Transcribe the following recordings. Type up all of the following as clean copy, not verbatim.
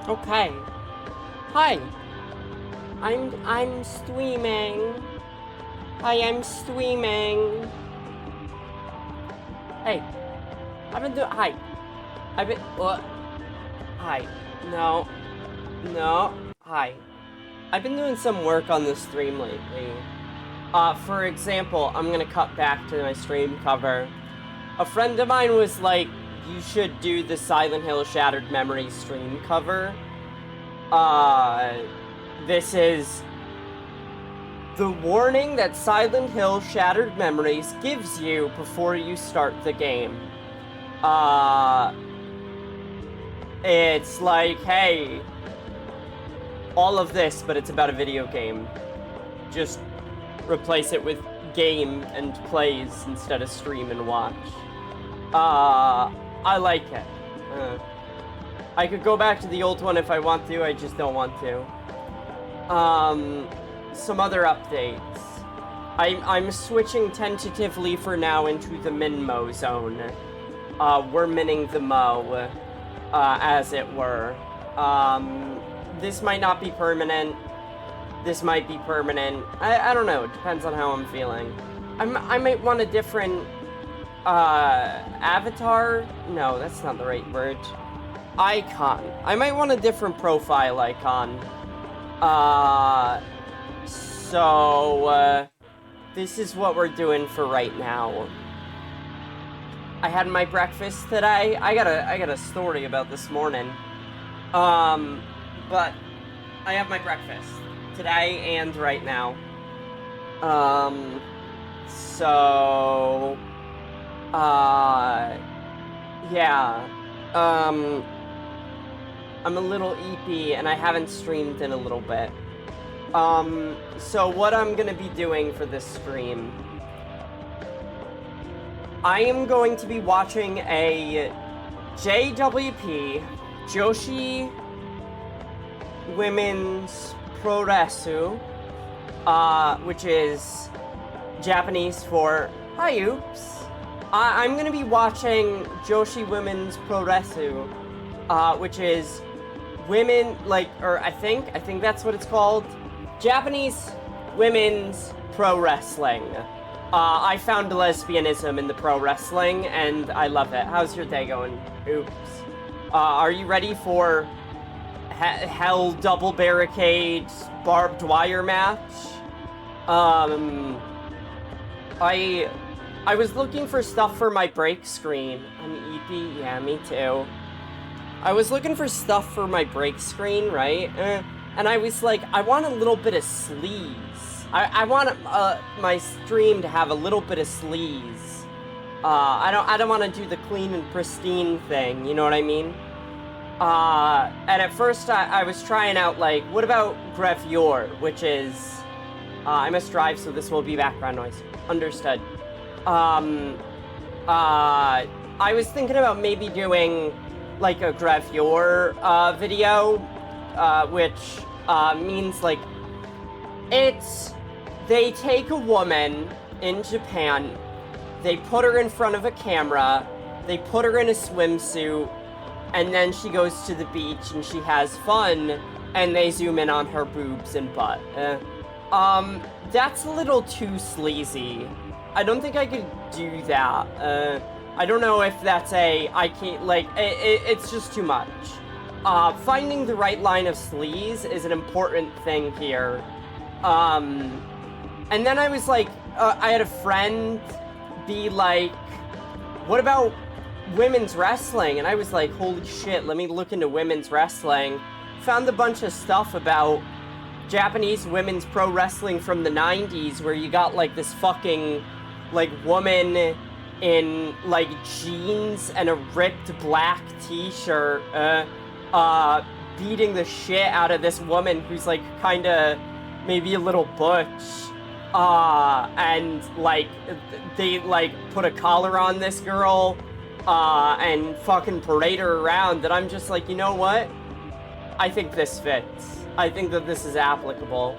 Okay. Hi. I'm streaming. Hi, I'm streaming. Hey. I've been doing. Hi. I've been. What? Hi. No. No. Hi. I've been doing some work on the stream lately. For example, I'm gonna cut back to my stream cover. A friend of mine was like, you should do the Silent Hill Shattered Memories stream cover. This is the warning that Silent Hill Shattered Memories gives you before you start the game. It's like, hey, all of this, but it's about a video game. Just replace it with game and plays instead of stream and watch. I like it. I could go back to the old one if I want to, I just don't want to. Some other updates. I'm switching tentatively for now into the min-mo zone. We're minning the mo, as it were. This might not be permanent. This might be permanent. I don't know, it depends on how I'm feeling. I might want a different, avatar? No, that's not the right word. Icon. I might want a different profile icon. So, this is what we're doing for right now. I had my breakfast today. I got a story about this morning. But I have my breakfast today and right now. So, yeah. I'm a little EP and I haven't streamed in a little bit. So what I'm gonna be doing for this stream, I am going to be watching a JWP, Joshi Women's Pro Wrestling, which is Japanese for hi oops. I'm gonna be watching Joshi Women's Pro Wrestling, which is women, like, or I think that's what it's called. Japanese Women's Pro Wrestling. I found lesbianism in the pro wrestling, and I love it. How's your day going? Oops. Are you ready for Hell Double Barricade Barbed Wire match? I was looking for stuff for my break screen. I'm EP, yeah, me too. I was looking for stuff for my break screen, right? And I was like, I want a little bit of sleaze. I want my stream to have a little bit of sleaze. I don't want to do the clean and pristine thing, you know what I mean? And at first I was trying out, like, what about Gravure, which is, I must drive, so this will be background noise. Understood. I was thinking about maybe doing, like, a Gravure, video, which, means, like, they take a woman in Japan, they put her in front of a camera, they put her in a swimsuit, and then she goes to the beach and she has fun, and they zoom in on her boobs and butt. That's a little too sleazy. I don't think I could do that. I don't know if that's I can't, like, it's just too much. Finding the right line of sleaze is an important thing here. And then I was like, I had a friend be like, what about women's wrestling? And I was like, holy shit, let me look into women's wrestling. Found a bunch of stuff about Japanese women's pro wrestling from the 90s, where you got, like, this fucking, like, woman in, like, jeans and a ripped black t-shirt, beating the shit out of this woman who's, like, kinda maybe a little butch. And, like, they, like, put a collar on this girl, and fucking parade her around, and I'm just like, you know what? I think this fits. I think that this is applicable.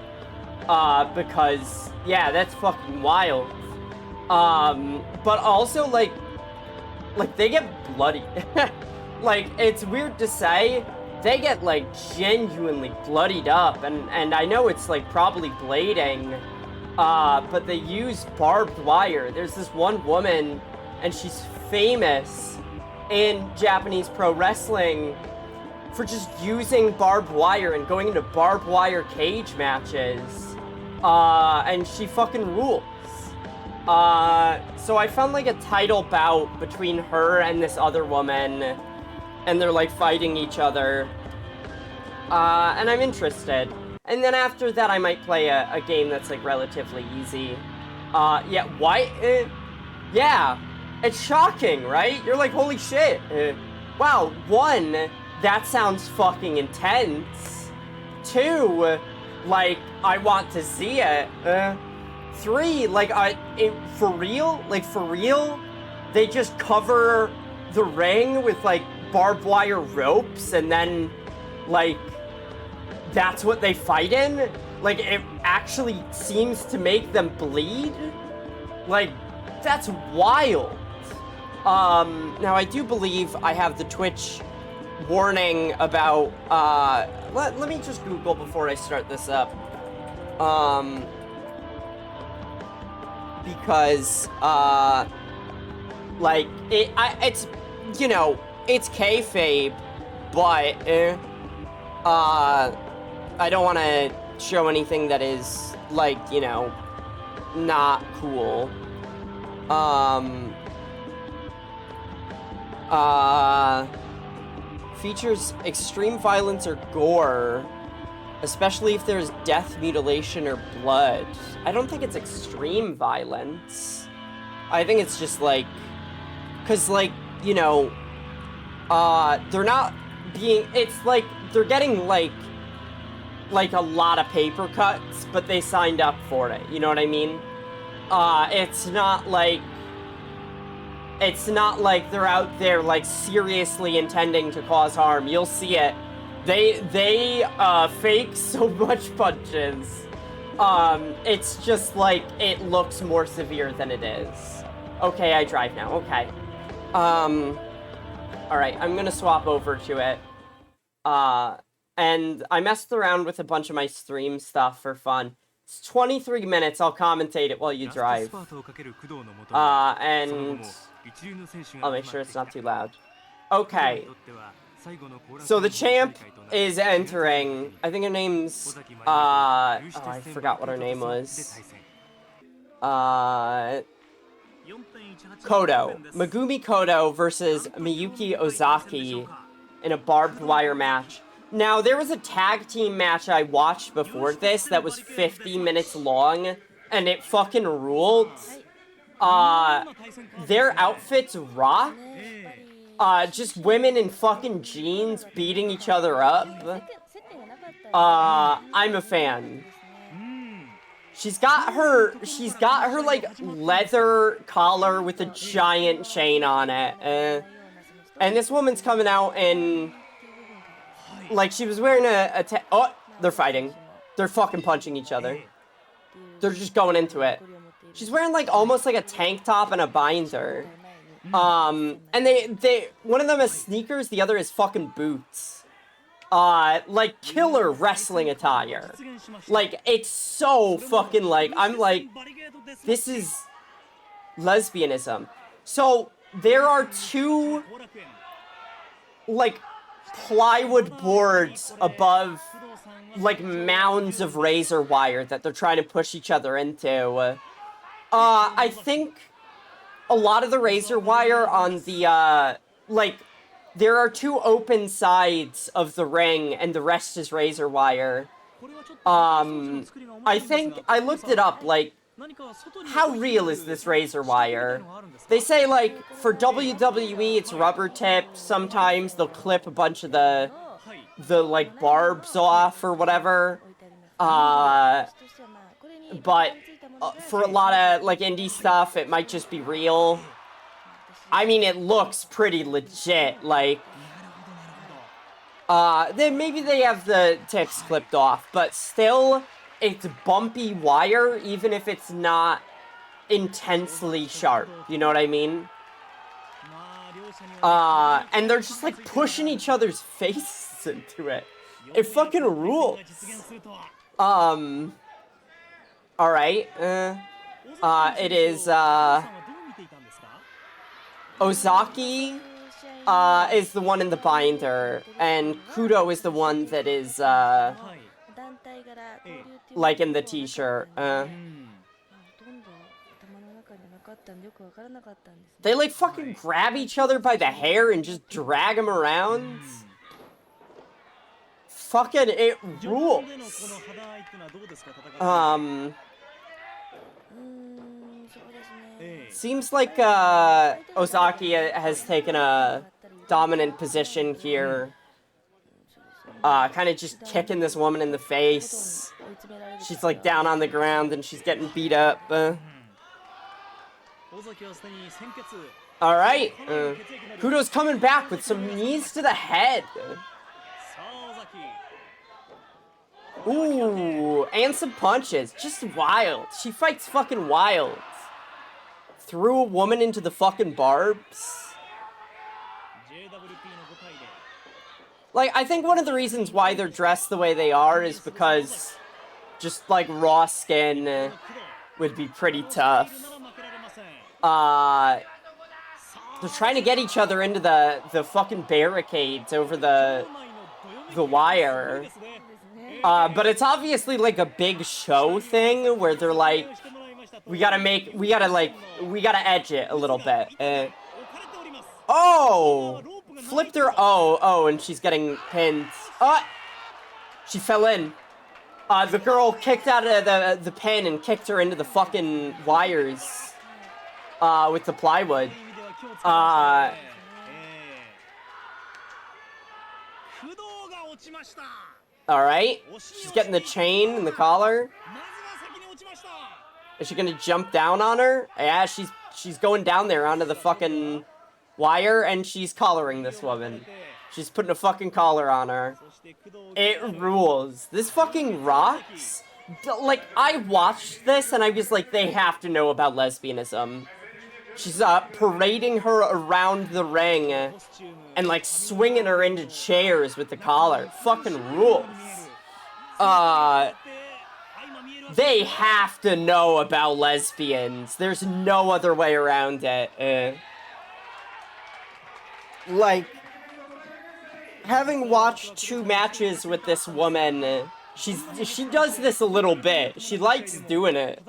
Because, yeah, that's fucking wild. But also, like, they get bloody. Like, it's weird to say they get, like, genuinely bloodied up, and I know it's, like, probably blading, but they use barbed wire. There's this one woman, and she's famous in Japanese pro wrestling for just using barbed wire and going into barbed wire cage matches, and she fucking rules. So I found, like, a title bout between her and this other woman, and they're, like, fighting each other, and I'm interested. And then after that, I might play a game that's, like, relatively easy. Yeah, why? Yeah, it's shocking, right? You're like, holy shit. Wow, 1, that sounds fucking intense. 2, like, I want to see it. 3, like, for real? Like, for real? They just cover the ring with, like, barbed wire ropes, and then, like, that's what they fight in? Like, it actually seems to make them bleed? Like, that's wild. Now I do believe I have the Twitch warning about, let me just Google before I start this up. Because, like, it's, you know, it's kayfabe, but, I don't want to show anything that is, like, you know, not cool. Features extreme violence or gore, especially if there's death, mutilation, or blood. I don't think it's extreme violence. I think it's just, like, because, like, you know, they're not being, it's like, they're getting, like a lot of paper cuts, but they signed up for it, you know what I mean? It's not like they're out there, like, seriously intending to cause harm. You'll see it. They fake so much punches. It's just, like, it looks more severe than it is. Okay, I drive now, okay. Alright, I'm gonna swap over to it. And I messed around with a bunch of my stream stuff for fun. It's 23 minutes, I'll commentate it while you drive. And I'll make sure it's not too loud. Okay. So the champ is entering. I think her name's, I forgot what her name was. Kodo. Megumi Kodo versus Miyuki Ozaki in a barbed wire match. Now, there was a tag team match I watched before this that was 50 minutes long, and it fucking ruled. Their outfits rock. Just women in fucking jeans beating each other up. I'm a fan. She's got her, like, leather collar with a giant chain on it. And this woman's coming out in, like, she was wearing oh, they're fighting. They're fucking punching each other. They're just going into it. She's wearing, like, almost like a tank top and a binder. And one of them has sneakers, the other is fucking boots. Like, killer wrestling attire. Like, it's so fucking, like, I'm like, this is lesbianism. So, there are 2, like, plywood boards above, like, mounds of razor wire that they're trying to push each other into. I think a lot of the razor wire on the, like, there are 2 open sides of the ring, and the rest is razor wire. I think, I looked it up, like, how real is this razor wire? They say, like, for WWE, it's rubber tipped. Sometimes they'll clip a bunch of the like, barbs off or whatever. But for a lot of, like, indie stuff, it might just be real. I mean, it looks pretty legit, like, then maybe they have the tips clipped off, but still, it's bumpy wire, even if it's not intensely sharp, you know what I mean? And they're just, like, pushing each other's faces into it. It fucking rules. Alright, it is, Ozaki, is the one in the binder, and Kudo is the one that is, like in the t-shirt, They, like, fucking grab each other by the hair and just drag them around. Fucking, it rules. Seems like, Ozaki has taken a dominant position here. Kind of just kicking this woman in the face. She's, like, down on the ground and she's getting beat up. Alright, Kudo's coming back with some knees to the head. Ooh, and some punches. Just wild. She fights fucking wild. Threw a woman into the fucking barbs. Like, I think one of the reasons why they're dressed the way they are is because just, like, raw skin would be pretty tough. They're trying to get each other into the fucking barricades over the wire. But it's obviously like a big show thing where they're like, we gotta edge it a little bit. Oh! Flipped her, and she's getting pinned. She fell in. The girl kicked out of the pin and kicked her into the fucking wires. With the plywood. Alright. She's getting the chain and the collar. Is she gonna jump down on her? Yeah, she's going down there onto the fucking wire, and she's collaring this woman. She's putting a fucking collar on her. It rules. This fucking rocks. Like, I watched this, and I was like, they have to know about lesbianism. She's, parading her around the ring, and, like, swinging her into chairs with the collar. Fucking rules. They have to know about lesbians. There's no other way around it. Like, having watched 2 matches with this woman, she does this a little bit. She likes doing it.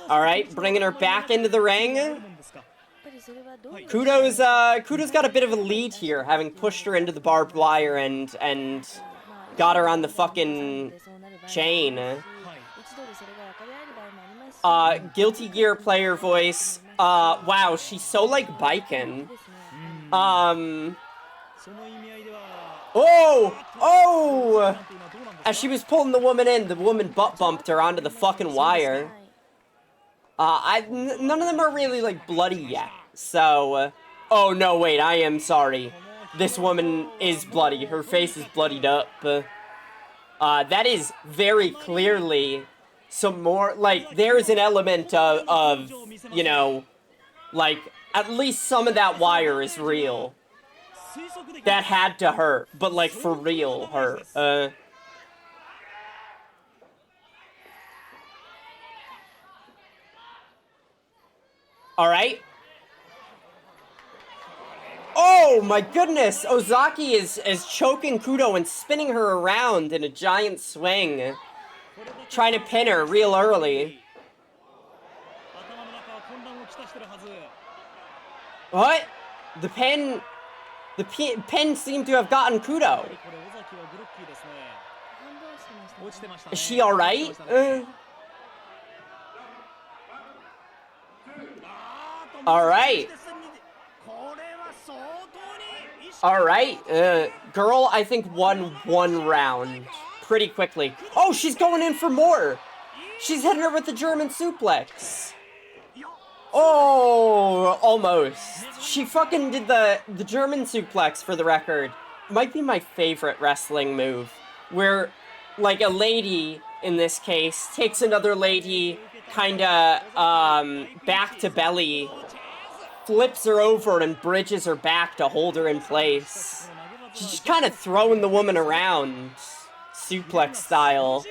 Alright, bringing her back into the ring. Kudo's got a bit of a lead here, having pushed her into the barbed wire and got her on the fucking chain. Guilty Gear player voice. Wow, she's so, like, biking. Oh! As she was pulling the woman in, the woman butt bumped her onto the fucking wire. None of them are really, like, bloody yet. So, oh, no, wait, I am sorry. This woman is bloody. Her face is bloodied up. That is very clearly some more, like, there's an element of, you know, like, at least some of that wire is real. That had to hurt, but, like, for real hurt. Alright. Oh my goodness! Ozaki is choking Kudo and spinning her around in a giant swing. Trying to pin her real early. What? The pin seemed to have gotten Kudo. Is she alright? Alright. Alright, girl, I think won 1 round pretty quickly. Oh, she's going in for more! She's hitting her with the German suplex. Oh, almost. She fucking did the German suplex, for the record. Might be my favorite wrestling move. Where, like, a lady, in this case, takes another lady kinda, back to belly flips her over and bridges her back to hold her in place. She's just kind of throwing the woman around, suplex style.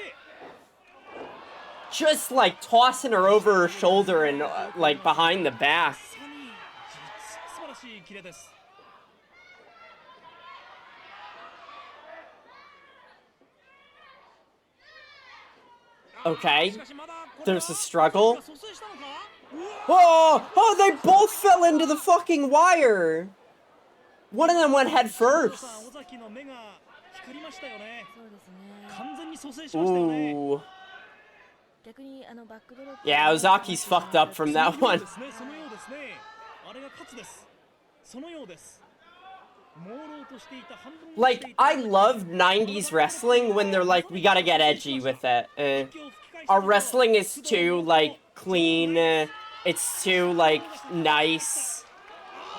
Just, like, tossing her over her shoulder and, like, behind the back. Okay. There's a struggle. Oh, they both fell into the fucking wire. One of them went head first. Ooh. Yeah, Ozaki's fucked up from that one. Like, I love 90s wrestling when they're like, we gotta get edgy with it. Our wrestling is too, like, clean. It's too, like, nice.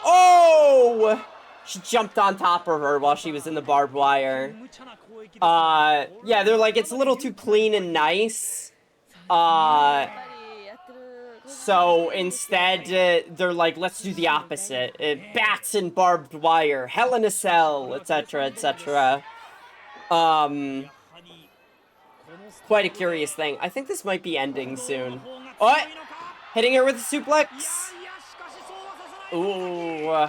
Oh! She jumped on top of her while she was in the barbed wire. Yeah, they're like, it's a little too clean and nice. So instead, they're like, let's do the opposite. Bats and barbed wire, Hell in a Cell, etc., etc. Quite a curious thing. I think this might be ending soon. Oh! Hitting her with a suplex. Ooh.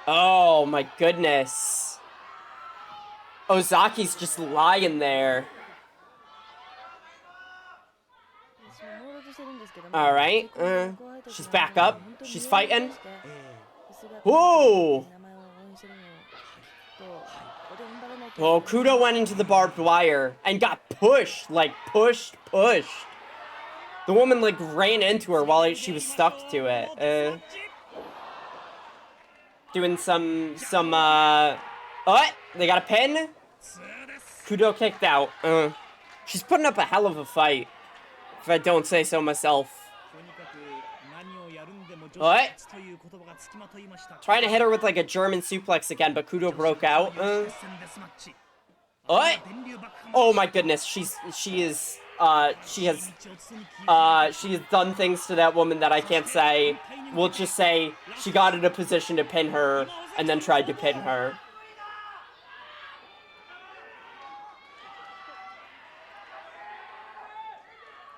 Oh my goodness. Ozaki's just lying there. Alright, she's back up. She's fighting. Whoa! Oh, Kudo went into the barbed wire and got pushed. Like, pushed. The woman, like, ran into her while she was stuck to it. Doing some, oh, they got a pin? Kudo kicked out. She's putting up a hell of a fight, if I don't say so myself. What? Trying to hit her with, like, a German suplex again, but Kudo broke out. What? Oh my goodness, she has done things to that woman that I can't say. We'll just say she got in a position to pin her and then tried to pin her.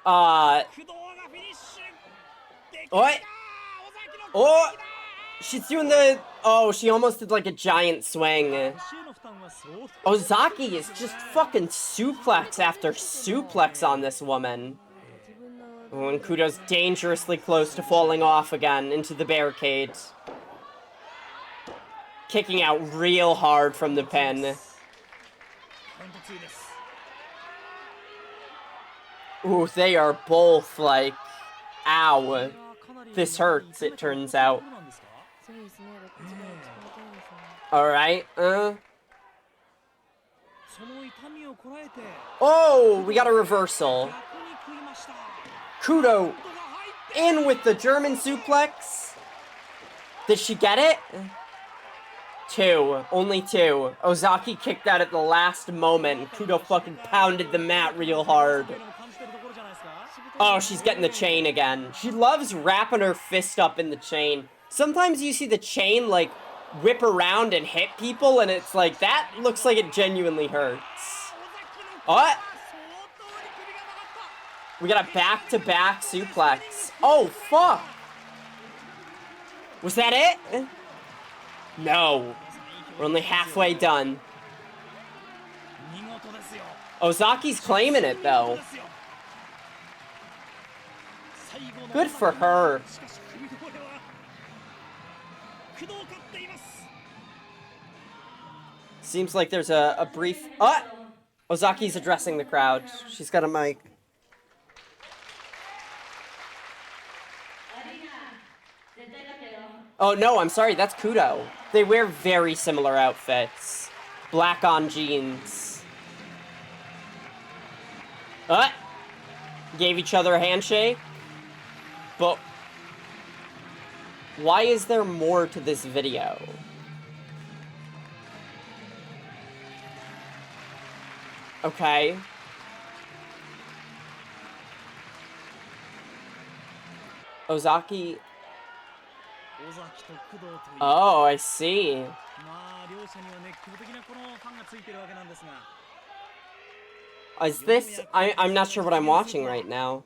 What? Oh! She's doing the... Oh, she almost did like a giant swing. Ozaki is just fucking suplex after suplex on this woman. Oh, and Kudo's dangerously close to falling off again into the barricade. Kicking out real hard from the pin. Ooh, they are both like, ow. This hurts, it turns out. Alright, Oh, we got a reversal. Kudo in with the German suplex. Did she get it? Only two. Ozaki kicked out at the last moment. Kudo fucking pounded the mat real hard. Oh, she's getting the chain again. She loves wrapping her fist up in the chain. Sometimes you see the chain, like, whip around and hit people, and it's like, that looks like it genuinely hurts. What? We got a back-to-back suplex. Oh, fuck! Was that it? No. We're only halfway done. Ozaki's claiming it, though. Good for her. Seems like there's a brief... Ozaki's addressing the crowd. She's got a mic. Oh, no, I'm sorry. That's Kudo. They wear very similar outfits. Black on jeans. Gave each other a handshake. But why is there more to this video? Okay. Ozaki. Oh, I see. Is this... I'm not sure what I'm watching right now.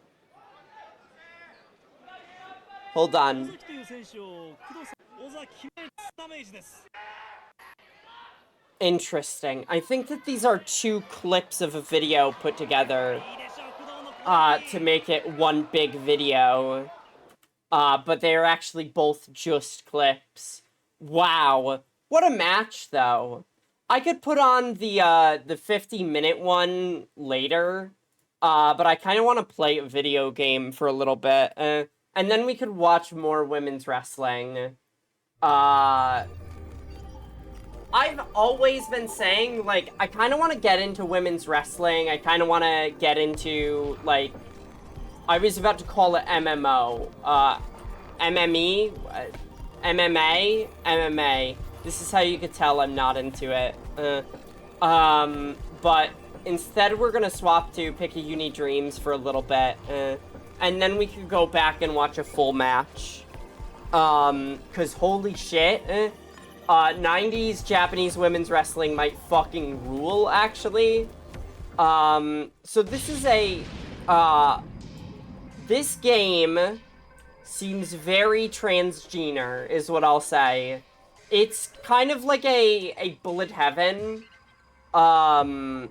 Hold on. Interesting. I think that these are two clips of a video put together to make it one big video. But they're actually both just clips. Wow. What a match, though. I could put on the 50-minute one later, but I kind of want to play a video game for a little bit, and then we could watch more women's wrestling. I've always been saying, like, I kind of want to get into women's wrestling. I kind of want to get into, like, I was about to call it MMO. MME? MMA? This is how you could tell I'm not into it. But instead we're gonna swap to Picayune Dreams for a little bit. And then we could go back and watch a full match. Cause holy shit. 90s Japanese women's wrestling might fucking rule, actually. So this is a, this game seems very transgender, is what I'll say. It's kind of like a Bullet Heaven, where,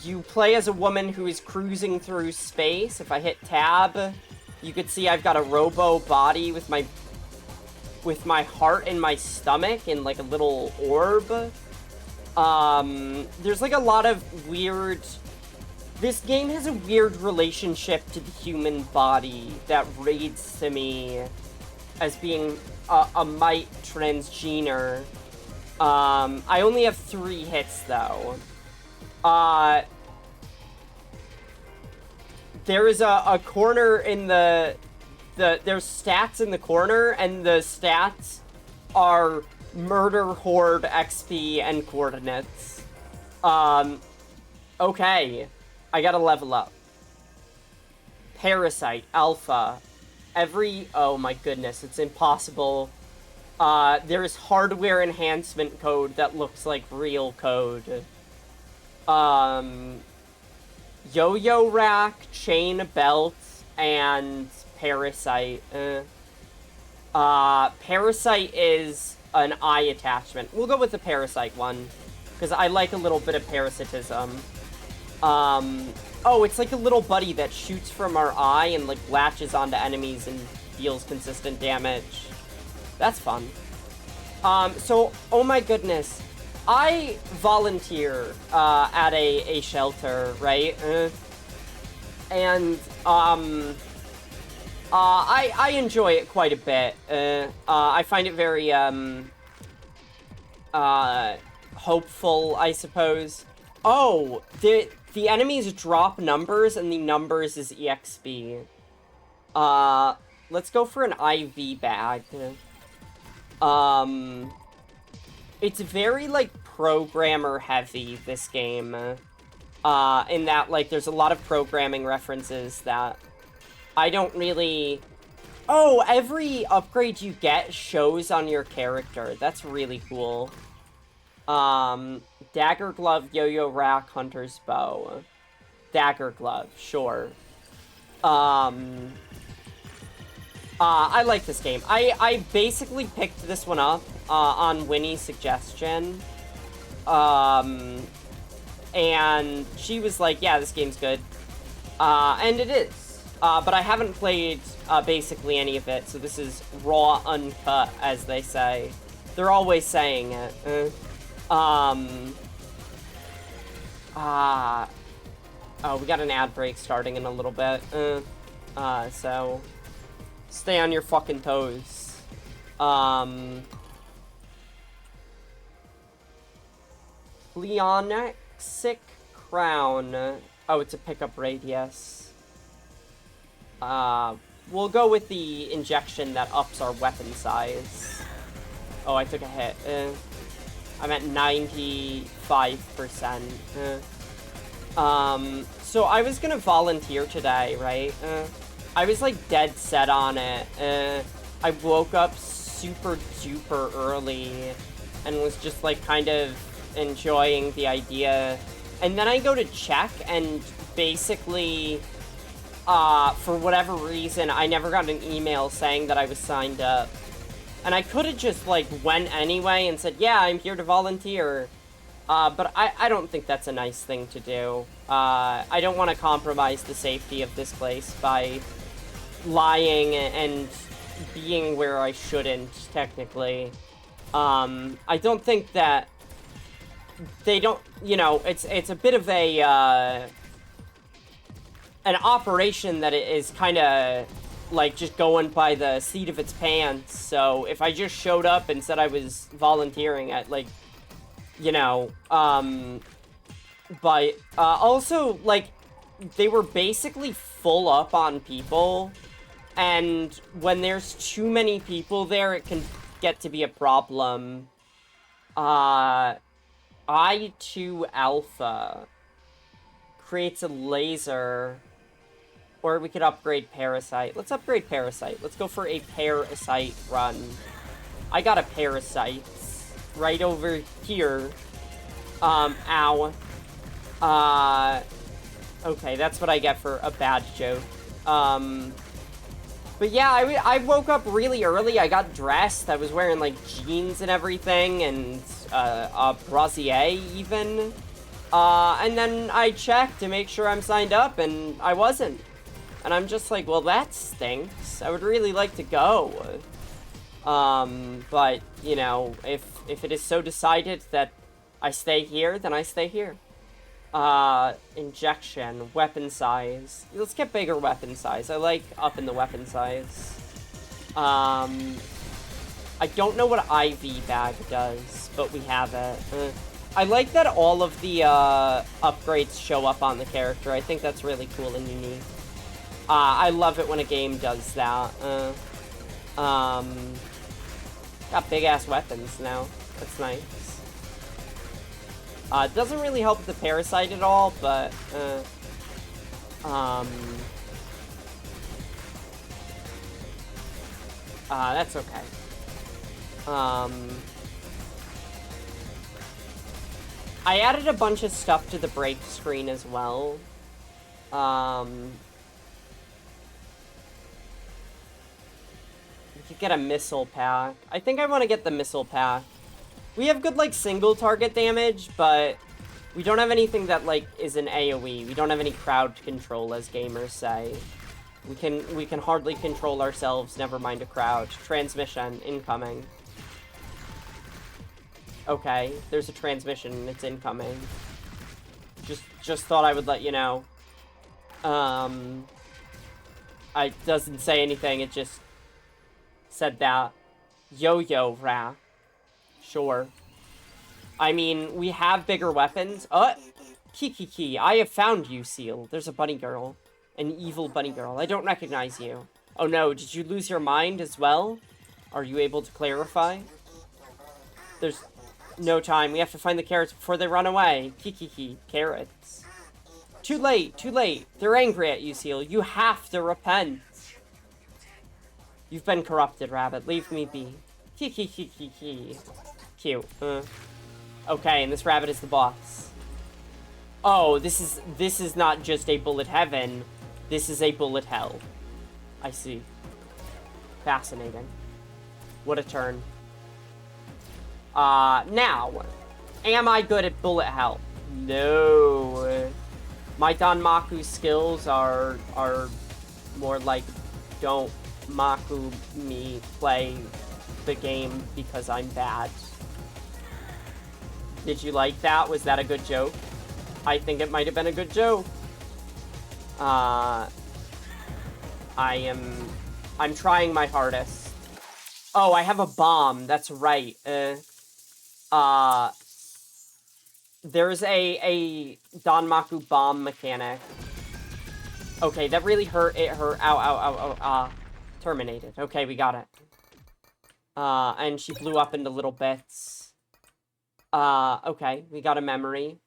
you play as a woman who is cruising through space. If I hit tab, you could see I've got a robo body with my heart in my stomach and like a little orb. There's like a lot of weird... This game has a weird relationship to the human body that reads to me as being a mite transgender. I only have 3 hits though. There is a corner in there's stats in the corner, and the stats are Murder Horde XP and coordinates. Okay. I gotta level up. Parasite, Alpha. Oh my goodness, it's impossible. There is hardware enhancement code that looks like real code. Yo-yo rack, chain belt, and Parasite. Parasite is an eye attachment. We'll go with the Parasite one, because I like a little bit of parasitism. Oh, it's like a little buddy that shoots from our eye and, like, latches onto enemies and deals consistent damage. That's fun. So, oh my goodness. I volunteer, at a shelter, right? And, I enjoy it quite a bit. I find it very, hopeful, I suppose. Oh, the enemies drop numbers, and the numbers is EXP. Let's go for an IV bag. It's very, like, programmer-heavy, this game. In that, like, there's a lot of programming references that I don't really... Oh, every upgrade you get shows on your character. That's really cool. Dagger glove, yo-yo rack, hunter's bow. Dagger glove, sure. I like this game. I basically picked this one up, on Winnie's suggestion. And she was like, yeah, this game's good. And it is. But I haven't played, basically any of it, so this is raw, uncut, as they say. They're always saying it. Oh, we got an ad break starting in a little bit. So stay on your fucking toes. Leonexic Crown. Oh, it's a pickup radius. We'll go with the injection that ups our weapon size. Oh, I took a hit. I'm at 95%. So I was gonna volunteer today, right? I was like dead set on it. I woke up super duper early and was just like kind of enjoying the idea. And then I go to check and basically, for whatever reason, I never got an email saying that I was signed up. And I could have just like went anyway and said, yeah, I'm here to volunteer. But I don't think that's a nice thing to do. I don't want to compromise the safety of this place by lying and being where I shouldn't, technically. I don't think that they don't, you know, it's a bit of a, an operation that is kind of, like, just going by the seat of its pants. So if I just showed up and said I was volunteering at, like, you know, but, also, like, they were basically full up on people, and when there's too many people there, it can get to be a problem. I2 Alpha creates a laser, or we could upgrade Parasite. Let's upgrade Parasite. Let's go for a Parasite run. I got a Parasite right over here. Ow. Okay, that's what I get for a bad joke. But yeah, I woke up really early. I got dressed. I was wearing, like, jeans and everything, and, a brassiere, even. And then I checked to make sure I'm signed up, and I wasn't. And I'm just like, well, that stinks. I would really like to go. But, you know, if it is so decided that I stay here, then I stay here. Injection, weapon size. Let's get bigger weapon size. I like upping the weapon size. I don't know what IV bag does, but we have it. I like that all of the, upgrades show up on the character. I think that's really cool and unique. I love it when a game does that. Got big-ass weapons now. That's nice. It doesn't really help with the Parasite at all, but, that's okay. I added a bunch of stuff to the break screen as well. We could get a missile pack. I think I want to get the missile pack. We have good, like, single target damage, but we don't have anything that, like, is an AoE. We don't have any crowd control, as gamers say. We can hardly control ourselves, never mind a crowd. Transmission, incoming. Okay, there's a transmission, and it's incoming. Just thought I would let you know. It doesn't say anything, it just said that. Yo-yo rack. Sure. I mean, we have bigger weapons. Kiki, I have found you, Seal. There's a bunny girl. An evil bunny girl. I don't recognize you. Oh no, did you lose your mind as well? Are you able to clarify? There's no time. We have to find the carrots before they run away. Kiki, carrots. Too late, too late. They're angry at you, Seal. You have to repent. You've been corrupted, Rabbit. Leave me be. Kiki. Cute. Okay, and this rabbit is the boss. Oh, this is not just a bullet heaven. This is a bullet hell. I see. Fascinating. What a turn. Now, am I good at bullet hell? No. My Danmaku skills are more like, don't Maku me play the game because I'm bad. Did you like that? Was that a good joke? I think it might have been a good joke. I'm trying my hardest. Oh, I have a bomb. That's right. There's a Danmaku bomb mechanic. Okay, that really hurt. It hurt. Ow. Terminated. Okay, we got it. And she blew up into little bits. Okay, we got a memory.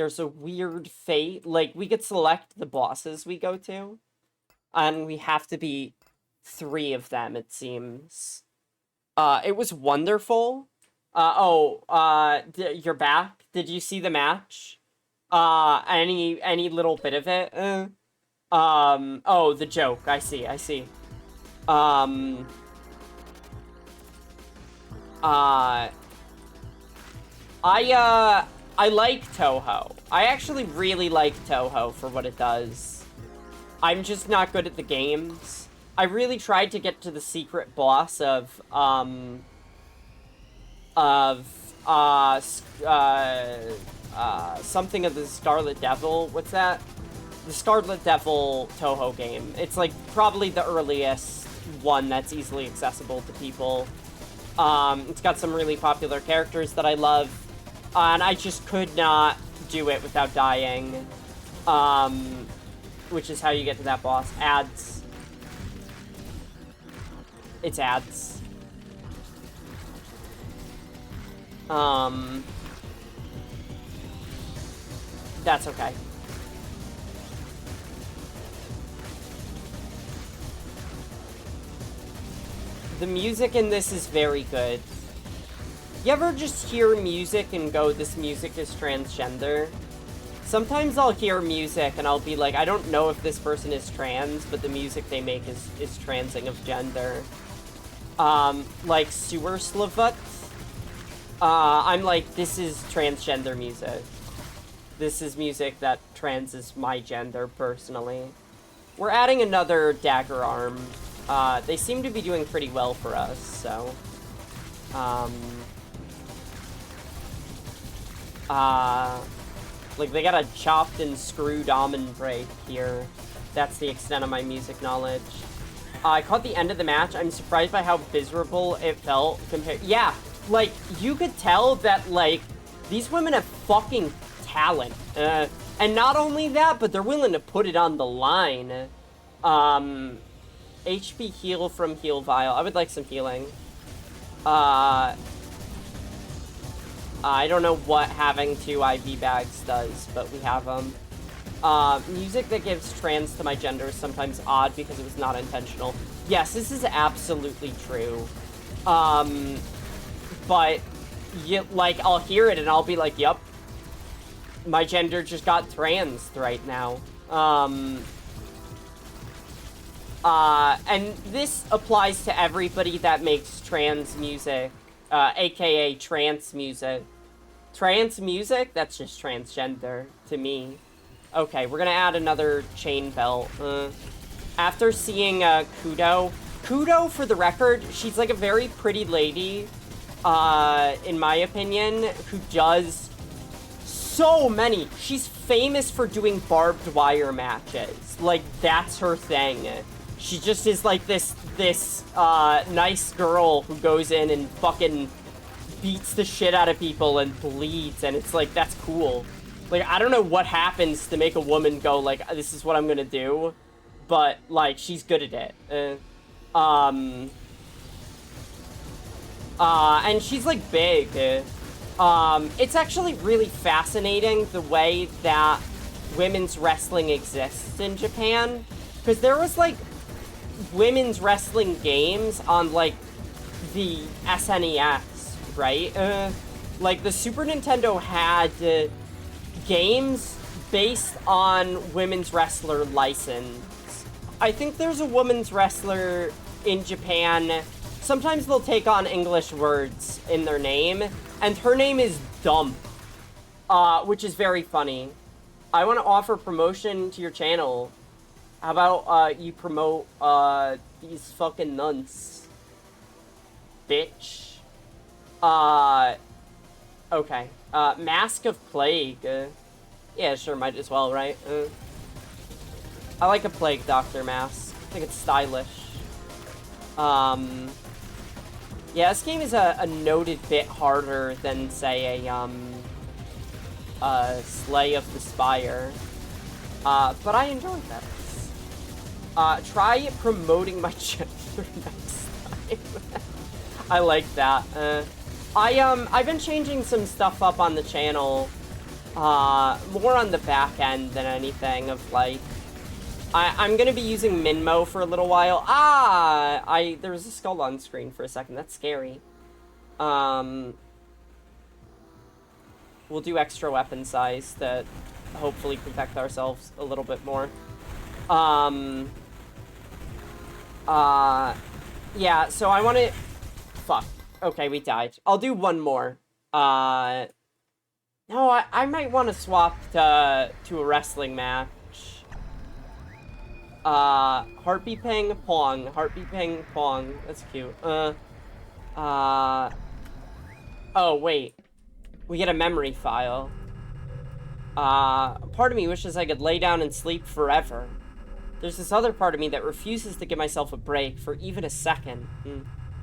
there's a weird fate. Like, we could select the bosses we go to, and we have to beat 3 of them, it seems. It was wonderful. You're back? Did you see the match? Any little bit of it? Oh, the joke. I see. I like Toho. I actually really like Toho for what it does. I'm just not good at the games. I really tried to get to the secret boss of something of the Scarlet Devil. What's that? The Scarlet Devil Toho game. It's like probably the earliest one that's easily accessible to people. It's got some really popular characters that I love, and I just could not do it without dying. Which is how you get to that boss. Ads. It's ads. That's okay. The music in this is very good. You ever just hear music and go, this music is transgender? Sometimes I'll hear music and I'll be like, I don't know if this person is trans, but the music they make is transing of gender. Like Sewer Slavut. I'm like, this is transgender music. This is music that transes my gender, personally. We're adding another dagger arm. They seem to be doing pretty well for us, so... like, they got a chopped and screwed almond break here. That's the extent of my music knowledge. I caught the end of the match. I'm surprised by how miserable it felt compared... Yeah, like, you could tell that, like, these women have fucking talent. And not only that, but they're willing to put it on the line. HP heal from heal vial. I would like some healing. I don't know what having 2 IV bags does, but we have them. Music that gives trans to my gender is sometimes odd because it was not intentional. Yes, this is absolutely true. But, like, I'll hear it and I'll be like, yup. My gender just got trans right now. And this applies to everybody that makes trans music, aka trance music. Trance music? That's just transgender to me. Okay, we're gonna add another chain belt. After seeing Kudo, for the record, she's like a very pretty lady, in my opinion, who does so many. She's famous for doing barbed wire matches. Like, that's her thing. She just is like this nice girl who goes in and fucking beats the shit out of people and bleeds, and it's like, that's cool. Like, I don't know what happens to make a woman go, like, this is what I'm gonna do, but, like, she's good at it. And she's, like, big. It's actually really fascinating the way that women's wrestling exists in Japan, because there was, like, women's wrestling games on, like, the SNES, right? Like, the Super Nintendo had games based on women's wrestler license. I think there's a women's wrestler in Japan. Sometimes they'll take on English words in their name, and her name is Dump, which is very funny. I want to offer promotion to your channel. How about, you promote, these fucking nuns? Bitch. Okay. Mask of Plague. Yeah, sure, might as well, right? I like a Plague Doctor mask. I think it's stylish. Yeah, this game is a noted bit harder than, say, a Slay of the Spire. But I enjoyed that. Try promoting my gender next time. I like that. I've been changing some stuff up on the channel. more on the back end than anything of, like, I'm gonna be using Minmo for a little while. There was a skull on screen for a second. That's scary. We'll do extra weapon size to hopefully protect ourselves a little bit more. Yeah, so I want to... Fuck. Okay, we died. I'll do one more. No, I might want to swap to a wrestling match. Heartbeat Ping Pong. Heartbeat Ping Pong. That's cute. Oh, wait. We get a memory file. Part of me wishes I could lay down and sleep forever. There's this other part of me that refuses to give myself a break for even a second.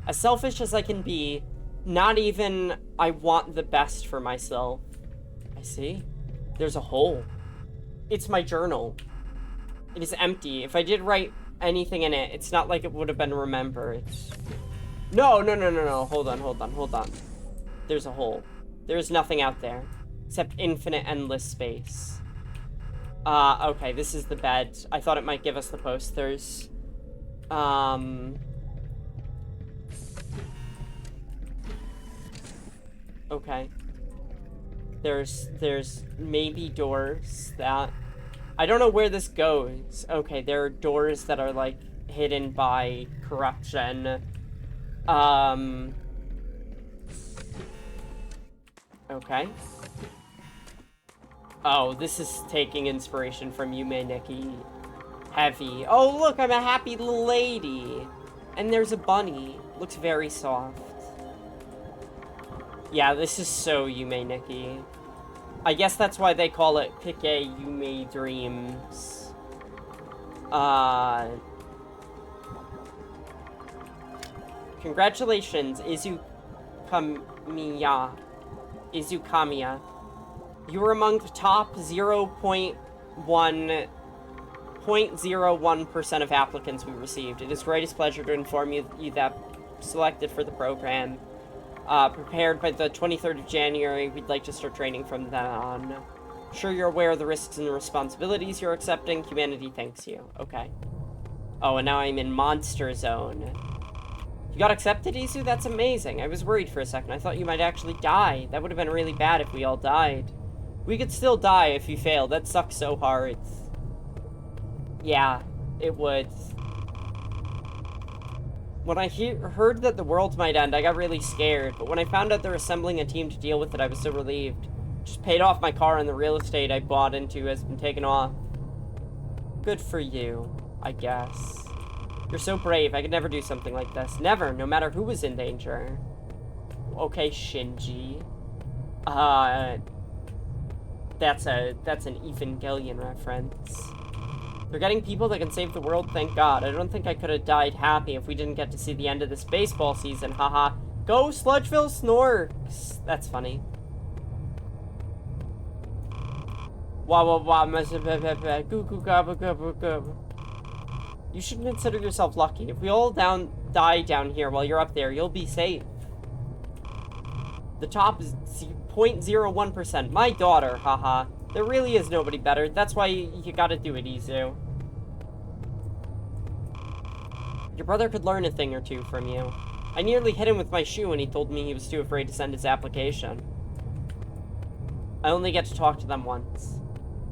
As selfish as I can be, not even I want the best for myself. I see. There's a hole. It's my journal. It is empty. If I did write anything in it, it's not like it would have been remembered. No. Hold on. There's a hole. There's nothing out there. Except infinite, endless space. Okay, this is the bed. I thought it might give us the posters. Okay. There's maybe doors that... I don't know where this goes. Okay, there are doors that are, like, hidden by corruption. Okay. Oh, this is taking inspiration from Yume Nikki. Heavy. Oh, look, I'm a happy little lady. And there's a bunny. Looks very soft. Yeah, this is so Yume Nikki. I guess that's why they call it Picayune Dreams. Congratulations, Izukamiya. You were among the top 0.01% of applicants we received. It is greatest pleasure to inform you that selected for the program. Prepared by the 23rd of January, we'd like to start training from then on. Sure you're aware of the risks and responsibilities you're accepting. Humanity thanks you. Okay. Oh, and now I'm in Monster Zone. You got accepted, Izu? That's amazing. I was worried for a second. I thought you might actually die. That would have been really bad if we all died. We could still die if you failed. That sucks so hard. Yeah, it would. When I heard that the world might end, I got really scared. But when I found out they're assembling a team to deal with it, I was so relieved. Just paid off my car and the real estate I bought into has been taken off. Good for you, I guess. You're so brave. I could never do something like this. Never, no matter who was in danger. Okay, Shinji. That's an Evangelion reference. They're getting people that can save the world, thank God. I don't think I could have died happy if we didn't get to see the end of this baseball season, haha. Go Sludgeville Snorks! That's funny. You should consider yourself lucky. If we all die down here while you're up there, you'll be safe. The top is 0.01%. My daughter, haha. There really is nobody better. That's why you gotta do it, Izu. Your brother could learn a thing or two from you. I nearly hit him with my shoe when he told me he was too afraid to send his application. I only get to talk to them once.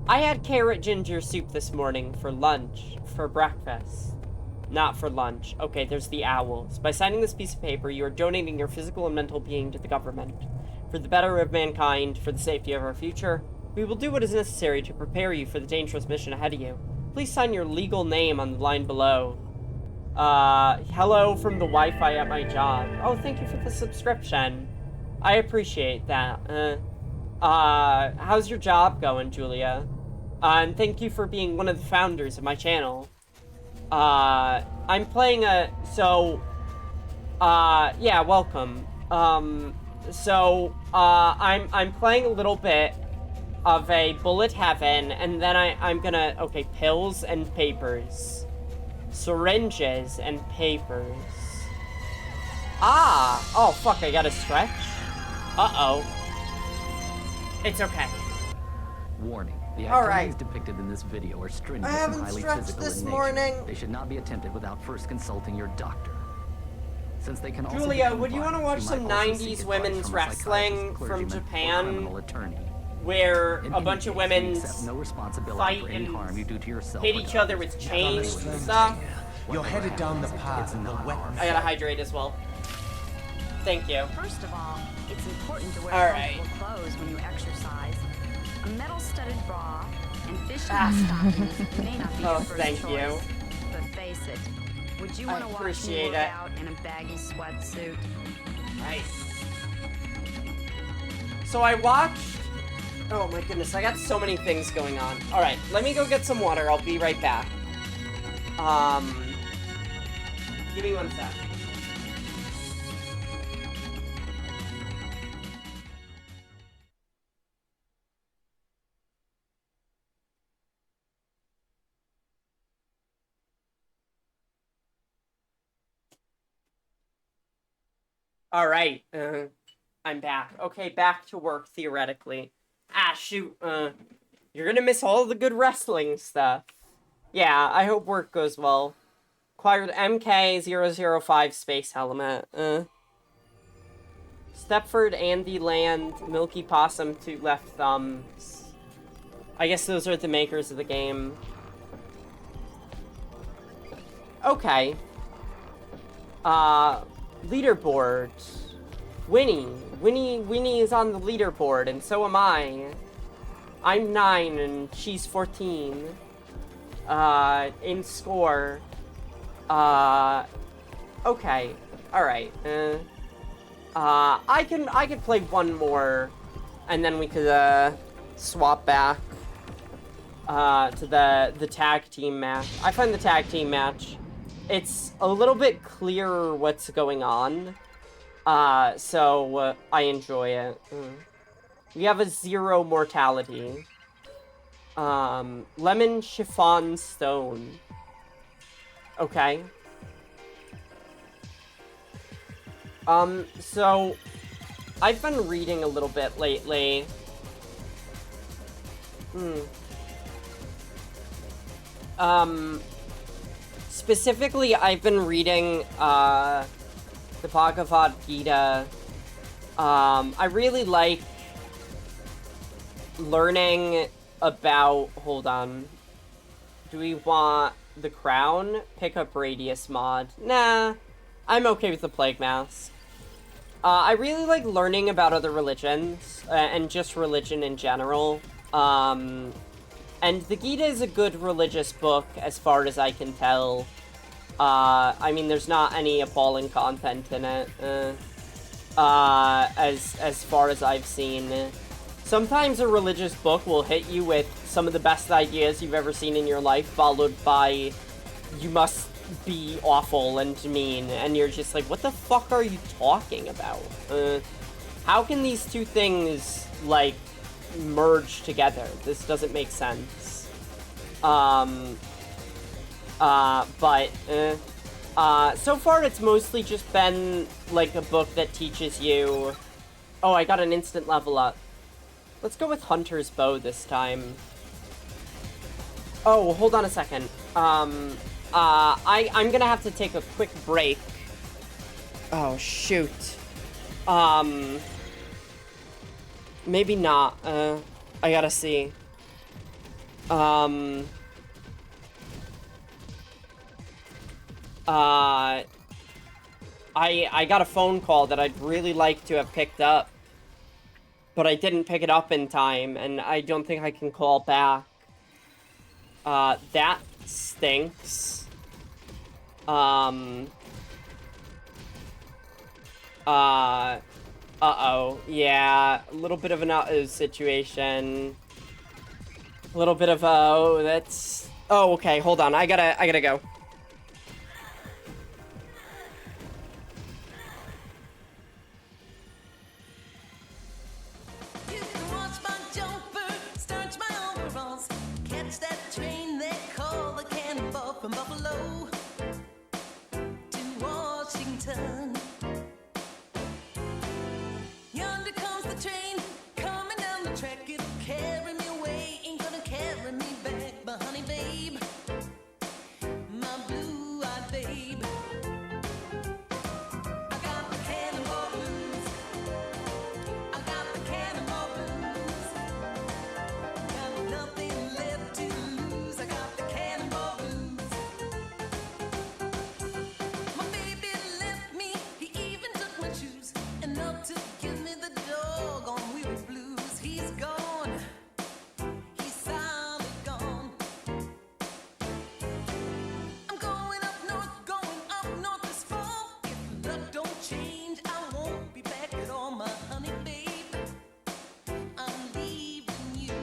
I had carrot ginger soup this morning for lunch. For breakfast. Not for lunch. Okay, there's the owls. By signing this piece of paper, you are donating your physical and mental being to the government. For the better of mankind, for the safety of our future, we will do what is necessary to prepare you for the dangerous mission ahead of you. Please sign your legal name on the line below. Hello from the Wi-Fi at my job. Oh, thank you for the subscription. I appreciate that. How's your job going, Julia? And thank you for being one of the founders of my channel. I'm playing yeah, welcome. I'm playing a little bit of a Bullet Heaven, and then I'm gonna, okay, pills and papers. Syringes and papers. Oh fuck, I gotta stretch? Uh-oh. It's okay. Warning, the All activities right. depicted in this video are strenuous I and haven't highly stretched physical this in nature. morning. They should not be attempted without first consulting your doctor. Since they can also Julia, become would you want to violent, watch might some also 90s seek advice women's from a psychiatrist, wrestling from clergyman, or Japan, criminal attorney. where In a any bunch of case, we women accept no responsibility fight for any and harm you do to yourself hit or each to other others. with chains and stuff? You're headed down the path of the wet. I gotta hydrate as well. Thank you. First of all, it's important to wear comfortable clothes when you exercise. A metal-studded bra and fishnet stockings may not be your first thank choice. you. But face it, would you want to watch me appreciate work it. out in a baggy sweatsuit? Nice. So I watched... Oh my goodness, I got so many things going on. Alright, let me go get some water. I'll be right back. Give me one sec. Alright, I'm back. Okay, back to work, theoretically. Ah, shoot, you're gonna miss all the good wrestling stuff. Yeah, I hope work goes well. Acquired MK005 space helmet, Stepford, Andy Land, Milky Possum, Two Left Thumbs. I guess those are the makers of the game. Okay. Leaderboard. Winnie is on the leaderboard, and so am I. I'm 9, and she's 14. In score. Okay. Alright. I can play one more, and then we could, swap back, to the tag team match. I find the tag team match, it's a little bit clearer what's going on, so I enjoy it. We have a 0 mortality. Lemon Chiffon Stone. Okay. So, I've been reading a little bit lately. Specifically, I've been reading, the Bhagavad Gita. I really like learning about, hold on. Do we want the crown? Pickup radius mod. Nah, I'm okay with the plague mask. I really like learning about other religions, and just religion in general. And the Gita is a good religious book, as far as I can tell. I mean, there's not any appalling content in it, as far as I've seen. Sometimes a religious book will hit you with some of the best ideas you've ever seen in your life, followed by, you must be awful and mean, and you're just like, what the fuck are you talking about? How can these two things, like, merge together? This doesn't make sense. So far it's mostly just been, like, a book that teaches you... Oh, I got an instant level up. Let's go with Hunter's Bow this time. Oh, hold on a second. I'm gonna have to take a quick break. Oh, shoot. Maybe not. I gotta see. I got a phone call that I'd really like to have picked up, but I didn't pick it up in time, and I don't think I can call back. That stinks. Uh-oh. Yeah, a little bit of an uh-oh situation. A little bit of oh, that's... Oh, okay, hold on. I gotta go. You can watch my jumper, starch my overalls, catch that train they call the Cannonball from Buffalo to Washington. Yonder comes the train, coming down the track, it'll carry me away babe. I got the cannonball blues. I got the cannonball blues. Got nothing left to lose. I got the cannonball blues. My baby left me. He even took my shoes. And not to give me the doggone weary blues. He's gone. He's solid gone. I'm going up north this fall. If luck don't change, I won't be back at all, my honey babe. I'm leaving you.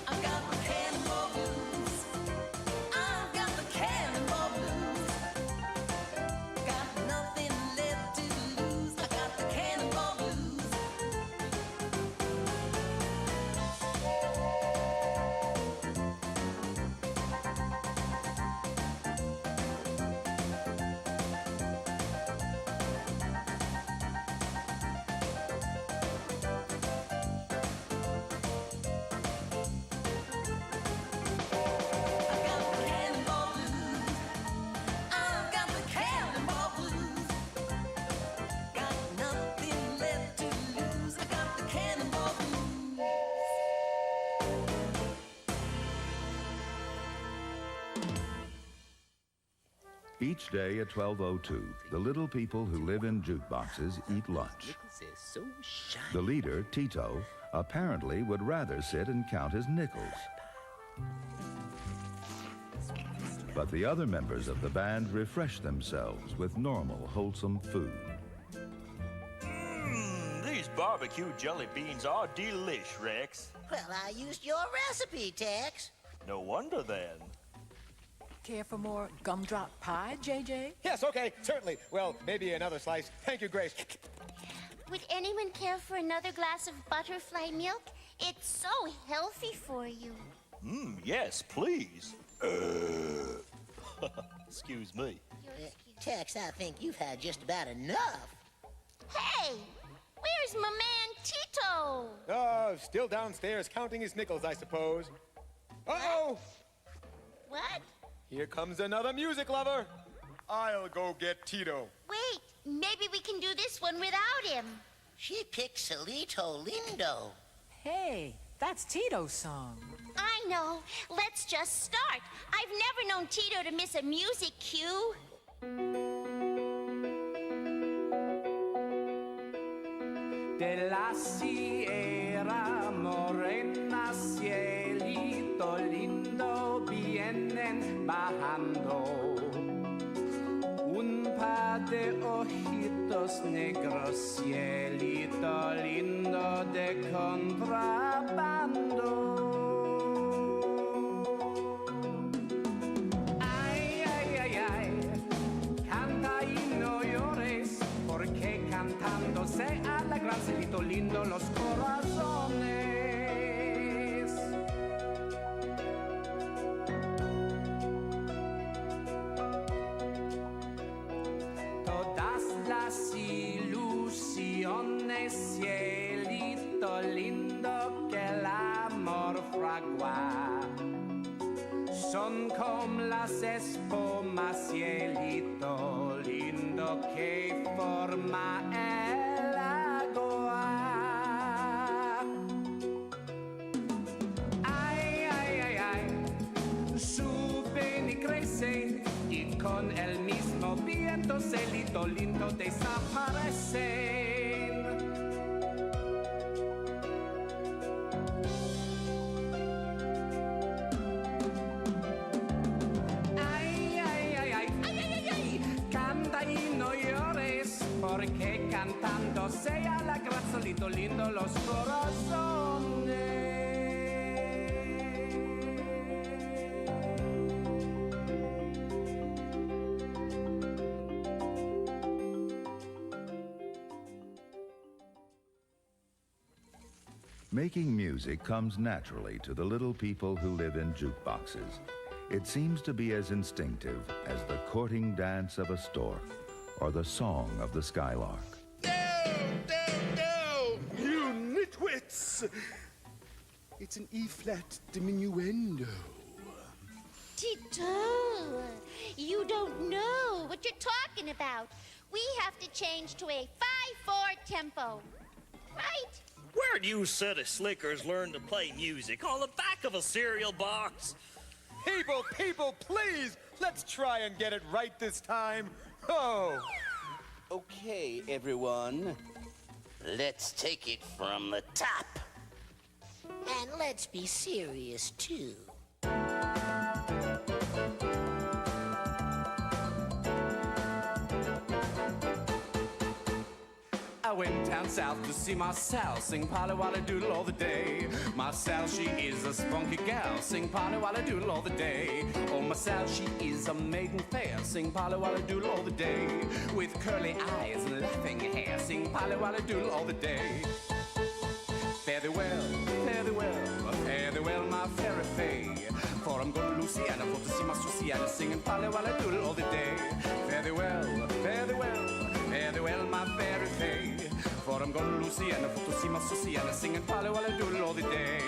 I've got the cannonball blues. I've got the cannonball blues. Got nothing left to lose. I got the cannonball blues. I got the cannonball blues. I've got the cannonball blues. Got nothing left to lose. I got the cannonball blues. Each day at 12:02, the little people who live in jukeboxes eat lunch. The leader, Tito, apparently would rather sit and count his nickels. But the other members of the band refresh themselves with normal, wholesome food. These barbecue jelly beans are delish, Rex. Well, I used your recipe, Tex. No wonder then. Care for more gumdrop pie, JJ? Yes, okay, certainly. Well, maybe another slice. Thank you, Grace. Would anyone care for another glass of butterfly milk? It's so healthy for you. Yes, please. Excuse me. Tex, I think you've had just about enough. Hey, where's my man Tito? Oh, still downstairs counting his nickels, I suppose. Uh-oh! What? Here comes another music lover. I'll go get Tito. Wait, maybe we can do this one without him. She picked Solito Lindo. Hey, that's Tito's song. I know. Let's just start. I've never known Tito to miss a music cue. De la sierra morena, cielito lindo, vienen bajando. Un par de ojitos negros, cielito lindo de contrabando. Ay, ay, ay, ay, canta y no llores, porque cantando se alegran, cielito lindo, los corazones. Todas las ilusiones, cielito lindo, que el amor fragua, son como las espumas, cielito lindo, que forma el agua. Ay, ay, ay, ay, suben y crecen, y con el mismo viento, cielito lindo, desaparecen. Canta y no llores, porque cantando se alegra, solito lindo, los corazones. Making music comes naturally to the little people who live in jukeboxes. It seems to be as instinctive as the courting dance of a stork or the song of the skylark. No! You nitwits! It's an E-flat diminuendo. Tito, you don't know what you're talking about. We have to change to a 5/4 tempo, right? Where'd you city slickers learn to play music? On the back of a cereal box? People, please! Let's try and get it right this time. Oh! Okay, everyone. Let's take it from the top. And let's be serious, too. I went down south to see Marcel sing Polly Wolly Doodle all the day. Marcel, she is a spunky gal, sing Polly Wolly Doodle all the day. Oh, Marcel, she is a maiden fair, sing Polly Wolly Doodle all the day. With curly eyes and laughing hair, sing Polly Wolly Doodle all the day. Fare thee well, fare thee well, fare thee well, my fairy fay. For I'm going to Louisiana for to see my Susiana singing Polly Wolly Doodle all the day. Fare thee well, fare thee well, fare thee well, my fairy fay. For I'm going to Louisiana for to see my Susiana singing Polly Wolly Doodle all the day.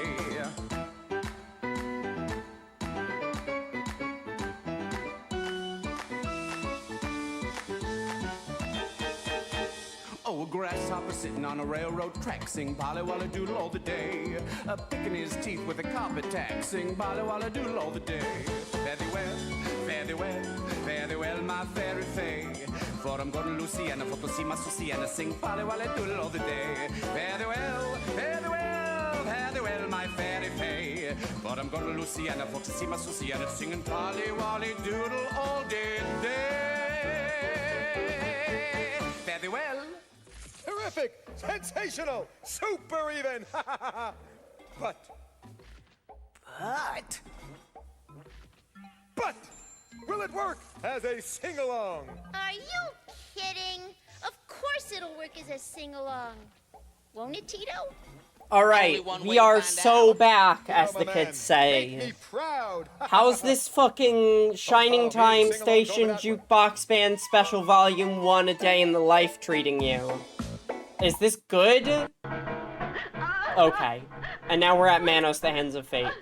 Oh, a grasshopper sitting on a railroad track, sing Polly Wolly Doodle all the day. Picking his teeth with a carpet tack, sing Polly Wolly Doodle all the day. Fare thee well, fare thee well, fare thee well, my fairy fay. For I'm going to Louisiana for to see my Susiana sing Polly Wolly Doodle all the day. Fare thee well, fare thee well, fare thee well, my fairy fay. For I'm going to Louisiana for to see my Susiana singing Polly Wolly Doodle all day. Fare thee well. Terrific! Sensational! Super even! But... Will it work as a sing-along? Are you kidding? Of course it'll work as a sing-along. Won't it, Tito? Alright, we are so back, as the kids say. Make me proud! How's this fucking Shining Time Station Jukebox Band Special Volume 1 A Day in the Life treating you? Is this good? Okay. And now we're at Manos, the Hands of Fate.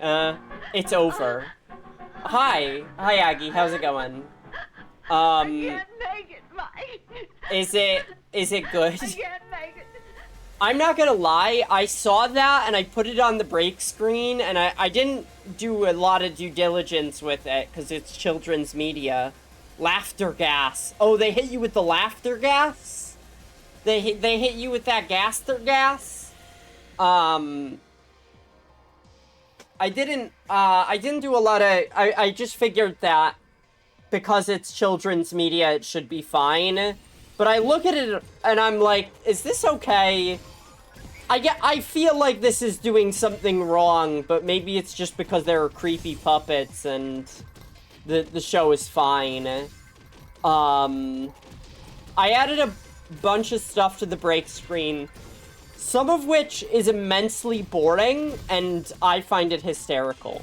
It's over. Hi, Aggie, how's it going? I can't make it, Mike. Is it good? I can't make it. I'm not gonna lie, I saw that and I put it on the break screen and I didn't do a lot of due diligence with it because it's children's media. Laughter gas. Oh, they hit you with the laughter gas? They hit you with that gaster gas? I didn't do a lot of, I just figured that because it's children's media, it should be fine. But I look at it and I'm like, is this okay? I feel like this is doing something wrong, but maybe it's just because there are creepy puppets and the show is fine. I added a bunch of stuff to the break screen, some of which is immensely boring, and I find it hysterical.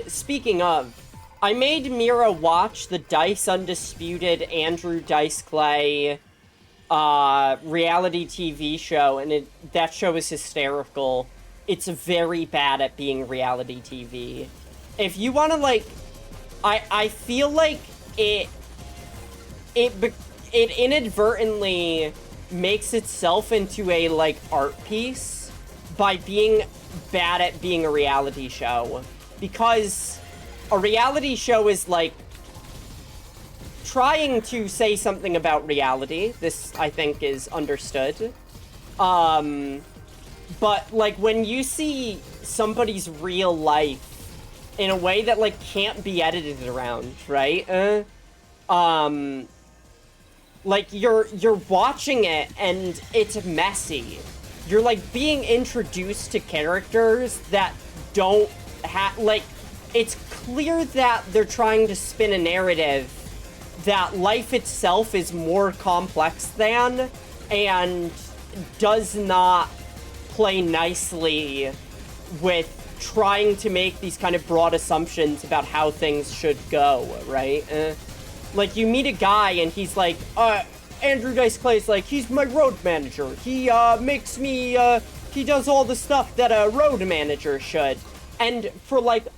Speaking of, I made Mira watch the Dice Undisputed Andrew Dice Clay reality TV show, and that show is hysterical. It's very bad at being reality TV. If you want to, like, I feel like it inadvertently makes itself into a, like, art piece by being bad at being a reality show. Because a reality show is, like, trying to say something about reality. This, I think, is understood. But, like, when you see somebody's real life in a way that, like, can't be edited around, right? Like, you're watching it, and it's messy. You're, like, being introduced to characters that don't have, like, it's clear that they're trying to spin a narrative that life itself is more complex than, and does not play nicely with trying to make these kind of broad assumptions about how things should go, right? Like, you meet a guy and he's like, Andrew Dice Clay's like, he's my road manager. He makes me, he does all the stuff that a road manager should. And for like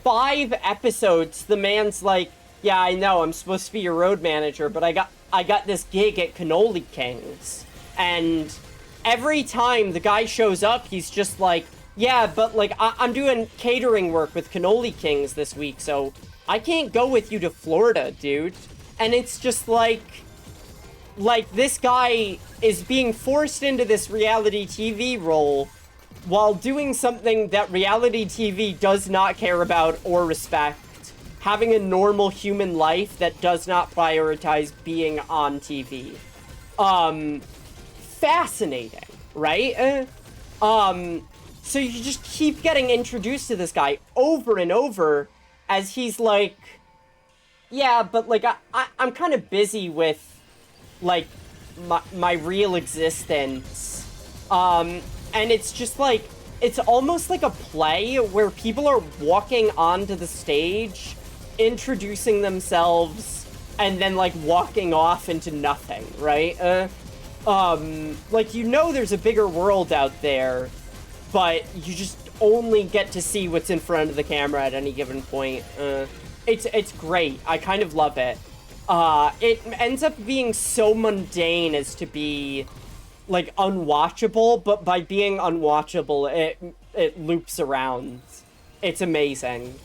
5 episodes, the man's like, yeah, I know, I'm supposed to be your road manager, but I got this gig at Cannoli Kings. And every time the guy shows up, he's just like, yeah, but like, I'm doing catering work with Cannoli Kings this week, so I can't go with you to Florida, dude. And it's just like this guy is being forced into this reality TV role while doing something that reality TV does not care about or respect. Having a normal human life that does not prioritize being on TV. Fascinating, right? So you just keep getting introduced to this guy over and over as he's like, yeah, but like, I'm kind of busy with like my real existence. And it's just like, it's almost like a play where people are walking onto the stage, introducing themselves, and then like walking off into nothing, right? Like, you know there's a bigger world out there, but you just only get to see what's in front of the camera at any given point. It's great. I kind of love it. It ends up being so mundane as to be, like, unwatchable, but by being unwatchable, it loops around. It's amazing.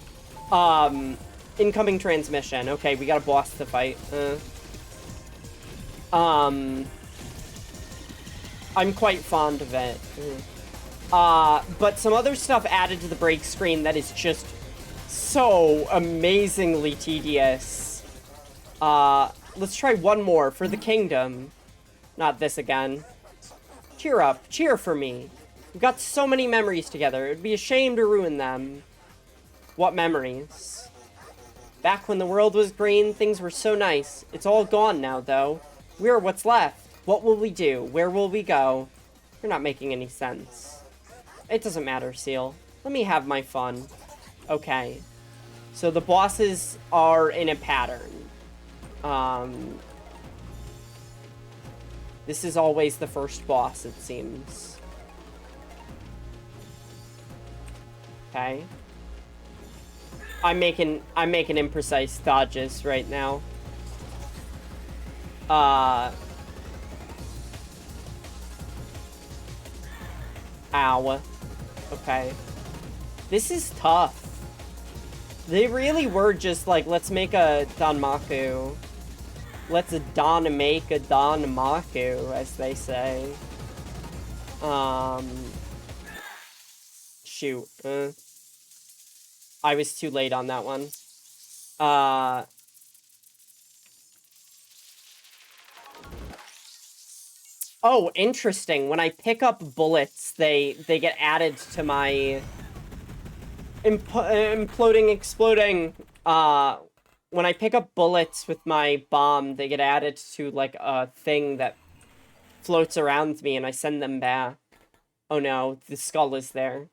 Incoming transmission. Okay, we got a boss to fight. I'm quite fond of it. But some other stuff added to the break screen that is just so amazingly tedious. Let's try one more for the kingdom. Not this again. Cheer up. Cheer for me. We've got so many memories together. It'd be a shame to ruin them. What memories? Back when the world was green, things were so nice. It's all gone now, though. We're what's left. What will we do? Where will we go? You're not making any sense. It doesn't matter, Seal. Let me have my fun. Okay. So the bosses are in a pattern. This is always the first boss, it seems. Okay. I'm making imprecise dodges right now. Ow. Okay. This is tough. They really were just like, let's make a Danmaku. Let's make a Danmaku, as they say. Shoot. I was too late on that one. Oh, interesting. When I pick up bullets, they get added to my imploding, exploding. When I pick up bullets with my bomb, they get added to like a thing that floats around me, and I send them back. Oh no, the skull is there.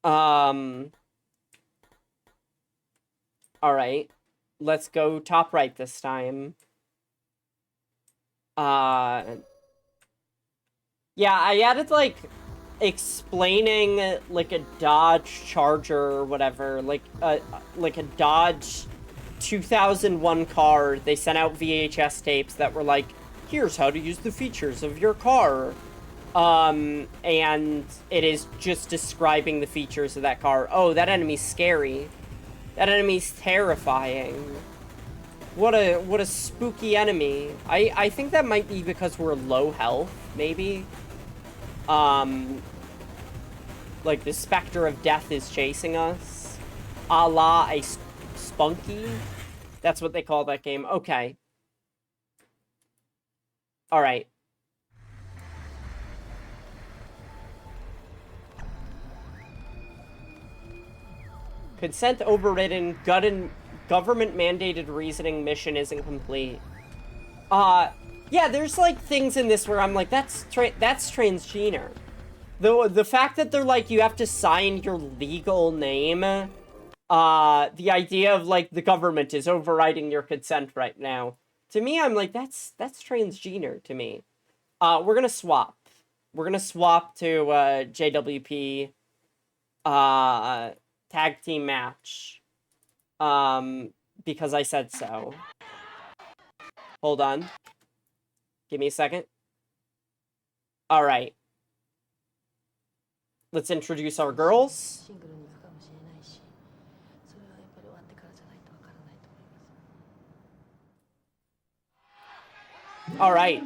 All right, let's go top right this time. Yeah, I added, like, explaining, like, a Dodge Charger or whatever, like a Dodge 2001 car. They sent out VHS tapes that were like, here's how to use the features of your car. And it is just describing the features of that car. Oh, that enemy's scary. That enemy's terrifying. What a spooky enemy. I think that might be because we're low health, maybe. Like the specter of death is chasing us. A la a spunky. That's what they call that game. Okay. Alright. Consent overridden, government-mandated reasoning mission isn't complete. Yeah, there's, like, things in this where I'm like, that's transgender. The fact that they're like, you have to sign your legal name, the idea of, like, the government is overriding your consent right now. To me, I'm like, that's transgender to me. We're gonna swap. We're gonna swap to, JWP. tag team match. Because I said so. Hold on. Give me a second. Alright. Let's introduce our girls. Alright,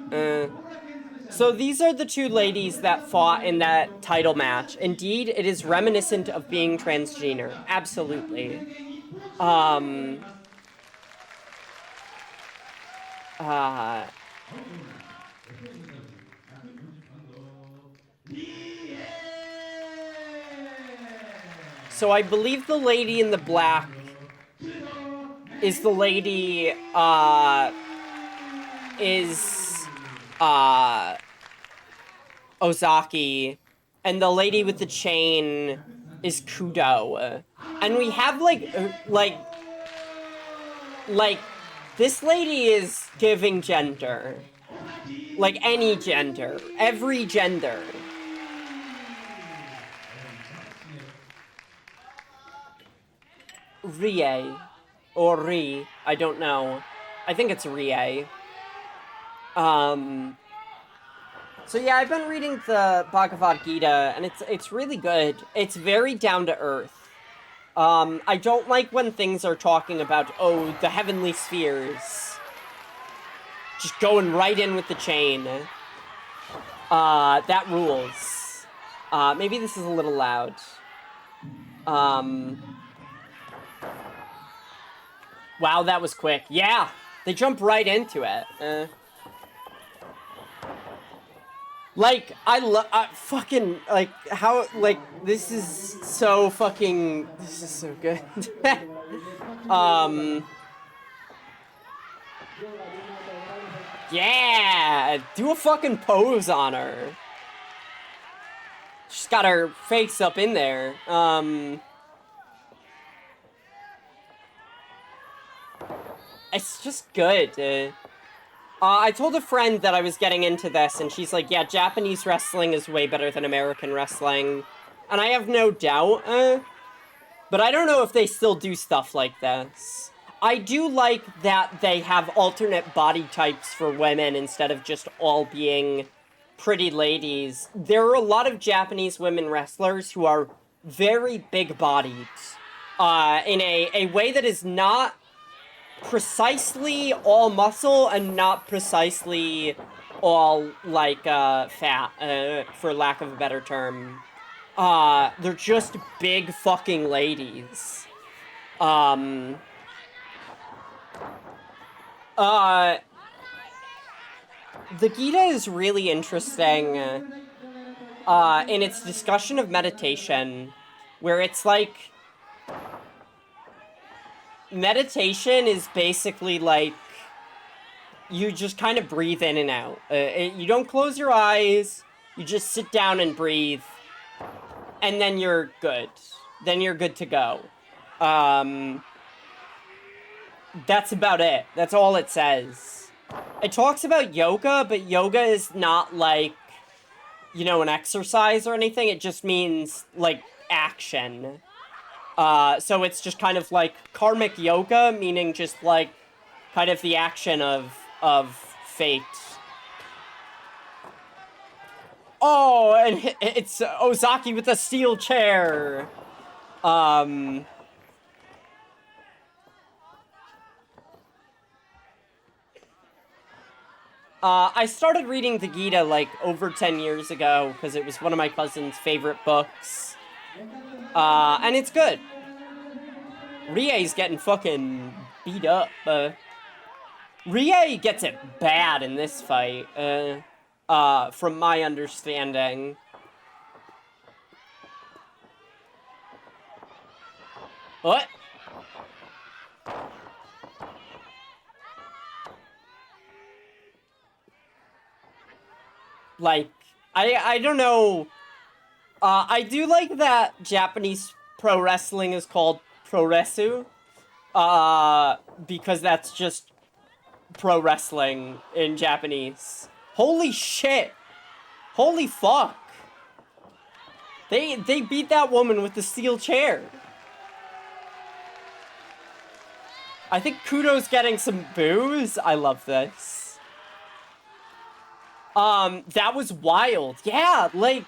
so these are the two ladies that fought in that title match. Indeed, it is reminiscent of being transgender. Absolutely. So I believe the lady in the black is the lady, Ozaki, and the lady with the chain is Kudo. And we have, like, this lady is giving gender. Like, any gender. Every gender. Rie. Or Ri. I don't know. I think it's Rie. So yeah, I've been reading the Bhagavad Gita, and it's really good. It's very down to earth. I don't like when things are talking about, oh, the heavenly spheres. Just going right in with the chain. That rules. Maybe this is a little loud. Wow, that was quick. Yeah, they jump right into it. Like, fucking, like, how, like, this is so fucking, this is so good. Yeah, do a fucking pose on her. She's got her face up in there. It's just good. I told a friend that I was getting into this, and she's like, yeah, Japanese wrestling is way better than American wrestling. And I have no doubt, but I don't know if they still do stuff like this. I do like that they have alternate body types for women instead of just all being pretty ladies. There are a lot of Japanese women wrestlers who are very big-bodied, in a way that is not precisely all muscle and not precisely all, like, fat, for lack of a better term. They're just big fucking ladies. The Gita is really interesting, in its discussion of meditation, where it's like, meditation is basically like, you just kind of breathe in and out. You don't close your eyes, you just sit down and breathe, and then you're good. Then you're good to go. That's about it. That's all it says. It talks about yoga, but yoga is not like, you know, an exercise or anything. It just means, like, action. So it's just kind of like karmic yoga, meaning just like kind of the action of fate. Oh, and it's Ozaki with a steel chair. I started reading the Gita like over 10 years ago because it was one of my cousin's favorite books. And it's good. Rie's getting fucking beat up. Rie gets it bad in this fight, from my understanding. What? Like, I don't know. I do like that Japanese pro wrestling is called Proresu. Because that's just pro wrestling in Japanese. Holy shit! Holy fuck! They beat that woman with the steel chair. I think Kudo's getting some boos. I love this. That was wild. Yeah, like,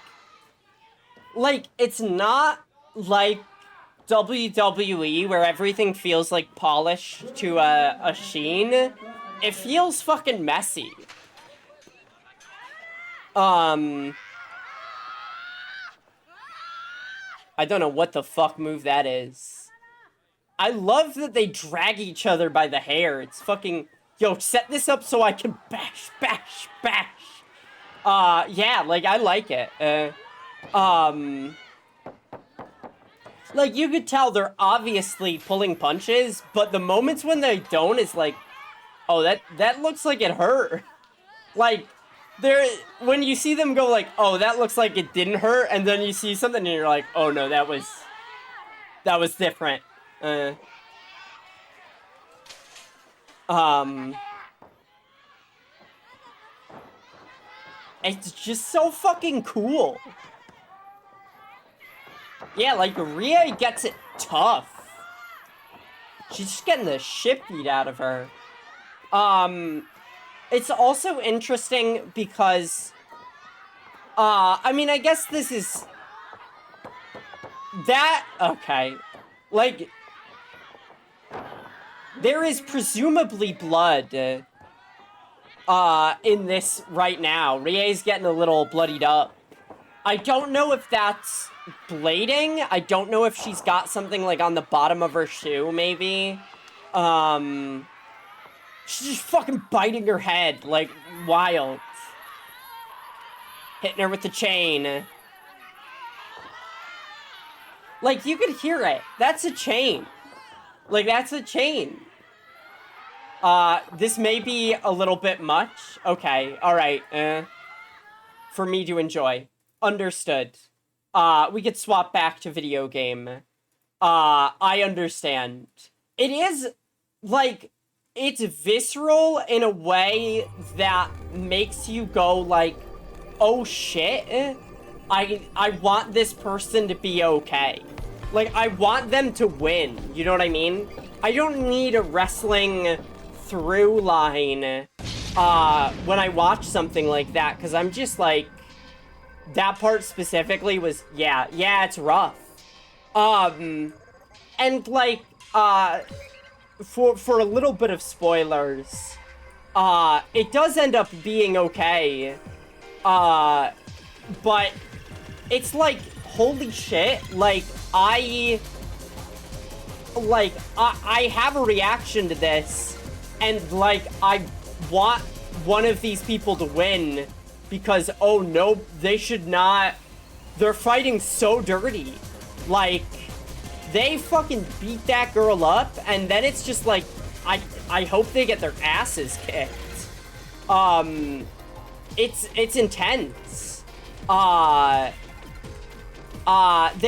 it's not like WWE where everything feels like polished to a sheen. It feels fucking messy. I don't know what the fuck move that is. I love that they drag each other by the hair. It's fucking... Yo, set this up so I can bash, bash, bash. Yeah, like, I like it. Like, you could tell they're obviously pulling punches, but the moments when they don't is like, oh, that looks like it hurt. Like, when you see them go like, oh, that looks like it didn't hurt, and then you see something and you're like, oh no, that was different. It's just so fucking cool. Yeah, like, Rie gets it tough. She's just getting the shit beat out of her. It's also interesting because, I mean, I guess this is... Okay. Like, there is presumably blood, in this right now. Rie's getting a little bloodied up. I don't know if that's blading. I don't know if she's got something, like, on the bottom of her shoe, maybe. She's just fucking biting her head, like, wild. Hitting her with the chain. Like, you could hear it. That's a chain. Like, that's a chain. This may be a little bit much. Okay, alright, for me to enjoy. Understood. We could swap back to video game. I understand. It is, like, it's visceral in a way that makes you go, like, oh shit, I want this person to be okay. Like, I want them to win, you know what I mean? I don't need a wrestling through line, when I watch something like that, because I'm just like, that part specifically was, yeah, it's rough. And, like, for a little bit of spoilers, it does end up being okay, but it's like, holy shit, like, I have a reaction to this, and, like, I want one of these people to win, because, oh no, they should not, they're fighting so dirty, like, they fucking beat that girl up, and then it's just like, I hope they get their asses kicked. It's intense. They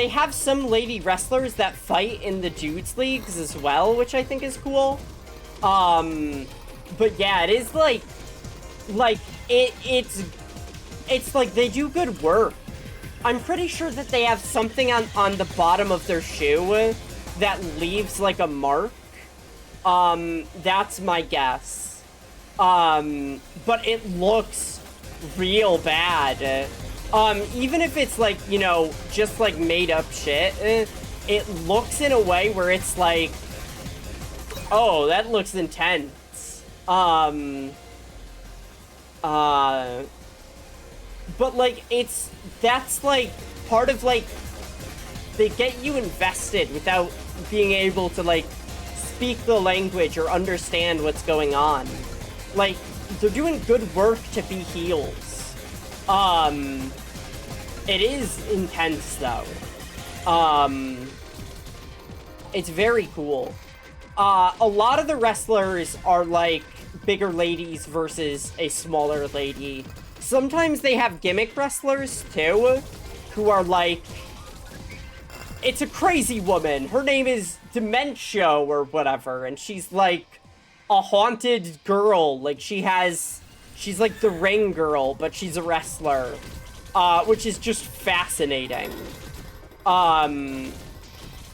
have some lady wrestlers that fight in the dudes leagues as well, which I think is cool. But yeah, it is like it's like they do good work. I'm pretty sure that they have something on the bottom of their shoe that leaves like a mark. That's my guess. But it looks real bad. Even if it's like, you know, just like made up shit, it looks in a way where it's like, oh, that looks intense. But like, that's like part of like, they get you invested without being able to like speak the language or understand what's going on. Like, they're doing good work to be heels. It is intense though. It's very cool. A lot of the wrestlers are like bigger ladies versus a smaller lady. Sometimes they have gimmick wrestlers too, who are like, it's a crazy woman. Her name is Dementia or whatever, and she's like a haunted girl. Like she's like the ring girl, but she's a wrestler. which is just fascinating.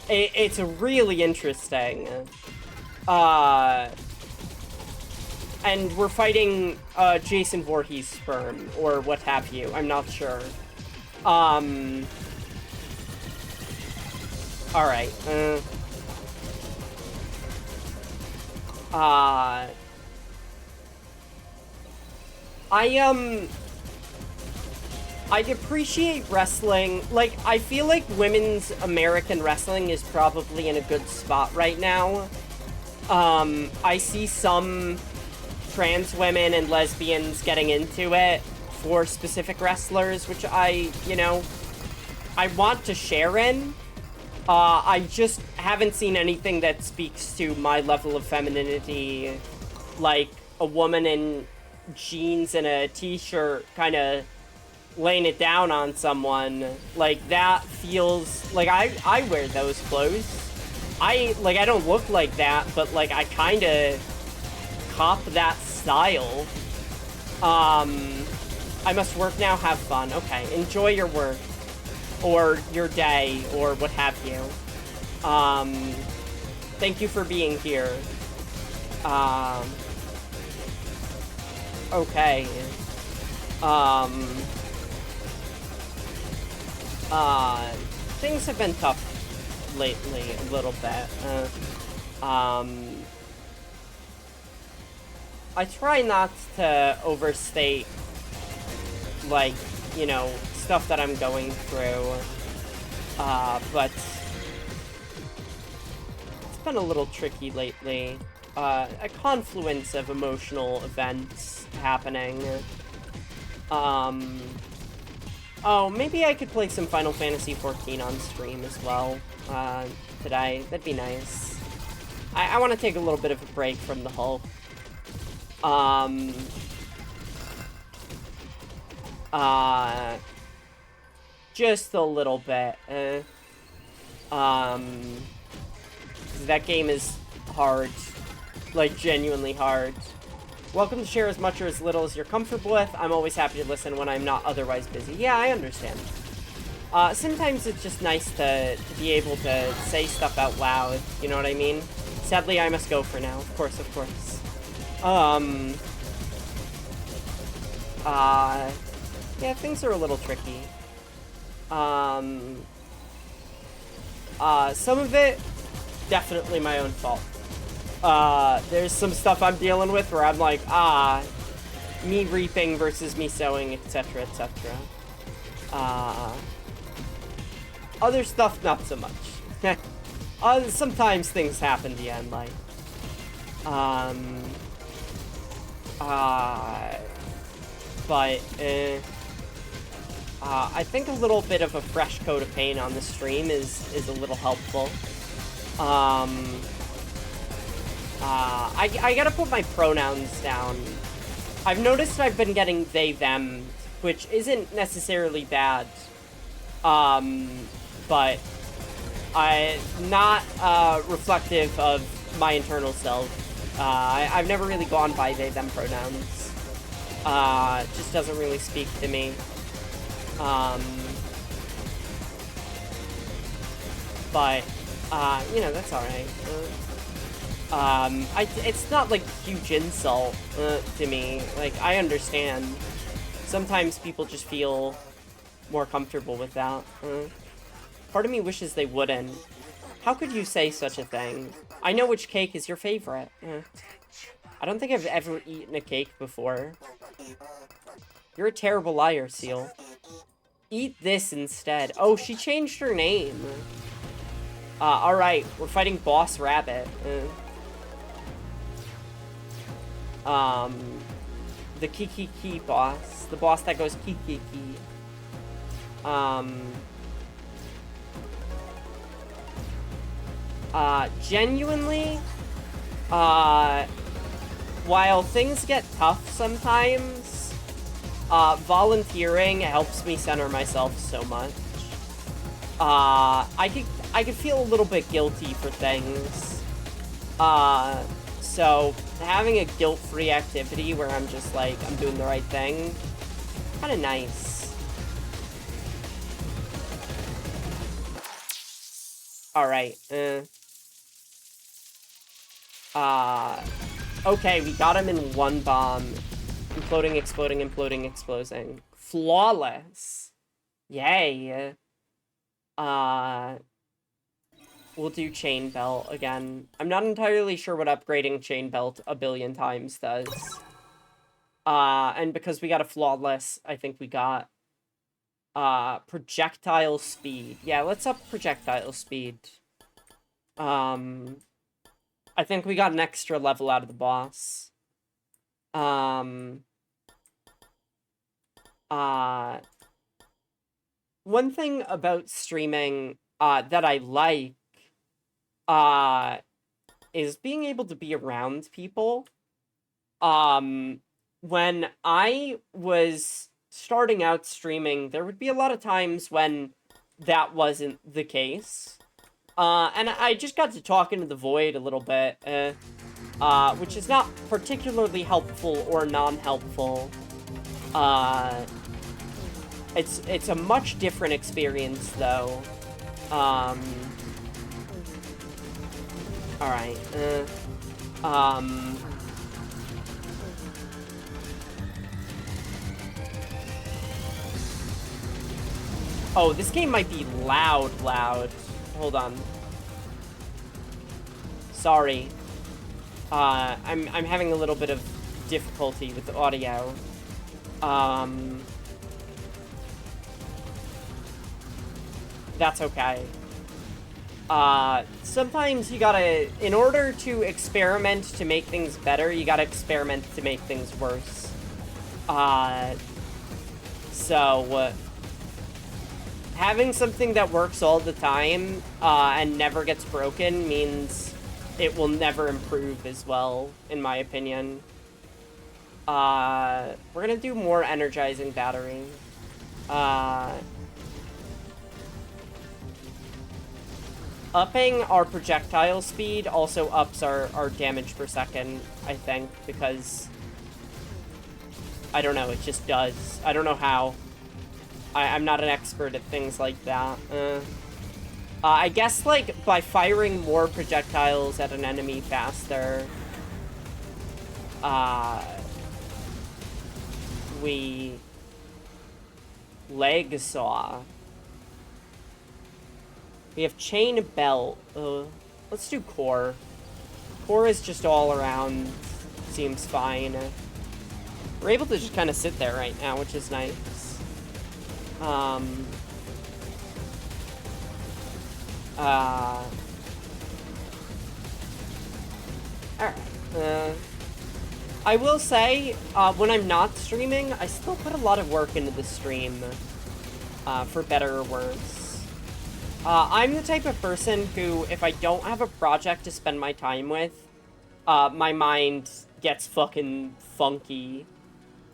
It's really interesting. And we're fighting Jason Voorhees' sperm, or what have you. I'm not sure. Alright. I'd appreciate wrestling. Like, I feel like women's American wrestling is probably in a good spot right now. I see some trans women and lesbians getting into it for specific wrestlers, which I want to share in. I just haven't seen anything that speaks to my level of femininity, like a woman in jeans and a t-shirt kind of laying it down on someone. Like, that feels like I wear those clothes. I don't look like that, but like I kind of cop that style. I must work now. Have fun. Okay, enjoy your work or your day or what have you. Thank you for being here. Okay. Things have been tough lately a little bit. I try not to overstate, like, stuff that I'm going through, but it's been a little tricky lately. A confluence of emotional events happening. Oh, maybe I could play some Final Fantasy XIV on stream as well, today. That'd be nice. I want to take a little bit of a break from the Hulk. Just a little bit. That game is hard. Like, genuinely hard. Welcome to share as much or as little as you're comfortable with. I'm always happy to listen when I'm not otherwise busy. Yeah, I understand. Sometimes it's just nice to be able to say stuff out loud, you know what I mean? Sadly, I must go for now. Of course, of course. Yeah, things are a little tricky. Some of it, definitely my own fault. There's some stuff I'm dealing with where I'm like, me reaping versus me sowing, etc., etc. Other stuff, not so much. Sometimes things happen to you in life. But, I think a little bit of a fresh coat of paint on the stream is a little helpful. I gotta put my pronouns down. I've noticed I've been getting they, them, which isn't necessarily bad. But not reflective of my internal self. I've never really gone by they, them pronouns. Just doesn't really speak to me. But, that's alright. It's not like a huge insult to me. Like, I understand. Sometimes people just feel more comfortable with that. Part of me wishes they wouldn't. How could you say such a thing? I know which cake is your favorite. I don't think I've ever eaten a cake before. You're a terrible liar, Seal. Eat this instead. Oh, she changed her name. Alright, we're fighting Boss Rabbit. The Kiki boss. The boss that goes Kiki. Genuinely, while things get tough sometimes, volunteering helps me center myself so much. I could feel a little bit guilty for things. So having a guilt-free activity where I'm just like, I'm doing the right thing, kind of nice. Alright, okay, we got him in one bomb. Imploding, exploding, imploding, exploding. Flawless. Yay. We'll do chain belt again. I'm not entirely sure what upgrading chain belt a billion times does. And because we got a flawless, I think we got, projectile speed. Yeah, let's up projectile speed. I think we got an extra level out of the boss. One thing about streaming, that I like, is being able to be around people. When I was starting out streaming, there would be a lot of times when that wasn't the case. And I just got to talk into the void a little bit, which is not particularly helpful or non-helpful. It's a much different experience, though. Alright, oh, this game might be loud. Hold on. Sorry. I'm having a little bit of difficulty with the audio. That's okay. Sometimes you gotta, in order to experiment to make things better, you gotta experiment to make things worse. So, having something that works all the time, and never gets broken means it will never improve as well, in my opinion. We're gonna do more energizing battery. Upping our projectile speed also ups our damage per second, I think, because... I don't know, it just does. I don't know how. I'm not an expert at things like that. I guess, like, by firing more projectiles at an enemy faster, we... leg saw. We have chain belt. Let's do core. Core is just all around. Seems fine. We're able to just kind of sit there right now, which is nice. Alright. I will say, when I'm not streaming, I still put a lot of work into the stream, for better or worse. I'm the type of person who, if I don't have a project to spend my time with, my mind gets fucking funky.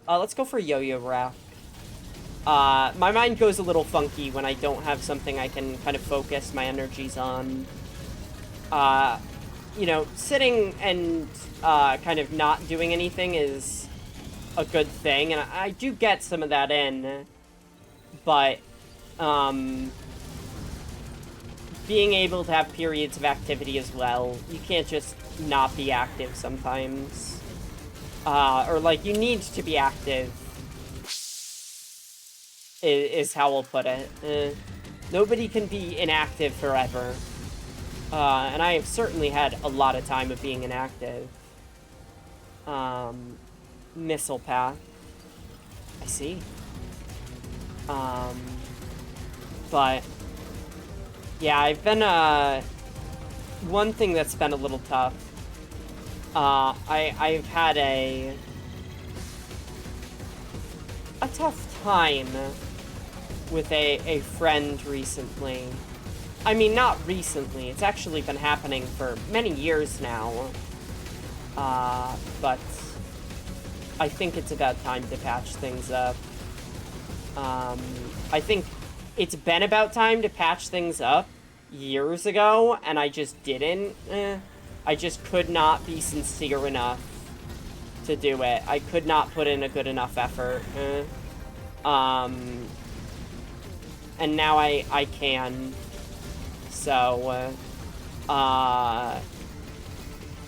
Let's go for yo-yo rack. My mind goes a little funky when I don't have something I can kind of focus my energies on. You know, sitting and, kind of not doing anything is a good thing, and I do get some of that in, but, being able to have periods of activity as well. You can't just not be active sometimes. Or, like, you need to be active, is how I'll put it. Nobody can be inactive forever. And I have certainly had a lot of time of being inactive. Missile path. I see. But... yeah, I've been, one thing that's been a little tough. I've had a tough time with a friend recently. I mean, not recently. It's actually been happening for many years now. But I think it's about time to patch things up. I think it's been about time to patch things up years ago, and I just didn't. I just could not be sincere enough to do it. I could not put in a good enough effort. And now I can. so,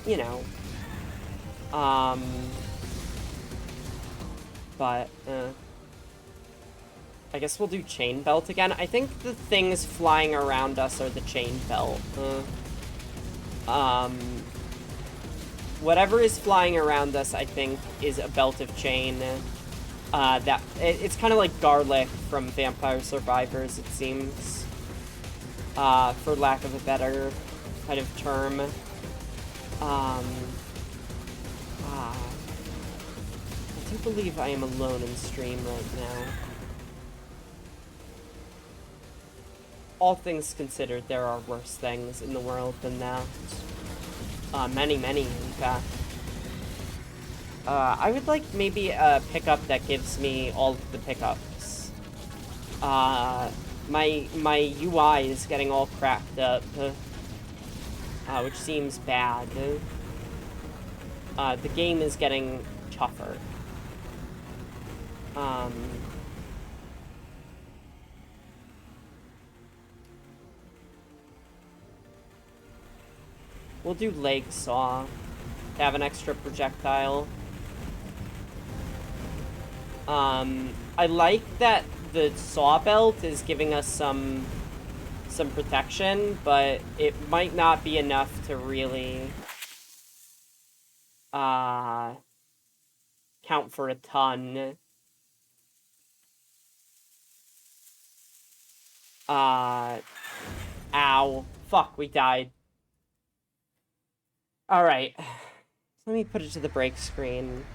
you know, but, I guess we'll do chain belt again. I think the things flying around us are the chain belt. Whatever is flying around us, I think, is a belt of chain. It's kind of like garlic from Vampire Survivors, it seems. For lack of a better kind of term. I do believe I am alone in stream right now. All things considered, there are worse things in the world than that. Many, many, in fact. I would like maybe a pickup that gives me all of the pickups. My UI is getting all cracked up, which seems bad. The game is getting tougher. We'll do leg saw to have an extra projectile. I like that the saw belt is giving us some protection, but it might not be enough to really count for a ton. Ow. Fuck, we died. Alright. Let me put it to the break screen.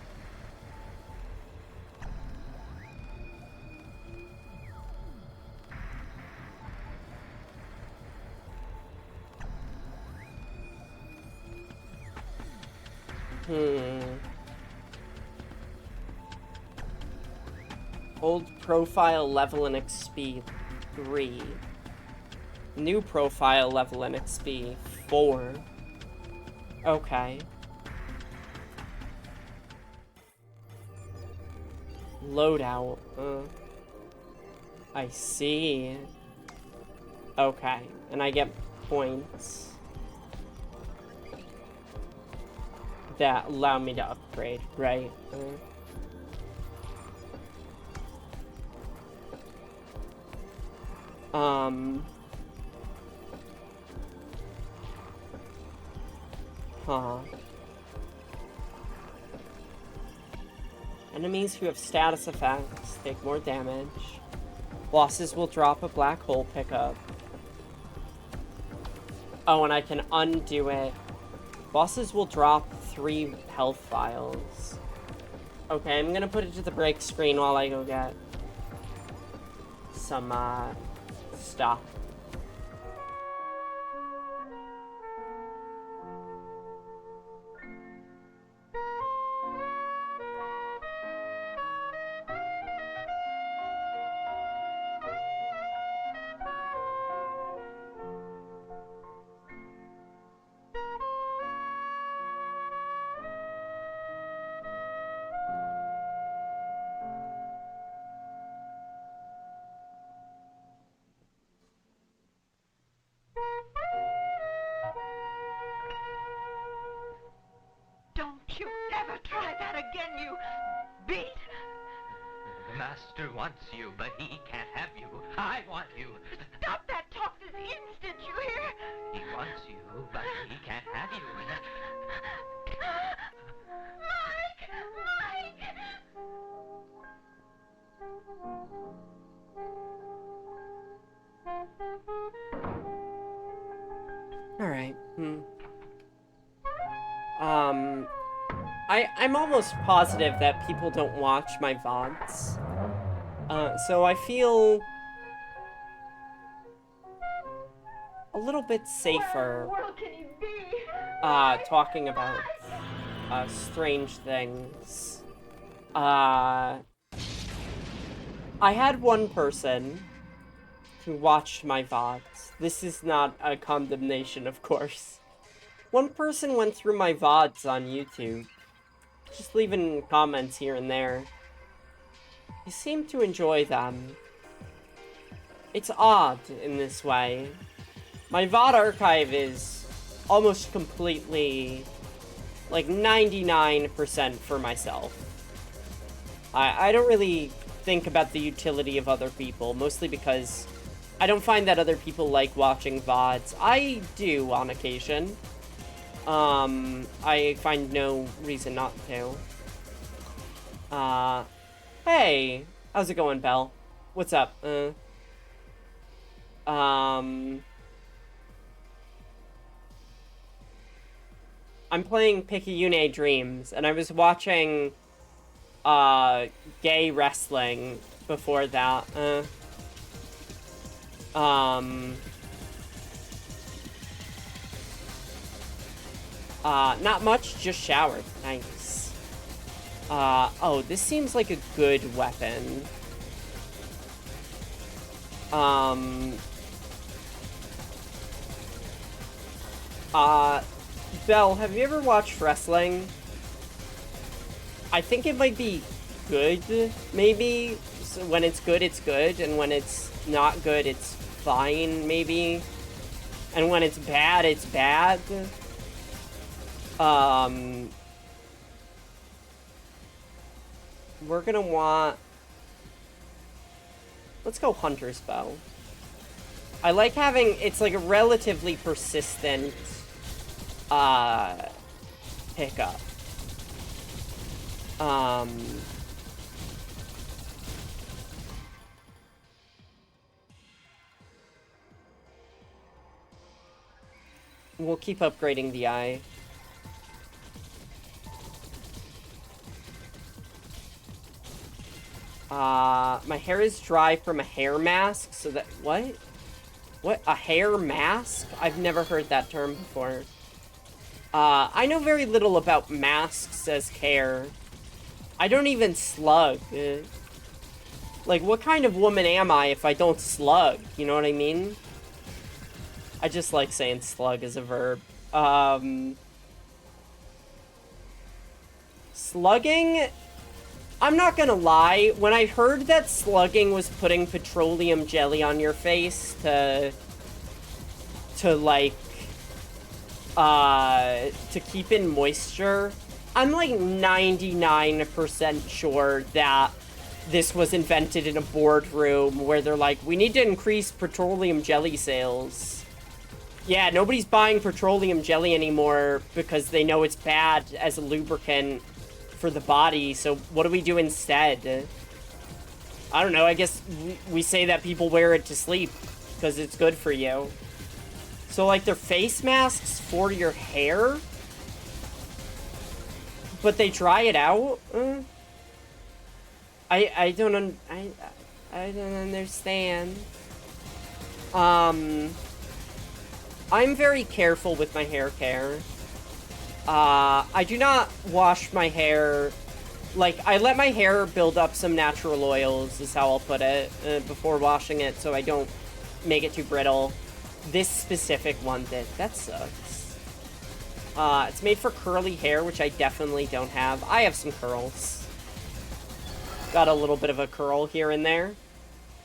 Old profile level in XP 3. New profile level in XP 4. Okay. Loadout. I see. Okay. And I get points that allow me to upgrade, right? Enemies who have status effects take more damage. Bosses will drop a black hole pickup. Oh, and I can undo it. Bosses will drop 3 health files. Okay, I'm gonna put it to the break screen while I go get some, stuff. You ever try that again, you beat! The master wants you, but he can't have you. I want you. Stop that talk this instant, you hear? He wants you, but he can't have you. Mike! Mike! Alright, I'm almost positive that people don't watch my VODs. So I feel a little bit safer talking about strange things. I had one person who watched my VODs. This is not a condemnation, of course. One person went through my VODs on YouTube, just leaving comments here and there. He seemed to enjoy them. It's odd in this way. My VOD archive is almost completely, like 99% for myself. I don't really think about the utility of other people, mostly because I don't find that other people like watching VODs. I do on occasion. I find no reason not to. Hey, how's it going, Belle? What's up? I'm playing Picayune Dreams, and I was watching, gay wrestling before that. Not much, just showered. Nice. Oh, this seems like a good weapon. Belle, have you ever watched wrestling? I think it might be good, maybe. So when it's good, and when it's not good, it's fine, maybe. And when it's bad, it's bad. We're gonna want... Let's go Hunter's Bow. I like having... It's like a relatively persistent... pickup. We'll keep upgrading the eye. My hair is dry from a hair mask, so that... What? What? A hair mask? I've never heard that term before. I know very little about masks as care. I don't even slug. Like, what kind of woman am I if I don't slug? You know what I mean? I just like saying slug as a verb. Slugging? I'm not gonna lie, when I heard that slugging was putting petroleum jelly on your face to keep in moisture, I'm like 99% sure that this was invented in a boardroom where they're like, we need to increase petroleum jelly sales. Yeah, nobody's buying petroleum jelly anymore because they know it's bad as a lubricant for the body, so what do we do instead? I don't know, I guess we say that people wear it to sleep because it's good for you. So, like, they're face masks for your hair? But they dry it out? I don't understand. I'm very careful with my hair care. I do not wash my hair, like, I let my hair build up some natural oils, is how I'll put it, before washing it, so I don't make it too brittle. This specific one did. That sucks. It's made for curly hair, which I definitely don't have. I have some curls. Got a little bit of a curl here and there.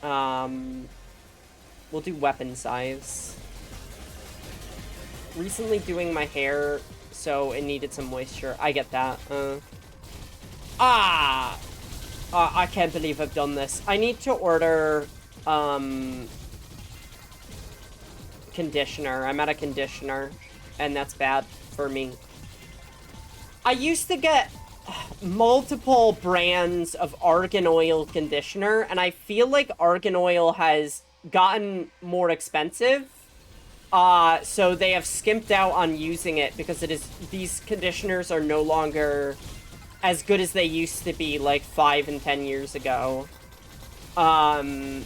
We'll do weapon size. Recently doing my hair, so it needed some moisture. I get that. I can't believe I've done this. I need to order, conditioner. I'm out of conditioner, and that's bad for me. I used to get multiple brands of argan oil conditioner, and I feel like argan oil has gotten more expensive. So they have skimped out on using it because these conditioners are no longer as good as they used to be like 5 and 10 years ago. And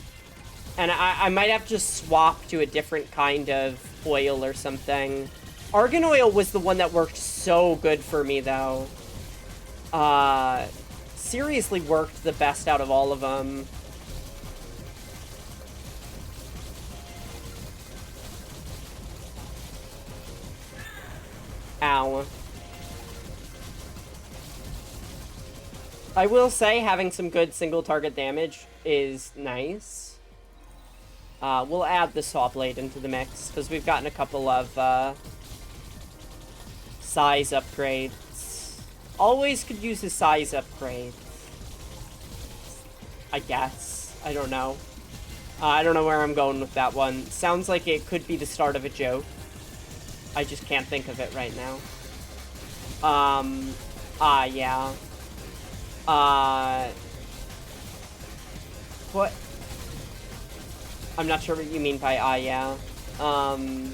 I might have to swap to a different kind of oil or something. Argan oil was the one that worked so good for me, though. Seriously worked the best out of all of them. Ow. I will say having some good single target damage is nice. We'll add the saw blade into the mix, because we've gotten a couple of, size upgrades. Always could use a size upgrade. I guess. I don't know. I don't know where I'm going with that one. Sounds like it could be the start of a joke. I just can't think of it right now. Yeah. What? I'm not sure what you mean by, yeah. I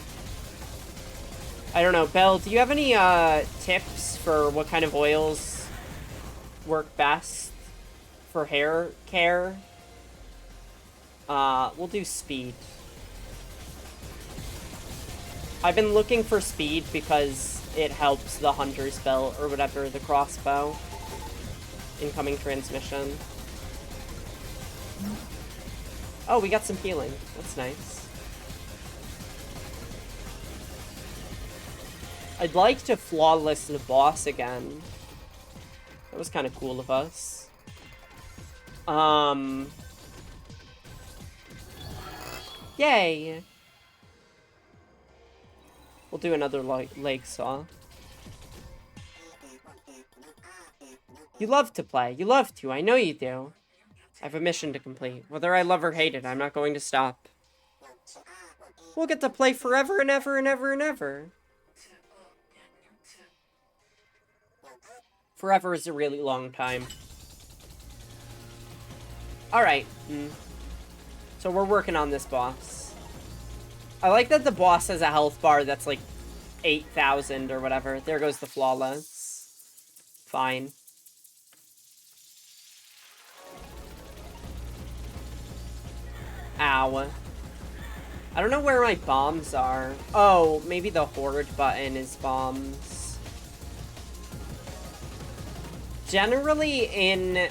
don't know. Belle, do you have any, tips for what kind of oils work best for hair care? We'll do speed. I've been looking for speed because it helps the hunter's belt or whatever, the crossbow. Incoming transmission. Oh, we got some healing. That's nice. I'd like to flawless the boss again. That was kind of cool of us. Yay! We'll do another leg saw. You love to play. You love to. I know you do. I have a mission to complete. Whether I love or hate it, I'm not going to stop. We'll get to play forever and ever and ever and ever. Forever is a really long time. Alright. So we're working on this boss. I like that the boss has a health bar that's like 8,000 or whatever. There goes the flawless. Fine. Ow. I don't know where my bombs are. Oh, maybe the horde button is bombs. Generally, in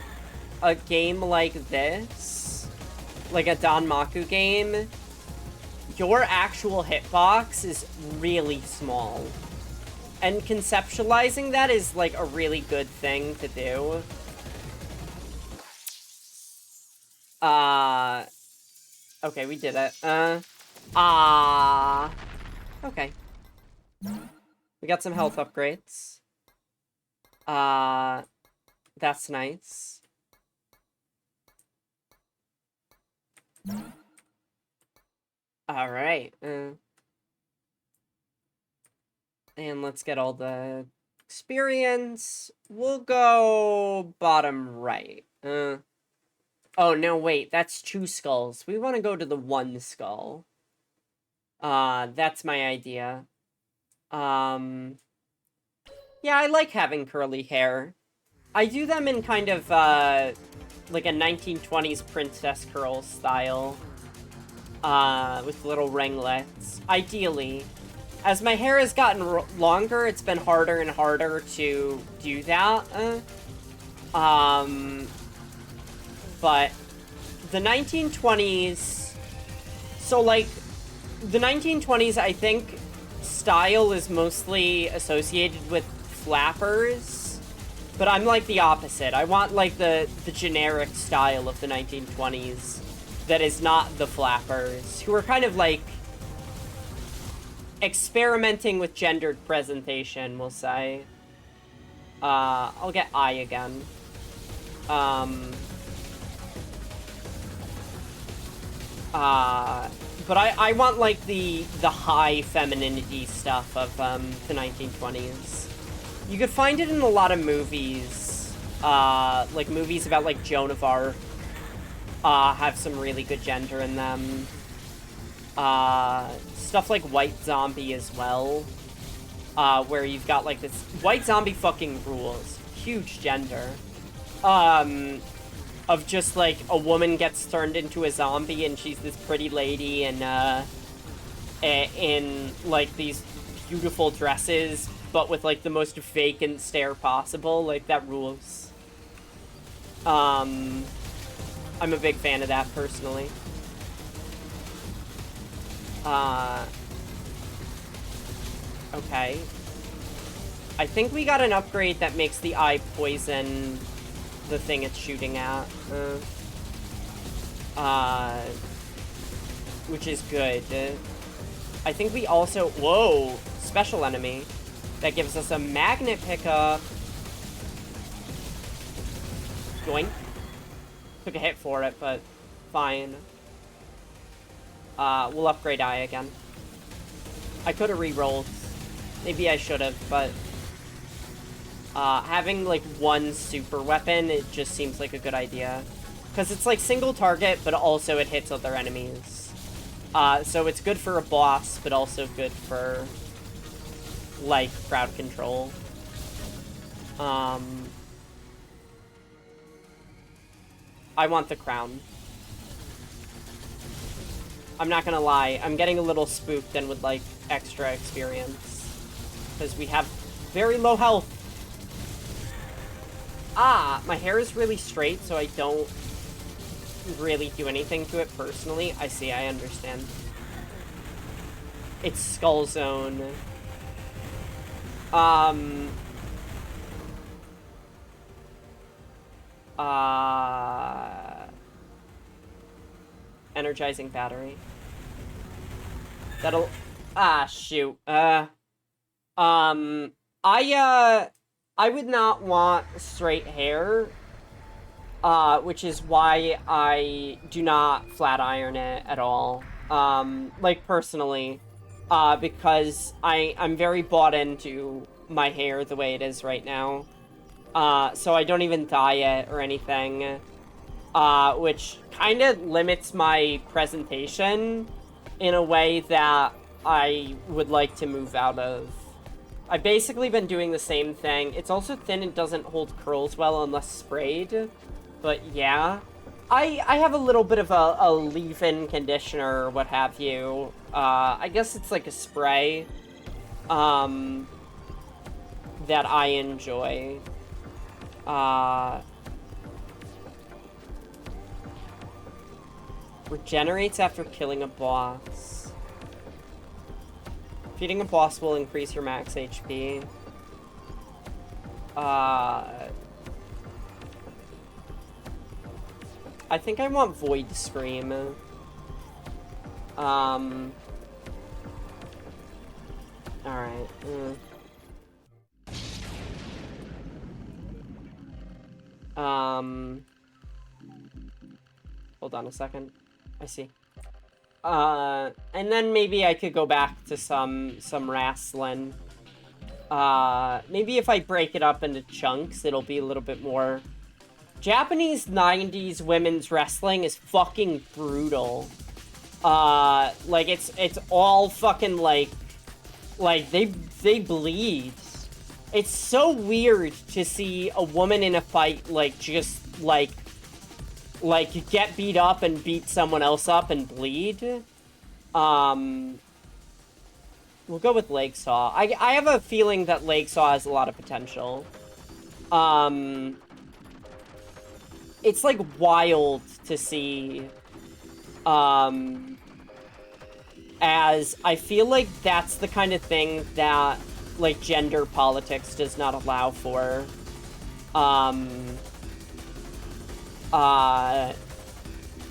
a game like this, like a Danmaku game, your actual hitbox is really small. And conceptualizing that is, like, a really good thing to do. Okay, we did it. Okay. We got some health upgrades. That's nice. Alright. And let's get all the experience. We'll go bottom right. Oh, no, wait. That's 2 skulls. We want to go to the 1 skull. That's my idea. Yeah, I like having curly hair. I do them in kind of, like a 1920s princess curl style. With little ringlets. Ideally. As my hair has gotten longer, it's been harder and harder to do that. But the 1920s... So, like, the 1920s, I think, style is mostly associated with flappers. But I'm, like, the opposite. I want, like, the generic style of the 1920s that is not the flappers, who are kind of, like, experimenting with gendered presentation, we'll say. I'll get I again. But I want, like, the high femininity stuff of, the 1920s. You could find it in a lot of movies. Like, movies about, like, Joan of Arc. Have some really good gender in them. Stuff like White Zombie as well. Where you've got, like, this... White Zombie fucking rules. Huge gender. Of just, like, a woman gets turned into a zombie and she's this pretty lady and, in, like, these beautiful dresses, but with, like, the most vacant stare possible. Like, that rules. I'm a big fan of that, personally. Okay. I think we got an upgrade that makes the eye poison the thing it's shooting at. which is good. I think we also... Whoa! Special enemy. That gives us a magnet pickup. Yoink. Took a hit for it, but fine. We'll upgrade Eye again. I could have re-rolled. Maybe I should have, but... having, like, one super weapon, it just seems like a good idea. Because it's, like, single target, but also it hits other enemies. So it's good for a boss, but also good for, like, crowd control. I want the crown. I'm not gonna lie, I'm getting a little spooked and would like extra experience. Because we have very low health. Ah, my hair is really straight, so I don't really do anything to it personally. I see, I understand. It's Skull Zone. Energizing battery. That'll... Ah, shoot. I would not want straight hair, which is why I do not flat iron it at all. Like, personally, because I'm very bought into my hair the way it is right now. So I don't even dye it or anything, which kind of limits my presentation in a way that I would like to move out of. I've basically been doing the same thing. It's also thin and doesn't hold curls well unless sprayed, but yeah. I have a little bit of a leave-in conditioner or what have you. I guess it's like a spray, that I enjoy. Regenerates after killing a boss. Defeating a boss will increase your max HP. I think I want Void Scream. Alright. Hold on a second. I see. And then maybe I could go back to some wrestling. Maybe if I break it up into chunks, it'll be a little bit more... Japanese 90s women's wrestling is fucking brutal. Like, it's all fucking, like, they bleed. It's so weird to see a woman in a fight, like, just, like, get beat up and beat someone else up and bleed. We'll go with Leg Saw. I have a feeling that Leg Saw has a lot of potential. It's, like, wild to see, as I feel like that's the kind of thing that, like, gender politics does not allow for.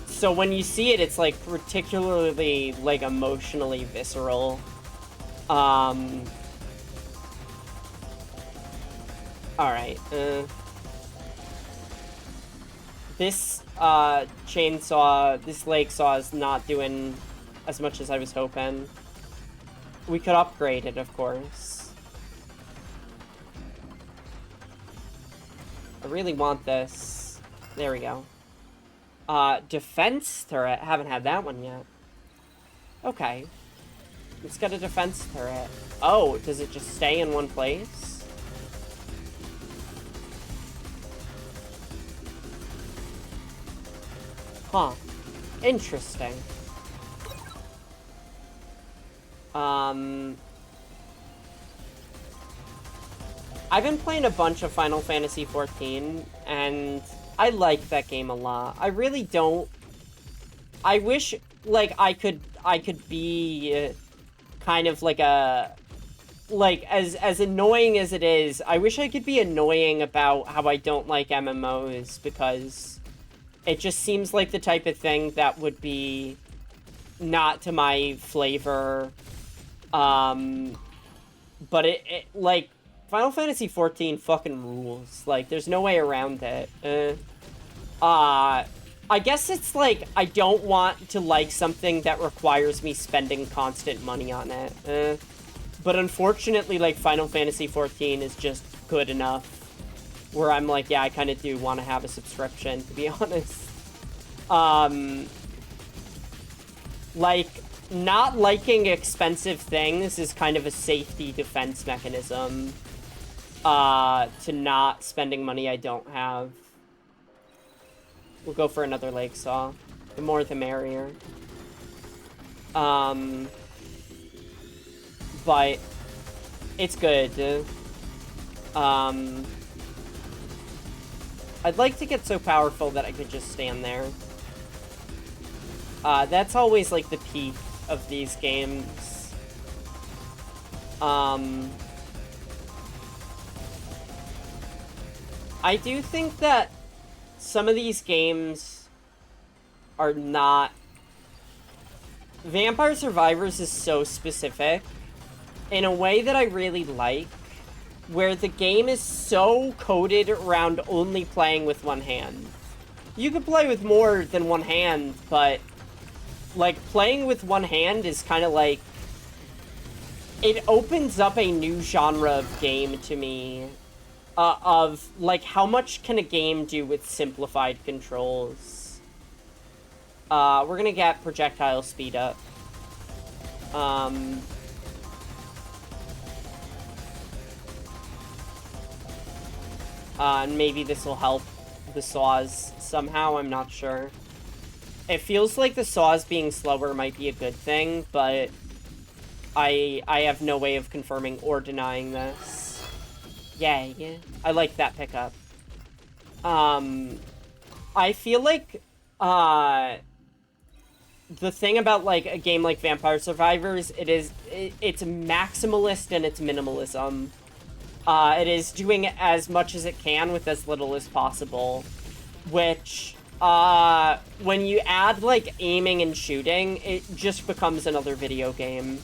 So when you see it, it's, like, particularly, like, emotionally visceral. Alright, this, chainsaw, this leg saw is not doing as much as I was hoping. We could upgrade it, of course. I really want this. There we go. Defense turret. Haven't had that one yet. Okay. Let's get a defense turret. Oh, does it just stay in one place? Huh. Interesting. I've been playing a bunch of Final Fantasy XIV, and I like that game a lot. I really don't... I wish, like, I could be kind of like a... Like, as annoying as it is, I wish I could be annoying about how I don't like MMOs, because it just seems like the type of thing that would be not to my flavor. But like, Final Fantasy XIV fucking rules. Like, there's no way around it. I guess it's like, I don't want to like something that requires me spending constant money on it. But unfortunately, like, Final Fantasy XIV is just good enough where I'm like, yeah, I kind of do want to have a subscription, to be honest. Like, not liking expensive things is kind of a safety defense mechanism to not spending money I don't have. We'll go for another lake saw. The more the merrier. But it's good. I'd like to get so powerful that I could just stand there. That's always like the peak of these games. I do think that some of these games are not... Vampire Survivors is so specific in a way that I really like, where the game is so coded around only playing with one hand. You could play with more than one hand, but like, playing with one hand is kind of like... It opens up a new genre of game to me. Of, like, how much can a game do with simplified controls? We're gonna get projectile speed up. And maybe this will help the saws somehow, I'm not sure. It feels like the saws being slower might be a good thing, but I have no way of confirming or denying this. Yay. I like that pickup. I feel like, the thing about, like, a game like Vampire Survivors, it's maximalist and it's minimalism. It is doing as much as it can with as little as possible, which, when you add, like, aiming and shooting, it just becomes another video game.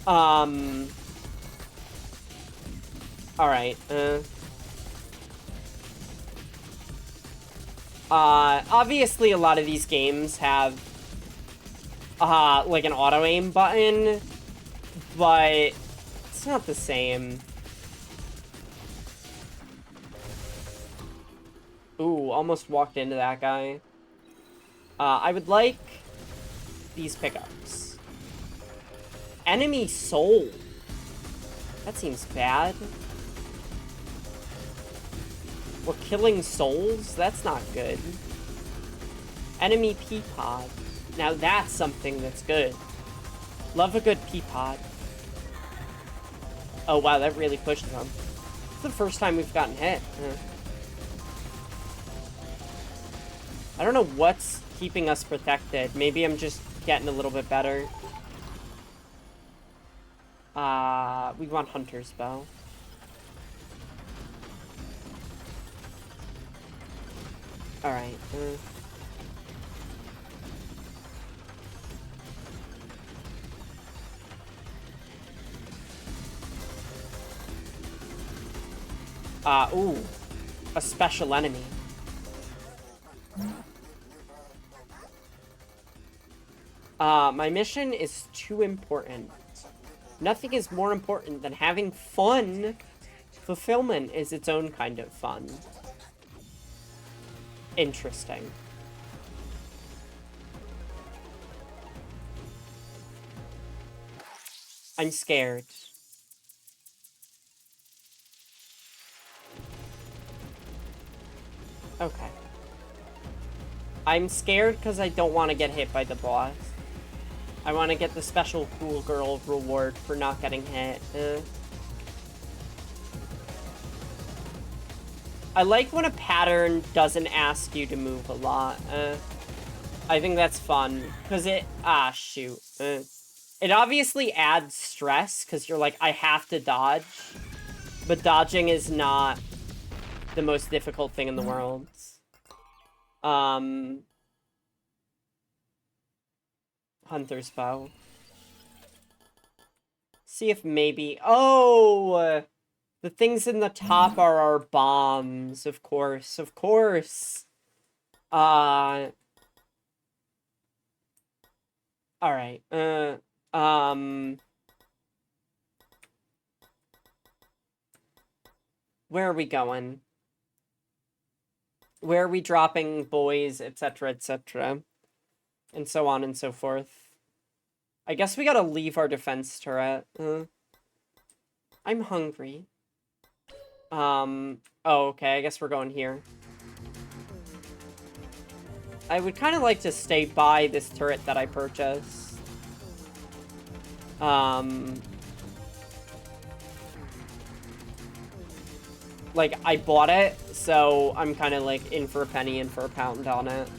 Alright, obviously a lot of these games have, like an auto-aim button, but it's not the same. Ooh, almost walked into that guy. I would like these pickups. Enemy soul. That seems bad. We're killing souls? That's not good. Enemy pea pod. Now that's something that's good. Love a good pea pod. Oh wow, that really pushed them. It's the first time we've gotten hit. I don't know what's keeping us protected. Maybe I'm just getting a little bit better. We want Hunter's Bow. Alright, ooh. A special enemy. My mission is too important. Nothing is more important than having fun. Fulfillment is its own kind of fun. Interesting. I'm scared. Okay. I'm scared because I don't want to get hit by the boss. I want to get the special cool girl reward for not getting hit. I like when a pattern doesn't ask you to move a lot. I think that's fun, because it... Ah, shoot. It obviously adds stress, because you're like, I have to dodge. But dodging is not the most difficult thing in the world. Hunter's bow. See if maybe... Oh! The things in the top are our bombs, of course. Of course. Alright. Where are we going? Where are we dropping boys, etc., etc., and so on and so forth? I guess we gotta leave our defense turret. I'm hungry. Oh, okay, I guess we're going here. I would kind of like to stay by this turret that I purchased. Like, I bought it, so I'm kind of, like, in for a penny, in for a pound on it.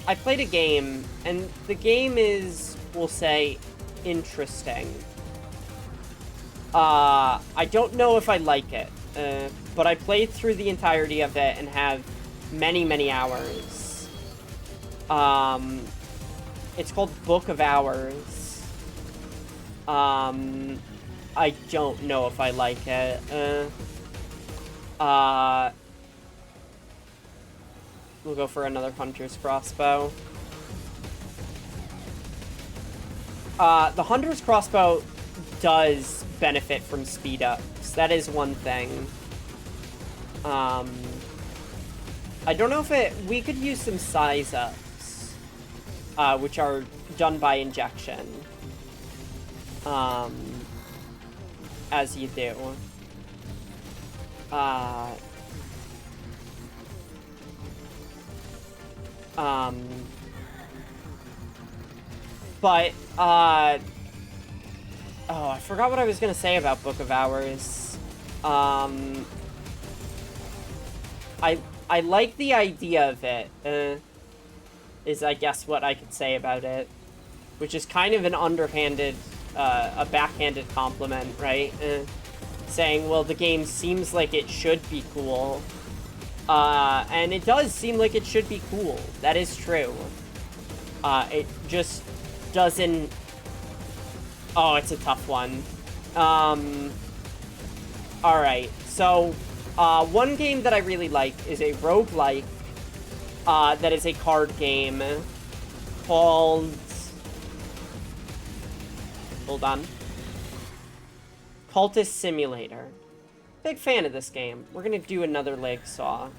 I played a game, and the game is, we'll say, interesting. I don't know if I like it, but I played through the entirety of it and have many, many hours. It's called Book of Hours. I don't know if I like it. We'll go for another Hunter's Crossbow. The Hunter's Crossbow does benefit from speed ups. That is one thing. I don't know if we could use some size ups, which are done by injection. As you do. But, oh, I forgot what I was gonna say about Book of Hours. I like the idea of it, is I guess what I could say about it. Which is kind of an underhanded, a backhanded compliment, right? Saying, well, the game seems like it should be cool. And it does seem like it should be cool. That is true. It just doesn't... Oh, it's a tough one. Alright, so, one game that I really like is a roguelike, that is a card game called... Hold on. Cultist Simulator. Big fan of this game. We're gonna do another leg saw.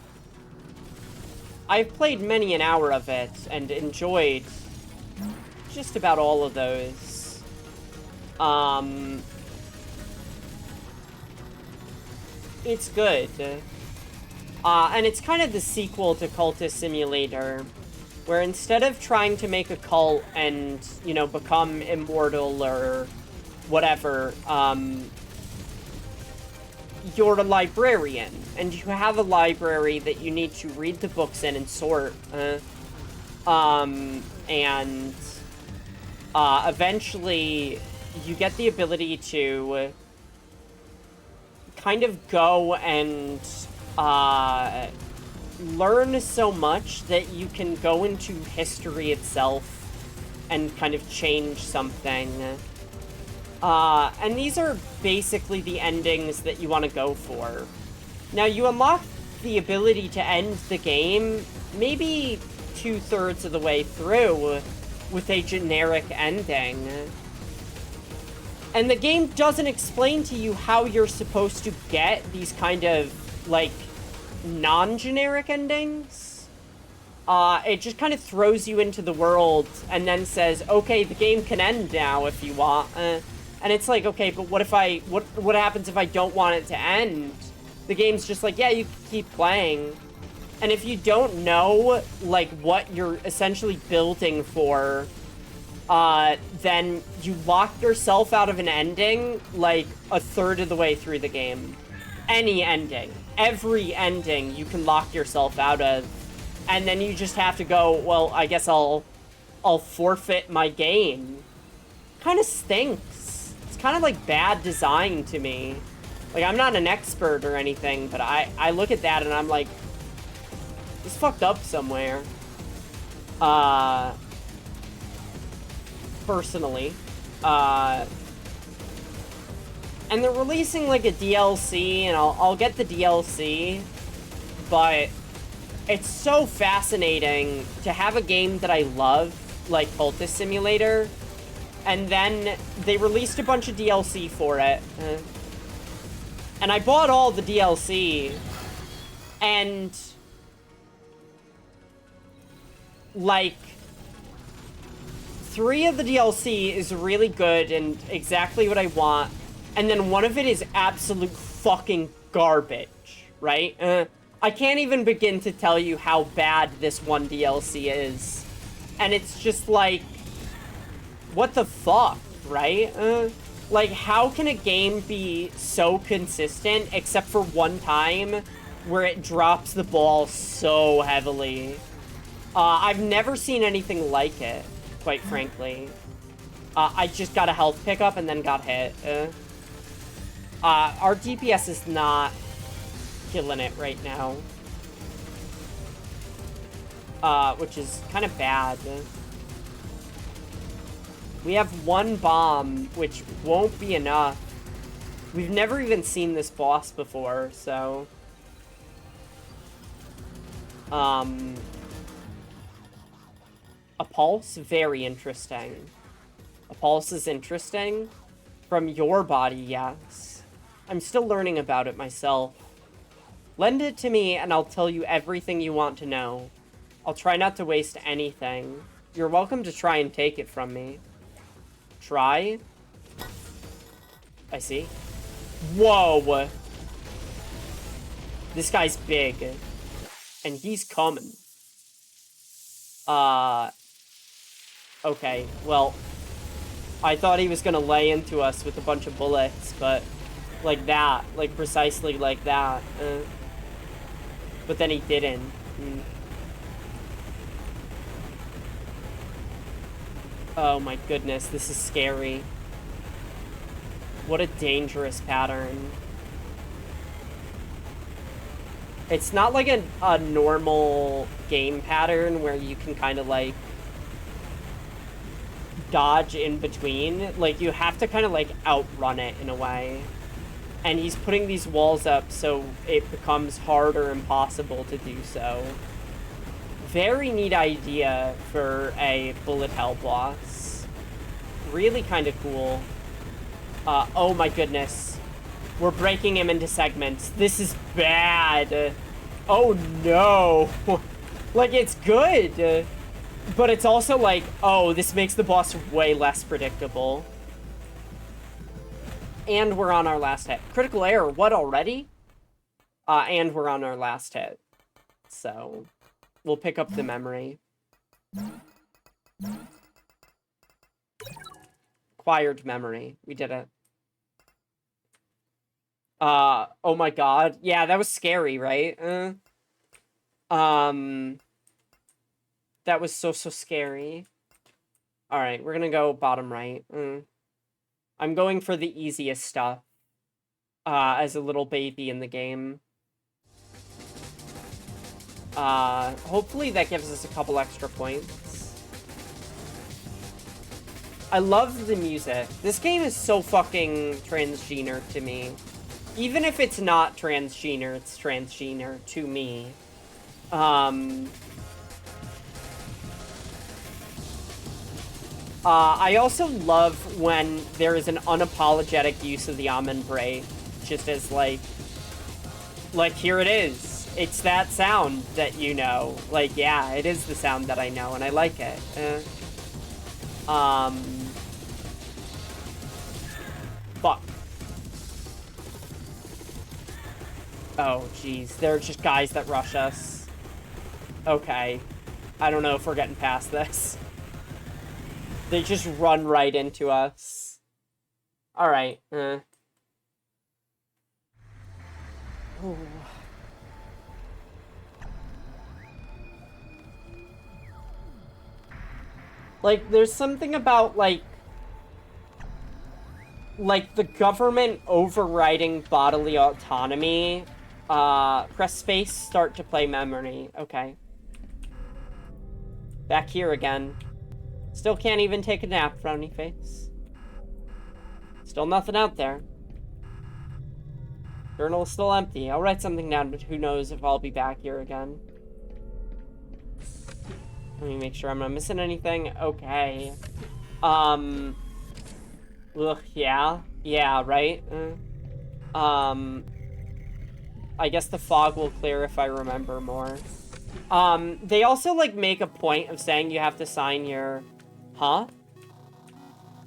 I've played many an hour of it and enjoyed just about all of those. It's good. And it's kind of the sequel to Cultist Simulator, where instead of trying to make a cult and, you know, become immortal or whatever, you're a librarian, and you have a library that you need to read the books in and sort, eventually you get the ability to kind of go and, learn so much that you can go into history itself and kind of change something. And these are basically the endings that you want to go for. Now, you unlock the ability to end the game maybe 2/3 of the way through with a generic ending. And the game doesn't explain to you how you're supposed to get these kind of, like, non-generic endings. It just kind of throws you into the world and then says, okay, the game can end now if you want. And it's like, okay, but what happens if I don't want it to end? The game's just like, yeah, you can keep playing. And if you don't know, like, what you're essentially building for, then you lock yourself out of an ending, like, 1/3 of the way through the game. Any ending. Every ending you can lock yourself out of. And then you just have to go, well, I guess I'll forfeit my game. Kind of stinks. It's kind of like bad design to me. Like, I'm not an expert or anything, but I look at that and I'm like, it's fucked up somewhere. Personally. And they're releasing, like, a DLC, and I'll get the DLC, but it's so fascinating to have a game that I love, like Cultist Simulator, and then they released a bunch of DLC for it, and I bought all the DLC, and, like, 3 of the DLC is really good and exactly what I want, and then one of it is absolute fucking garbage, right? I can't even begin to tell you how bad this one DLC is. And it's just like, what the fuck, right? Like, how can a game be so consistent except for one time where it drops the ball so heavily? I've never seen anything like it, quite frankly. I just got a health pickup and then got hit. Our DPS is not killing it right now. Which is kind of bad. We have 1 bomb, which won't be enough. We've never even seen this boss before, so... A pulse? Very interesting. A pulse is interesting. From your body, yes. I'm still learning about it myself. Lend it to me and I'll tell you everything you want to know. I'll try not to waste anything. You're welcome to try and take it from me. Try? I see. Whoa! This guy's big. And he's coming. Okay, well... I thought he was gonna lay into us with a bunch of bullets, but... Like that. Like, precisely like that. But then he didn't. Oh my goodness, this is scary. What a dangerous pattern. It's not like a normal game pattern where you can kind of like dodge in between. Like, you have to kind of like outrun it in a way. And he's putting these walls up so it becomes hard or impossible to do so. Very neat idea for a bullet hell boss. Really kind of cool. Oh my goodness. We're breaking him into segments. This is bad. Oh no. Like, it's good. But it's also like, oh, this makes the boss way less predictable. And we're on our last hit. Critical error, what, already? And we're on our last hit. So, we'll pick up the memory. Acquired memory. We did it. Oh my god. Yeah, that was scary, right? That was so scary. Alright, we're gonna go bottom right. I'm going for the easiest stuff. As a little baby in the game. Hopefully that gives us a couple extra points. I love the music. This game is so fucking transgender to me. Even if it's not transgender, it's transgender to me. I also love when there is an unapologetic use of the Amen-Bre, just as, like, here it is. It's that sound that you know. Like, yeah, it is the sound that I know, and I like it. Fuck. Oh, jeez. There are just guys that rush us. Okay. I don't know if we're getting past this. They just run right into us. Alright. Ooh. Like, there's something about, like, the government overriding bodily autonomy. Press space, start to play memory. Okay. Back here again. Still can't even take a nap, frowny face. Still nothing out there. Journal is still empty. I'll write something down, but who knows if I'll be back here again. Let me make sure I'm not missing anything. Okay. Ugh, yeah. Yeah, right? I guess the fog will clear if I remember more. They also, like, make a point of saying you have to sign your... Huh?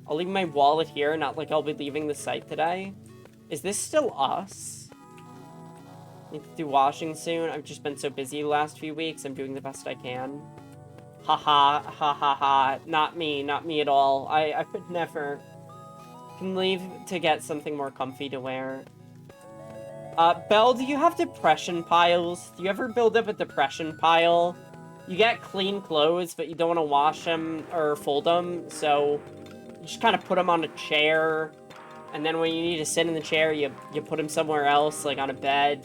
I'll leave my wallet here, not like I'll be leaving the site today. Is this still us? Need to do washing soon. I've just been so busy the last few weeks. I'm doing the best I can. Haha, ha ha ha. Not me at all. I could never. Can leave to get something more comfy to wear. Belle, do you have depression piles? Do you ever build up a depression pile? You get clean clothes, but you don't want to wash them or fold them, so you just kind of put them on a chair, and then when you need to sit in the chair, you put them somewhere else, like on a bed.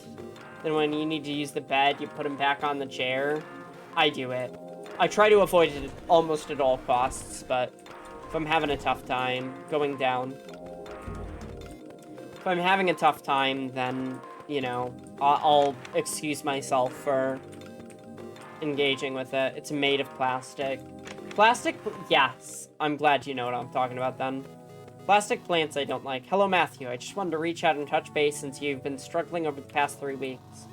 Then when you need to use the bed, you put them back on the chair. I do it. I try to avoid it almost at all costs, but if I'm having a tough time, going down. If I'm having a tough time, then, you know, I'll excuse myself for engaging with it. It's made of plastic. Plastic, yes. I'm glad you know what I'm talking about then. Plastic plants I don't like. Hello, Matthew. I just wanted to reach out and touch base since you've been struggling over the past 3 weeks.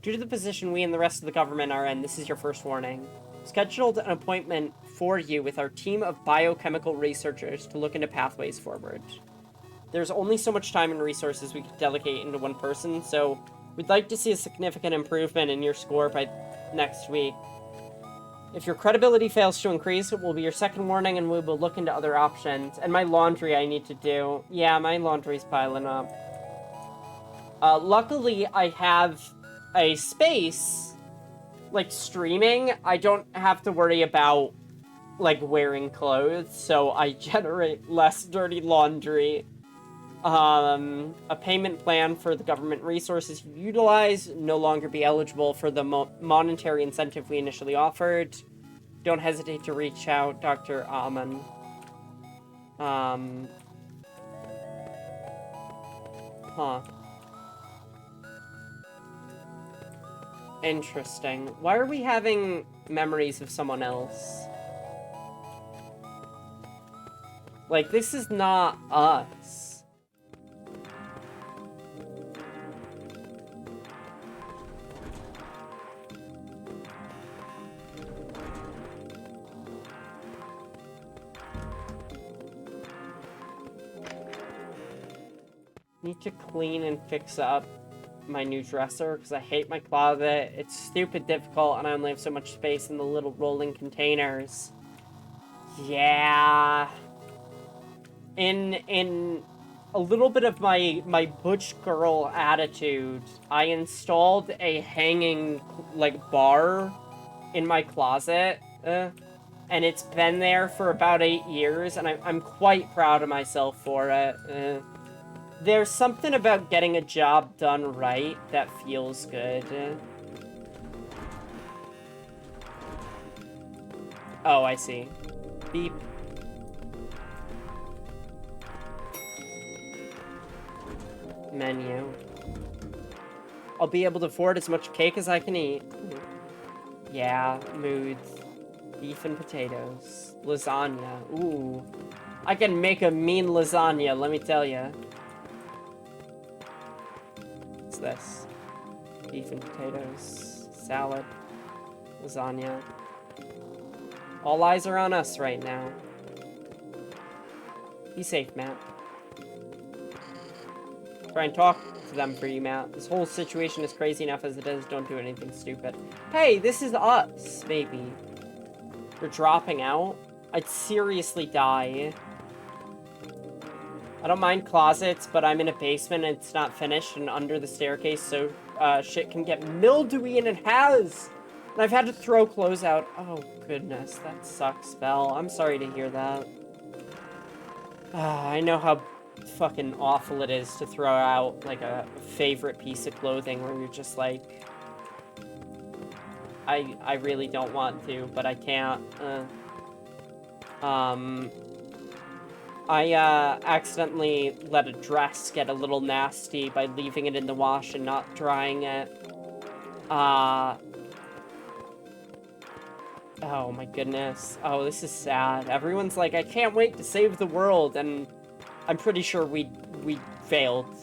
Due to the position we and the rest of the government are in, this is your first warning. Scheduled an appointment for you with our team of biochemical researchers to look into pathways forward. There's only so much time and resources we can delegate into one person, so we'd like to see a significant improvement in your score by next week. If your credibility fails to increase, it will be your second warning and we will look into other options. And my laundry I need to do. Yeah, my laundry's piling up. Luckily, I have a space, like, streaming. I don't have to worry about, like, wearing clothes, so I generate less dirty laundry. A payment plan for the government resources you utilize, no longer be eligible for the monetary incentive we initially offered. Don't hesitate to reach out, Dr. Aman. Huh. Interesting. Why are we having memories of someone else? Like, this is not us. Need to clean and fix up my new dresser because I hate my closet. It's stupid difficult and I only have so much space in the little rolling containers. Yeah. In a little bit of my butch girl attitude, I installed a hanging, like, bar in my closet. And it's been there for about 8 years and I'm quite proud of myself for it. There's something about getting a job done right that feels good. Oh, I see. Beep. Menu. I'll be able to afford as much cake as I can eat. Yeah, moods. Beef and potatoes. Lasagna. Ooh. I can make a mean lasagna, let me tell ya. What's this? Beef and potatoes. Salad. Lasagna. All eyes are on us right now. Be safe, Matt. Try and talk to them for you, Matt. This whole situation is crazy enough as it is. Don't do anything stupid. Hey, this is us, maybe. We're dropping out? I'd seriously die. I don't mind closets, but I'm in a basement and it's not finished and under the staircase, so shit can get mildewy, and it has! And I've had to throw clothes out. Oh, goodness. That sucks, Belle. I'm sorry to hear that. I know how fucking awful it is to throw out, like, a favorite piece of clothing where you're just like... I really don't want to, but I can't. I accidentally let a dress get a little nasty by leaving it in the wash and not drying it. Oh my goodness. Oh, this is sad. Everyone's like, I can't wait to save the world, and I'm pretty sure we failed.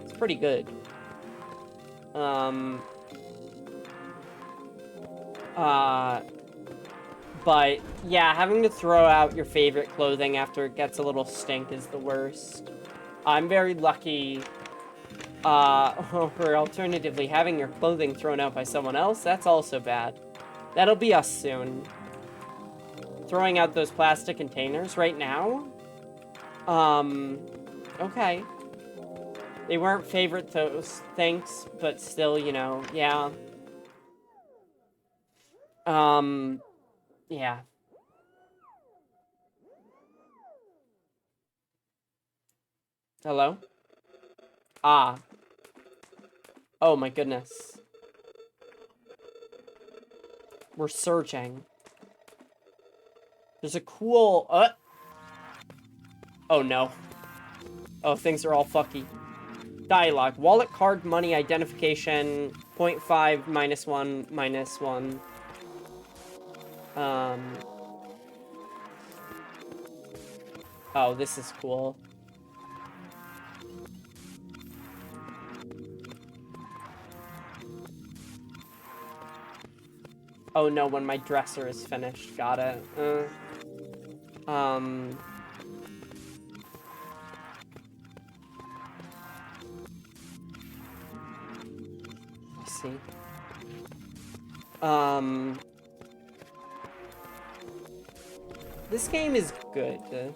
It's pretty good. But yeah, having to throw out your favorite clothing after it gets a little stink is the worst. I'm very lucky, or alternatively, having your clothing thrown out by someone else, that's also bad. That'll be us soon. Throwing out those plastic containers right now? Okay. They weren't favorite toast, thanks, but still, you know, yeah. Yeah. Hello? Ah. Oh my goodness. We're searching. There's a cool, oh no. Oh, things are all fucky. Dialogue. Wallet, card, money, identification, 0.5, -1, -1. Oh, this is cool. Oh no, when my dresser is finished. Got it. Let's see. This game is good.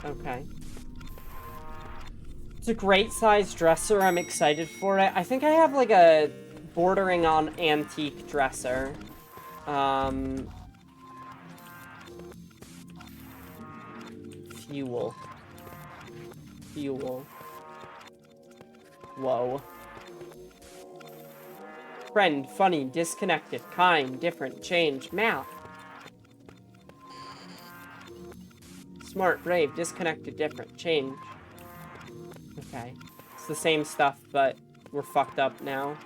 Okay. It's a great size dresser. I'm excited for it. I think I have like a bordering on antique dresser. Fuel. Fuel. Whoa. Friend, funny, disconnected, kind, different, change, map. Smart, brave, disconnected, different, change. Okay. It's the same stuff, but we're fucked up now.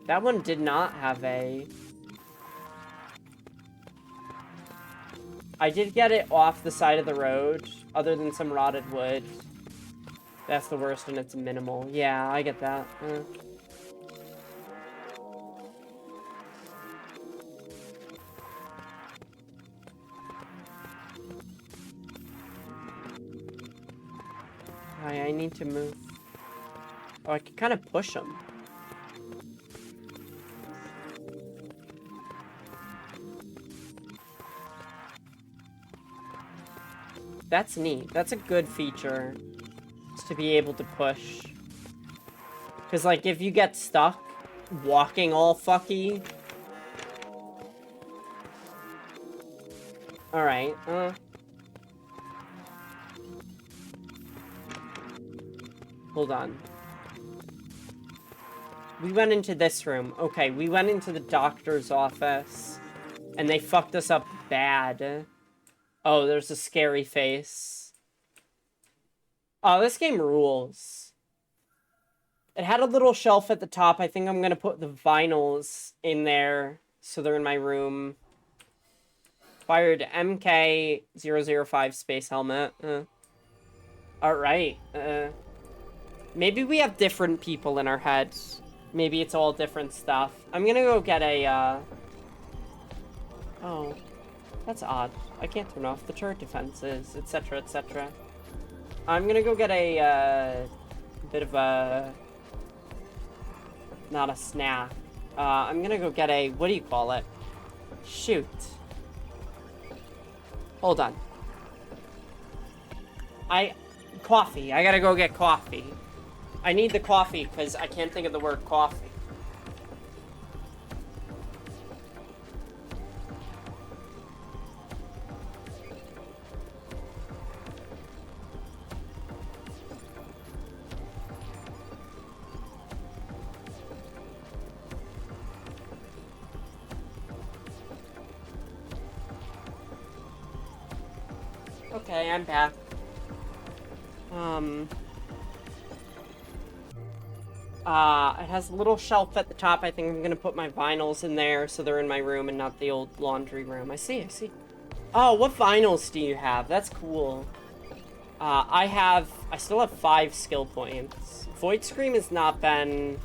That one did not have a... I did get it off the side of the road, other than some rotted wood. That's the worst, and it's minimal. Yeah, I get that. I need to move. Oh, I can kind of push them. That's neat. That's a good feature. To be able to push. Because, like, if you get stuck walking all fucky. Alright, hold on. We went into this room. Okay, we went into the doctor's office. And they fucked us up bad. Oh, there's a scary face. Oh, this game rules. It had a little shelf at the top. I think I'm gonna put the vinyls in there so they're in my room. Fired MK005 space helmet. Alright. Maybe we have different people in our heads. Maybe it's all different stuff. I'm gonna go get a, Oh. That's odd. I can't turn off the turret defenses, etc., etc. I'm gonna go get a, bit of a... Not a snack. I'm gonna go get a... What do you call it? Shoot. Hold on. Coffee. I gotta go get coffee. I need the coffee, because I can't think of the word coffee. Okay, I'm back. It has a little shelf at the top. I think I'm gonna put my vinyls in there so they're in my room and not the old laundry room. I see. Oh, what vinyls do you have? That's cool. I still have 5 skill points. Void Scream has not been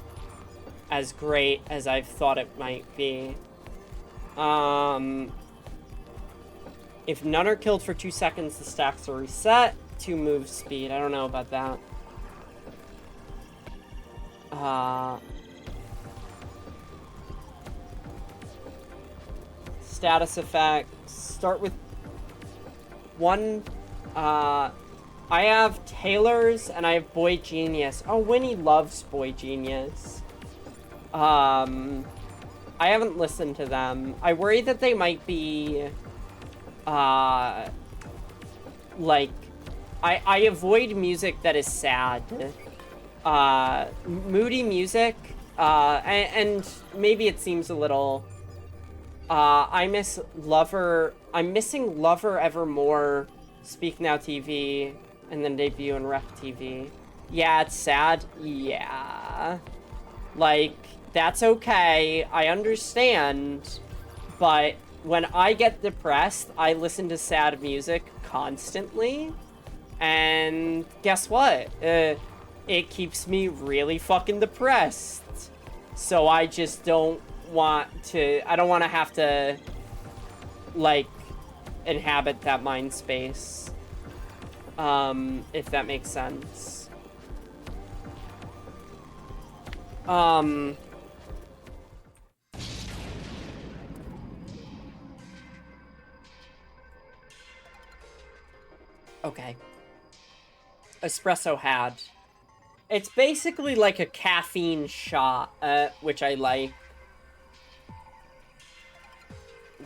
as great as I've thought it might be. If none are killed for 2 seconds, the stacks are reset. 2 move speed. I don't know about that. Status effects. Start with 1. I have Taylor's and I have Boy Genius. Oh, Winnie loves Boy Genius. I haven't listened to them. I worry that they might be, like, I avoid music that is sad. Moody music, and maybe it seems a little, I'm missing Lover Evermore, Speak Now TV, and then debut in Ref TV. Yeah, it's sad. Yeah. Like, that's okay. I understand. But when I get depressed, I listen to sad music constantly. And guess what? It keeps me really fucking depressed. So I just don't want to... I don't want to have to, like, inhabit that mind space. If that makes sense. Okay. Espresso had. It's basically like a caffeine shot, which I like.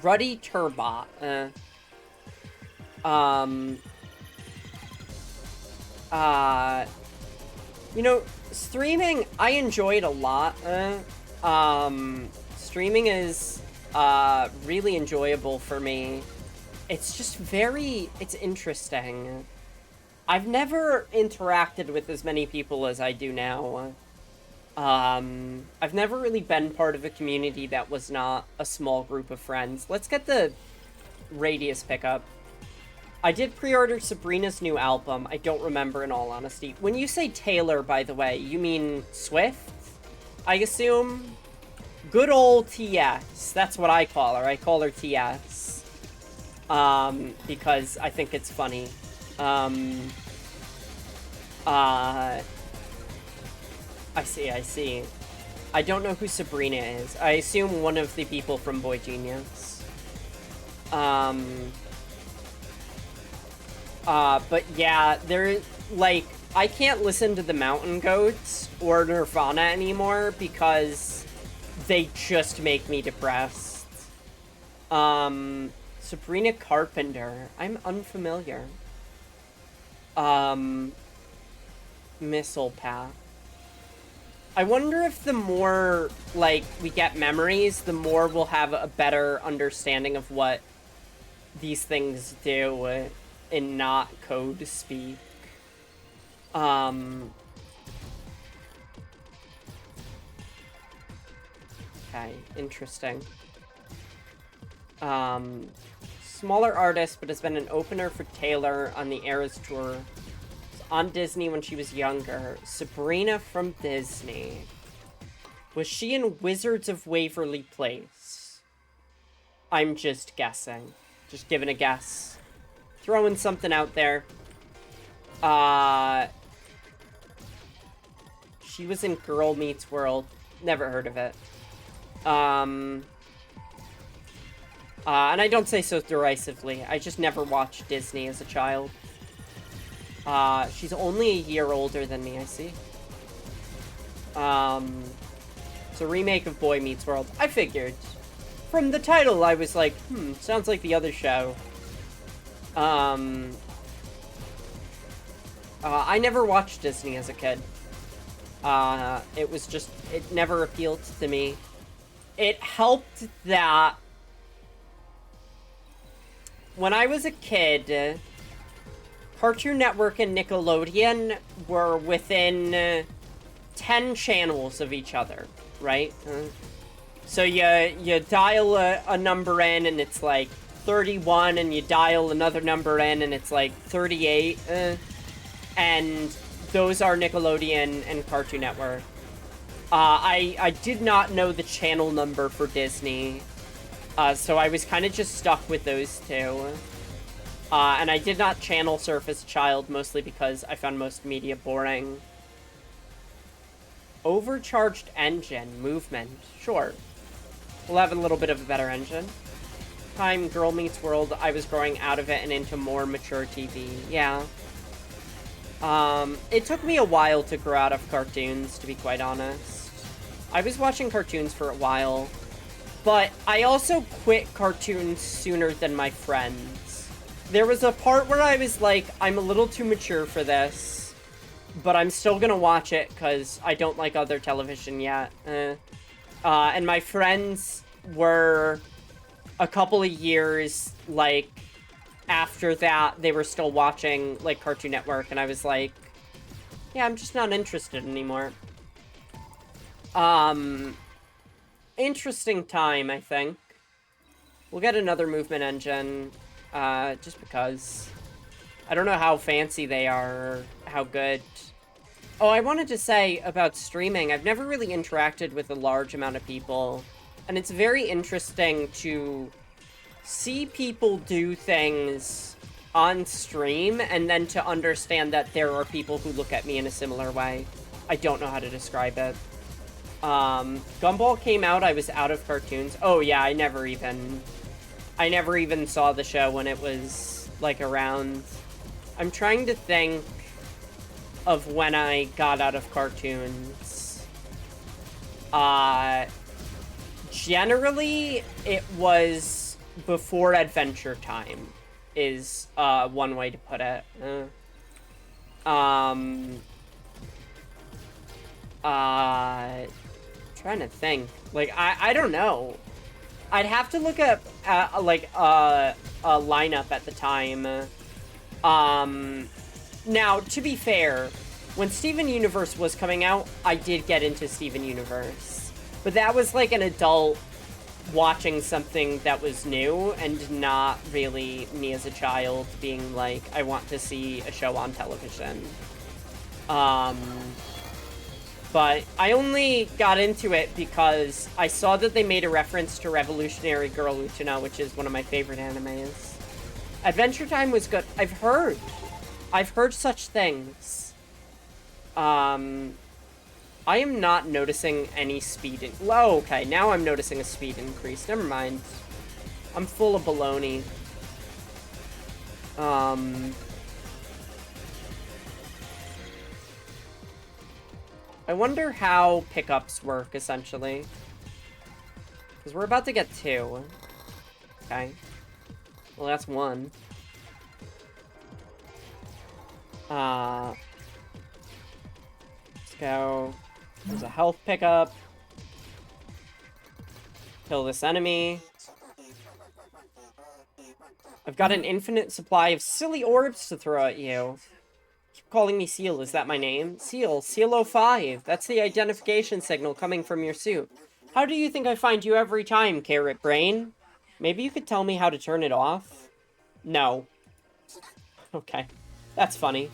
Ruddy Turbot, you know, streaming, I enjoy it a lot. Streaming is, really enjoyable for me. It's just it's interesting. I've never interacted with as many people as I do now. I've never really been part of a community that was not a small group of friends. Let's get the Radius pickup. I did pre-order Sabrina's new album. I don't remember, in all honesty. When you say Taylor, by the way, you mean Swift? I assume? Good old TS. That's what I call her. I call her TS. Because I think it's funny. I see. I don't know who Sabrina is. I assume one of the people from Boy Genius. But yeah, like, I can't listen to the Mountain Goats or Nirvana anymore because they just make me depressed. Sabrina Carpenter. I'm unfamiliar. Missile Path. I wonder if the more, like, we get memories, the more we'll have a better understanding of what these things do in not code speak. Okay, interesting. Smaller artist, but has been an opener for Taylor on the Eras Tour. On Disney when she was younger. Sabrina from Disney. Was she in Wizards of Waverly Place? I'm just guessing. Just giving a guess. Throwing something out there. She was in Girl Meets World. Never heard of it. And I don't say so derisively. I just never watched Disney as a child. She's only a year older than me, I see. It's a remake of Boy Meets World. I figured. From the title, I was like, sounds like the other show. I never watched Disney as a kid. It never appealed to me. It helped that when I was a kid, Cartoon Network and Nickelodeon were within 10 channels of each other, right? So you dial a number in and it's like 31, and you dial another number in and it's like 38, and those are Nickelodeon and Cartoon Network. I did not know the channel number for Disney, so I was kind of just stuck with those two. And I did not channel surf as a child, mostly because I found most media boring. Overcharged engine, movement, sure. We'll have a little bit of a better engine. Time, Girl Meets World, I was growing out of it and into more mature TV, yeah. It took me a while to grow out of cartoons, to be quite honest. I was watching cartoons for a while, but I also quit cartoons sooner than my friends. There was a part where I was like, I'm a little too mature for this, but I'm still gonna watch it because I don't like other television yet. And my friends were a couple of years, like, after that, they were still watching, like, Cartoon Network, and I was like, yeah, I'm just not interested anymore. Interesting time, I think. We'll get another movement engine, just because. I don't know how fancy they are, or how good. Oh, I wanted to say about streaming, I've never really interacted with a large amount of people, and it's very interesting to see people do things on stream, and then to understand that there are people who look at me in a similar way. I don't know how to describe it. Gumball came out, I was out of cartoons. Oh yeah, I never even saw the show when it was, like, around. I'm trying to think of when I got out of cartoons. Generally, it was before Adventure Time, is, one way to put it. Trying to think. Like, I don't know. I'd have to look up, like, a lineup at the time. Now, to be fair, when Steven Universe was coming out, I did get into Steven Universe. But that was like an adult watching something that was new, and not really me as a child being like, I want to see a show on television. But I only got into it because I saw that they made a reference to Revolutionary Girl Utena, which is one of my favorite animes. Adventure Time was good. I've heard such things. I am not noticing any speed oh, okay, now I'm noticing a speed increase. Never mind. I'm full of baloney. I wonder how pickups work, essentially. Because we're about to get 2. Okay. Well, that's 1. Let's go. There's a health pickup. Kill this enemy. I've got an infinite supply of silly orbs to throw at you. Keep calling me Seal, is that my name? Seal, Seal05. That's the identification signal coming from your suit. How do you think I find you every time, Carrot Brain? Maybe you could tell me how to turn it off? No. Okay. That's funny.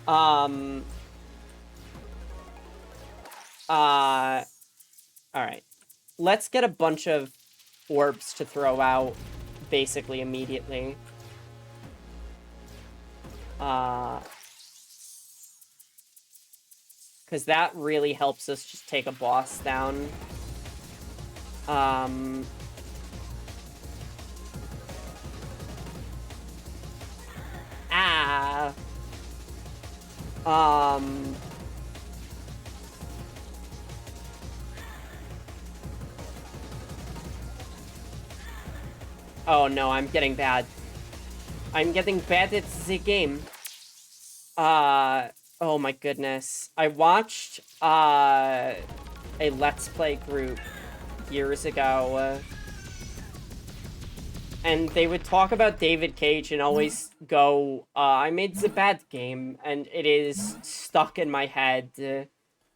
Alright. Let's get a bunch of orbs to throw out, basically, immediately. Because that really helps us just take a boss down. Oh no, I'm getting bad. I'm getting bad at the game. Oh my goodness. I watched, a Let's Play group years ago. and they would talk about David Cage and always go, I made the bad game, and it is stuck in my head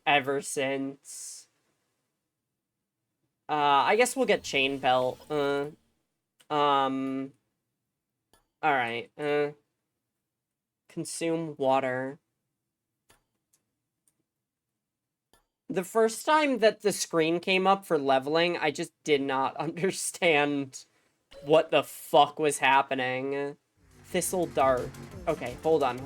ever since. I guess we'll get Chain Belt. Alright, consume water. The first time that the screen came up for leveling, I just did not understand what the fuck was happening. Thistle Dart. Okay, hold on.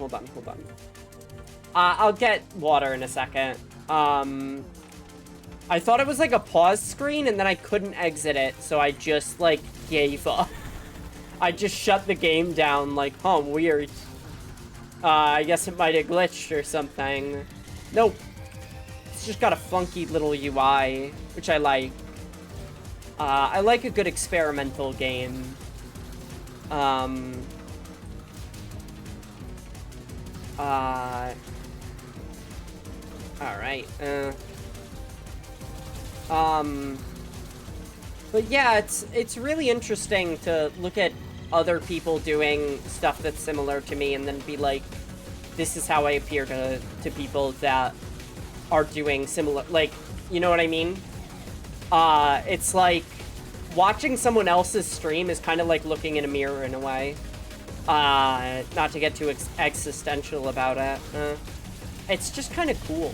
I'll get water in a second. I thought it was like a pause screen, and then I couldn't exit it, so I just, like, gave up. I just shut the game down, like, huh, weird. I guess it might have glitched or something. Nope. It's just got a funky little UI, which I like. I like a good experimental game. Alright, but yeah, it's really interesting to look at other people doing stuff that's similar to me and then be like, this is how I appear to people that are doing similar, like, you know what I mean? It's like, watching someone else's stream is kind of like looking in a mirror in a way. Not to get too existential about it. It's just kind of cool.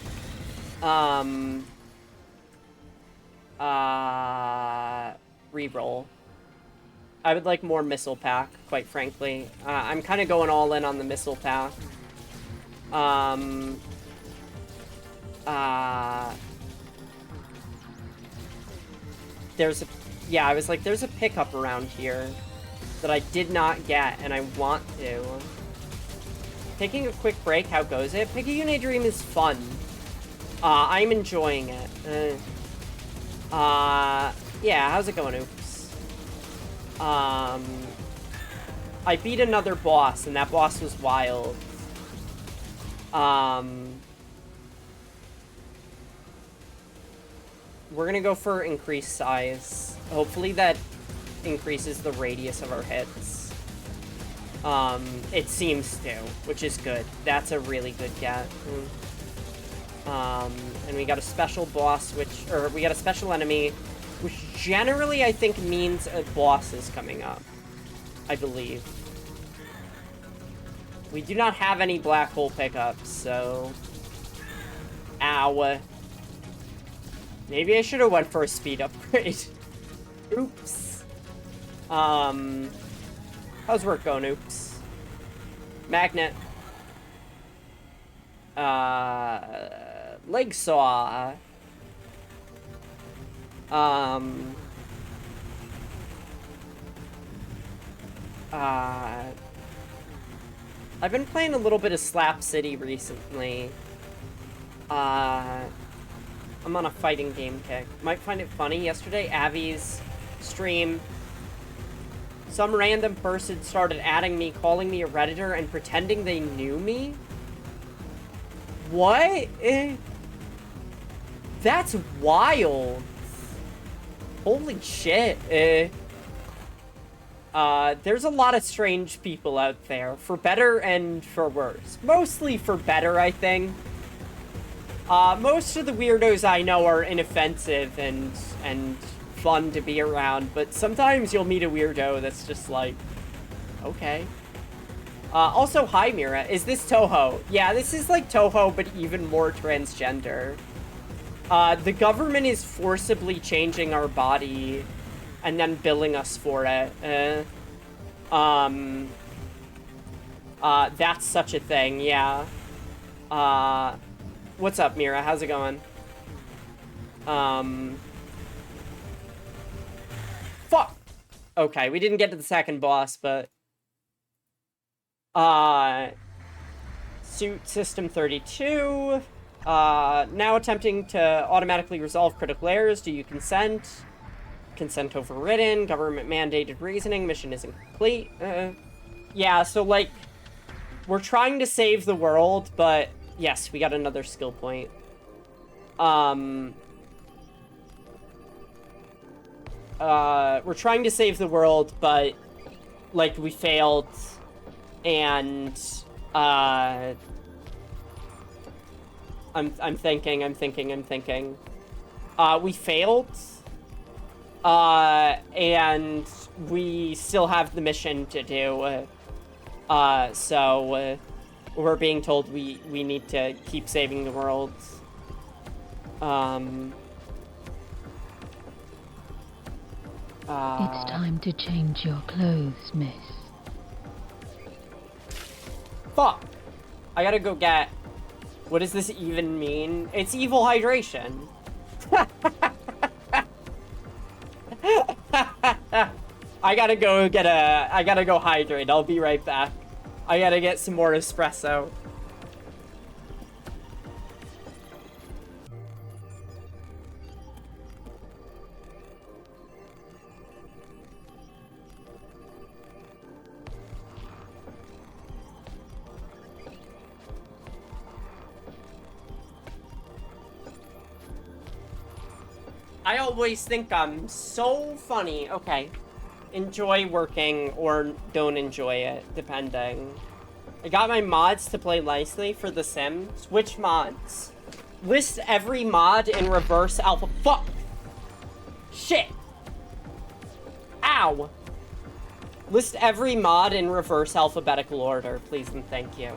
Reroll. I would like more missile pack, quite frankly. I'm kind of going all in on the missile pack. There's a... Yeah, I was like, there's a pickup around here that I did not get, and I want to. Taking a quick break, how goes it? Picayune Dream is fun. I'm enjoying it. Yeah, how's it going, Oops? I beat another boss, and that boss was wild. We're gonna go for increased size. Hopefully that increases the radius of our hits. It seems to, which is good. That's a really good get. And we got a special boss, we got a special enemy, which generally I think means a boss is coming up. I believe. We do not have any black hole pickups, so... Ow. Maybe I should have went for a speed upgrade. Oops. How's work going, Oops? Magnet. Leg saw. I've been playing a little bit of Slap City recently. I'm on a fighting game kick. Might find it funny. Yesterday, Avi's stream, some random person started adding me, calling me a Redditor, and pretending they knew me? What? That's wild. Holy shit. There's a lot of strange people out there, for better and for worse. Mostly for better, I think. Most of the weirdos I know are inoffensive and fun to be around, but sometimes you'll meet a weirdo that's just like, okay. Also, hi, Mira. Is this Toho? Yeah, this is like Toho, but even more transgender. The government is forcibly changing our body and then billing us for it. That's such a thing, yeah. What's up, Mira? How's it going? Fuck! Okay, we didn't get to the second boss, but... Suit System 32. Now attempting to automatically resolve critical errors. Do you consent? Consent overridden. Government-mandated reasoning. Mission isn't complete. Yeah, so, like... We're trying to save the world, but... Yes, we got another skill point. We're trying to save the world, but like, we failed, and, I'm thinking. We failed, and we still have the mission to do, so, we're being told we need to keep saving the world. It's time to change your clothes, miss. Fuck! I gotta go get... What does this even mean? It's evil hydration. I gotta go hydrate. I'll be right back. I gotta get some more espresso. I always think I'm so funny. Okay. Enjoy working or don't enjoy it, depending. I got my mods to play nicely for The Sims. Which mods? List every mod in reverse alpha. Fuck! Shit! Ow! List every mod in reverse alphabetical order, please and thank you.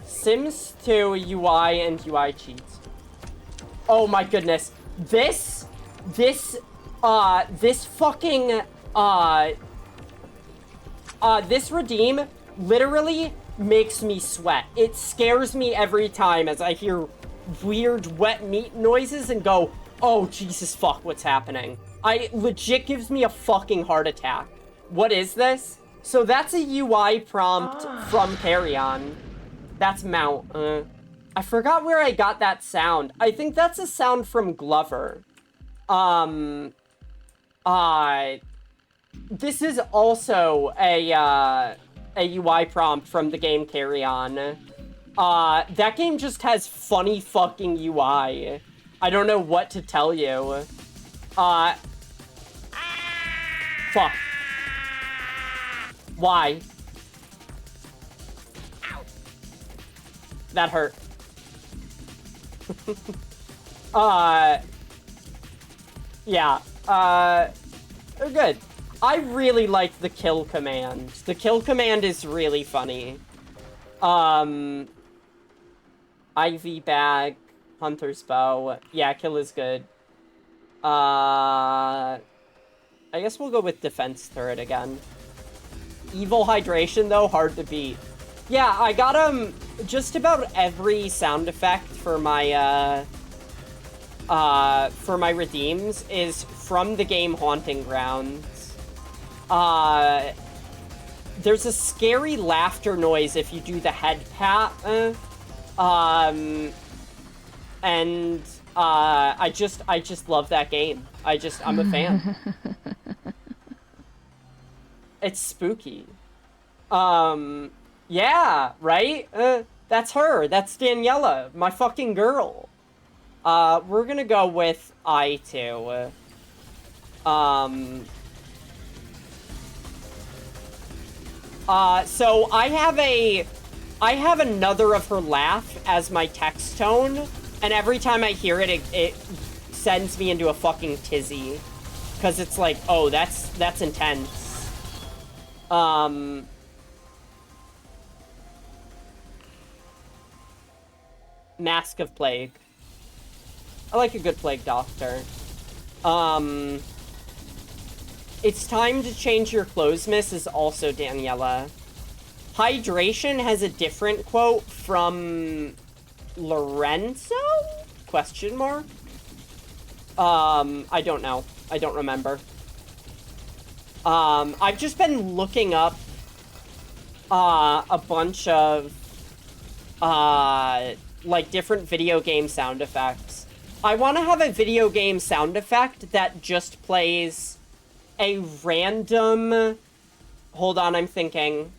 Sims 2 UI and UI cheats. Oh my goodness. This fucking, this redeem literally makes me sweat. It scares me every time as I hear weird wet meat noises and go, oh, Jesus fuck, what's happening? It legit gives me a fucking heart attack. What is this? So that's a UI prompt from Carrion. That's Mount. I forgot where I got that sound. I think that's a sound from Glover. This is also a UI prompt from the game Carrion. That game just has funny fucking UI. I don't know what to tell you. Fuck. Why? That hurt. Yeah, they're good. I really like the kill command. The kill command is really funny. Ivy bag, hunter's bow. Yeah, kill is good. I guess we'll go with defense turret again. Evil hydration though, hard to beat. Yeah, I got just about every sound effect for my redeems is from the game Haunting Grounds. There's a scary laughter noise if you do the head pat. And I just love that game. I'm a fan. It's spooky. Yeah, right? That's her. That's Daniela, my fucking girl. We're gonna go with I2. So I have another of her laugh as my text tone, and every time I hear it, it sends me into a fucking tizzy. Cause it's like, oh, that's intense. Mask of Plague. I like a good plague doctor. It's time to change your clothes, miss, is also Daniela. Hydration has a different quote from Lorenzo? Question mark? I don't know. I don't remember. I've just been looking up a bunch of like different video game sound effects. I want to have a video game sound effect that just plays a random... Hold on, I'm thinking.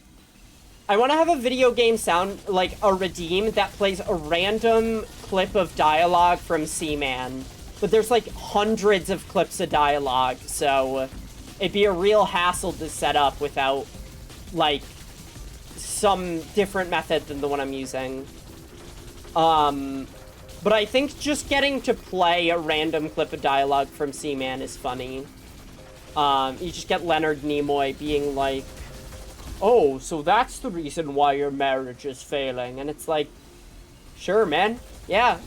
I want to have a video game sound, like a redeem, that plays a random clip of dialogue from Seaman. But there's like hundreds of clips of dialogue, so it'd be a real hassle to set up without, like, some different method than the one I'm using. But I think just getting to play a random clip of dialogue from Seaman is funny. You just get Leonard Nimoy being like, oh, so that's the reason why your marriage is failing. And it's like, sure, man. Yeah.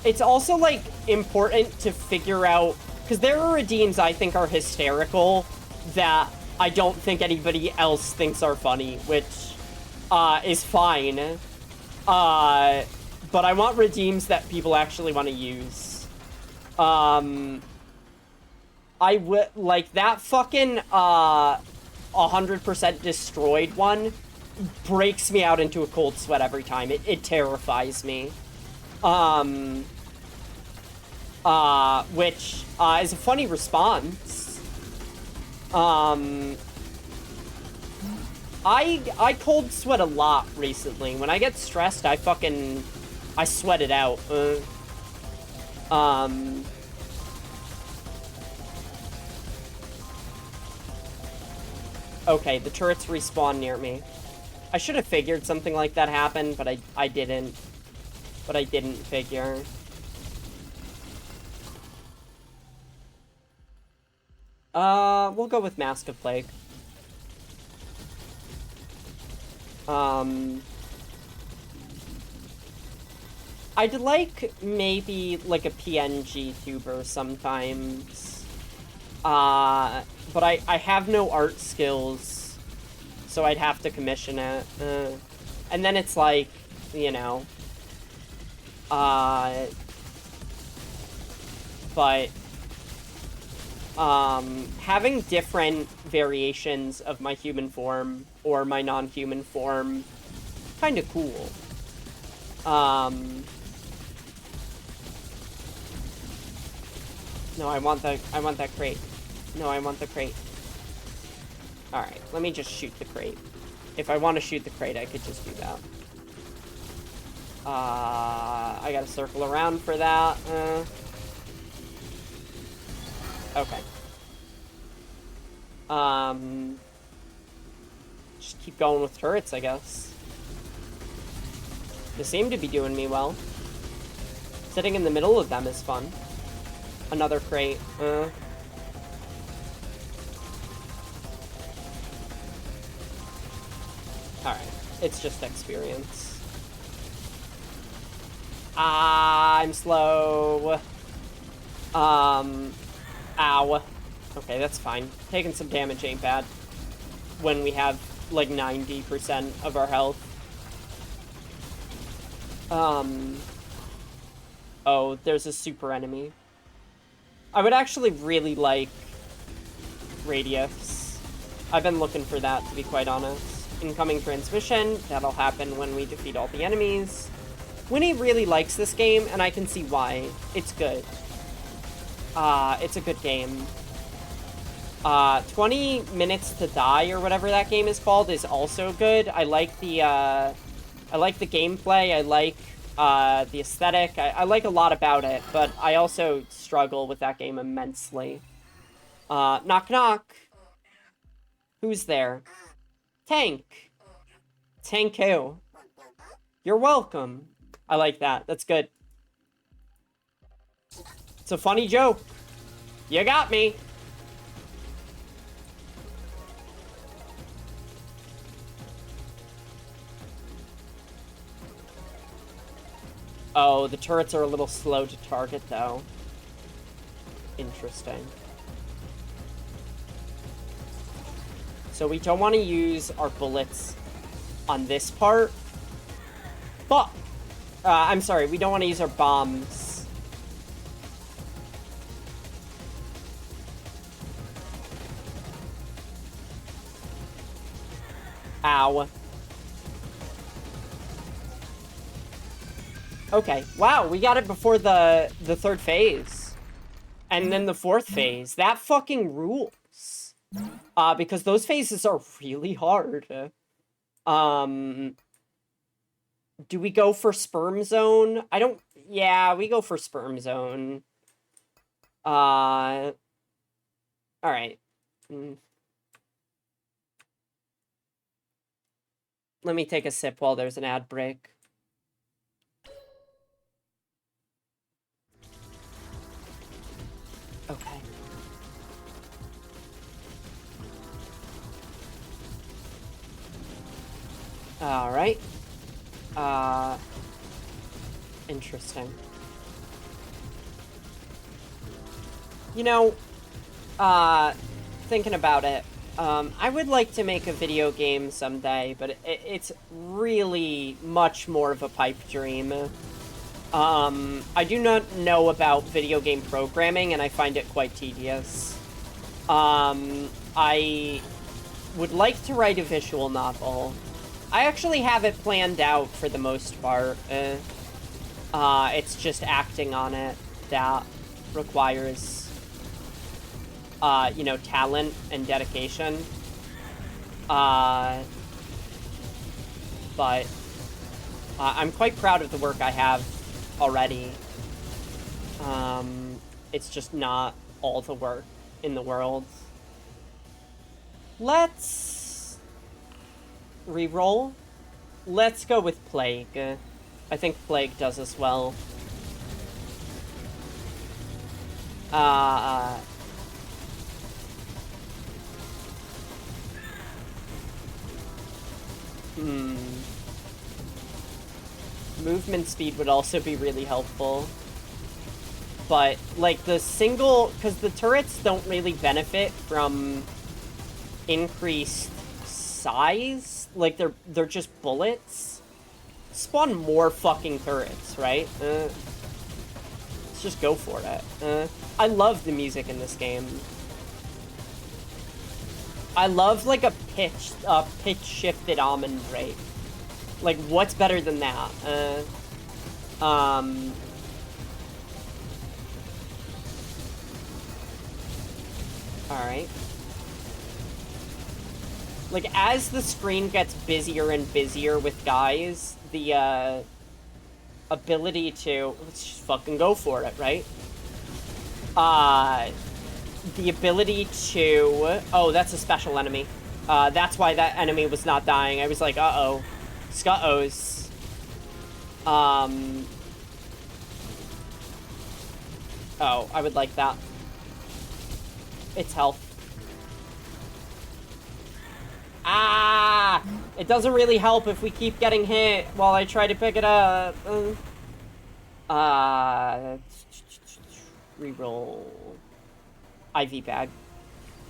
It's also, like, important to figure out, because there are redeems I think are hysterical that I don't think anybody else thinks are funny, which, is fine. But I want redeems that people actually want to use. I would, like, that fucking, 100% destroyed one breaks me out into a cold sweat every time. It terrifies me. Which, is a funny response. I cold sweat a lot recently. When I get stressed, I sweat it out. Okay, the turrets respawn near me. I should have figured something like that happened, but I didn't. But I didn't figure. We'll go with Mask of Plague. I'd like maybe like a PNG tuber sometimes. But I have no art skills, so I'd have to commission it. And then it's like, you know, but having different variations of my human form or my non-human form, kind of cool. No, I want that crate. No, I want the crate. Alright, let me just shoot the crate. If I want to shoot the crate, I could just do that. I gotta circle around for that. Okay. Just keep going with turrets, I guess. They seem to be doing me well. Sitting in the middle of them is fun. Another crate. Alright. It's just experience. I'm slow. Ow. Okay, that's fine. Taking some damage ain't bad. When we have, like, 90% of our health. Oh, there's a super enemy. I would actually really like Radius. I've been looking for that, to be quite honest. Incoming transmission. That'll happen when we defeat all the enemies. Winnie really likes this game, and I can see why. It's good. It's a good game. 20 Minutes to Die, or whatever that game is called, is also good. I like the gameplay. I like, the aesthetic. I like a lot about it, but I also struggle with that game immensely. Knock knock. Who's there? Tank. Tank who? You're welcome. I like that. That's good. It's a funny joke. You got me. Oh, the turrets are a little slow to target, though. Interesting. So we don't want to use our bullets on this part. But, I'm sorry, we don't want to use our bombs. Ow. Okay, wow, we got it before the third phase. And then the fourth phase. That fucking rules. Because those phases are really hard. Do we go for Sperm Zone? I don't... Yeah, we go for Sperm Zone. Alright. Let me take a sip while there's an ad break. Okay. Alright. Interesting. You know, thinking about it, I would like to make a video game someday, but it's really much more of a pipe dream. I do not know about video game programming, and I find it quite tedious. I would like to write a visual novel. I actually have it planned out for the most part. It's just acting on it that requires, you know, talent and dedication. But I'm quite proud of the work I have already. It's just not all the work in the world. Let's reroll. Let's go with Plague. I think Plague does as well. Movement speed would also be really helpful. But, like, the single... Because the turrets don't really benefit from increased size. Like, they're just bullets. Spawn more fucking turrets, right? Let's just go for it. I love the music in this game. I love, like, a pitch-shifted almond rate. Like, what's better than that? Alright. Like, as the screen gets busier and busier with guys, the, ability to... Let's just fucking go for it, right? The ability to... Oh, that's a special enemy. That's why that enemy was not dying. I was like, uh-oh. Scuttos. Oh, I would like that. It's health. Ah! It doesn't really help if we keep getting hit while I try to pick it up. Reroll. IV bag.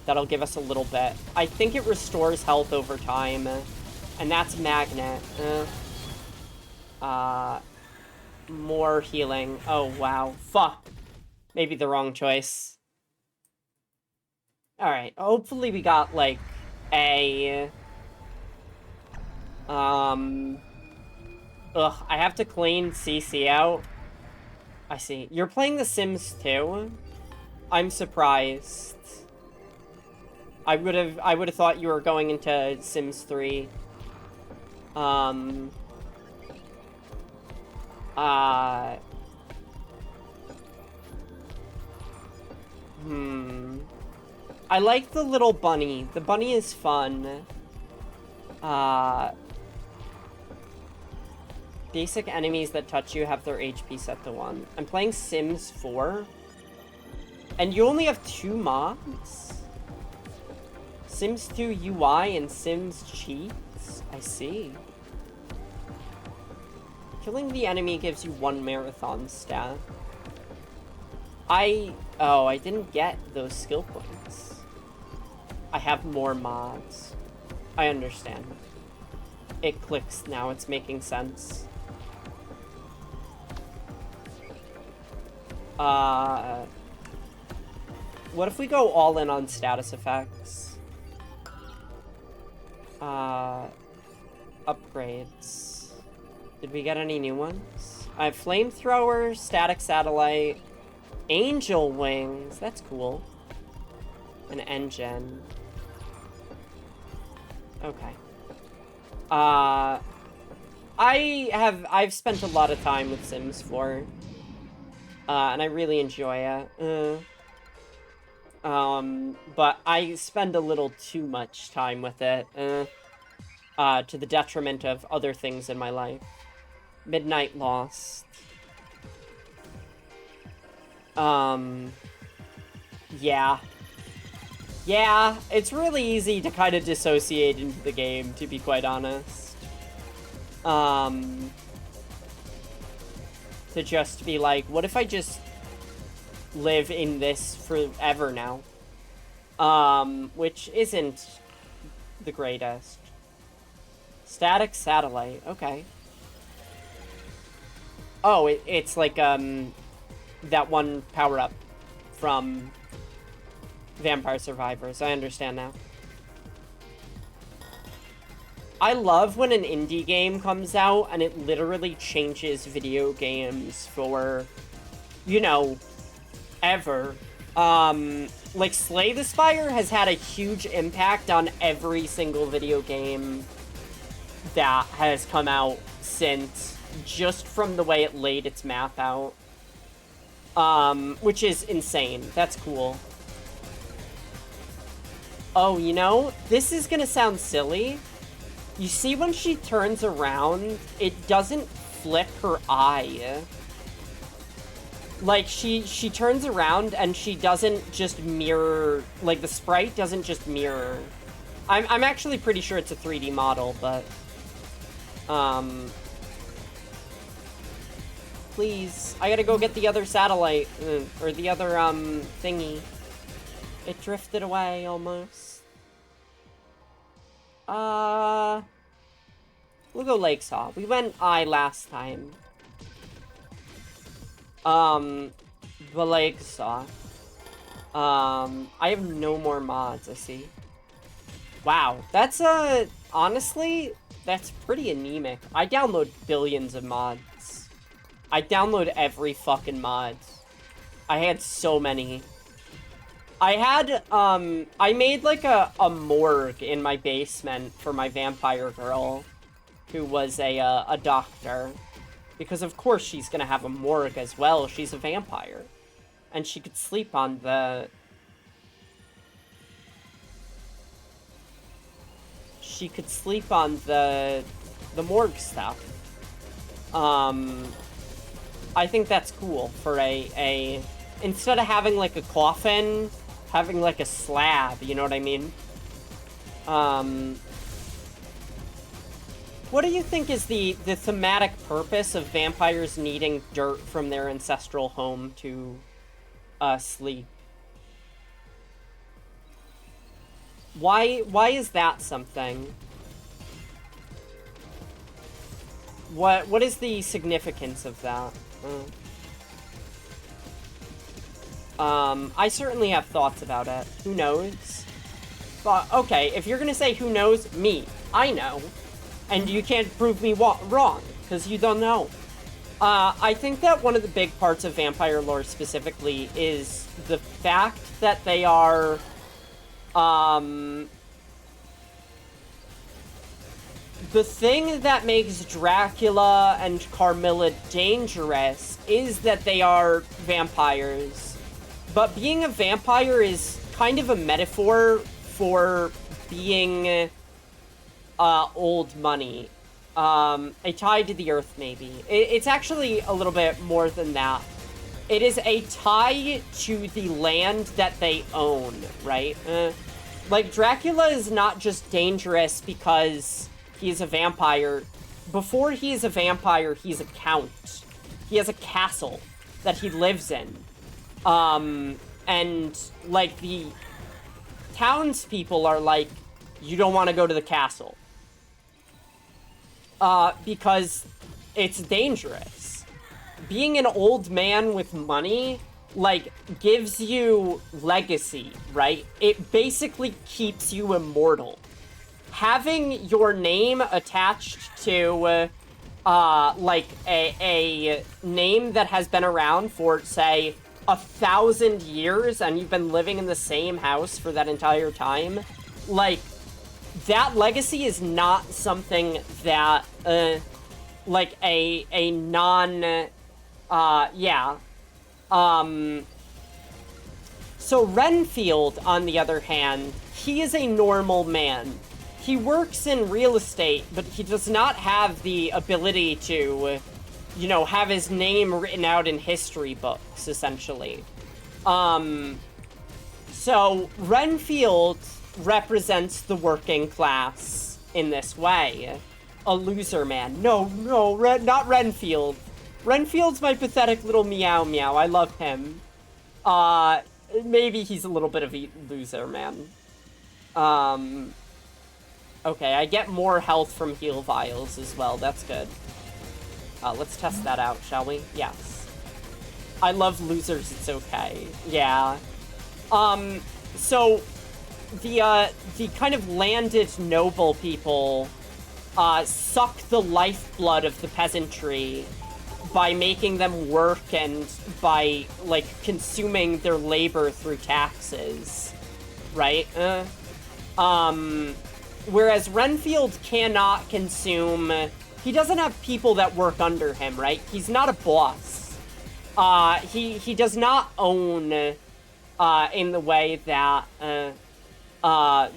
That'll give us a little bit. I think it restores health over time. And that's magnet. More healing. Oh, wow. Fuck. Maybe the wrong choice. Alright. Hopefully we got, like, a... Ugh, I have to clean CC out. I see. You're playing The Sims 2? I'm surprised. I would have thought you were going into Sims 3. I like the little bunny. The bunny is fun. Basic enemies that touch you have their HP set to 1. I'm playing Sims 4. And you only have 2 mods? Sims 2 UI and Sims cheats? I see. Killing the enemy gives you 1 marathon stat. Oh, I didn't get those skill points. I have more mods. I understand. It clicks now, it's making sense. What if we go all in on status effects? Upgrades. Did we get any new ones? I have flamethrower, static satellite, angel wings. That's cool. An engine. Okay. I've spent a lot of time with Sims 4. And I really enjoy it. But I spend a little too much time with it, to the detriment of other things in my life. Midnight Lost. Yeah. Yeah, it's really easy to kind of dissociate into the game, to be quite honest. To just be like, what if I just live in this forever now? Which isn't the greatest. Static satellite, okay. Oh, it's like, that one power-up from Vampire Survivors. I understand now. I love when an indie game comes out and it literally changes video games for, you know, ever. Like, Slay the Spire has had a huge impact on every single video game that has come out since, just from the way it laid its map out. Which is insane. That's cool. Oh, you know, this is gonna sound silly. You see when she turns around, it doesn't flip her eye. Like, she turns around and she doesn't just mirror, like, the sprite doesn't just mirror. I'm actually pretty sure it's a 3D model, but, please, I gotta go get the other satellite, or the other, thingy. It drifted away, almost. We'll go Lakesaw. We went I last time. The Lakesaw. I have no more mods, I see. Wow, that's, honestly, that's pretty anemic. I download billions of mods. I download every fucking mod. I had so many. I had, I made, like, a morgue in my basement for my vampire girl, who was a doctor. Because of course she's gonna have a morgue as well, she's a vampire. And she could sleep on the... She could sleep on the morgue stuff. I think that's cool for a... Instead of having, like, a coffin, having, like, a slab, you know what I mean? What do you think is the thematic purpose of vampires needing dirt from their ancestral home to, sleep? Why is that something? What is the significance of that? I certainly have thoughts about it. Who knows? But, okay, if you're gonna say who knows, me. I know. And you can't prove me wrong, because you don't know. I think that one of the big parts of vampire lore specifically is the fact that they are, the thing that makes Dracula and Carmilla dangerous is that they are vampires. But being a vampire is kind of a metaphor for being old money. A tie to the earth, maybe. It's actually a little bit more than that. It is a tie to the land that they own, right? Like, Dracula is not just dangerous because he's a vampire. Before he is a vampire, he's a count. He has a castle that he lives in. And, like, the townspeople are like, you don't want to go to the castle. Because it's dangerous. Being an old man with money, like, gives you legacy, right? It basically keeps you immortal. Having your name attached to, like, a name that has been around for, say, 1,000 years, and you've been living in the same house for that entire time, like, that legacy is not something that, like a non, yeah. So Renfield, on the other hand, he is a normal man. He works in real estate, but he does not have the ability to, you know, have his name written out in history books, essentially. So Renfield represents the working class in this way. A loser man. No, not Renfield. Renfield's my pathetic little meow meow. I love him. Maybe he's a little bit of a loser man. Okay, I get more health from heal vials as well. That's good. Let's test that out, shall we? Yes. I love losers, it's okay. Yeah. So the kind of landed noble people suck the lifeblood of the peasantry by making them work and by, like, consuming their labor through taxes, right? Whereas Renfield cannot consume... He doesn't have people that work under him, right? He's not a boss. He does not own in the way that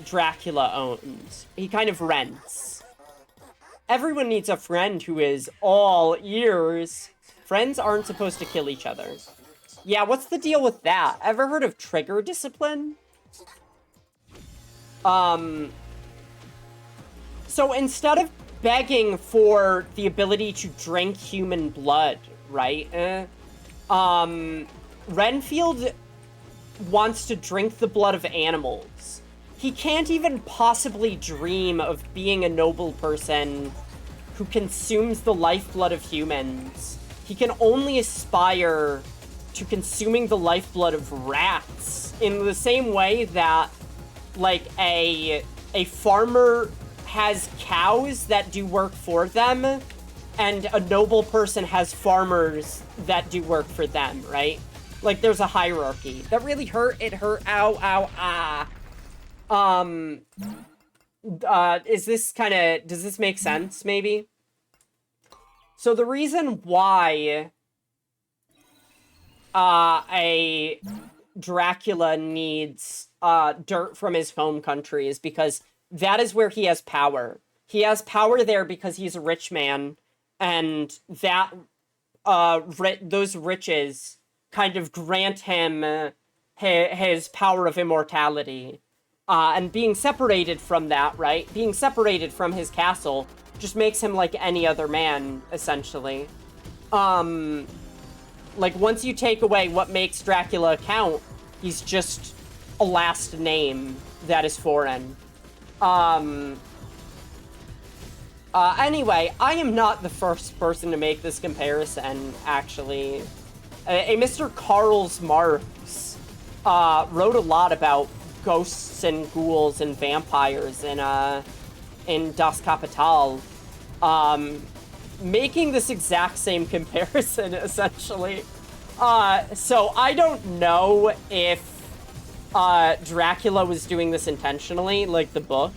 Dracula owns. He kind of rents. Everyone needs a friend who is all ears. Friends aren't supposed to kill each other. Yeah, what's the deal with that? Ever heard of trigger discipline? So instead of begging for the ability to drink human blood, right? Renfield wants to drink the blood of animals. He can't even possibly dream of being a noble person who consumes the lifeblood of humans. He can only aspire to consuming the lifeblood of rats in the same way that, like, a farmer has cows that do work for them, and a noble person has farmers that do work for them, right? Like, there's a hierarchy. That really hurt. It hurt. Ow, ow, ah. Is this kind of... Does this make sense, maybe? So the reason why a Dracula needs dirt from his home country is because that is where he has power. He has power there because he's a rich man, and that those riches kind of grant him his power of immortality. And being separated from that, right? Being separated from his castle just makes him like any other man, essentially. Like, once you take away what makes Dracula count, he's just a last name that is foreign. Anyway, I am not the first person to make this comparison, actually. A Mr. Carls Marx wrote a lot about ghosts and ghouls and vampires in Das Kapital, making this exact same comparison, essentially. So I don't know if Dracula was doing this intentionally, like the book,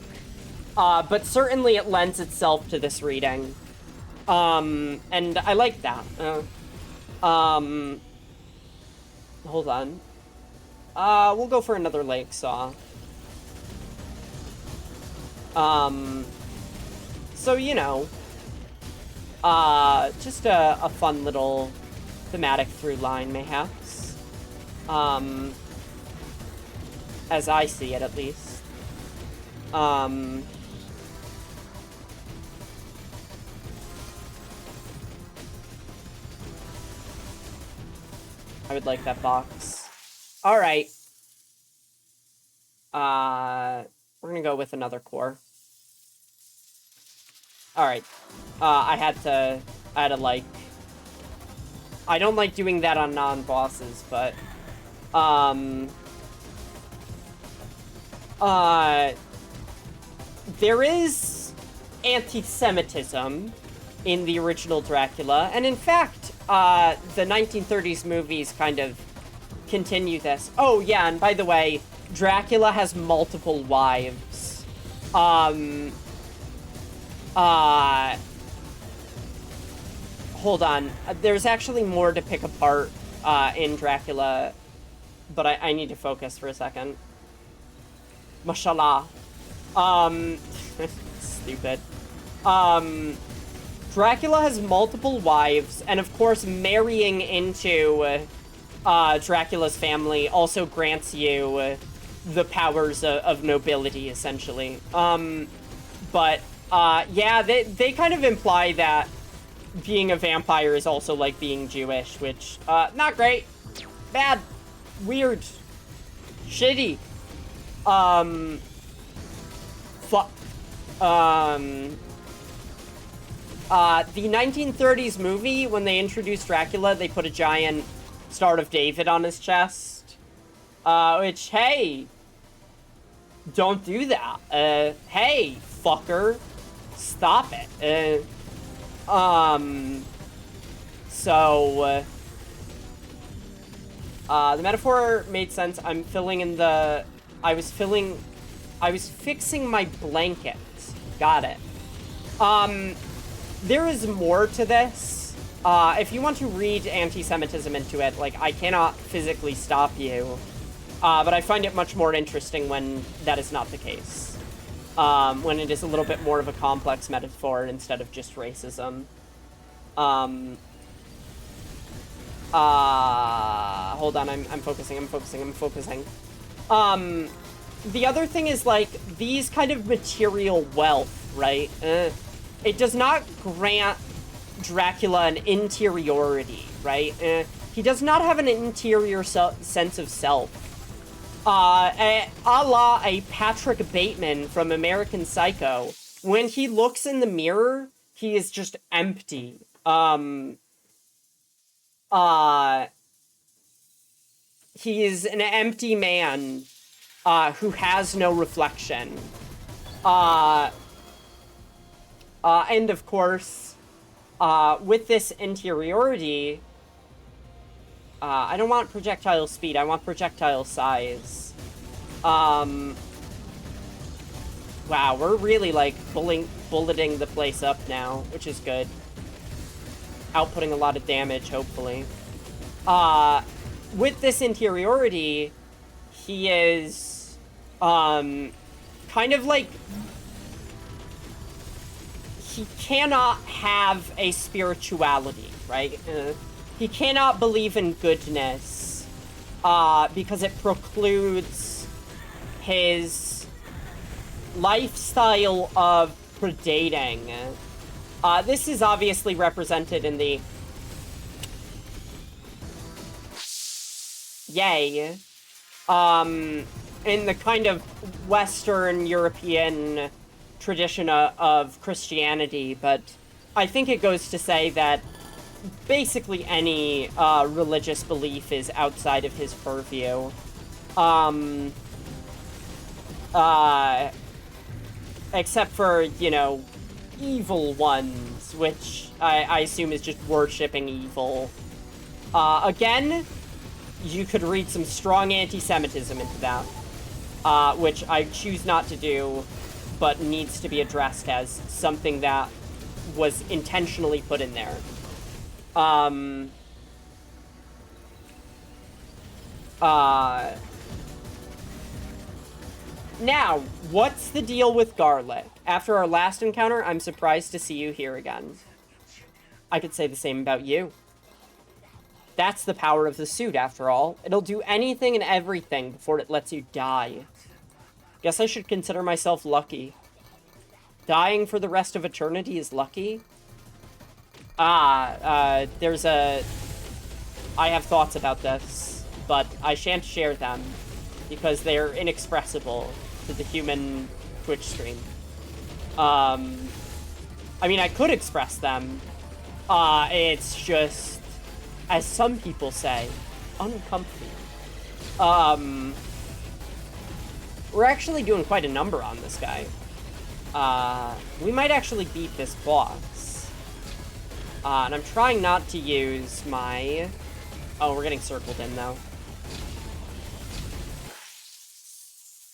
but certainly it lends itself to this reading. And I like that. Hold on. We'll go for another lake saw. So, you know, just a fun little thematic through line, mayhaps. As I see it, at least. I would like that box. Alright. We're gonna go with another core. Alright. I had to, like... I don't like doing that on non-bosses, but... there is anti-Semitism in the original Dracula, and in fact, the 1930s movies kind of continue this. Oh, yeah, and by the way, Dracula has multiple wives. hold on. There's actually more to pick apart in Dracula, but I need to focus for a second. Mashallah. Stupid. Dracula has multiple wives, and of course marrying into Dracula's family also grants you the powers of nobility, essentially. But yeah, they kind of imply that being a vampire is also like being Jewish, which, not great. Bad. Weird. Shitty. Fuck. The 1930s movie, when they introduced Dracula, they put a giant Star of David on his chest. Which, hey, don't do that. Hey, fucker, stop it. So, the metaphor made sense. I'm filling in the, I was fixing my blanket. Got it. There is more to this. If you want to read anti-Semitism into it, like, I cannot physically stop you. But I find it much more interesting when that is not the case. When it is a little bit more of a complex metaphor instead of just racism. Hold on, I'm focusing. The other thing is, like, these kind of material wealth, right? It does not grant Dracula an interiority, right? He does not have an interior sense of self. A la a Patrick Bateman from American Psycho. When he looks in the mirror, he is just empty. He is an empty man, who has no reflection. And of course, with this interiority, I don't want projectile speed, I want projectile size. Wow, we're really, like, bulleting the place up now, which is good. Outputting a lot of damage, hopefully. With this interiority, he is, kind of like, he cannot have a spirituality, right? He cannot believe in goodness, because it precludes his lifestyle of predating. This is obviously represented in the... Yay. In the kind of Western European tradition of Christianity, but I think it goes to say that basically any religious belief is outside of his purview. Except for, you know, evil ones, which I assume is just worshipping evil. Again, you could read some strong anti-Semitism into that, which I choose not to do, but needs to be addressed as something that was intentionally put in there. Now, what's the deal with Garlic? After our last encounter, I'm surprised to see you here again. I could say the same about you. That's the power of the suit, after all. It'll do anything and everything before it lets you die. Guess I should consider myself lucky. Dying for the rest of eternity is lucky? There's a... I have thoughts about this, but I shan't share them, because they're inexpressible to the human Twitch stream. I mean, I could express them. It's just, as some people say, uncomfy. We're actually doing quite a number on this guy. We might actually beat this boss. And I'm trying not to use my... Oh, we're getting circled in, though.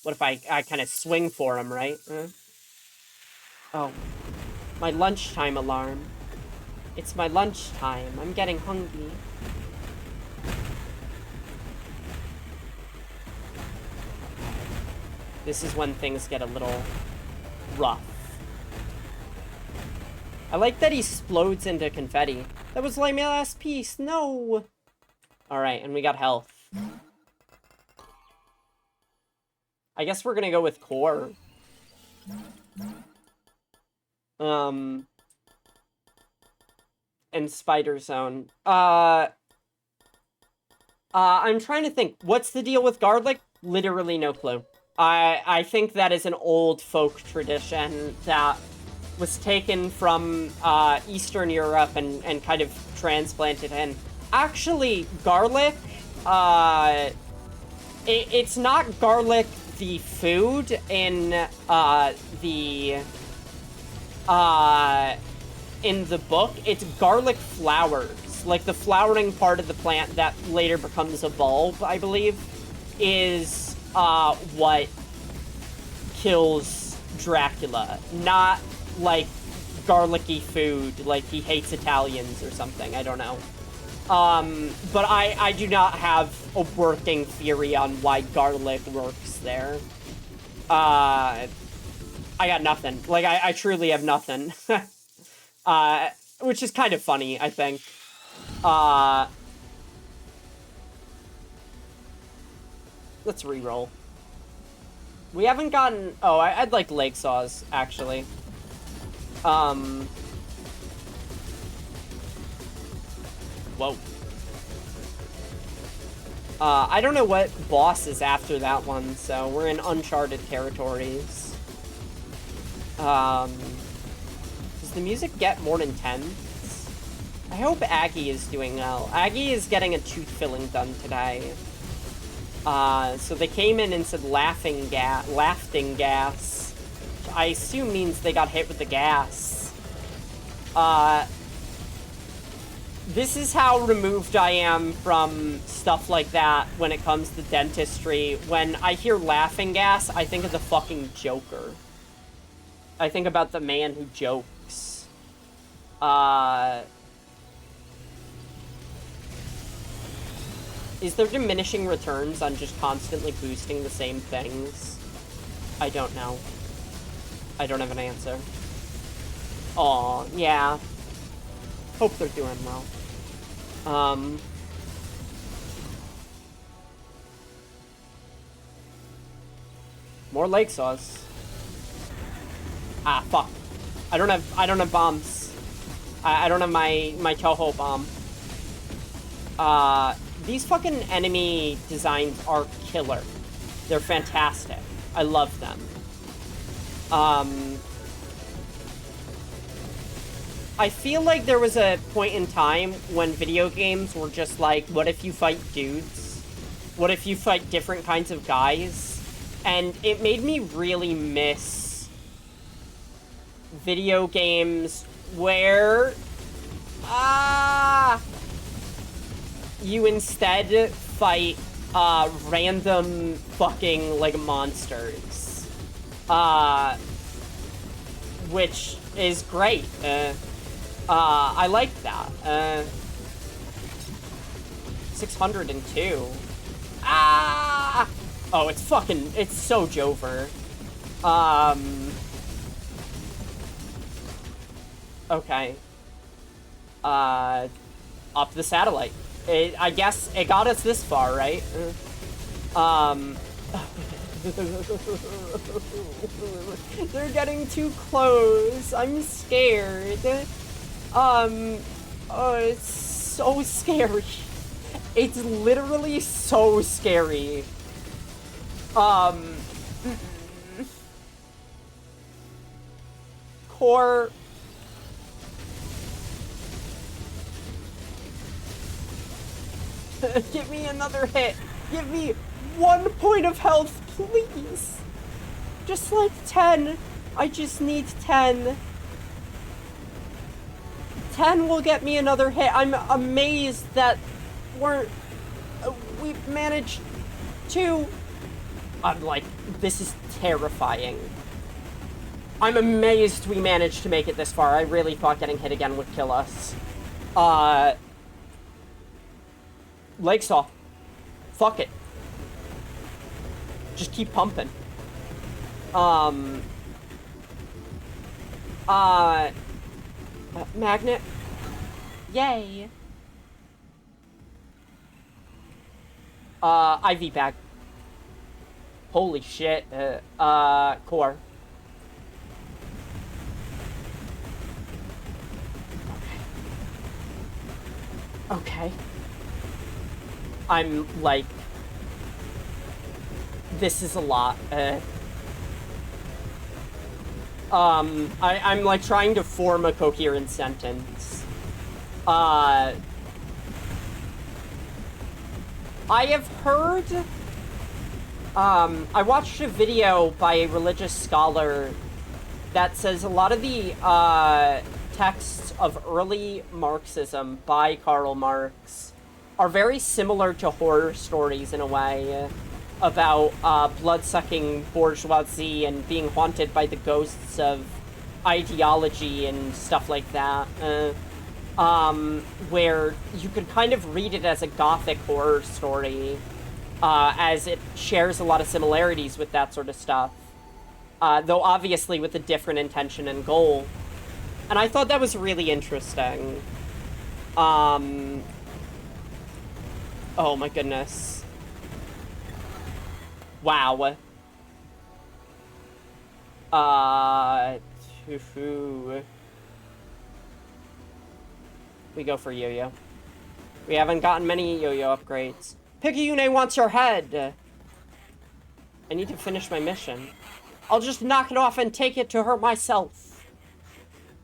What if I kind of swing for him, right? Oh. My lunchtime alarm. It's my lunchtime. I'm getting hungry. This is when things get a little rough. I like that he explodes into confetti. That was like my last piece. No! Alright, and we got health. I guess we're gonna go with core. And Spider Zone. I'm trying to think. What's the deal with garlic? Literally no clue. I think that is an old folk tradition that was taken from Eastern Europe and kind of transplanted in. Actually, garlic, it's not garlic the food in the book. It's garlic flowers. Like the flowering part of the plant that later becomes a bulb, I believe, is what kills Dracula. Not like garlicky food, like he hates Italians or something, I don't know. But I do not have a working theory on why garlic works there. I got nothing. Like, I truly have nothing. Which is kind of funny, I think. Let's re-roll. We haven't gotten... Oh, I'd like leg saws, actually. Whoa. I don't know what boss is after that one, so we're in uncharted territories. Does the music get more intense? I hope Aggie is doing well. Aggie is getting a tooth filling done today. So they came in and said laughing gas, which I assume means they got hit with the gas. This is how removed I am from stuff like that when it comes to dentistry. When I hear laughing gas, I think of the fucking Joker. I think about the man who jokes. Is there diminishing returns on just constantly boosting the same things? I don't know. I don't have an answer. Aw, yeah. Hope they're doing well. More leg saws. Ah, fuck. I don't have bombs. I don't have my Toho bomb. These fucking enemy designs are killer. They're fantastic. I love them. I feel like there was a point in time when video games were just like, what if you fight dudes? What if you fight different kinds of guys? And it made me really miss video games where you instead fight random fucking like monsters. Which is great. I like that. 602. Ah! Oh, it's so Jover. Okay. Up the satellite. I guess it got us this far, right? They're getting too close. I'm scared. Oh, it's so scary. It's literally so scary. Core. Give me another hit. Give me 1 point of health, please. Just like 10. I just need 10. 10 will get me another hit. I'm amazed that we've managed to... I'm like, this is terrifying. I'm amazed we managed to make it this far. I really thought getting hit again would kill us. Leg saw. Fuck it. Just keep pumping. Magnet. Yay. IV bag. Holy shit. Core. Okay. I'm like, this is a lot. I'm like trying to form a coherent sentence. I have heard, I watched a video by a religious scholar that says a lot of the, texts of early Marxism by Karl Marx are very similar to horror stories in a way about blood-sucking bourgeoisie and being haunted by the ghosts of ideology and stuff like that. Where you could kind of read it as a gothic horror story, as it shares a lot of similarities with that sort of stuff. Though obviously with a different intention and goal. And I thought that was really interesting. Oh my goodness. Wow. We go for yo-yo. We haven't gotten many yo-yo upgrades. Picayune wants your head! I need to finish my mission. I'll just knock it off and take it to her myself.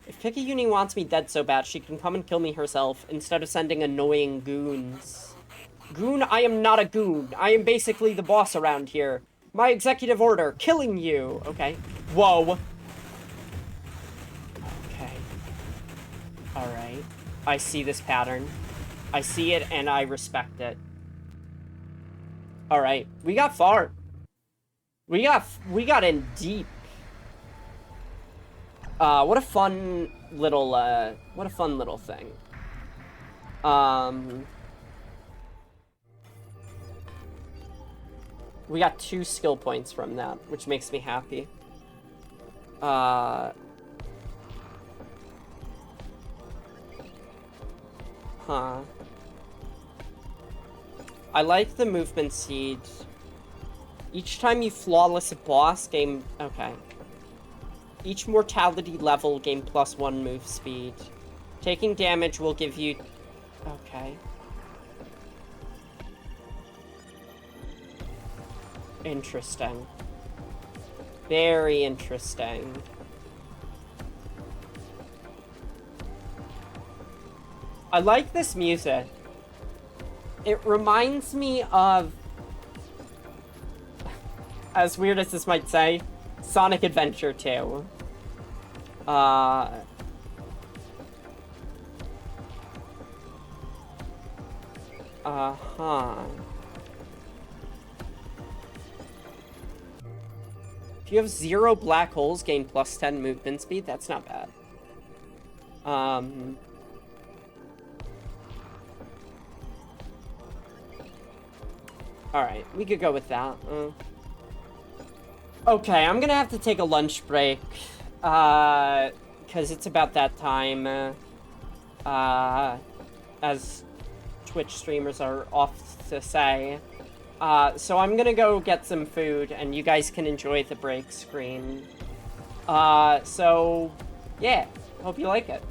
If Picayune wants me dead so bad, she can come and kill me herself, instead of sending annoying goons. Goon, I am not a goon. I am basically the boss around here. My executive order, killing you. Okay. Whoa. Okay. Alright. I see this pattern. I see it, and I respect it. Alright. We got far. We got in deep. What a fun little thing. We got 2 skill points from that, which makes me happy. Huh. I like the movement seed. Each time you flawless a boss, game... Okay. Each mortality level gain +1 move speed. Taking damage will give you... Okay. Interesting. Very interesting. I like this music. It reminds me of... As weird as this might say, Sonic Adventure 2. Uh-huh. If you have 0 black holes, gain +10 movement speed. That's not bad. Alright, we could go with that. Okay, I'm gonna have to take a lunch break. Because it's about that time. As Twitch streamers are oft to say. So I'm gonna go get some food, and you guys can enjoy the break screen. So, yeah. Hope you like it.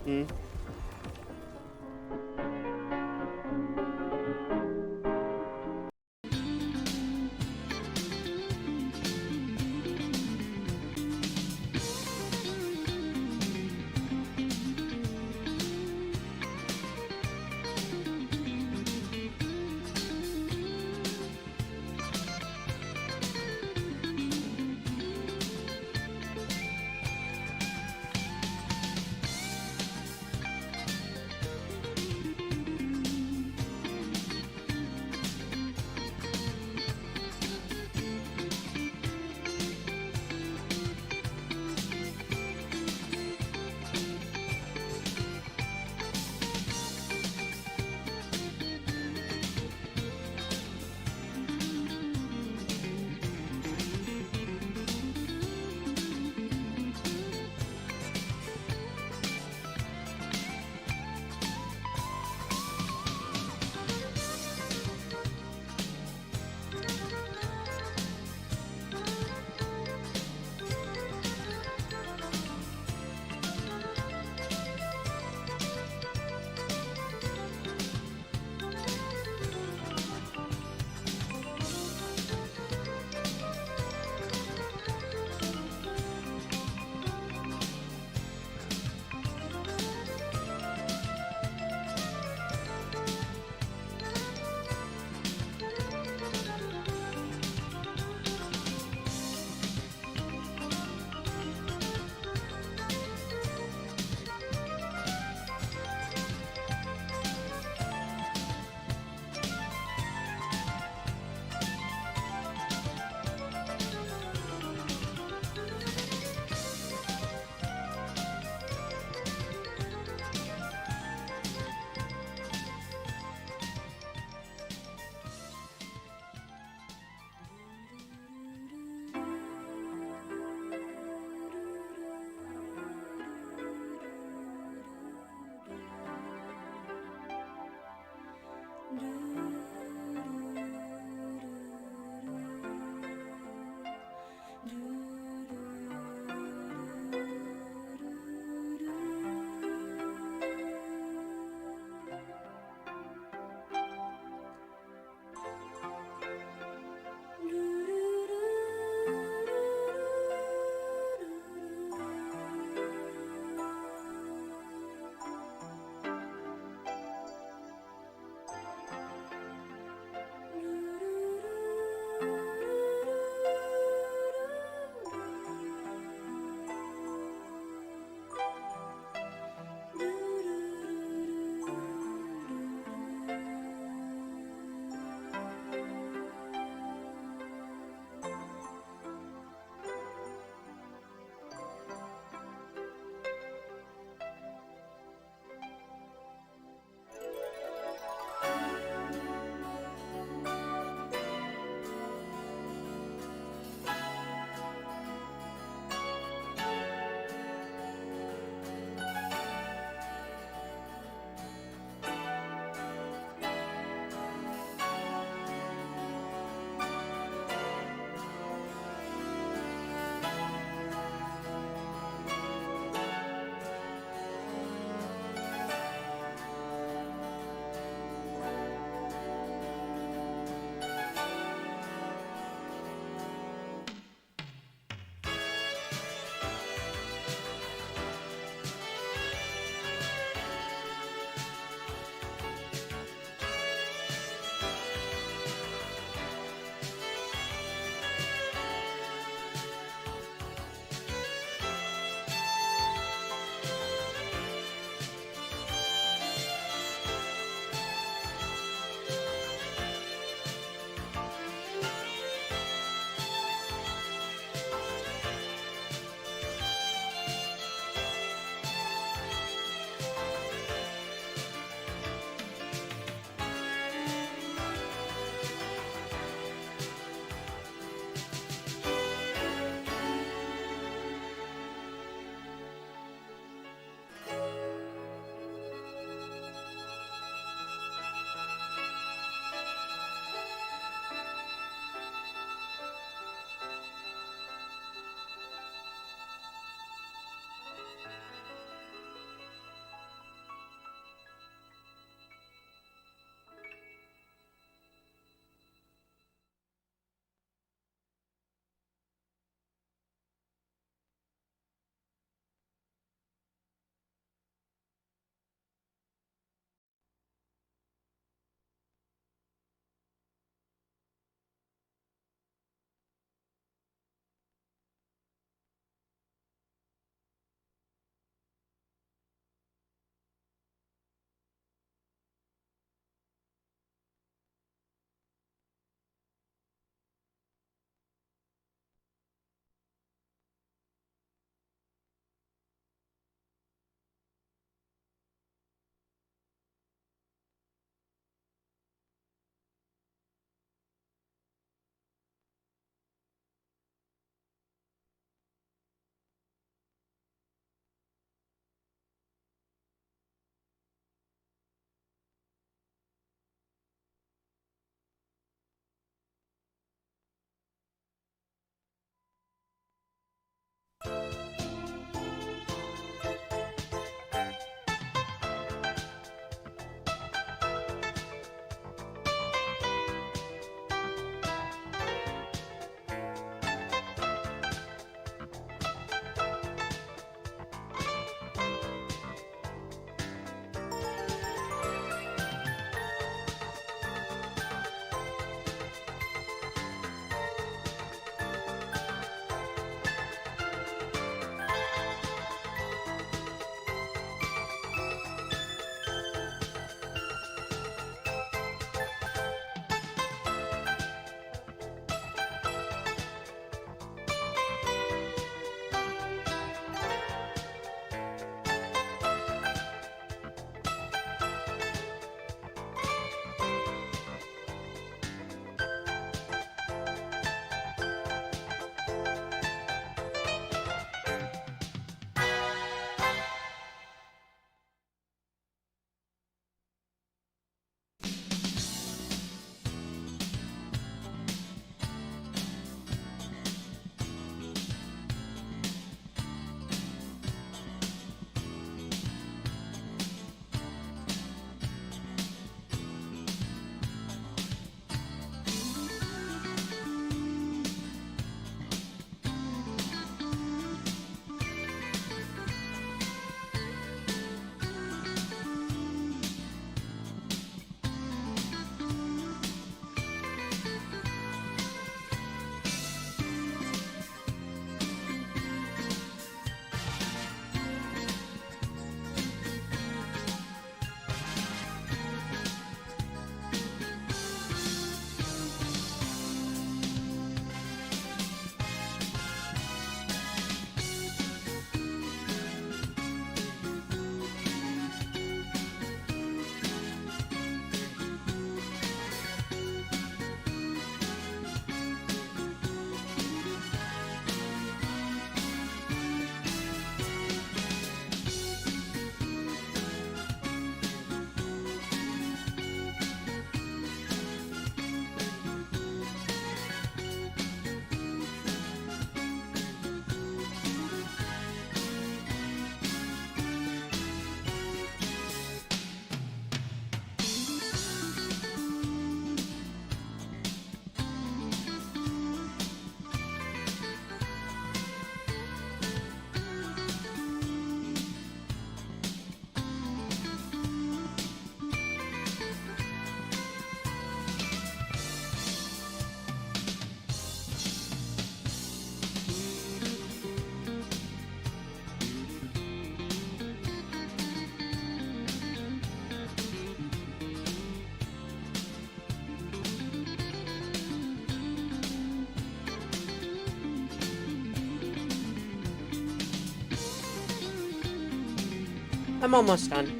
I'm almost done.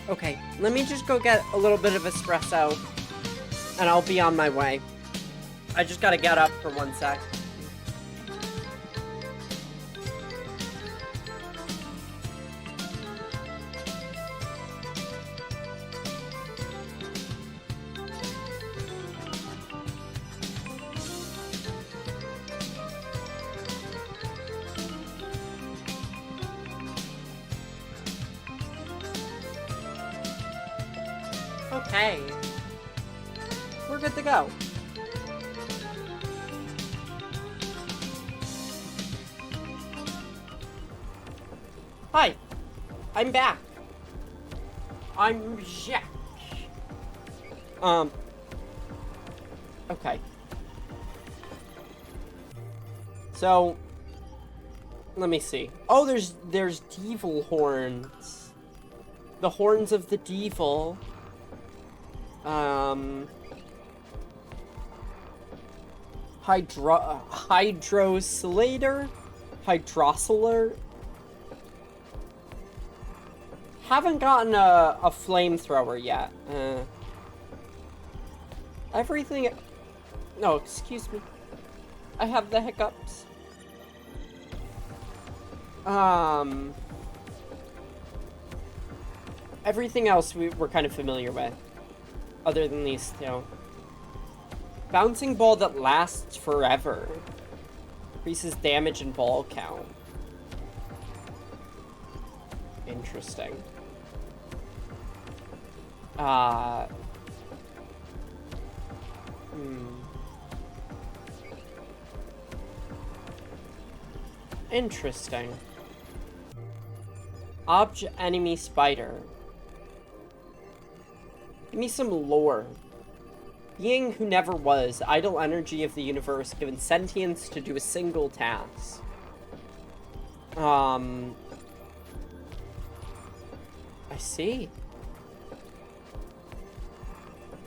Okay, let me just go get a little bit of espresso, and I'll be on my way. I just gotta get up for 1 sec. Okay. We're good to go. Hi. I'm back. I'm Jack. Okay. So, let me see. Oh, there's devil horns. The horns of the devil. Hydrosolator? Hydrosolar? Haven't gotten a flamethrower yet. Everything... No, excuse me. I have the hiccups. Everything else we're kind of familiar with. Other than these two. Bouncing ball that lasts forever. Increases damage and ball count. Interesting. Interesting. Object enemy spider. Give me some lore. Being who never was, idle energy of the universe, given sentience to do a single task. I see.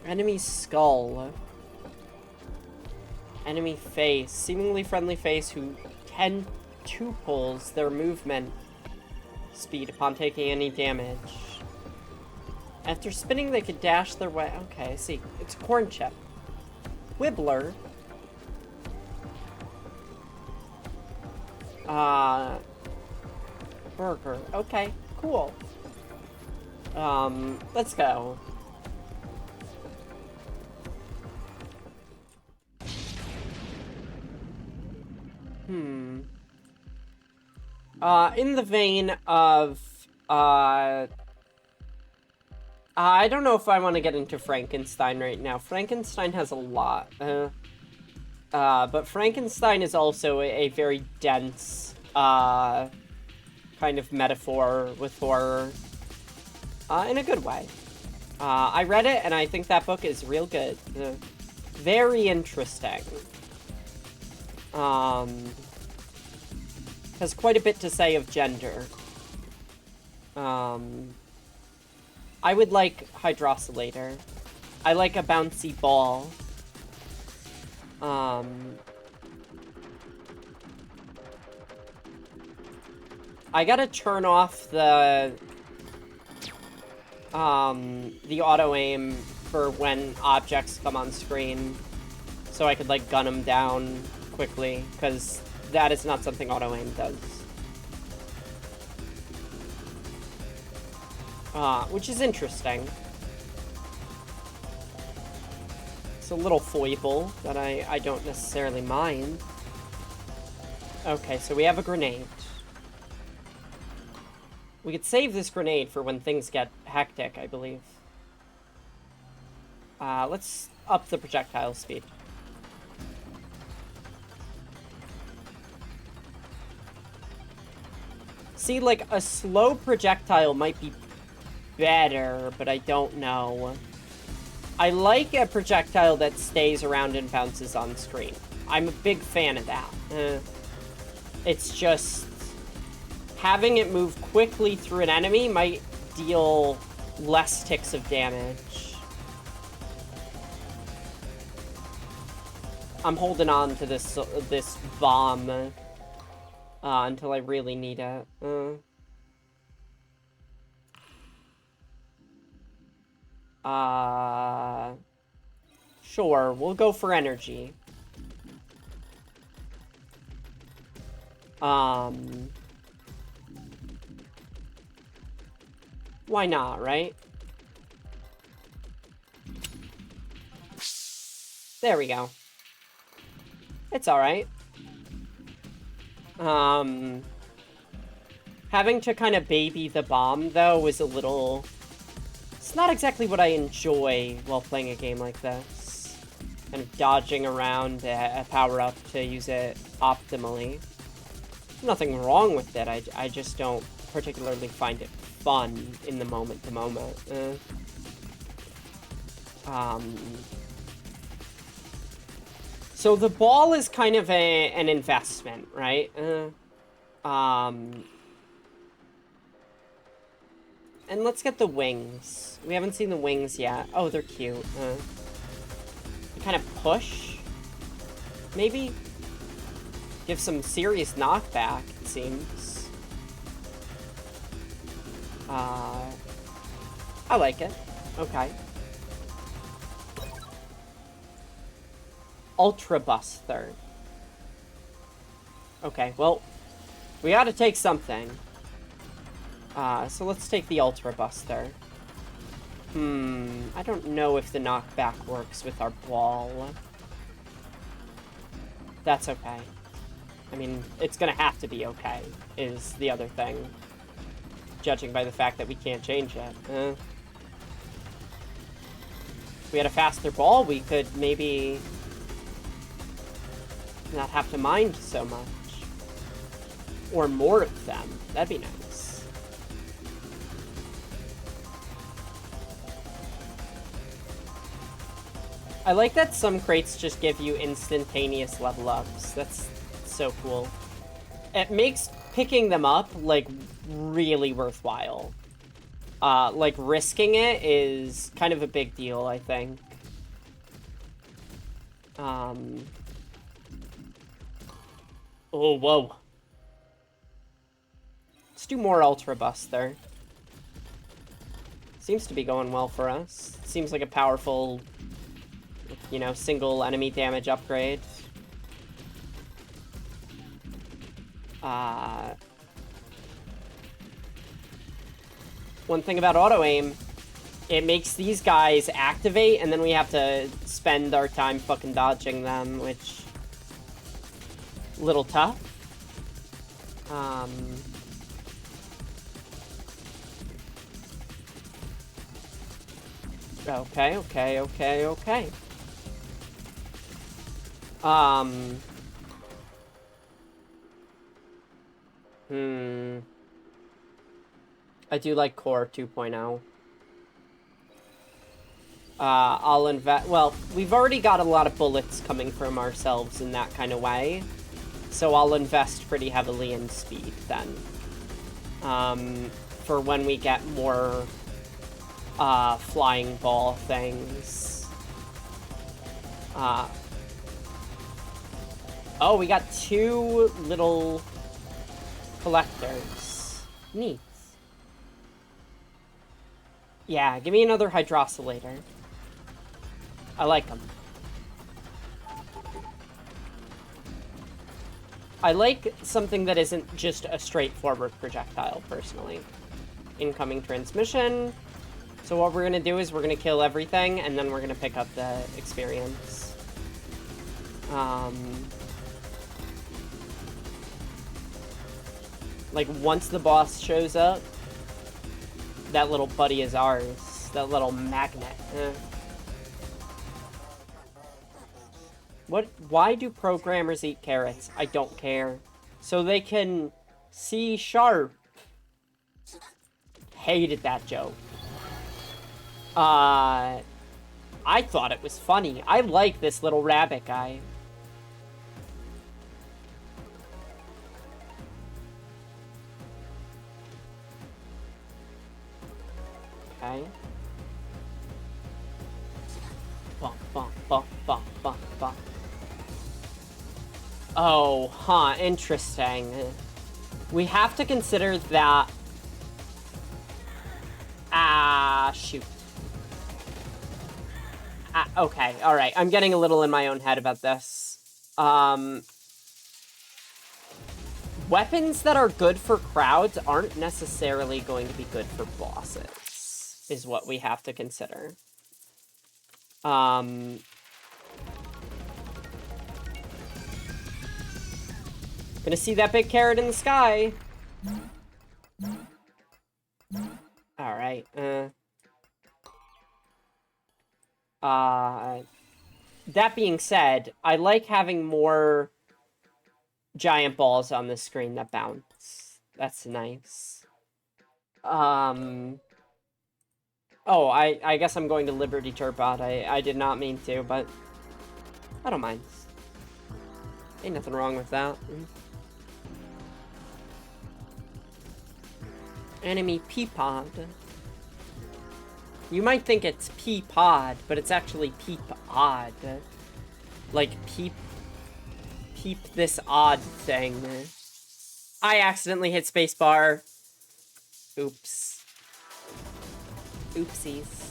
Enemy skull. Enemy face. Seemingly friendly face who quintuples their movement speed upon taking any damage. After spinning, they could dash their way. Okay, I see. It's a corn chip. Wibbler. Burger. Okay, cool. Let's go. In the vein of, I don't know if I want to get into Frankenstein right now. Frankenstein has a lot. But Frankenstein is also a very dense, kind of metaphor with horror. In a good way. I read it, and I think that book is real good. Very interesting. Has quite a bit to say of gender. I would like Hydrosolator. I like a bouncy ball. I gotta turn off the auto-aim for when objects come on screen, so I could, like, gun them down quickly, because that is not something auto-aim does. Which is interesting. It's a little foible that I don't necessarily mind. Okay, so we have a grenade. We could save this grenade for when things get hectic, I believe. Let's up the projectile speed. See, like, a slow projectile might be better, but I don't know. I like a projectile that stays around and bounces on screen. I'm a big fan of that. It's just... having it move quickly through an enemy might deal less ticks of damage. I'm holding on to this bomb until I really need it. Sure, we'll go for energy. Why not, right? There we go. It's alright. Having to kind of baby the bomb, though, was a little... It's not exactly what I enjoy while playing a game like this. Kind of dodging around a power-up to use it optimally. Nothing wrong with it, I just don't particularly find it fun in the moment-to-moment. So the ball is kind of an investment, right? And let's get the wings. We haven't seen the wings yet. Oh, they're cute. Kind of push? Maybe? Give some serious knockback, it seems. I like it. Okay. Ultra Buster. Okay, well, we gotta take something. So let's take the Ultra Buster. I don't know if the knockback works with our ball. That's okay. I mean, it's gonna have to be okay, is the other thing. Judging by the fact that we can't change it. If we had a faster ball, we could maybe not have to mind so much. Or more of them. That'd be nice. I like that some crates just give you instantaneous level ups. That's so cool. It makes picking them up, like, really worthwhile. Like, risking it is kind of a big deal, I think. Oh, whoa. Let's do more Ultra Buster. Seems to be going well for us. Seems like a powerful, you know, single enemy damage upgrade. One thing about auto-aim, it makes these guys activate, and then we have to spend our time fucking dodging them, which... little tough. Okay. I do like Core 2.0. I'll invest... Well, we've already got a lot of bullets coming from ourselves in that kind of way. So I'll invest pretty heavily in speed, then. For when we get more, flying ball things. Oh, we got 2 little collectors. Neat. Yeah, give me another hydrosylator. I like them. I like something that isn't just a straightforward projectile, personally. Incoming transmission. So what we're going to do is we're going to kill everything, and then we're going to pick up the experience. Like, once the boss shows up, that little buddy is ours. That little magnet. Why do programmers eat carrots? I don't care. So they can see sharp. Hated that joke. I thought it was funny. I like this little rabbit guy. Okay. Bump, bump, bump, bump, bump, bump. Oh, huh, interesting. We have to consider that... shoot. Okay, alright. I'm getting a little in my own head about this. Weapons that are good for crowds aren't necessarily going to be good for bosses, is what we have to consider. Gonna see that big carrot in the sky. Alright, that being said, I like having more giant balls on the screen that bounce. That's nice. Oh, I guess I'm going to Liberty Turbot. I did not mean to, but I don't mind. Ain't nothing wrong with that. Enemy Peapod. You might think it's Peapod, but it's actually Peep-odd. Like, peep this odd thing. I accidentally hit spacebar. Oops. Oopsies.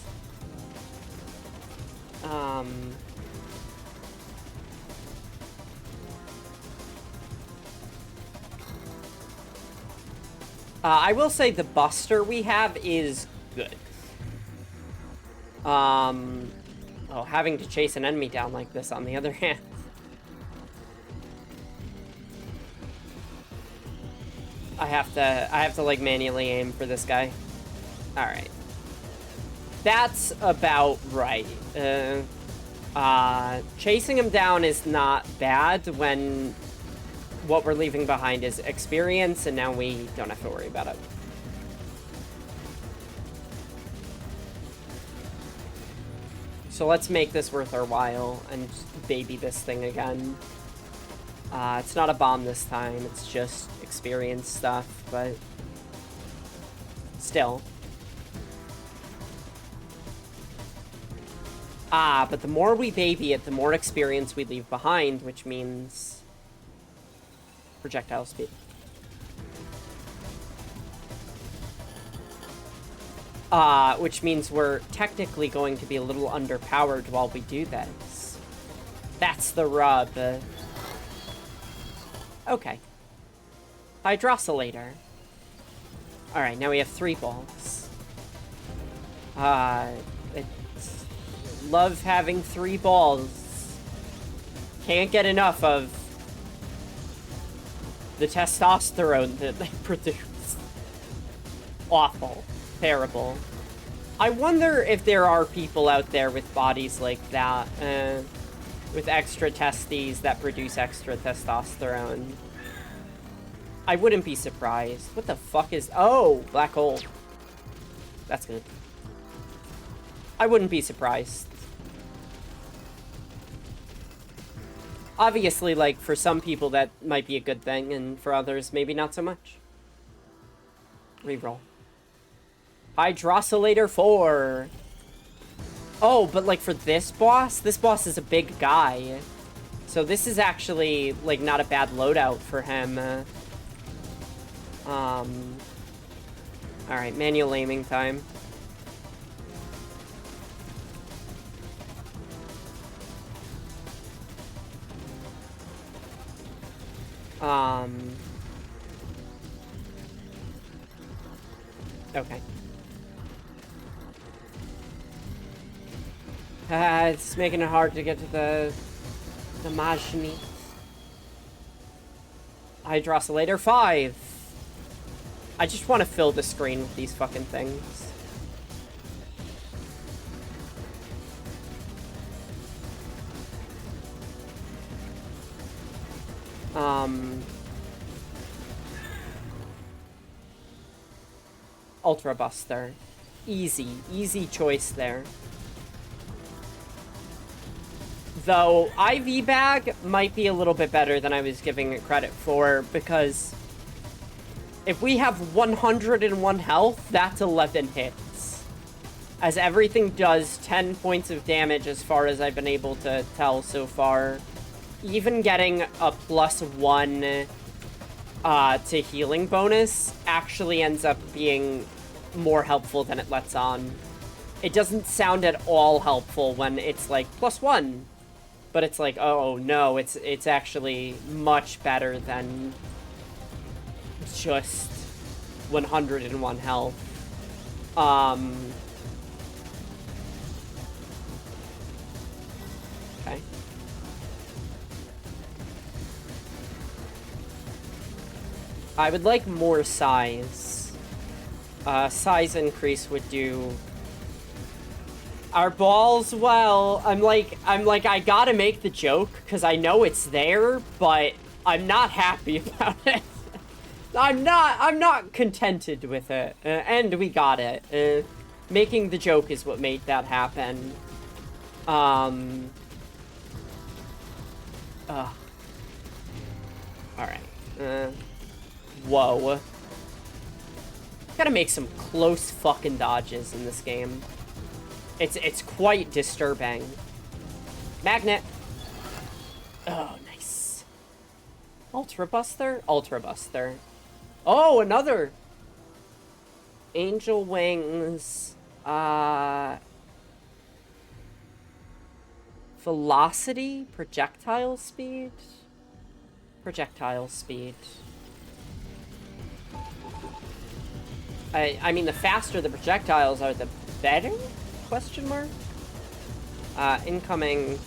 I will say the Buster we have is good. Oh, having to chase an enemy down like this, on the other hand. I have to like manually aim for this guy. Alright. That's about right. Chasing him down is not bad when what we're leaving behind is experience, and now we don't have to worry about it. So let's make this worth our while and baby this thing again. It's not a bomb this time, it's just experience stuff, but still. But the more we baby it, the more experience we leave behind, which means projectile speed. Which means we're technically going to be a little underpowered while we do this. That's the rub. Okay. Hydrocylator. Alright, now we have 3 balls. Love having 3 balls. Can't get enough of the testosterone that they produce. Awful. Terrible. I wonder if there are people out there with bodies like that, with extra testes that produce extra testosterone. I wouldn't be surprised. What the fuck is... Oh! Black hole. That's good. I wouldn't be surprised. Obviously, like, for some people that might be a good thing, and for others, maybe not so much. Reroll. Hydrocylator 4. Oh, but like for this boss is a big guy. So this is actually like not a bad loadout for him. Alright, manual aiming time. Okay. It's making it hard to get to the Majni. Hydrocylator 5. I just want to fill the screen with these fucking things. Ultra Buster. Easy choice there. Though, IV Bag might be a little bit better than I was giving it credit for, because if we have 101 health, that's 11 hits. As everything does 10 points of damage as far as I've been able to tell so far. Even getting a +1 to healing bonus actually ends up being more helpful than it lets on. It doesn't sound at all helpful when it's like +1. But it's like, oh no, it's actually much better than just 101 health. Okay. I would like more size. Size increase would do. Our balls, well, I'm like, I gotta make the joke, because I know it's there, but I'm not happy about it. I'm not contented with it, and we got it. Making the joke is what made that happen. Alright. Whoa. Gotta make some close fucking dodges in this game. It's quite disturbing. Magnet. Oh, nice. Ultra Buster? Ultra Buster. Oh, another. Angel Wings. Velocity? Projectile speed? Projectile speed. I mean, the faster the projectiles are, the better? Question mark? Incoming.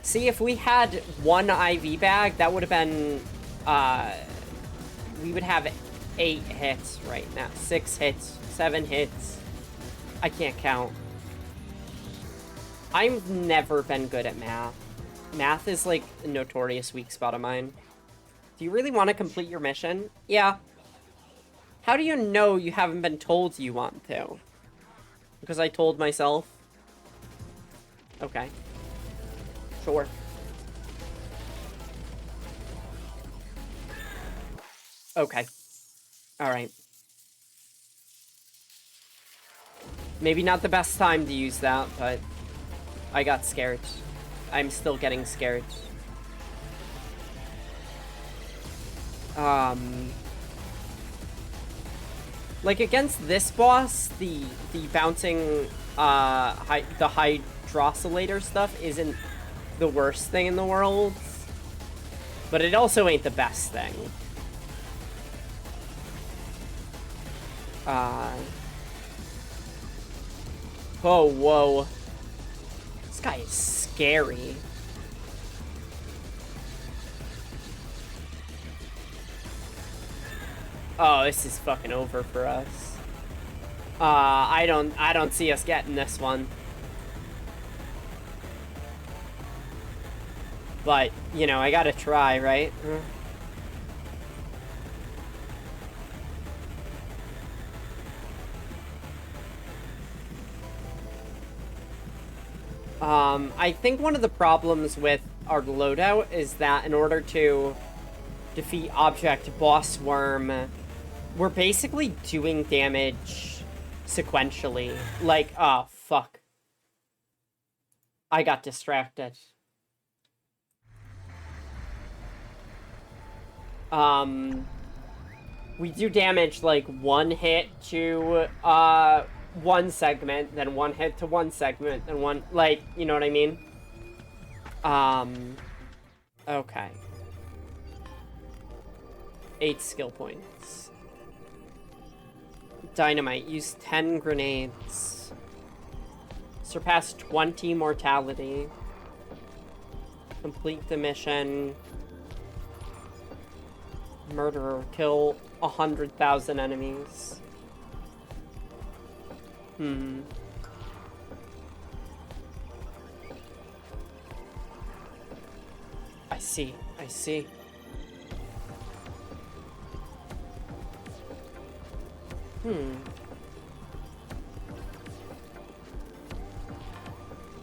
See, if we had one IV bag, that would have been, we would have 8 hits right now. 6 hits, 7 hits. I can't count. I've never been good at math. Math is like a notorious weak spot of mine. Do you really want to complete your mission? Yeah. How do you know you haven't been told you want to? Because I told myself? Okay. Sure. Okay. Alright. Maybe not the best time to use that, but I got scared. I'm still getting scared. Like, against this boss, the bouncing, the hydrocylator stuff isn't the worst thing in the world. But it also ain't the best thing. Oh, whoa. This guy is scary. Oh, this is fucking over for us. I don't see us getting this one. But, you know, I gotta try, right? I think one of the problems with our loadout is that in order to defeat Object Boss Worm, we're basically doing damage sequentially. Like, oh, fuck. I got distracted. We do damage, like, 1 hit to, one segment, then 1 hit to 1 segment, then 1, like, you know what I mean? Okay. 8 skill points. Dynamite. Use 10 grenades. Surpass 20 mortality. Complete the mission. Murderer. Kill 100,000 enemies. I see. I see.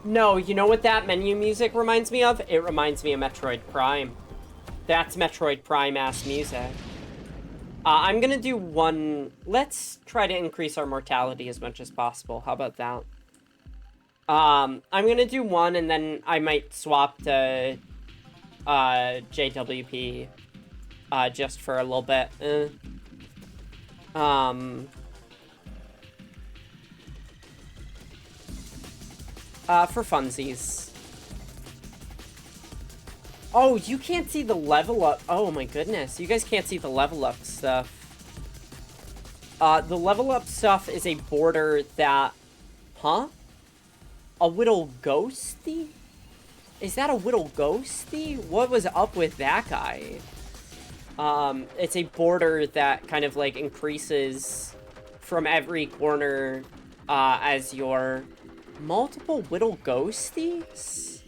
No, you know what that menu music reminds me of? It reminds me of Metroid Prime. That's Metroid Prime-ass music. I'm gonna do one... Let's try to increase our mortality as much as possible. How about that? I'm gonna do one, and then I might swap to JWP just for a little bit. For funsies. Oh, you can't see the level up. Oh my goodness, you guys can't see the level up stuff. The level up stuff is a border that... Huh? A Whittle Ghosty? Is that a Whittle Ghosty? What was up with that guy? It's a border that kind of like increases from every corner as your multiple Whittle Ghosties?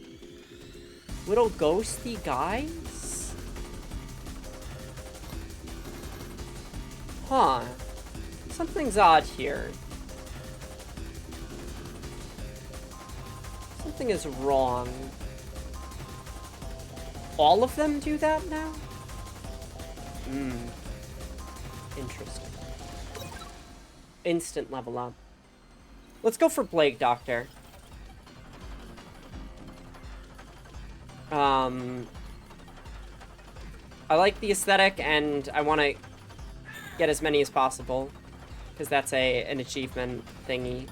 Whittle Ghosty guys? Huh. Something's odd here. Something is wrong. All of them do that now? Interesting. Instant level up. Let's go for Plague Doctor. I like the aesthetic, and I want to get as many as possible, because that's an achievement thingy.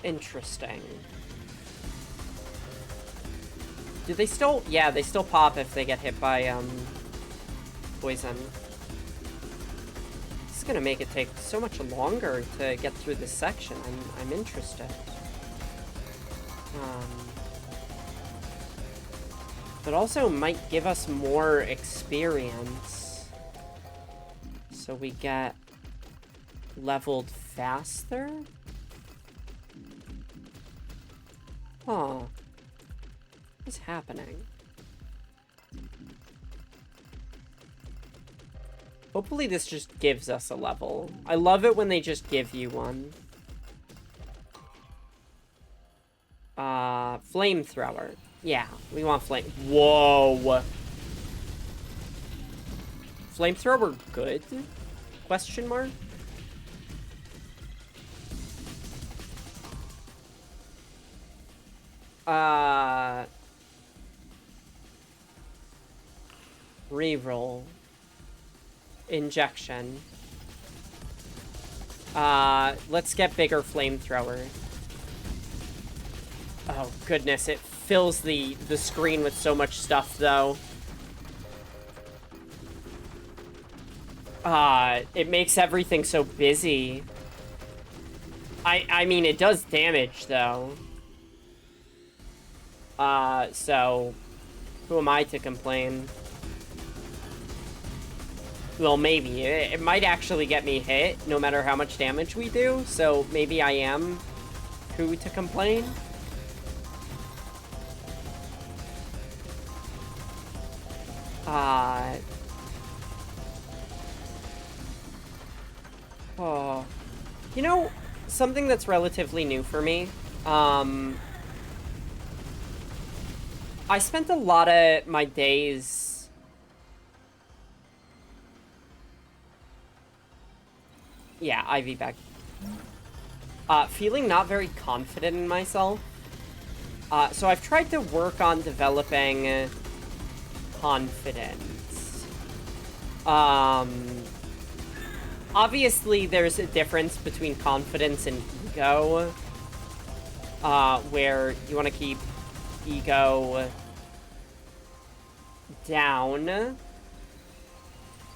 Interesting. Do they still... Yeah, they still pop if they get hit by, poison. This is gonna make it take so much longer to get through this section. I'm interested. But also might give us more experience. So we get leveled faster? Huh. What's happening? Hopefully this just gives us a level. I love it when they just give you one. Flamethrower. Yeah, we want flame. Whoa. Flamethrower good? Question mark? Reroll. Injection. Let's get bigger flamethrower. Oh goodness, it fills the screen with so much stuff though. It makes everything so busy. I mean, it does damage though. So who am I to complain? Well, maybe. It might actually get me hit, no matter how much damage we do, so maybe I am who to complain. Oh. You know, something that's relatively new for me, I spent a lot of my days... Yeah, IV bag. Feeling not very confident in myself. So I've tried to work on developing confidence. Obviously there's a difference between confidence and ego, where you want to keep ego down.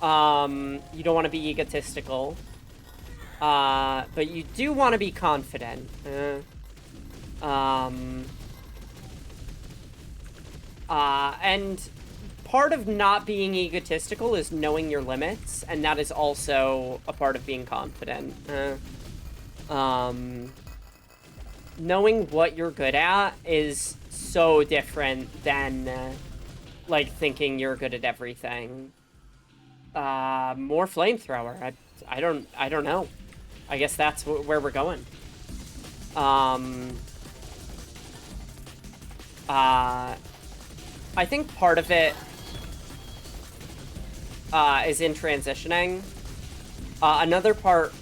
You don't want to be egotistical. But you do want to be confident. And part of not being egotistical is knowing your limits, and that is also a part of being confident. Knowing what you're good at is so different than, like, thinking you're good at everything. More flamethrower. I don't know. I guess that's where we're going. I think part of it is in transitioning. Another part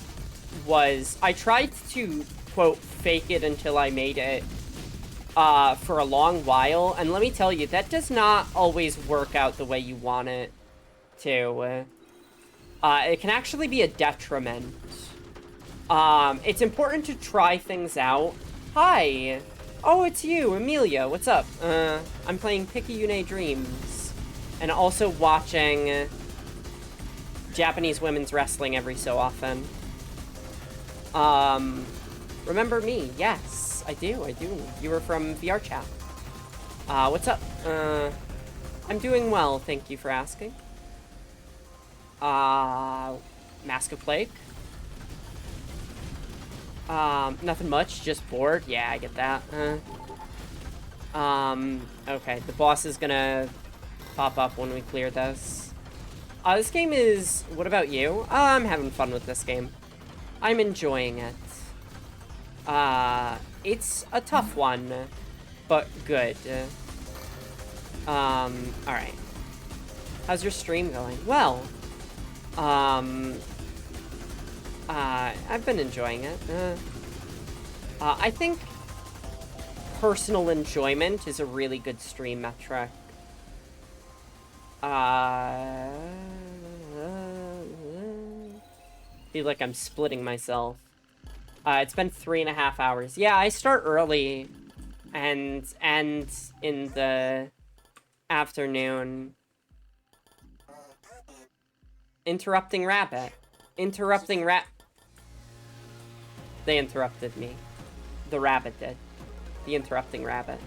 was I tried to, quote, fake it until I made it for a long while, and let me tell you, that does not always work out the way you want it to. It can actually be a detriment. It's important to try things out. Hi! Oh, it's you, Amelia. What's up? I'm playing Picayune Dreams. And also watching Japanese women's wrestling every so often. Remember me? Yes, I do. You were from VR chat. What's up? I'm doing well, thank you for asking. Mask of Plague. Nothing much, just bored. Yeah, I get that. Okay, the boss is gonna pop up when we clear this. This game is... What about you? I'm having fun with this game. I'm enjoying it. It's a tough one, but good. Alright. How's your stream going? Well, I've been enjoying it. I think personal enjoyment is a really good stream metric. Feel like I'm splitting myself. It's been 3.5 hours. Yeah, I start early and end in the afternoon. Interrupting rabbit. Interrupting They interrupted me. The rabbit did. The interrupting rabbit.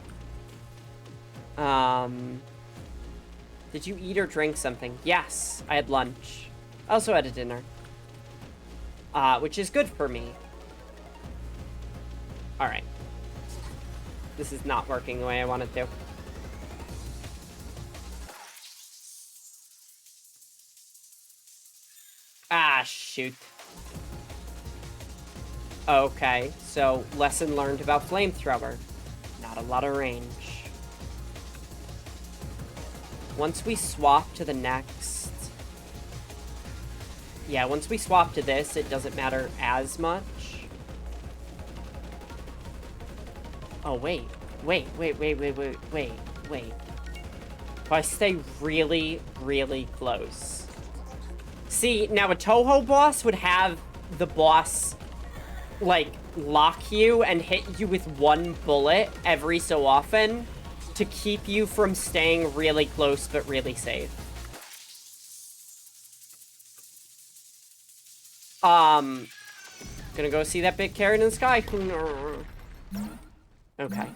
Did you eat or drink something? Yes, I had lunch. I also had a dinner. Which is good for me. Alright. This is not working the way I want it to. Ah, shoot. Okay, so lesson learned about flamethrower. Not a lot of range. Once we swap to the next... Yeah, once we swap to this, it doesn't matter as much. Oh, wait. Wait. If I stay really, really close. See, now a Toho boss would have the boss, like, lock you and hit you with one bullet every so often to keep you from staying really close but really safe. Gonna go see that big carrot in the sky. Okay.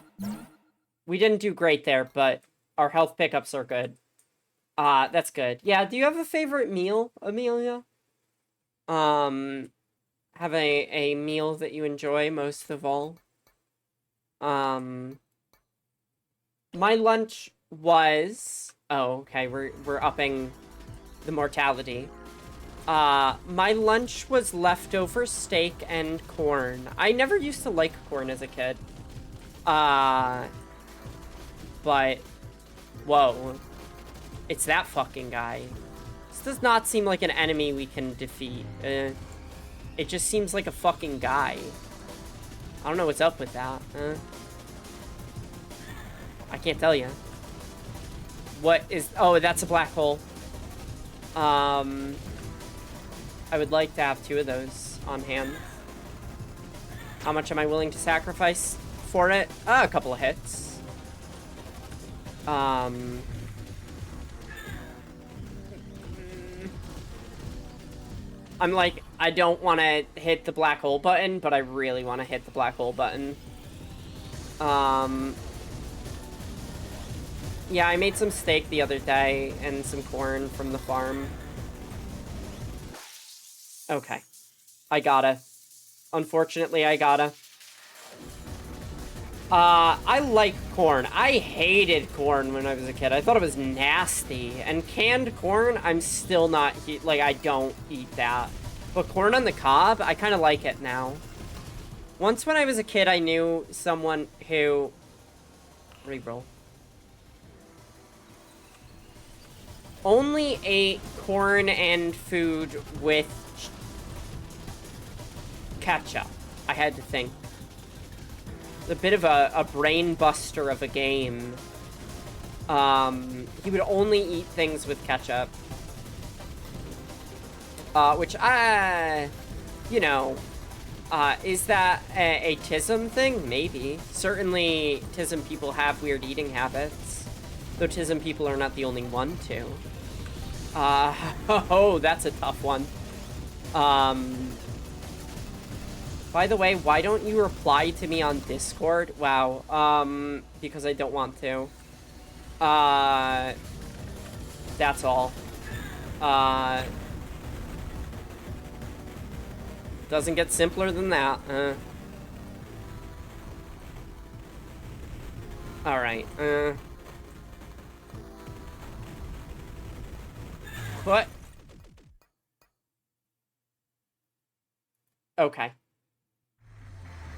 We didn't do great there, but our health pickups are good. That's good. Yeah, do you have a favorite meal, Amelia? Have a meal that you enjoy most of all? My lunch was... Oh, okay, we're upping the mortality. My lunch was leftover steak and corn. I never used to like corn as a kid. But... Whoa. It's that fucking guy. This does not seem like an enemy we can defeat. It just seems like a fucking guy. I don't know what's up with that. I can't tell you. What is... Oh, that's a black hole. I would like to have 2 of those on hand. How much am I willing to sacrifice for it? A couple of hits. I'm like, I don't want to hit the black hole button, but I really want to hit the black hole button. Yeah, I made some steak the other day and some corn from the farm. Okay. I gotta. Unfortunately, I gotta. I like corn. I hated corn when I was a kid. I thought it was nasty. And canned corn, I'm still not, like, I don't eat that. But corn on the cob, I kind of like it now. Once when I was a kid, I knew someone who... Reroll. Only ate corn and food with ketchup. I had to think. A bit of a brain buster of a game. He would only eat things with ketchup. Which you know, is that a TISM thing? Maybe. Certainly, TISM people have weird eating habits. Though TISM people are not the only one to. Oh, that's a tough one. By the way, why don't you reply to me on Discord? Wow, because I don't want to. That's all. Doesn't get simpler than that. Alright, What? Okay.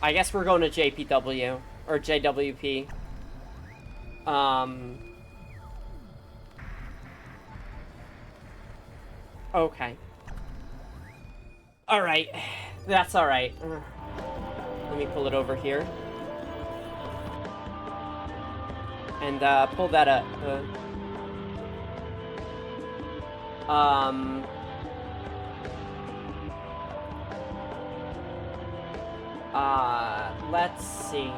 I guess we're going to JPW. Or JWP. Okay. Alright. That's alright. Let me pull it over here. And, pull that up. Let's see.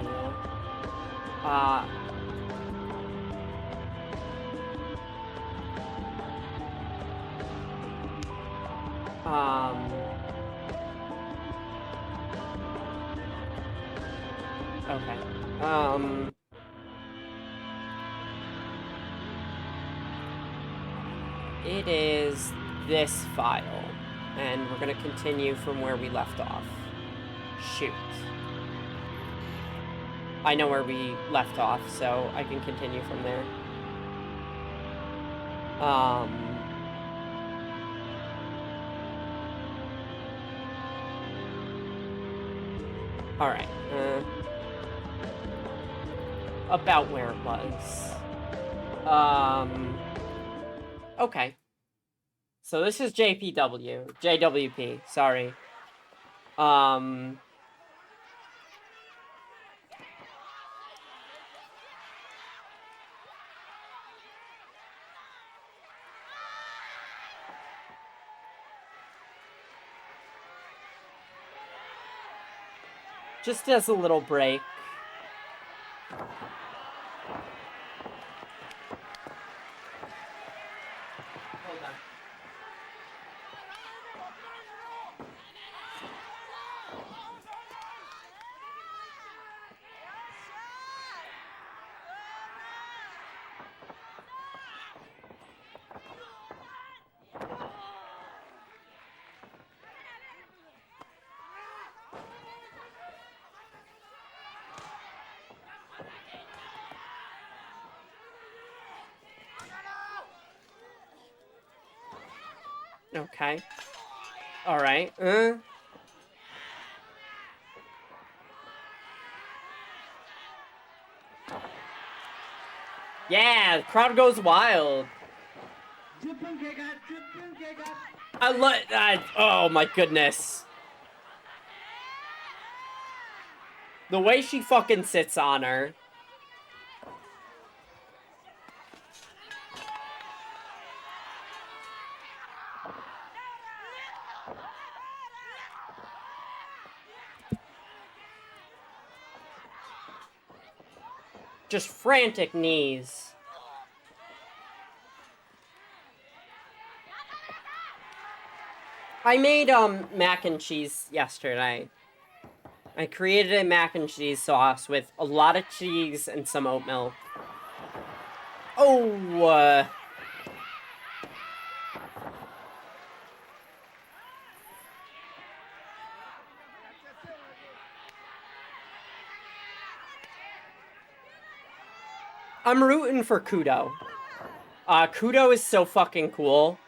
Okay. It is this file. And we're gonna continue from where we left off. Shoot. I know where we left off, so I can continue from there. Alright, about where it was. Okay. So this is JWP, sorry. Just as a little break. Hold on. Okay. Alright. Yeah, the crowd goes wild. I love that. Oh my goodness. The way she fucking sits on her. Just frantic knees. I made, mac and cheese yesterday. I created a mac and cheese sauce with a lot of cheese and some oat milk. Oh, I'm rooting for Kudo. Kudo is so fucking cool.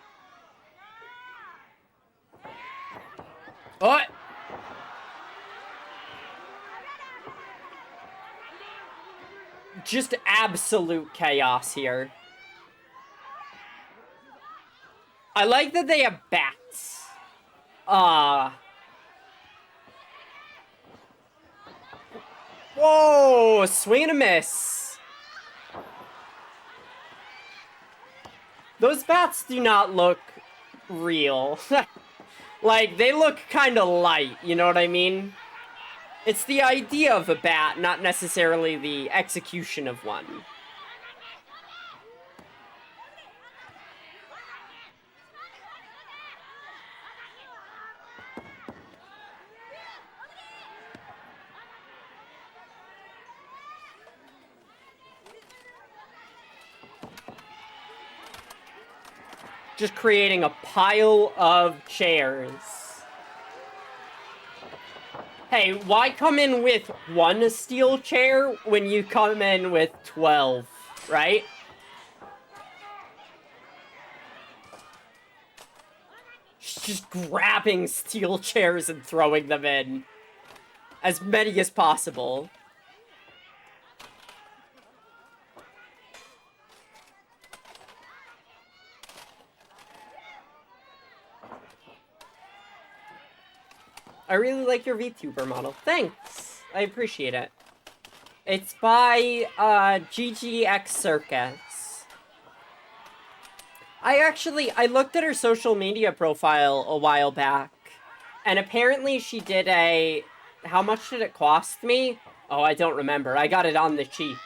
Oh! Just absolute chaos here. I like that they have bats. Whoa! Swing and a miss. Those bats do not look real. Like, they look kind of light, you know what I mean? It's the idea of a bat, not necessarily the execution of one. Just creating a pile of chairs. Hey, why come in with one steel chair when you come in with 12, right? Just grabbing steel chairs and throwing them in. As many as possible. I really like your VTuber model. Thanks. I appreciate it. It's by GGX Circus. I looked at her social media profile a while back, and apparently she did a, how much did it cost me? Oh, I don't remember. I got it on the cheap.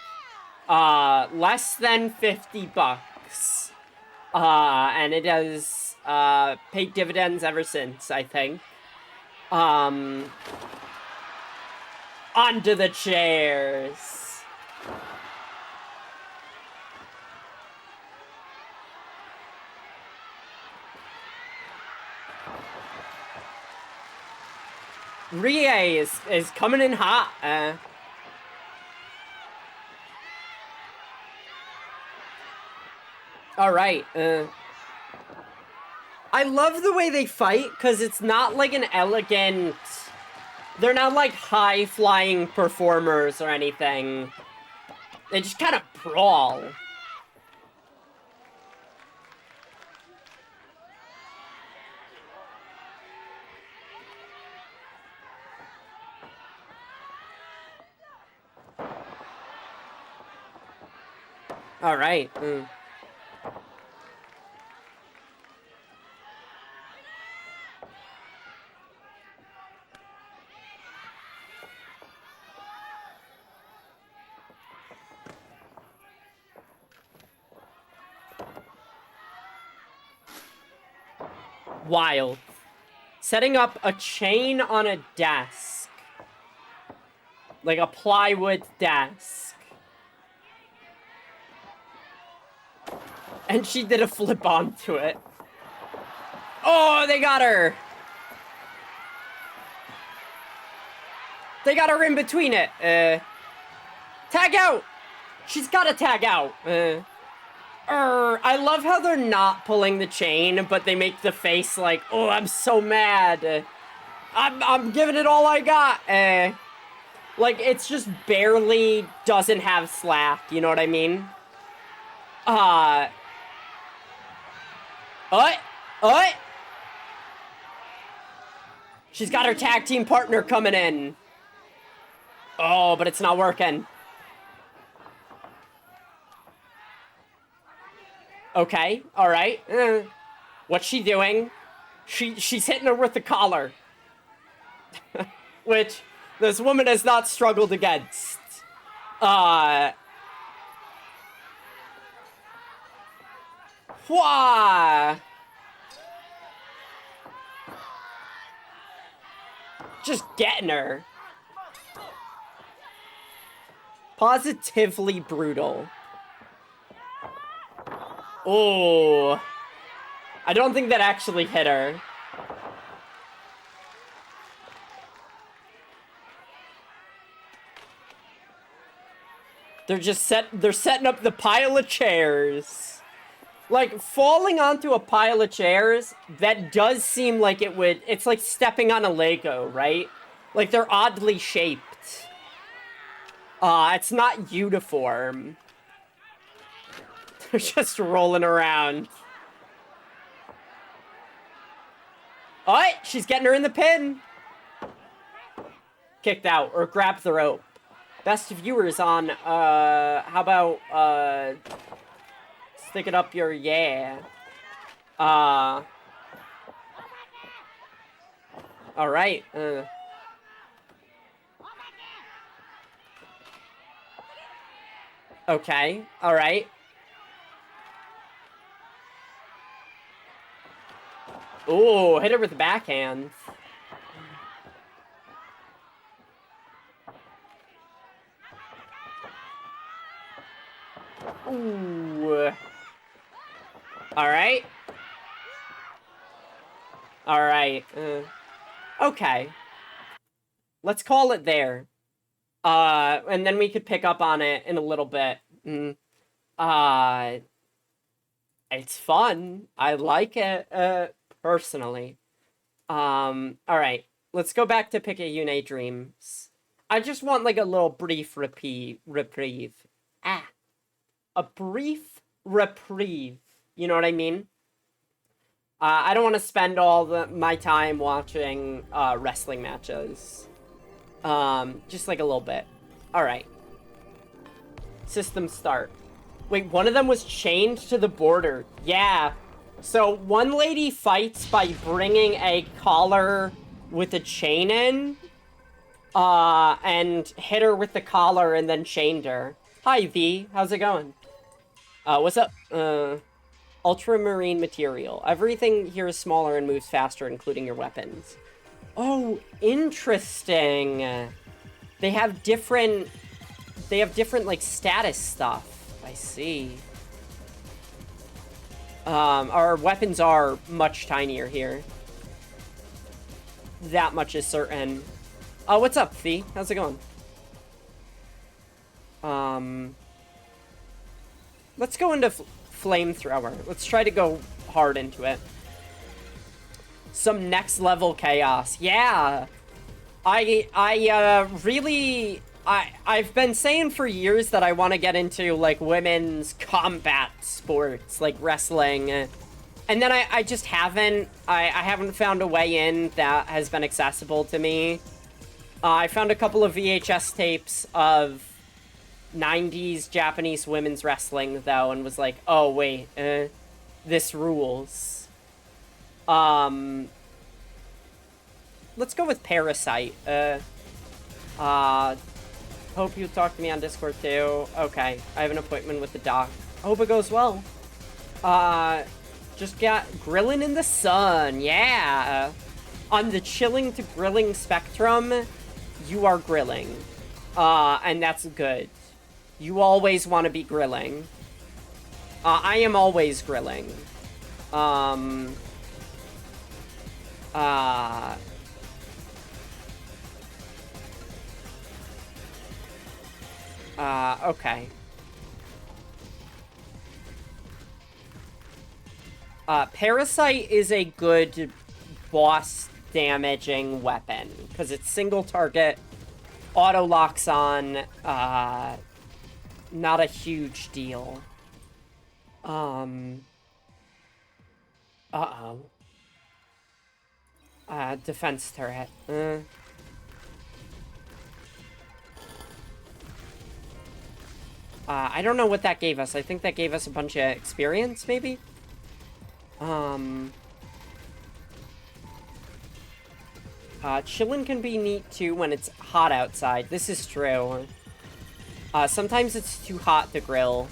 Less than 50 bucks. And it has paid dividends ever since, I think. Onto the chairs. Rie is coming in hot. All right. I love the way they fight, because it's not like an elegant... They're not like high-flying performers or anything. They just kind of brawl. All right. Wild. Setting up a chain on a desk. Like a plywood desk. And she did a flip onto it. Oh, they got her! They got her in between it. Tag out! She's gotta tag out. I love how they're not pulling the chain, but they make the face like, oh, I'm so mad. I'm giving it all I got. Like, it's just barely doesn't have slack, you know what I mean? She's got her tag team partner coming in. Oh, but it's not working. Okay, all right. What's she doing? She's hitting her with the collar. Which this woman has not struggled against. Wah! Just getting her. Positively brutal. Oh. I don't think that actually hit her. They're setting up the pile of chairs. Like, falling onto a pile of chairs, that does seem like it would... It's like stepping on a Lego, right? Like, they're oddly shaped. It's not uniform. They're just rolling around. Oh, she's getting her in the pin. Kicked out, or grabbed the rope. Best viewers on, how about, stick it up your yeah. Alright, okay, alright. Ooh, hit her with the backhand. Ooh. Alright. Alright. Okay. Let's call it there. And then we could pick up on it in a little bit. It's fun. I like it, personally. Alright. Let's go back to Picayune Dreams. I just want, like, a little brief reprieve. A brief reprieve. You know what I mean? I don't want to spend all my time watching wrestling matches. Just like a little bit. Alright. System start. Wait, one of them was chained to the border. Yeah. So one lady fights by bringing a collar with a chain in. And hit her with the collar and then chained her. Hi, V. How's it going? What's up? Ultramarine material. Everything here is smaller and moves faster, including your weapons. Oh, interesting. They have different, like, status stuff. I see. Our weapons are much tinier here. That much is certain. What's up, Fee? How's it going? Let's go into Flamethrower. Let's try to go hard into it. Some next level chaos. Yeah. I've been saying for years that I want to get into, like, women's combat sports, like wrestling. And then I just haven't. I haven't found a way in that has been accessible to me. I found a couple of VHS tapes of 90s Japanese women's wrestling, though, and was like, oh, wait, this rules. Let's go with Parasite. Hope you talk to me on Discord, too. Okay, I have an appointment with the doc. Hope it goes well. Just got grilling in the sun, yeah. On the chilling to grilling spectrum, you are grilling. And that's good. You always want to be grilling. I am always grilling. Okay. Parasite is a good boss damaging weapon, because it's single target, auto locks on, not a huge deal. Uh-oh. Defense turret. I don't know what that gave us. I think that gave us a bunch of experience, maybe? Chillin' can be neat, too, when it's hot outside. This is true. Sometimes it's too hot to grill.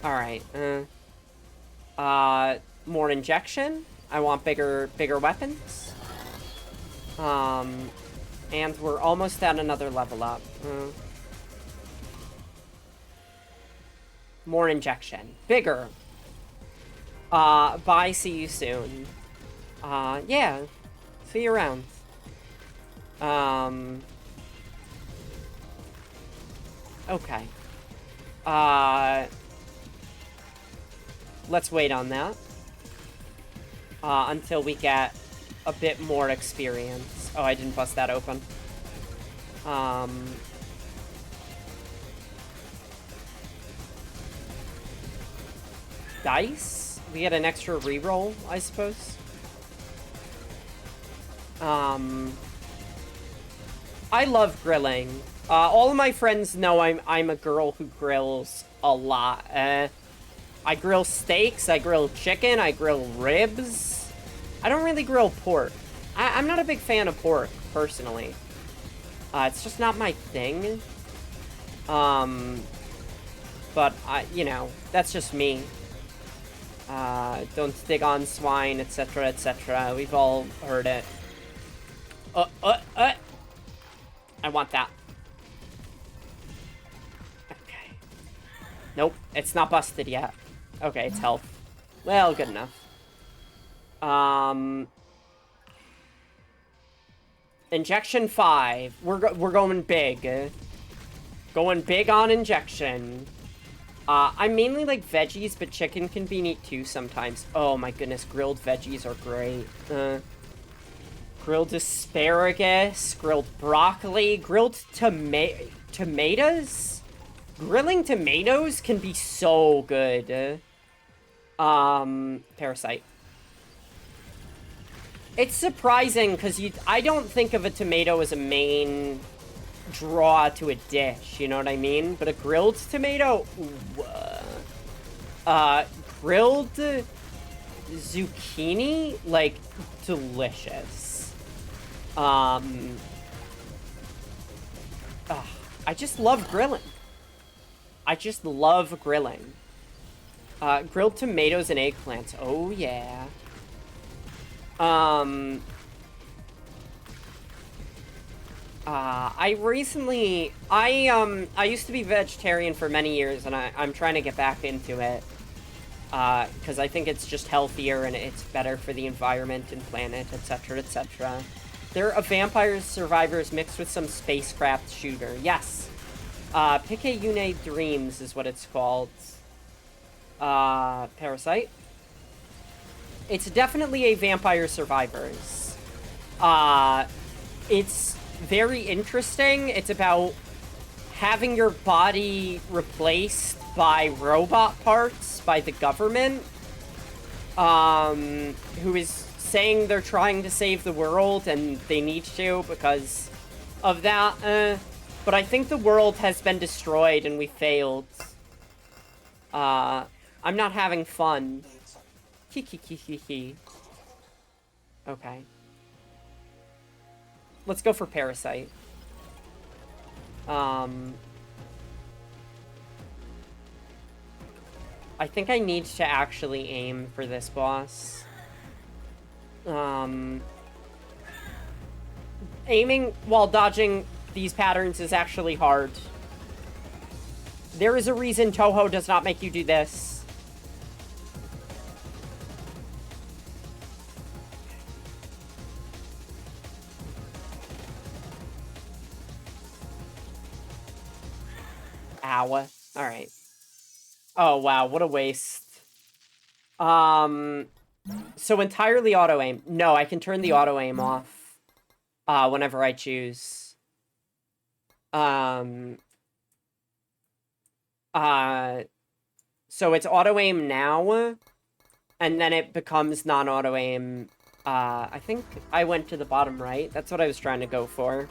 Alright, more injection. I want bigger weapons. And we're almost at another level up. More injection. Bigger. Bye, see you soon. Yeah. See you around. Okay. Let's wait on that. Until we get a bit more experience. Oh, I didn't bust that open. Dice? We get an extra reroll, I suppose. I love grilling. All of my friends know I'm a girl who grills a lot. I grill steaks, I grill chicken, I grill ribs. I don't really grill pork. I'm not a big fan of pork, personally. It's just not my thing. But, you know, that's just me. Don't dig on swine, etc., etc. We've all heard it. I want that. Okay. Nope, it's not busted yet. Okay, it's health. Well, good enough. Injection 5. We're going big. Going big on injection. I mainly like veggies, but chicken can be neat too sometimes. Oh my goodness, grilled veggies are great. Grilled asparagus, grilled broccoli, grilled tomatoes? Grilling tomatoes can be so good. Parasite. It's surprising, because I don't think of a tomato as a main draw to a dish, you know what I mean? But a grilled tomato? Ooh, grilled zucchini? Like, delicious. I just love grilling. I just love grilling. Grilled tomatoes and eggplants. Oh, yeah. I used to be vegetarian for many years, and I'm trying to get back into it. Because I think it's just healthier, and it's better for the environment and planet, etc., etc. They're a vampire survivors mixed with some spacecraft shooter. Yes. Picayune Dreams is what it's called. Parasite. It's definitely a vampire survivors. It's very interesting. It's about having your body replaced by robot parts by the government, who is saying they're trying to save the world and they need to because of that. But I think the world has been destroyed and we failed. I'm not having fun. Okay. Let's go for Parasite. I think I need to actually aim for this boss. Aiming while dodging these patterns is actually hard. There is a reason Toho does not make you do this. Ow. Alright. Oh, wow. What a waste. So entirely auto-aim. No, I can turn the auto-aim off. Whenever I choose. So it's auto-aim now. And then it becomes non-auto-aim. I think I went to the bottom right. That's what I was trying to go for.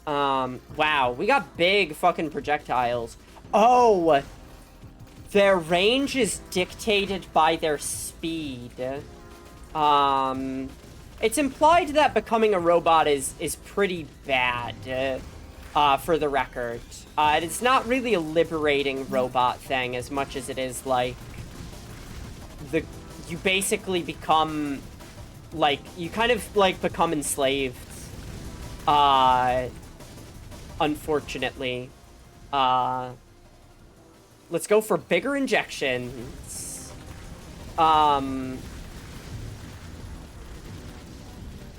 Wow. We got big fucking projectiles. Oh! Their range is dictated by their speed. It's implied that becoming a robot is pretty bad, for the record. It's not really a liberating robot thing as much as it is, like, you basically become, like, you kind of, like, become enslaved. Unfortunately. Let's go for bigger injections.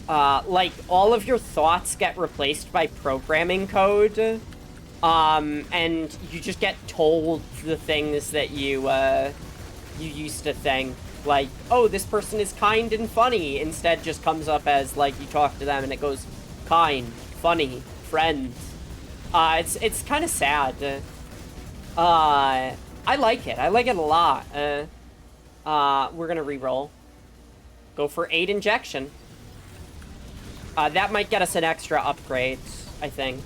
like, all of your thoughts get replaced by programming code, and you just get told the things that you used to think. Like, oh, this person is kind and funny, instead just comes up as, like, you talk to them and it goes, kind, funny, friends. It's kind of sad. I like it. I like it a lot. We're gonna re-roll. Go for 8 injection. That might get us an extra upgrade, I think.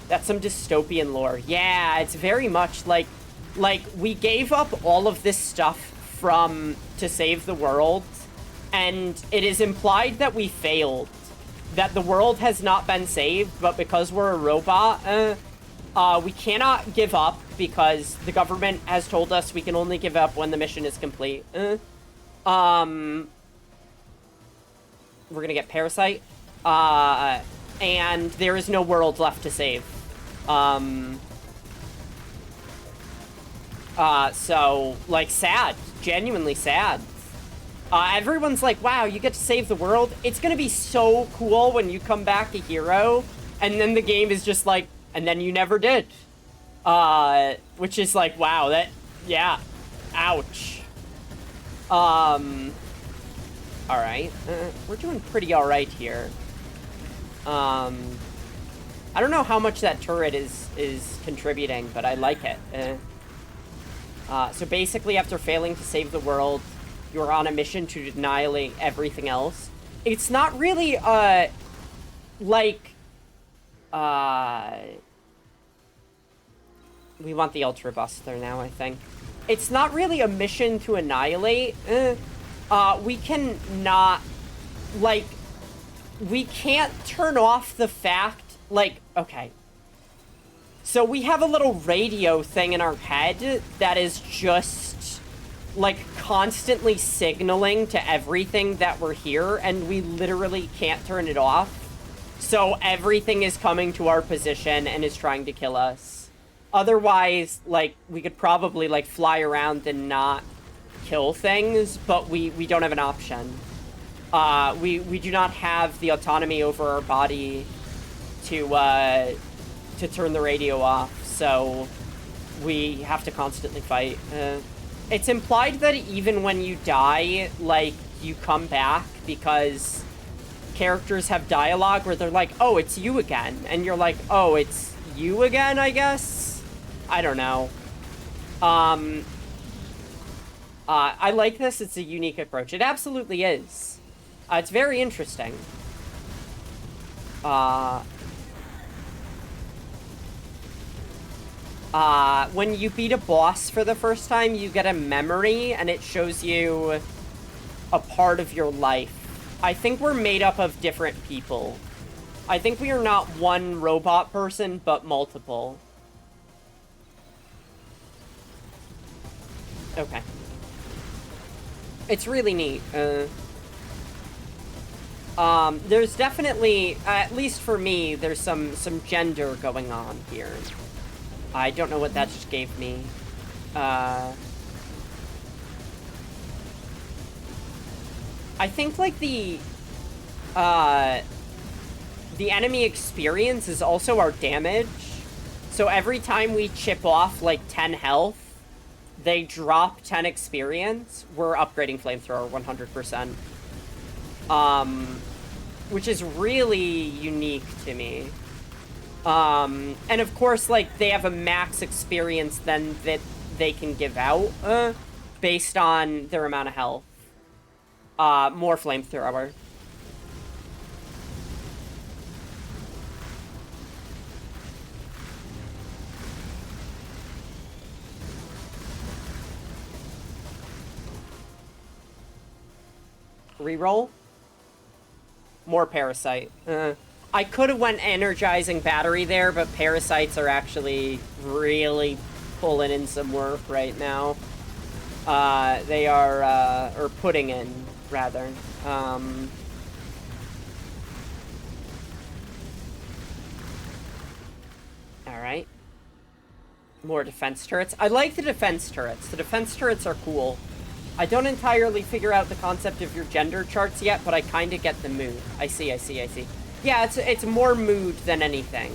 That's some dystopian lore. Yeah, it's very much like, we gave up all of this stuff to save the world, and it is implied that we failed. That the world has not been saved, but because we're a robot, we cannot give up because the government has told us we can only give up when the mission is complete. We're gonna get Parasite. And there is no world left to save. So, like, sad. Genuinely sad. Everyone's like, wow, you get to save the world. It's gonna be so cool when you come back a hero, and then the game is just like, and then you never did. Which is like, wow, that, yeah. Ouch. Alright. We're doing pretty alright here. I don't know how much that turret is contributing, but I like it. So basically, after failing to save the world, you're on a mission to annihilate everything else. It's not really, we want the Ultra Buster now, I think. It's not really a mission to annihilate. We can not, like, we can't turn off the fact, like, okay. So we have a little radio thing in our head that is just, like, constantly signaling to everything that we're here, and we literally can't turn it off. So everything is coming to our position and is trying to kill us. Otherwise, like, we could probably, like, fly around and not kill things, but we don't have an option. We do not have the autonomy over our body to turn the radio off, so we have to constantly fight. It's implied that even when you die, like, you come back because characters have dialogue where they're like, oh, it's you again, and you're like, oh, it's you again, I guess? I don't know. I like this. It's a unique approach. It absolutely is. It's very interesting. When you beat a boss for the first time, you get a memory, and it shows you a part of your life. I think we're made up of different people. I think we are not one robot person, but multiple. Okay. It's really neat. There's definitely, at least for me, there's some gender going on here. I don't know what that just gave me. I think, like, the enemy experience is also our damage. So every time we chip off, like, 10 health, they drop 10 experience. We're upgrading Flamethrower 100%. Which is really unique to me. And of course, like, they have a max experience then that they can give out, based on their amount of health. More Flamethrower. Reroll? More Parasite. I could have went Energizing Battery there, but Parasites are actually really pulling in some work right now. They are, or putting in, rather. Alright. More defense turrets. I like the defense turrets. The defense turrets are cool. I don't entirely figure out the concept of your gender charts yet, but I kind of get the mood. I see. Yeah, it's more mood than anything.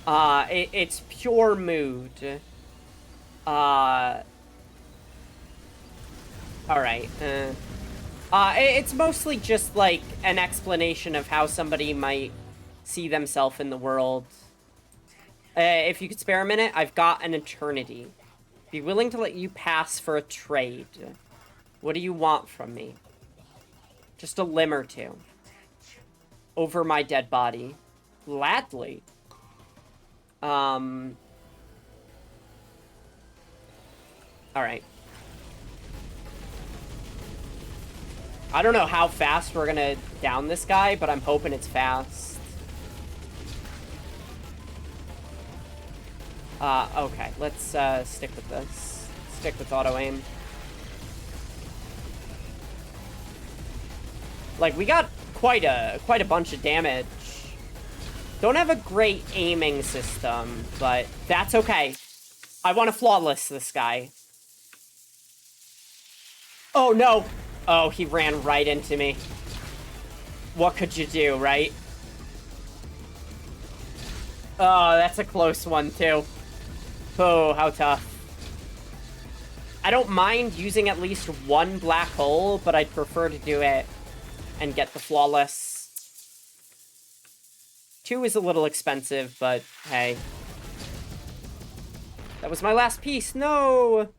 It's pure mood. Alright. It's mostly just, like, an explanation of how somebody might see themselves in the world. If you could spare a minute, I've got an eternity. Be willing to let you pass for a trade. What do you want from me? Just a limb or two. Over my dead body. Gladly. Alright. I don't know how fast we're gonna down this guy, but I'm hoping it's fast. Okay, let's, stick with this. Stick with auto-aim. Like, we got quite a bunch of damage. Don't have a great aiming system, but that's okay. I want to flawless this guy. Oh, no! Oh, he ran right into me. What could you do, right? Oh, that's a close one, too. Oh, how tough. I don't mind using at least one black hole, but I'd prefer to do it and get the flawless. 2 is a little expensive, but hey. That was my last piece. No!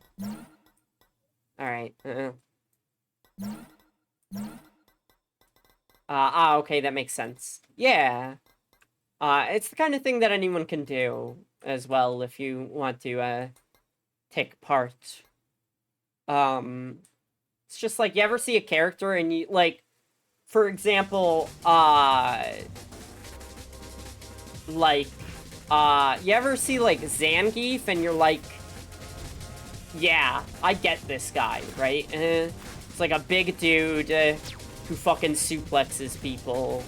Alright. Okay, that makes sense. Yeah. It's the kind of thing that anyone can do as well if you want to, take part. It's just like, you ever see a character and you, like, for example, you ever see, like, Zangief and you're like, yeah, I get this guy, right? It's like a big dude who fucking suplexes people.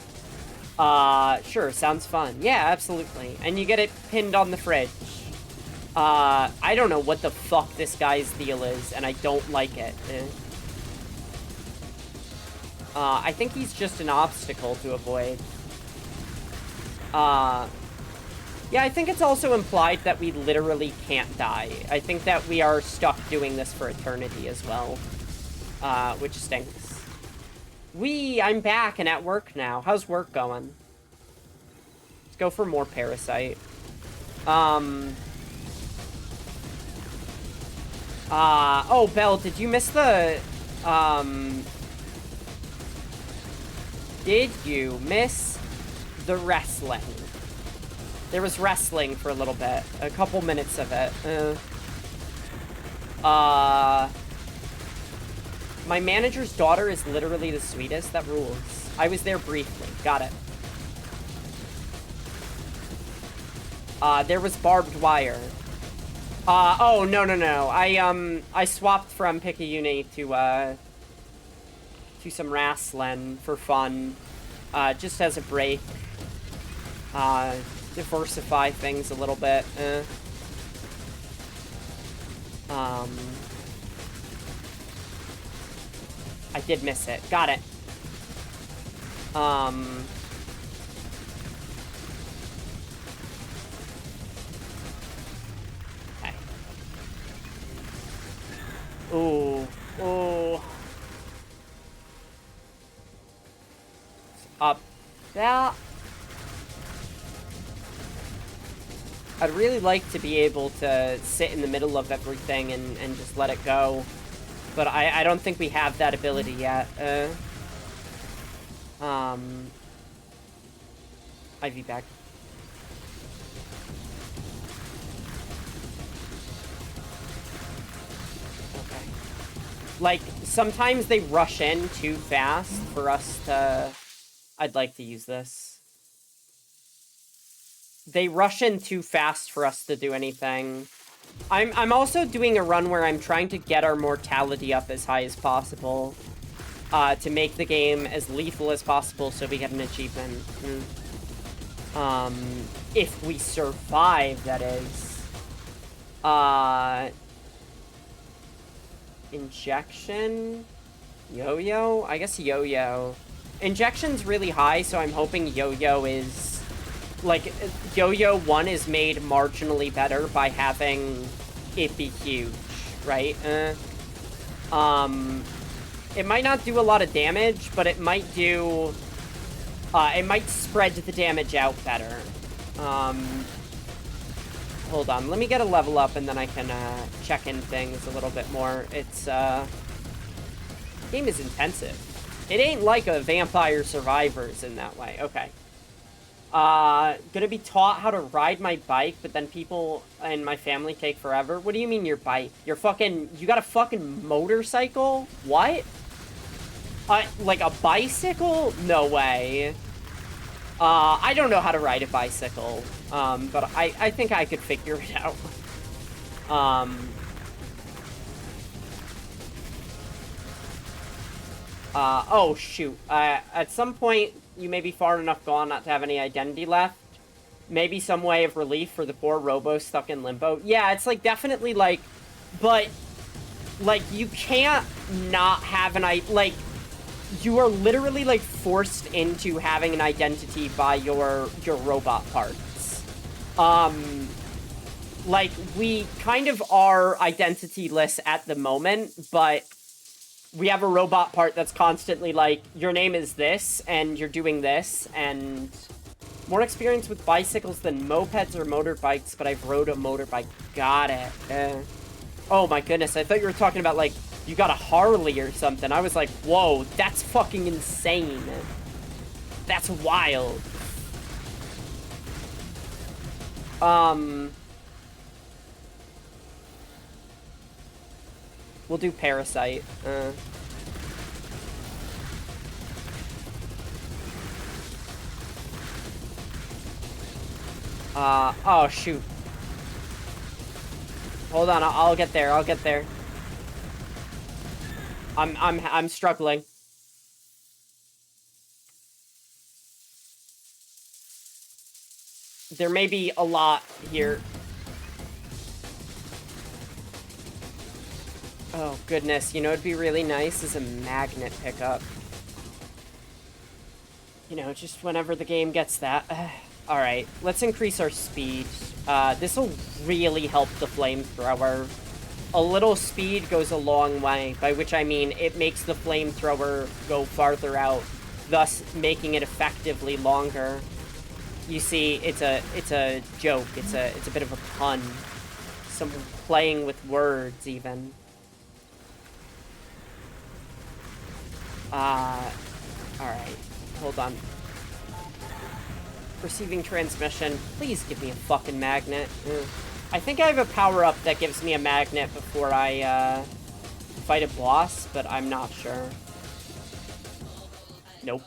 Sure, sounds fun. Yeah, absolutely. And you get it pinned on the fridge. I don't know what the fuck this guy's deal is, and I don't like it. I think he's just an obstacle to avoid. Yeah, I think it's also implied that we literally can't die. I think that we are stuck doing this for eternity as well. Which stinks. I'm back and at work now. How's work going? Let's go for more Parasite. Oh, Belle, did you miss the, did you miss the wrestling? There was wrestling for a little bit. A couple minutes of it. My manager's daughter is literally the sweetest. That rules. I was there briefly. Got it. There was barbed wire. Oh, no. I swapped from Picayune to some wrestling for fun. Just as a break. Diversify things a little bit. I did miss it. Got it. Okay. Ooh. Up. Yeah. I'd really like to be able to sit in the middle of everything and just let it go. But I don't think we have that ability yet. Ivy back. Okay. Like, sometimes they rush in too fast for us to... I'd like to use this. They rush in too fast for us to do anything. I'm also doing a run where I'm trying to get our mortality up as high as possible. To make the game as lethal as possible so we get an achievement. If we survive, that is. Injection? Yo-yo? I guess yo-yo. Injection's really high, so I'm hoping yo-yo is... Like, yo-yo 1 is made marginally better by having it be huge, right? It might not do a lot of damage, but it might do... it might spread the damage out better. Hold on, let me get a level up and then I can, check in things a little bit more. It's, game is intensive. It ain't like a Vampire Survivors in that way. Okay. Gonna be taught how to ride my bike, but then people in my family take forever. What do you mean your bike? You got a fucking motorcycle? What? Like a bicycle? No way. I don't know how to ride a bicycle, but I think I could figure it out. Oh shoot. At some point, you may be far enough gone not to have any identity left. Maybe some way of relief for the poor Robo stuck in limbo. Yeah, it's like definitely like, but like you can't not have like, you are literally like forced into having an identity by your robot parts. Like we kind of are identityless at the moment, but we have a robot part that's constantly like, your name is this, and you're doing this, and more experience with bicycles than mopeds or motorbikes, but I've rode a motorbike. Got it. Oh my goodness, I thought you were talking about, like, you got a Harley or something. I was like, whoa, that's fucking insane. That's wild. We'll do Parasite. Oh shoot. Hold on, I'll get there, I'll get there. I'm struggling. There may be a lot here. Oh, goodness. You know, it'd be really nice is a magnet pickup. You know, just whenever the game gets that. Alright, let's increase our speed. This'll really help the flamethrower. A little speed goes a long way, by which I mean it makes the flamethrower go farther out, thus making it effectively longer. You see, it's a joke. It's a bit of a pun. Some playing with words, even. Alright. Hold on. Receiving transmission. Please give me a fucking magnet. I think I have a power-up that gives me a magnet before I, fight a boss, but I'm not sure. Nope.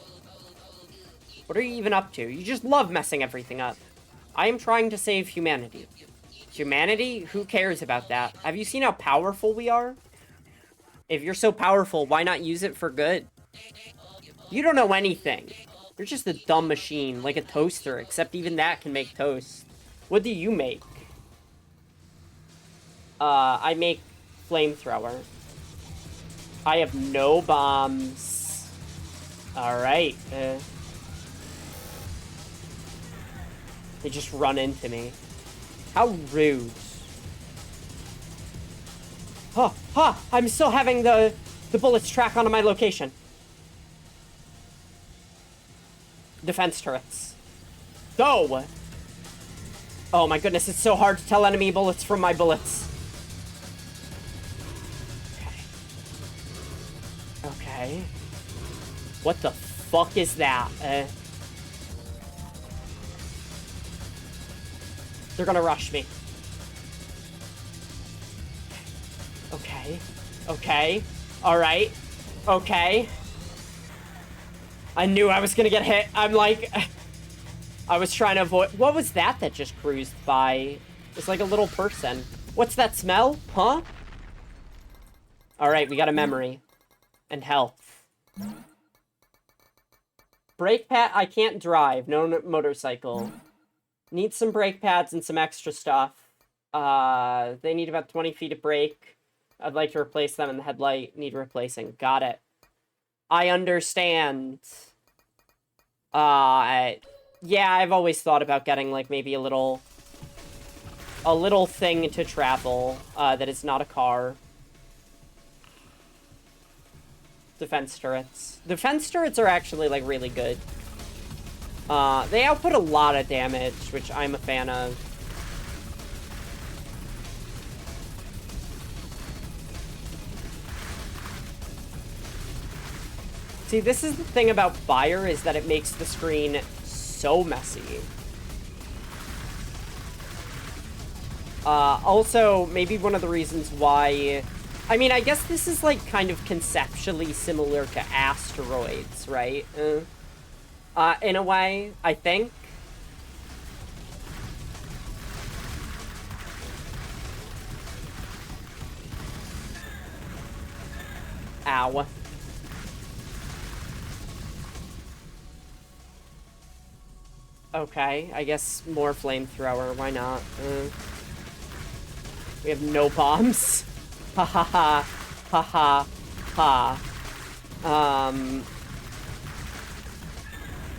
What are you even up to? You just love messing everything up. I am trying to save humanity. Humanity? Who cares about that? Have you seen how powerful we are? If you're so powerful, why not use it for good? You don't know anything. You're just a dumb machine, like a toaster, except even that can make toast. What do you make? I make flamethrower. I have no bombs. Alright. They just run into me. How rude. Huh, huh, I'm still having the bullets track onto my location. Defense turrets. Go! Oh my goodness, it's so hard to tell enemy bullets from my bullets. Okay. What the fuck is that? They're gonna rush me. Okay. Okay. Alright. Okay. I knew I was gonna get hit. I'm like... I was trying to avoid... What was that just cruised by? It's like a little person. What's that smell? Huh? Alright, we got a memory. And health. Brake pad? I can't drive. No motorcycle. Need some brake pads and some extra stuff. They need about 20 feet of brake. I'd like to replace them, and the headlight need replacing. Got it. I understand. Yeah, I've always thought about getting, like, maybe a little thing to travel, that is not a car. Defense turrets. Defense turrets are actually, like, really good. They output a lot of damage, which I'm a fan of. See, this is the thing about fire, is that it makes the screen so messy. Also, maybe one of the reasons why... I mean, I guess this is, like, kind of conceptually similar to asteroids, right? In a way, I think. Ow. Okay, I guess more flamethrower, why not? We have no bombs. Ha ha ha. Ha ha ha.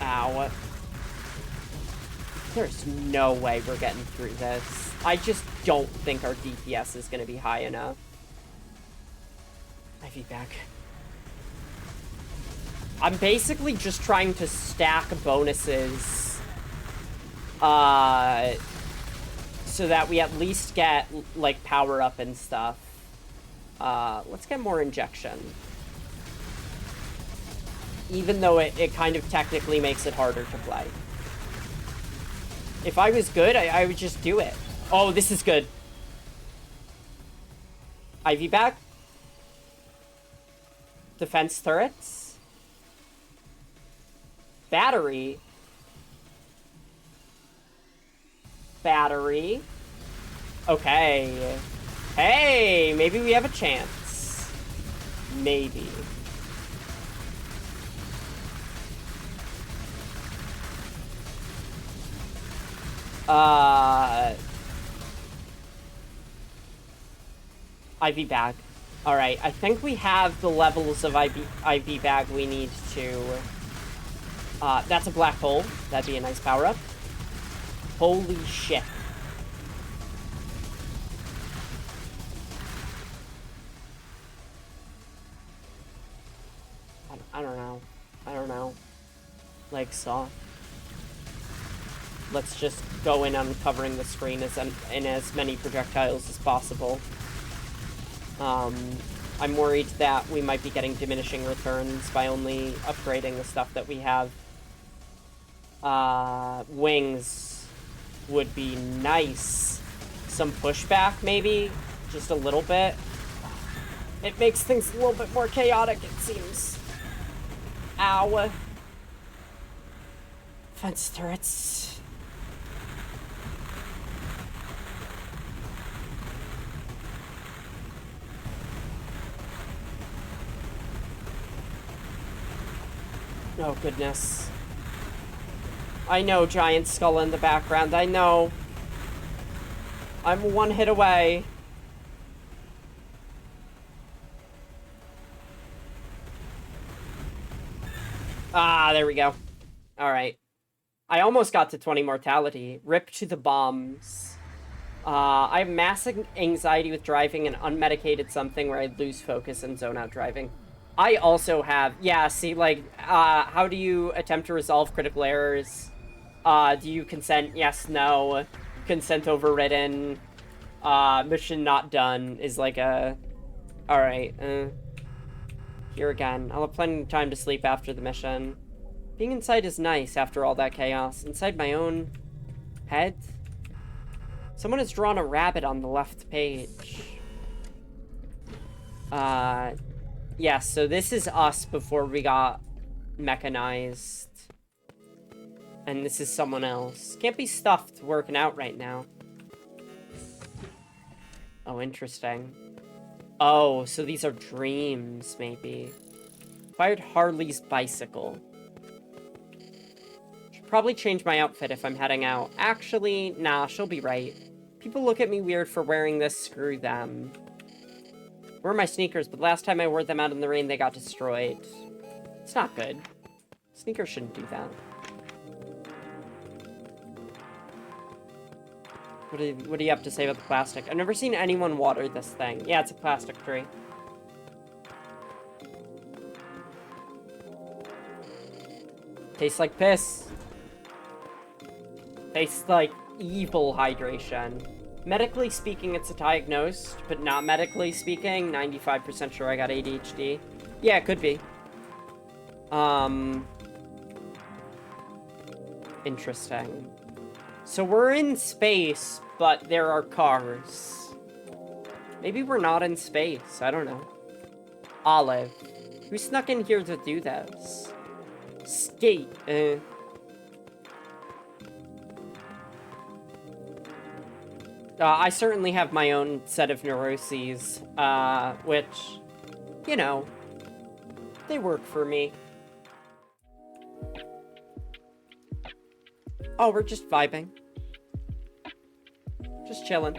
Ow. There's no way we're getting through this. I just don't think our DPS is gonna be high enough. IV back. I'm basically just trying to stack bonuses so that we at least get, like, power up and stuff. Let's get more injection. Even though it kind of technically makes it harder to play. If I was good, I would just do it. Oh, this is good. IV back. Defense turrets. Battery. Battery. Okay. Hey, maybe we have a chance. Maybe. IV bag. Alright, I think we have the levels of IV bag we need to... that's a black hole. That'd be a nice power-up. Holy shit. I don't know. I don't know. Leg saw. Let's just go in uncovering the screen in as many projectiles as possible. I'm worried that we might be getting diminishing returns by only upgrading the stuff that we have. Wings would be nice. Some pushback, maybe? Just a little bit. It makes things a little bit more chaotic, it seems. Ow. Fence turrets. Oh, goodness. I know, giant skull in the background. I know. I'm one hit away. Ah, there we go. Alright. I almost got to 20 mortality. Rip to the bombs. I have massive anxiety with driving and unmedicated something where I lose focus and zone out driving. I also have... Yeah, see, like, how do you attempt to resolve critical errors? Do you consent? Yes, no. Consent overridden. Mission not done is like a... Alright, Here again. I'll have plenty of time to sleep after the mission. Being inside is nice after all that chaos. Inside my own head? Someone has drawn a rabbit on the left page. Yeah, so this is us before we got mechanized. And this is someone else. Can't be stuffed working out right now. Oh, interesting. Oh, so these are dreams, maybe. Fired Harley's bicycle. Should probably change my outfit if I'm heading out. Actually, nah, she'll be right. People look at me weird for wearing this, screw them. Where are my sneakers? But last time I wore them out in the rain, they got destroyed. It's not good. Sneakers shouldn't do that. What do you have to say about the plastic? I've never seen anyone water this thing. Yeah, it's a plastic tree. Tastes like piss. Tastes like evil hydration. Medically speaking, it's a diagnosed, but not medically speaking. 95% sure I got ADHD. Yeah, it could be. Interesting. So we're in space, but there are cars. Maybe we're not in space. I don't know. Olive. Who snuck in here to do this? Skate. I certainly have my own set of neuroses, which, you know, they work for me. Oh, we're just vibing. Just chilling.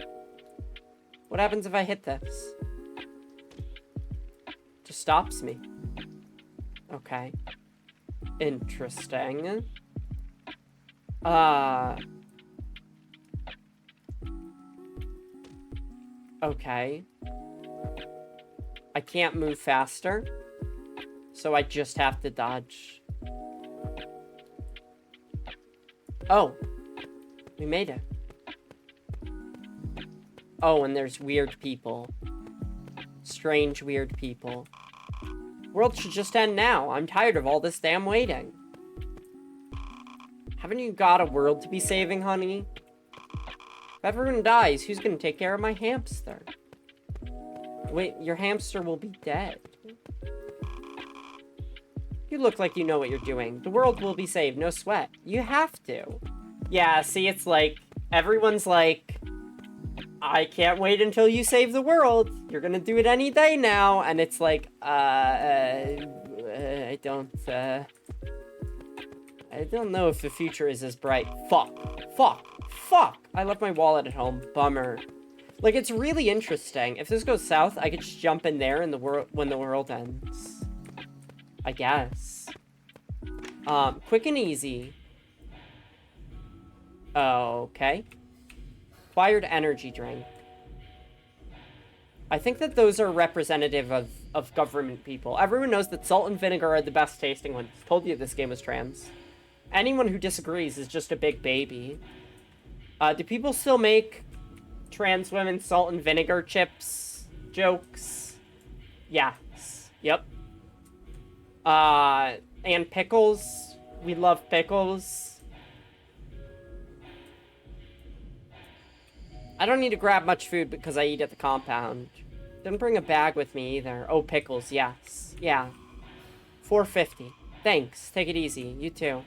What happens if I hit this? Just stops me. Okay. Interesting. Okay. I can't move faster, so I just have to dodge. Oh. We made it. Oh, and there's weird people. Strange, weird people. World should just end now. I'm tired of all this damn waiting. Haven't you got a world to be saving, honey? If everyone dies, who's gonna take care of my hamster? Wait, your hamster will be dead. You look like you know what you're doing. The world will be saved, no sweat. You have to. Yeah, see, it's like, everyone's like, I can't wait until you save the world. You're gonna do it any day now. And it's like, I don't know if the future is as bright. Fuck. I left my wallet at home. Bummer. Like, it's really interesting. If this goes south, I could just jump in there in the when the world ends. I guess. Quick and easy. Okay. Acquired energy drink. I think that those are representative of government people. Everyone knows that salt and vinegar are the best tasting ones. Told you this game was trans. Anyone who disagrees is just a big baby. Do people still make trans women salt and vinegar chips jokes? Yes. Yep. And pickles. We love pickles. I don't need to grab much food because I eat at the compound. Didn't bring a bag with me either. Oh, pickles, yes. Yeah. $4.50. Thanks. Take it easy. You too.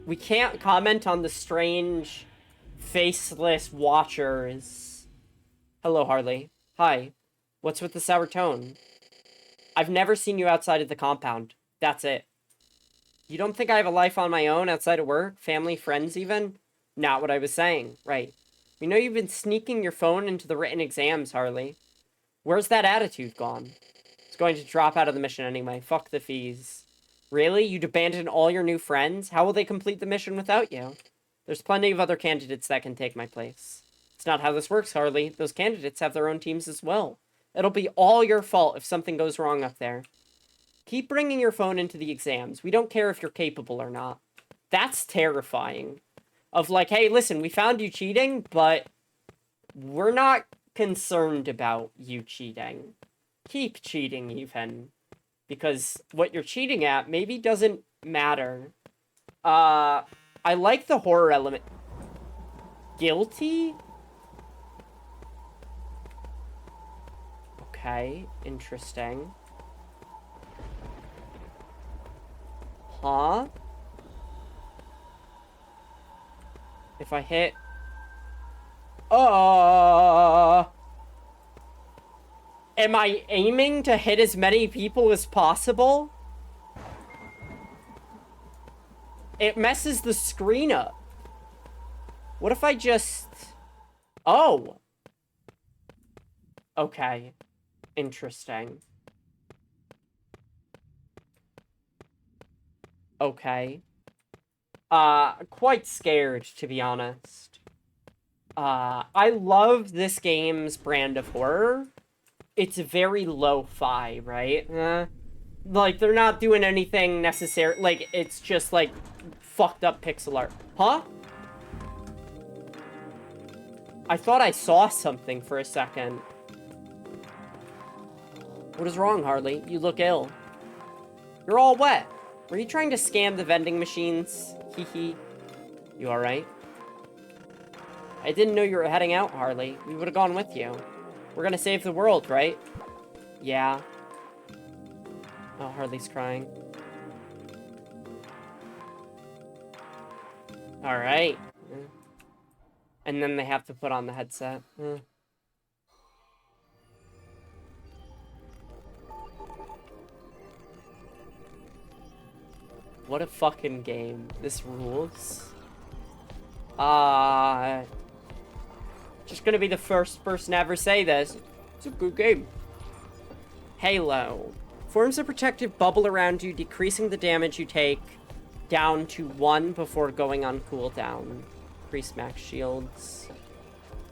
We can't comment on the strange, faceless watchers. Hello, Harley. Hi. What's with the sour tone? I've never seen you outside of the compound. That's it. You don't think I have a life on my own outside of work? Family, friends even? Not what I was saying. Right. We know you've been sneaking your phone into the written exams, Harley. Where's that attitude gone? It's going to drop out of the mission anyway. Fuck the fees. Really? You'd abandon all your new friends? How will they complete the mission without you? There's plenty of other candidates that can take my place. It's not how this works, Harley. Those candidates have their own teams as well. It'll be all your fault if something goes wrong up there. Keep bringing your phone into the exams. We don't care if you're capable or not. That's terrifying. Of like, hey, listen, we found you cheating, but we're not concerned about you cheating. Keep cheating, even. Because what you're cheating at maybe doesn't matter. I like the horror element. Guilty? Okay, interesting. Huh? If I hit... Am I aiming to hit as many people as possible? It messes the screen up. What if I just... Oh. Okay. Interesting. Okay. Quite scared, to be honest. I love this game's brand of horror. It's very lo-fi, right? Like, they're not doing anything necessary. Like, it's just, like, fucked up pixel art. Huh? I thought I saw something for a second. What is wrong, Harley? You look ill. You're all wet. Were you trying to scam the vending machines? Hee hee. You alright? I didn't know you were heading out, Harley. We would have gone with you. We're gonna save the world, right? Yeah. Oh, Harley's crying. Alright. And then they have to put on the headset. What a fucking game. This rules. Just gonna be the first person to ever say this. It's a good game. Halo. Forms a protective bubble around you, decreasing the damage you take down to 1 before going on cooldown. Increase max shields.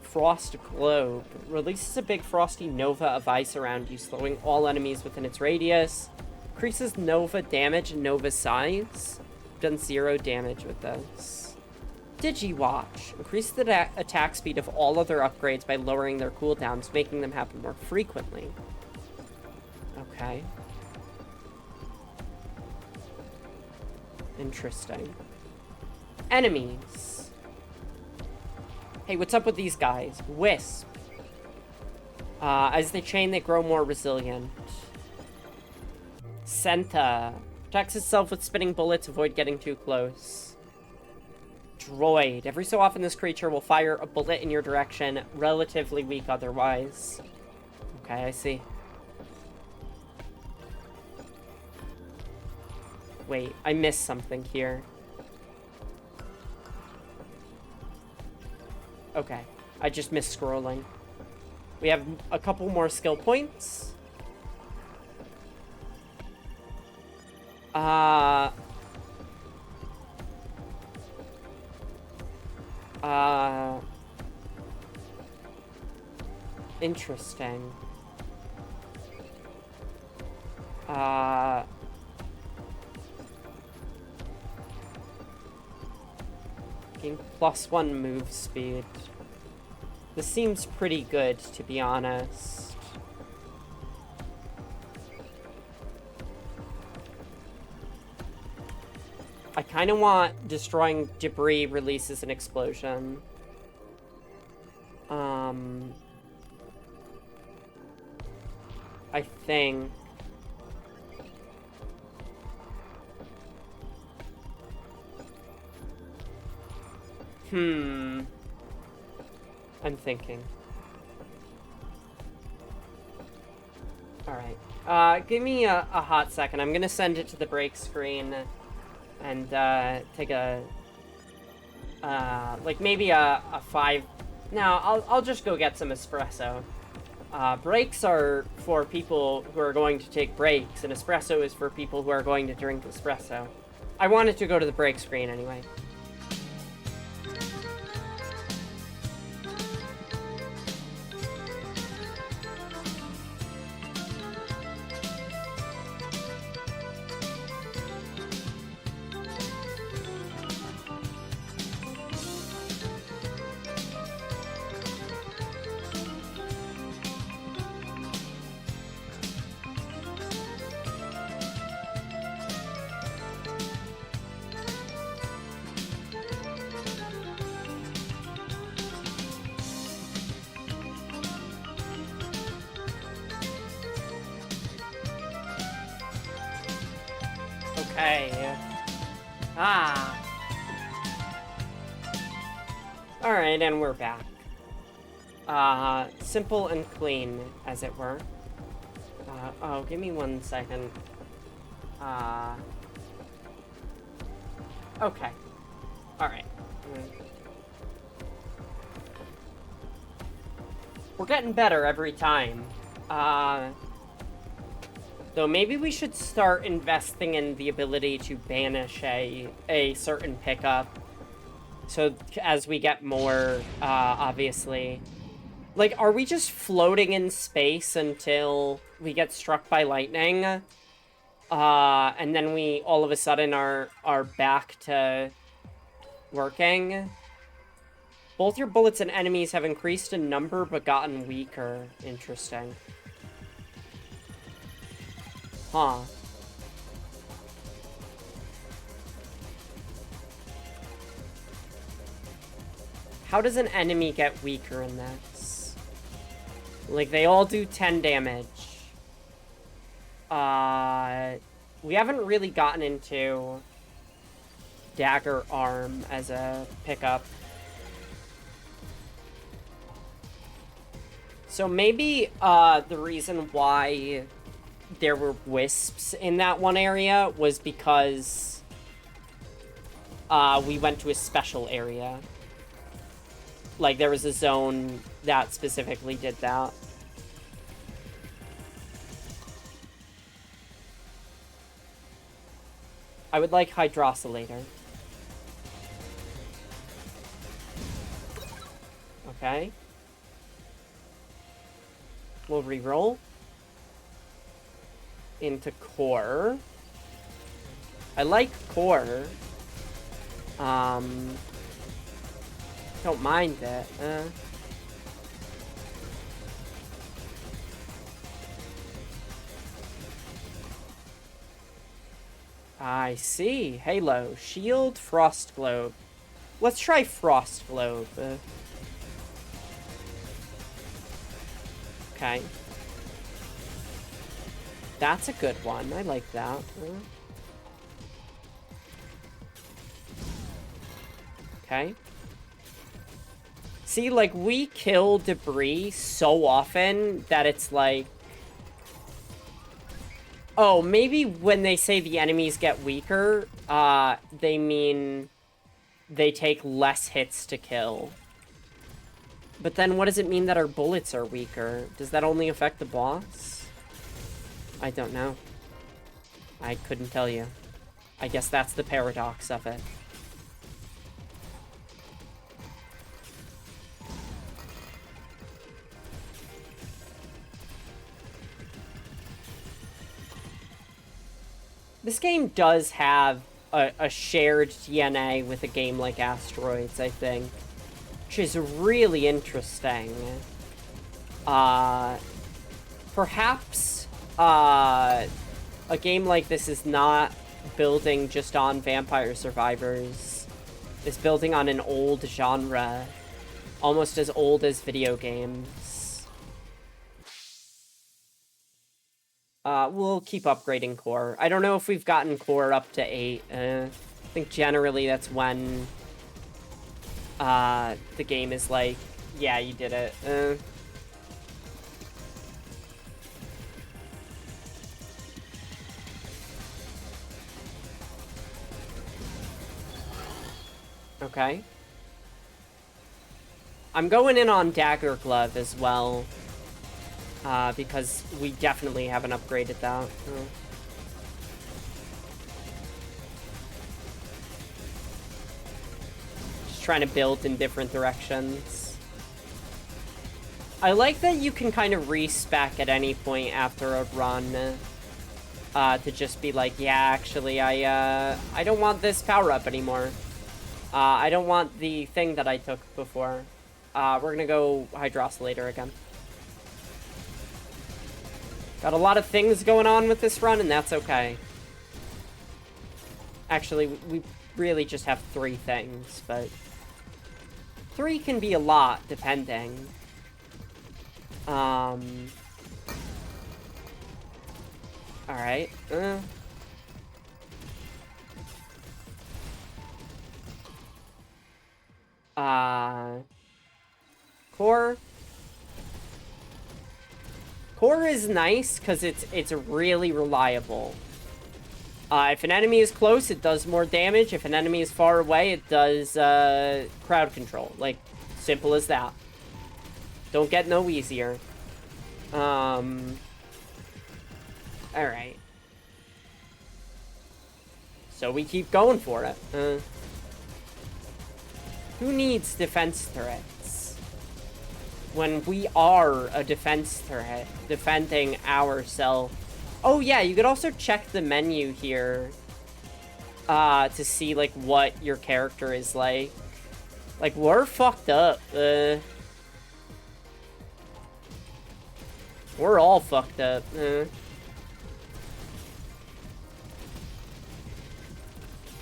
Frost Globe. Releases a big frosty nova of ice around you, slowing all enemies within its radius. Increases nova damage and nova size. Done 0 damage with this. Digiwatch. Increases the attack speed of all other upgrades by lowering their cooldowns, making them happen more frequently. Okay. Interesting. Enemies. Hey, what's up with these guys? Wisp. As they chain, they grow more resilient. Senta. Protects itself with spinning bullets, avoid getting too close. Droid. Every so often this creature will fire a bullet in your direction, relatively weak otherwise. Okay, I see. Wait, I missed something here. Okay, I just missed scrolling. We have a couple more skill points. Interesting. Gain +1 move speed. This seems pretty good, to be honest. I kind of want destroying debris releases an explosion. I think. I'm thinking. Alright. Give me a hot second. I'm gonna send it to the break screen and take a like maybe a 5. No, I'll just go get some espresso. Breaks are for people who are going to take breaks, and espresso is for people who are going to drink espresso. I wanted to go to the break screen anyway. Okay. Alright, and we're back. Simple and clean, as it were. Oh, give me 1 second. Okay. Alright. We're getting better every time. Though maybe we should start investing in the ability to banish a certain pickup. So as we get more, obviously. Like, are we just floating in space until we get struck by lightning? And then we all of a sudden are back to working? Both your bullets and enemies have increased in number but gotten weaker. Interesting. Huh. How does an enemy get weaker in this? Like, they all do 10 damage. We haven't really gotten into dagger arm as a pickup. So maybe, the reason why there were wisps in that one area was because, we went to a special area. Like, there was a zone that specifically did that. I would like hydrosylator. Okay. We'll reroll. Into core. I like core. Don't mind it. I see. Halo. Shield. Frost Globe. Let's try Frost Globe. Okay. That's a good one. I like that. Okay. See, like, we kill debris so often that it's like... Oh, maybe when they say the enemies get weaker, they mean they take less hits to kill. But then what does it mean that our bullets are weaker? Does that only affect the boss? I don't know. I couldn't tell you. I guess that's the paradox of it. This game does have a shared DNA with a game like Asteroids, I think. Which is really interesting. Perhaps, a game like this is not building just on Vampire Survivors. It's building on an old genre. Almost as old as video games. We'll keep upgrading core. I don't know if we've gotten core up to 8. I think generally that's when the game is like, yeah, you did it. Okay. I'm going in on Dagger Glove as well. Because we definitely haven't upgraded that. Just trying to build in different directions. I like that you can kind of respec at any point after a run. To just be like, yeah, actually, I don't want this power-up anymore. I don't want the thing that I took before. We're gonna go Hydrosylator again. Got a lot of things going on with this run, and that's okay. Actually, we really just have 3 things, but... 3 can be a lot, depending. Alright. Core... Core is nice because it's really reliable. If an enemy is close, it does more damage. If an enemy is far away, it does crowd control. Like, simple as that. Don't get no easier. Alright. So we keep going for it. Who needs defense turrets when we are a defense turret defending ourselves? Oh yeah, you could also check the menu here to see like what your character is like. Like, we're fucked up. We're all fucked up.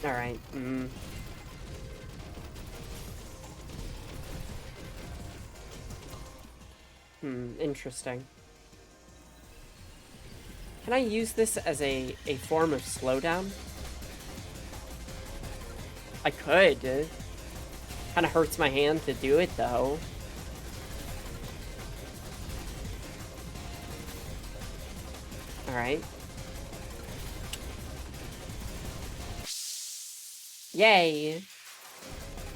Alright. Interesting. Can I use this as a form of slowdown? I could. Kind of hurts my hand to do it, though. Alright. Yay!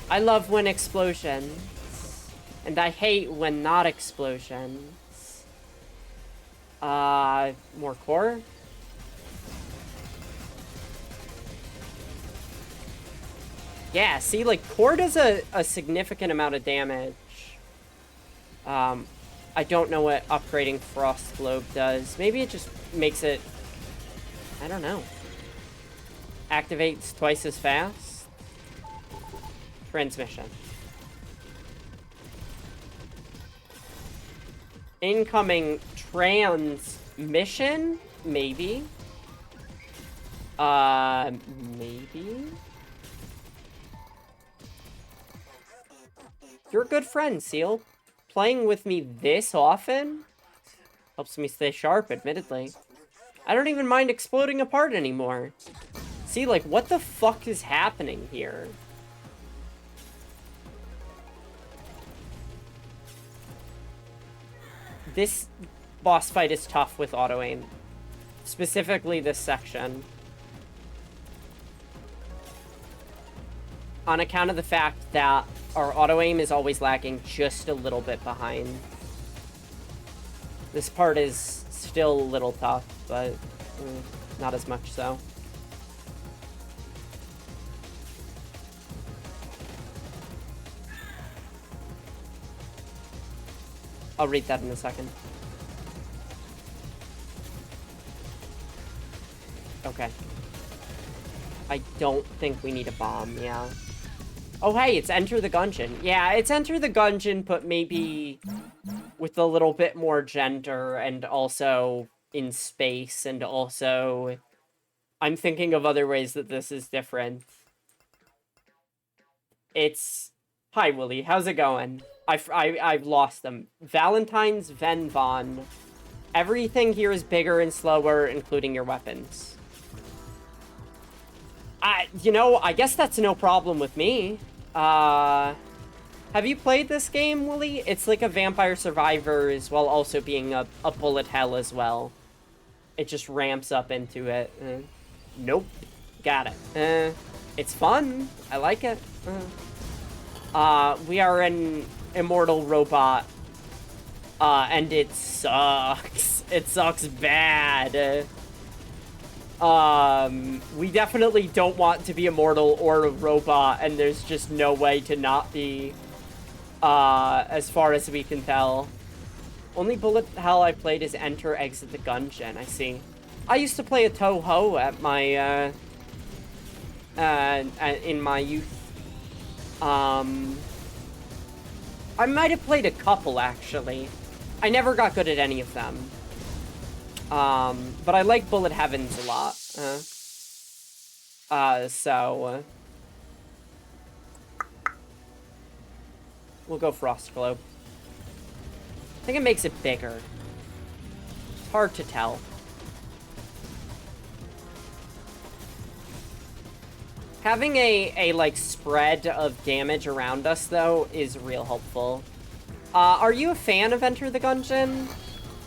I love when explosions. And I hate when not explosions. More core? Yeah, see, like, core does a significant amount of damage. I don't know what upgrading Frost Globe does. Maybe it just makes it... I don't know. Activates twice as fast? Transmission. Incoming transmission? Maybe. Maybe? You're a good friend, Seal. Playing with me this often helps me stay sharp, admittedly. I don't even mind exploding apart anymore. See, like, what the fuck is happening here? This boss fight is tough with auto-aim. Specifically this section. On account of the fact that our auto-aim is always lagging just a little bit behind. This part is still a little tough, but not as much so. I'll read that in a second. Okay. I don't think we need a bomb, yeah. Oh, hey, it's Enter the Gungeon. Yeah, it's Enter the Gungeon, but maybe with a little bit more gender and also in space, and also I'm thinking of other ways that this is different. It's... Hi, Willie. How's it going? I've lost them. Valentine's Venvon. Everything here is bigger and slower, including your weapons. You know, I guess that's no problem with me. Have you played this game, Willie? It's like a Vampire Survivors while also being a bullet hell as well. It just ramps up into it. Nope. Got it. It's fun. I like it. We are an immortal robot. And it sucks. It sucks bad. We definitely don't want to be immortal or a robot, and there's just no way to not be, as far as we can tell. Only bullet hell I played is Enter, Exit the Gungeon, I see. I used to play a Toho at my, in my youth. I might have played a couple, actually. I never got good at any of them. But I like Bullet Heavens a lot. We'll go Frost Globe. I think it makes it bigger. It's hard to tell. Having a like, spread of damage around us, though, is real helpful. Are you a fan of Enter the Gungeon?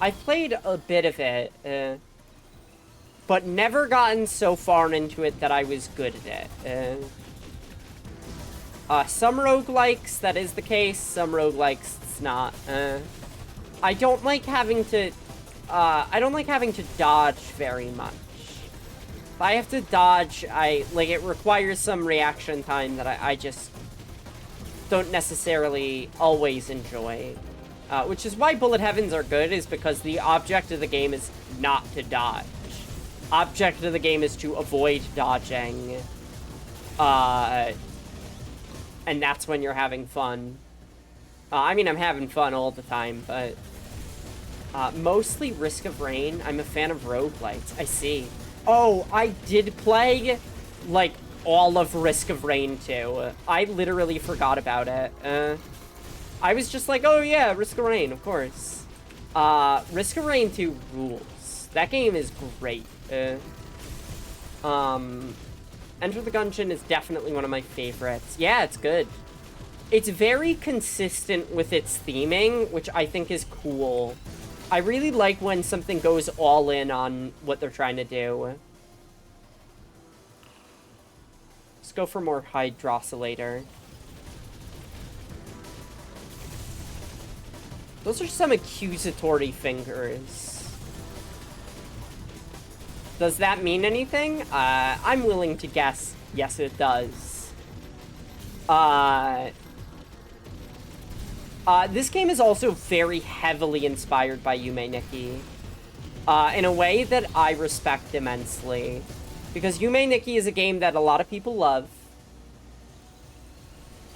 I've played a bit of it, but never gotten so far into it that I was good at it. Some roguelikes, that is the case. Some roguelikes, it's not. I don't like having to, dodge very much. If I have to dodge, it requires some reaction time that I just don't necessarily always enjoy. Which is why bullet heavens are good, is because the object of the game is not to dodge. Object of the game is to avoid dodging. And that's when you're having fun. I mean, I'm having fun all the time, but... mostly Risk of Rain. I'm a fan of roguelites. I see. Oh, I did play, like, all of Risk of Rain 2. I literally forgot about it. I was just like, oh yeah, Risk of Rain, of course. Risk of Rain 2 rules. That game is great. Enter the Gungeon is definitely one of my favorites. Yeah, it's good. It's very consistent with its theming, which I think is cool. I really like when something goes all in on what they're trying to do. Let's go for more Hydrosilator. Those are some accusatory fingers. Does that mean anything? I'm willing to guess yes, it does. This game is also very heavily inspired by Yume Nikki. In a way that I respect immensely. Because Yume Nikki is a game that a lot of people love.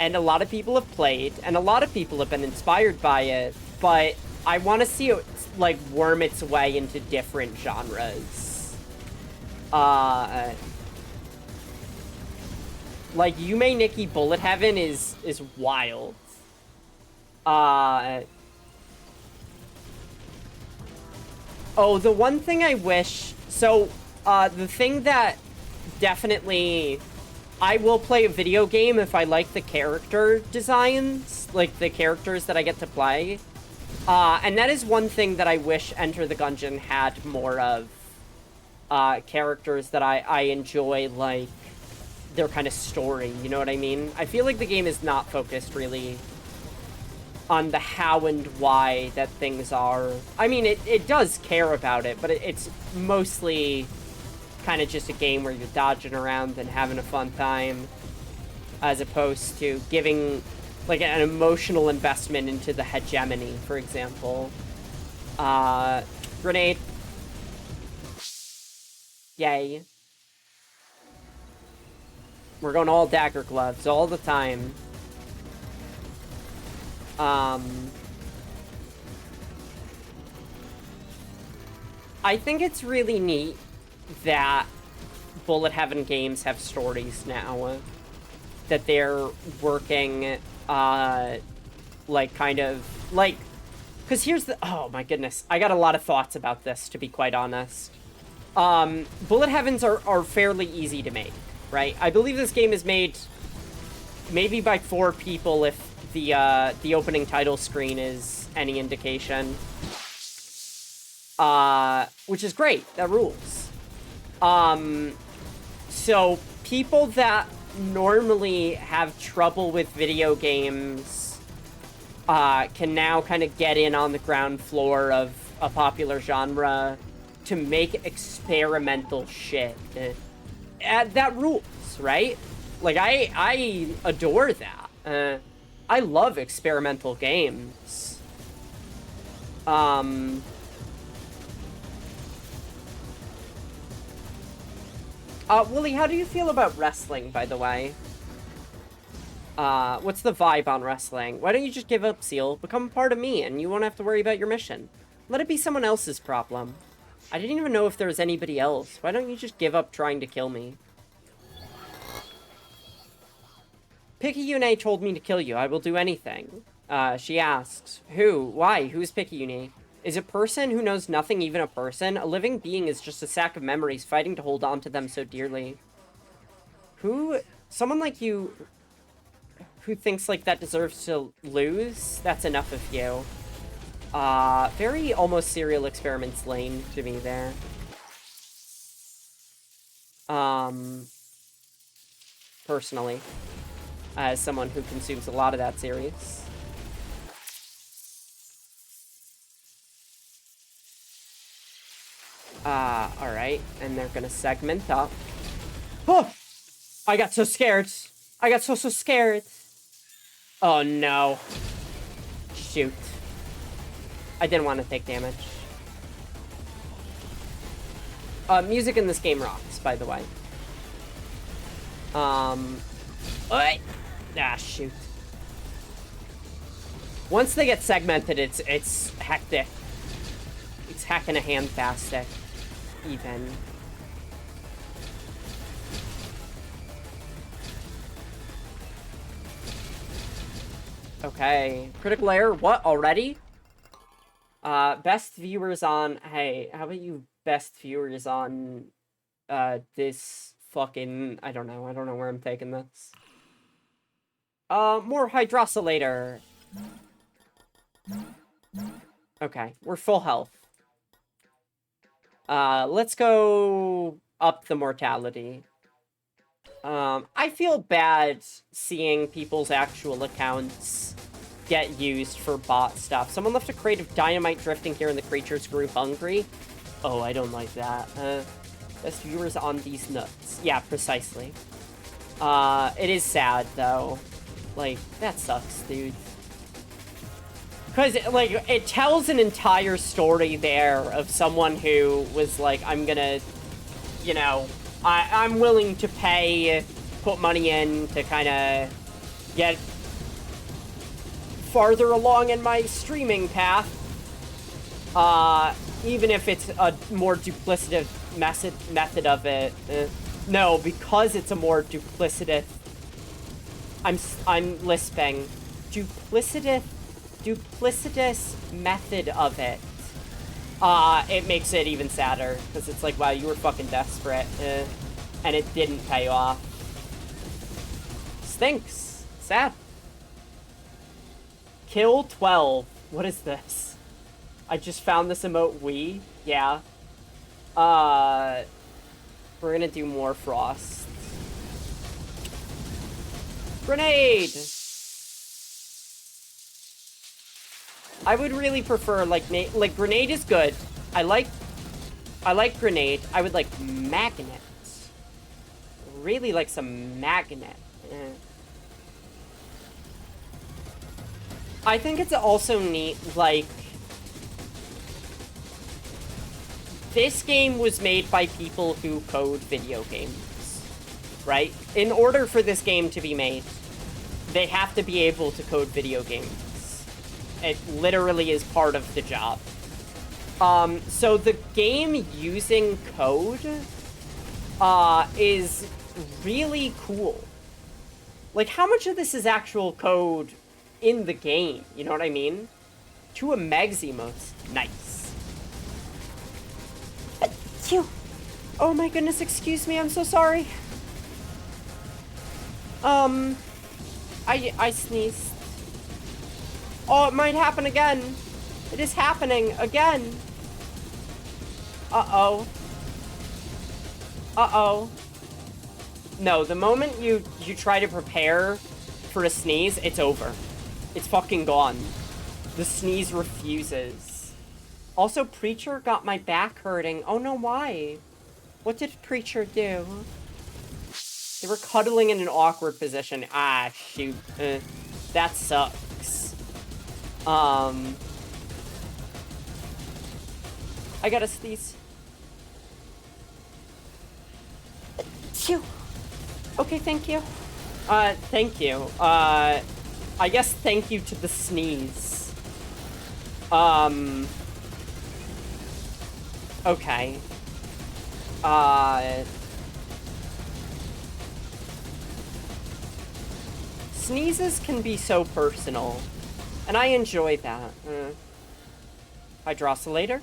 And a lot of people have played. And a lot of people have been inspired by it. But I want to see it, like, worm its way into different genres. Like, Yume Nikki Bullet Heaven is wild. Oh, the one thing I wish... So, the thing that definitely... I will play a video game if I like the character designs. Like, the characters that I get to play. And that is one thing that I wish Enter the Gungeon had more of. Characters that I enjoy, like, their kind of story, you know what I mean? I feel like the game is not focused, really, on the how and why that things are. I mean, it does care about it, but it's mostly kind of just a game where you're dodging around and having a fun time, as opposed to giving, like, an emotional investment into the hegemony, for example. Grenade. Yay. We're going all dagger gloves all the time. I think it's really neat that Bullet Heaven games have stories now. That they're working, like, kind of, like... Because here's the... Oh, my goodness. I got a lot of thoughts about this, to be quite honest. Bullet Heavens are fairly easy to make, right? I believe this game is made maybe by 4 people if the opening title screen is any indication. Which is great. That rules. So people that normally have trouble with video games can now kind of get in on the ground floor of a popular genre to make experimental shit. That rules, right? Like, I adore that. I love experimental games. Wooly, how do you feel about wrestling, by the way? What's the vibe on wrestling? Why don't you just give up, Seal? Become part of me, and you won't have to worry about your mission. Let it be someone else's problem. I didn't even know if there was anybody else. Why don't you just give up trying to kill me? Picayune told me to kill you. I will do anything. She asks, who? Why? Who's Picayune? Is a person who knows nothing even a person? A living being is just a sack of memories fighting to hold on to them so dearly. Who? Someone like you who thinks like that deserves to lose? That's enough of you. Very almost Serial Experiments lane to me there. Personally. As someone who consumes a lot of that series. Alright. And they're gonna segment up. Oh! I got so scared. I got so scared. Oh, no. Shoot. I didn't want to take damage. Music in this game rocks, by the way. What? Ah, shoot. Once they get segmented, it's hectic. It's hacking a handtastic, even. Okay. Critical error, what, already? Best viewers on... Hey, how about you best viewers on, this fucking... I don't know where I'm taking this. More hydrosylator. Okay, we're full health. Let's go up the mortality. I feel bad seeing people's actual accounts get used for bot stuff. Someone left a crate of dynamite drifting here and the creatures grew hungry. Oh, I don't like that. Best viewers on these nuts. Yeah, precisely. It is sad, though. Like, that sucks, dude. Because, like, it tells an entire story there of someone who was like, I'm gonna, you know, I'm willing to pay, put money in to kind of get farther along in my streaming path. Even if it's a more duplicative method of it. No, because it's a more duplicitous... I'm lisping. Duplicitous method of it. It makes it even sadder. Because it's like, wow, you were fucking desperate. And it didn't pay off. Stinks. Sad. Kill 12. What is this? I just found this emote Wii. Yeah. We're gonna do more frost. Grenade! I would really prefer, like, grenade is good. I like grenade. I would like magnet. Really like some magnet. I think it's also neat, like, this game was made by people who code video games, right? In order for this game to be made, they have to be able to code video games. It literally is part of the job. So the game using code, is really cool. Like, how much of this is actual code in the game? You know what I mean? 2 megs emotes. Nice. Oh my goodness, excuse me, I'm so sorry. I sneezed. Oh, it might happen again. It is happening again. Uh-oh. Uh-oh. No, the moment you try to prepare for a sneeze, it's over. It's fucking gone. The sneeze refuses. Also, Preacher got my back hurting. Oh no, why? What did Preacher do? They were cuddling in an awkward position. Ah, shoot. That sucks. I gotta sneeze. Phew. Okay, thank you. Thank you. I guess thank you to the sneeze. Okay. Sneezes can be so personal, and I enjoy that. Hydrosylator?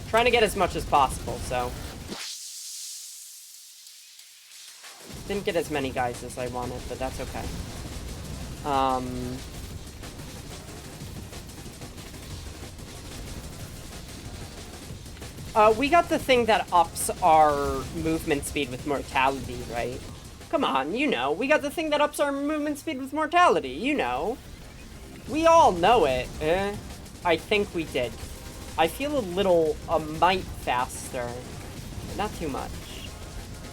Trying to get as much as possible, so... Didn't get as many guys as I wanted, but that's okay. We got the thing that ups our movement speed with mortality, right? Come on, you know. We got the thing that ups our movement speed with mortality, you know. We all know it. I think we did. I feel a mite faster. Not too much.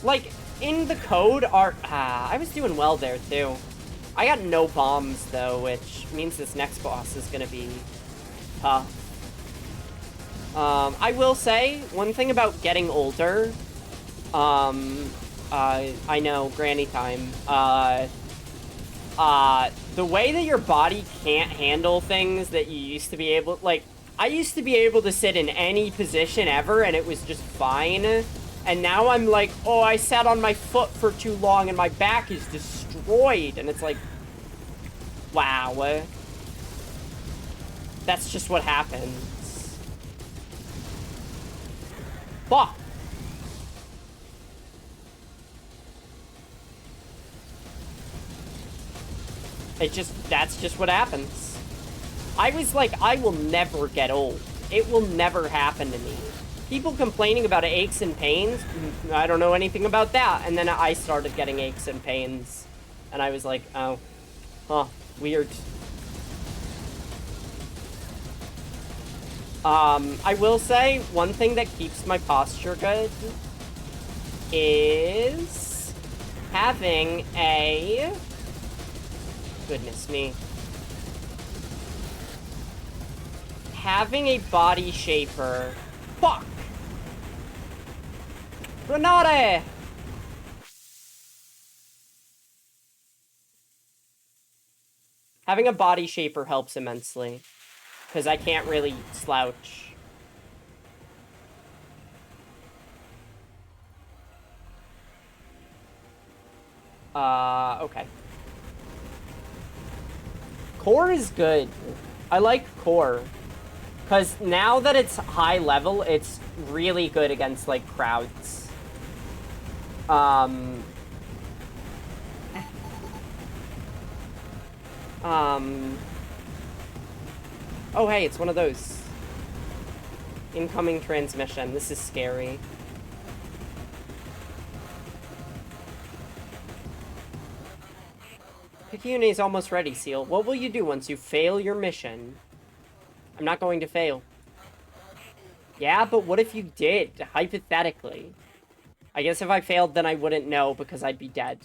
Like, in the code are... I was doing well there, too. I got no bombs, though, which means this next boss is gonna be tough. I will say, one thing about getting older... I know, granny time. The way that your body can't handle things that you used to be able... Like, I used to be able to sit in any position ever, and it was just fine. And now I'm like, oh, I sat on my foot for too long, and my back is destroyed. And it's like, wow. That's just what happens. Fuck. That's just what happens. I was like, I will never get old. It will never happen to me. People complaining about aches and pains, I don't know anything about that. And then I started getting aches and pains. And I was like, oh, huh, weird. I will say, one thing that keeps my posture good is having a... Goodness me. Having a body shaper. Fuck! Renate! Having a body shaper helps immensely. Because I can't really slouch. Okay. Core is good. I like core. Because now that it's high level, it's really good against, like, crowds. Oh, hey, it's one of those. Incoming transmission. This is scary. Picayune is almost ready, Seal. What will you do once you fail your mission? I'm not going to fail. Yeah, but what if you did, hypothetically? I guess if I failed, then I wouldn't know because I'd be dead.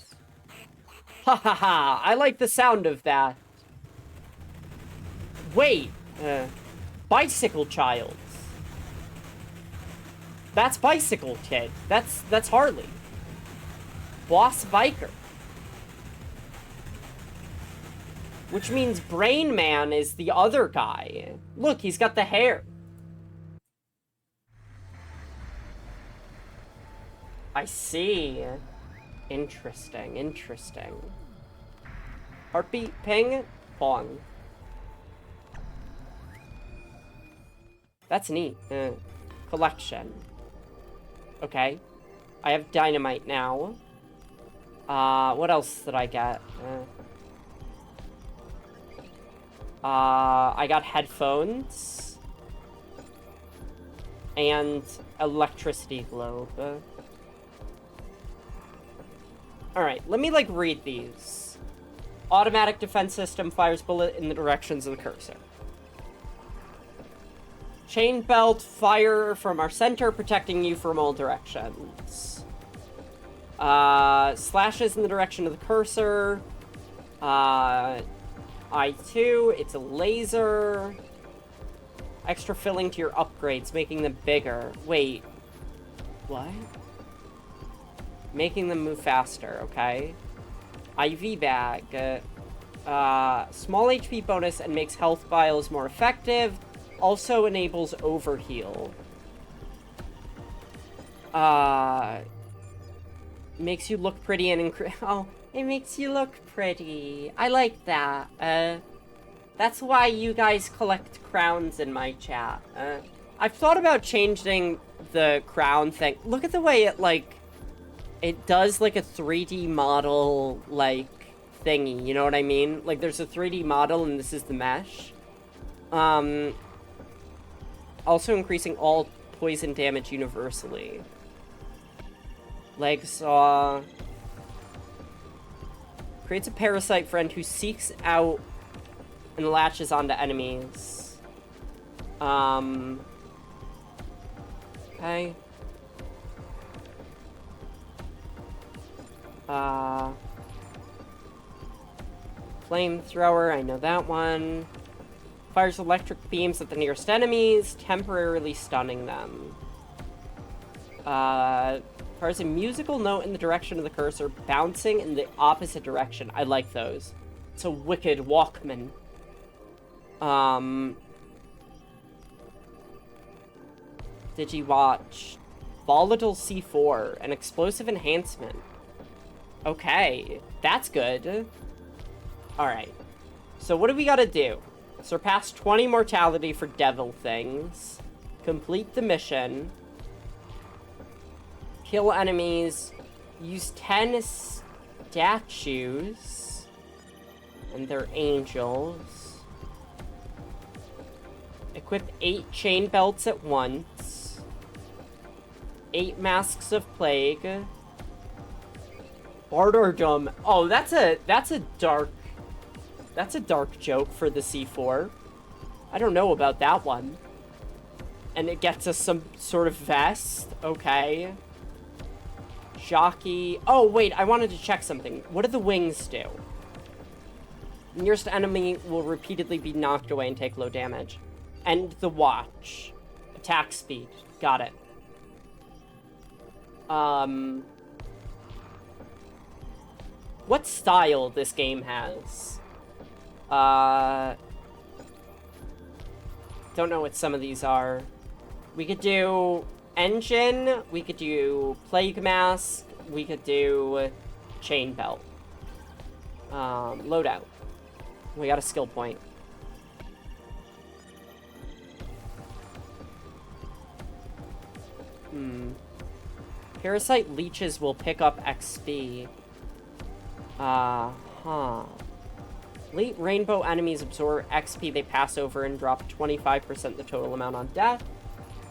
Ha ha ha! I like the sound of that. Wait. Bicycle Child. That's Bicycle Kid. That's Harley. Boss Biker. Which means Brain Man is the other guy. Look, he's got the hair. I see. Interesting, interesting. Heartbeat, ping, bong. That's neat. Collection. Okay. I have dynamite now. What else did I get? I got headphones. And electricity globe. Alright, let me, like, read these. Automatic defense system fires bullet in the directions of the cursor. Chain belt, fire from our center, protecting you from all directions. Slashes in the direction of the cursor. I2, it's a laser. Extra filling to your upgrades, making them bigger. Wait. What? Making them move faster, okay. IV bag. Small HP bonus and makes health vials more effective. Also enables overheal. Makes you look pretty and oh, it makes you look pretty. I like that. That's why you guys collect crowns in my chat. I've thought about changing the crown thing. Look at the way it, like, it does, like, a 3D model, like, thingy. You know what I mean? Like, there's a 3D model, and this is the mesh. Also increasing all poison damage universally. Leg saw. Creates a parasite friend who seeks out and latches onto enemies. Okay. Flamethrower, I know that one. Fires electric beams at the nearest enemies, temporarily stunning them. Fires a musical note in the direction of the cursor, bouncing in the opposite direction. I like those. It's a wicked Walkman. Digiwatch. Volatile C4, an explosive enhancement. Okay, that's good. Alright. So what do we gotta do? Surpass 20 mortality for devil things. Complete the mission. Kill enemies. Use 10 statues. And they're angels. Equip 8 chain belts at once. 8 masks of plague. Martyrdom. Oh, that's a dark joke for the C4. I don't know about that one. And it gets us some sort of vest. Okay. Jockey. Oh, wait, I wanted to check something. What do the wings do? Nearest enemy will repeatedly be knocked away and take low damage. And the watch. Attack speed. Got it. What style this game has? Don't know what some of these are. We could do engine, we could do plague mask, we could do chain belt. Loadout. We got a skill point. Parasite leeches will pick up XP. Late rainbow enemies absorb XP they pass over and drop 25% the total amount on death.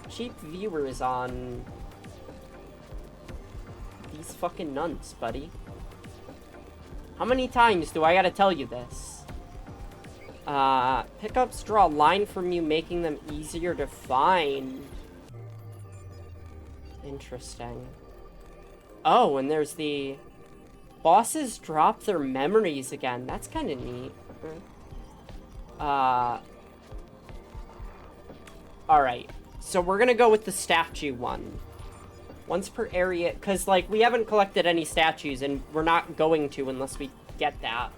Cheap viewers on these fucking nuns, buddy. How many times do I gotta tell you this? Pickups draw a line from you, making them easier to find. Interesting. Oh, and there's the... Bosses drop their memories again. That's kind of neat. Alright. So we're gonna go with the statue one. Once per area... Because, like, we haven't collected any statues, and we're not going to unless we get that.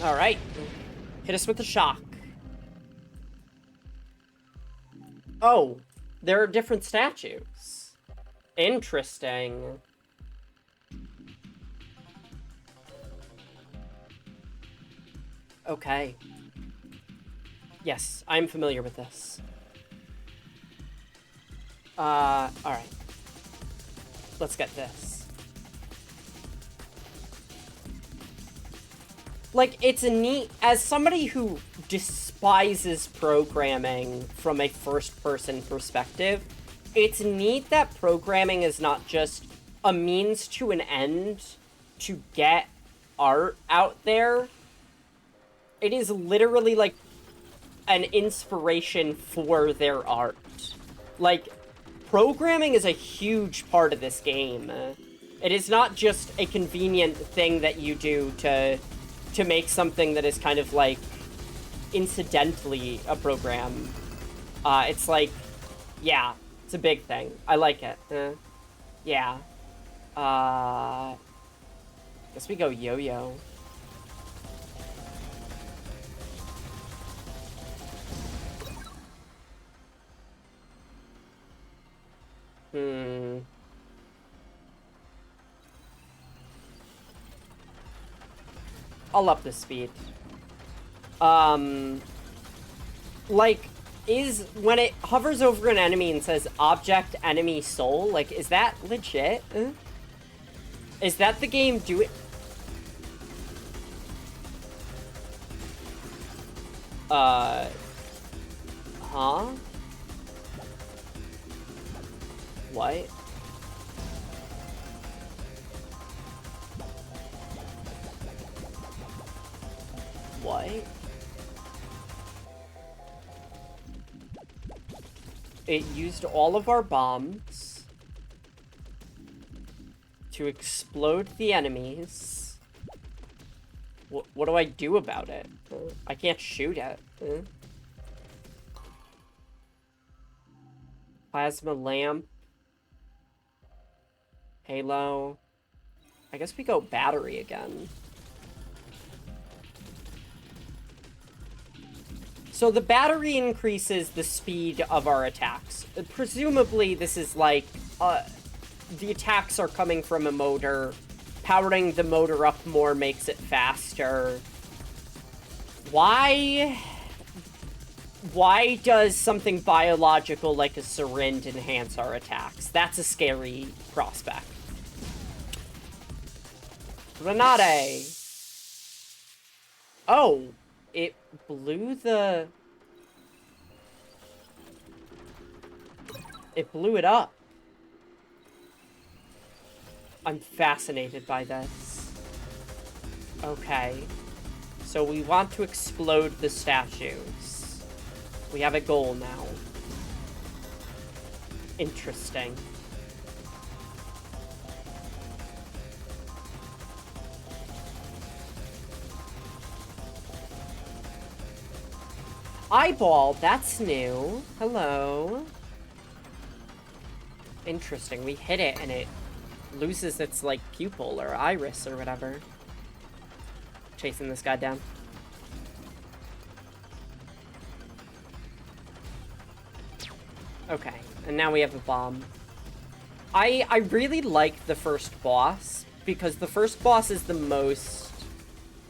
Alright. Hit us with the shock. Oh. There are different statues. Interesting. Okay. Yes, I'm familiar with this. Alright. Let's get this. Like, it's a neat... As somebody who despises programming from a first-person perspective, it's neat that programming is not just a means to an end to get art out there. It is literally, like, an inspiration for their art. Like, programming is a huge part of this game. It is not just a convenient thing that you do to make something that is kind of, like, incidentally a program. It's like, yeah, it's a big thing. I like it. Yeah. Guess we go yo-yo. I'll up the speed. Like, when it hovers over an enemy and says object, enemy, soul, like, is that legit? Is that the game doing... Huh? What? What? it used all of our bombs to explode the enemies. What do I do about it? I can't shoot it. Plasma lamp. Halo. I guess we go battery again. So the battery increases the speed of our attacks. Presumably this is like, the attacks are coming from a motor. Powering the motor up more makes it faster. Why does something biological like a syringe enhance our attacks? That's a scary prospect. Grenade! Oh, it blew the... It blew it up. I'm fascinated by this. Okay. So we want to explode the statues. We have a goal now. Interesting. Eyeball, that's new. Hello. Interesting. We hit it and it loses its, like, pupil or iris or whatever. Chasing this guy down. Okay, and now we have a bomb. I really like the first boss, because the first boss is the most,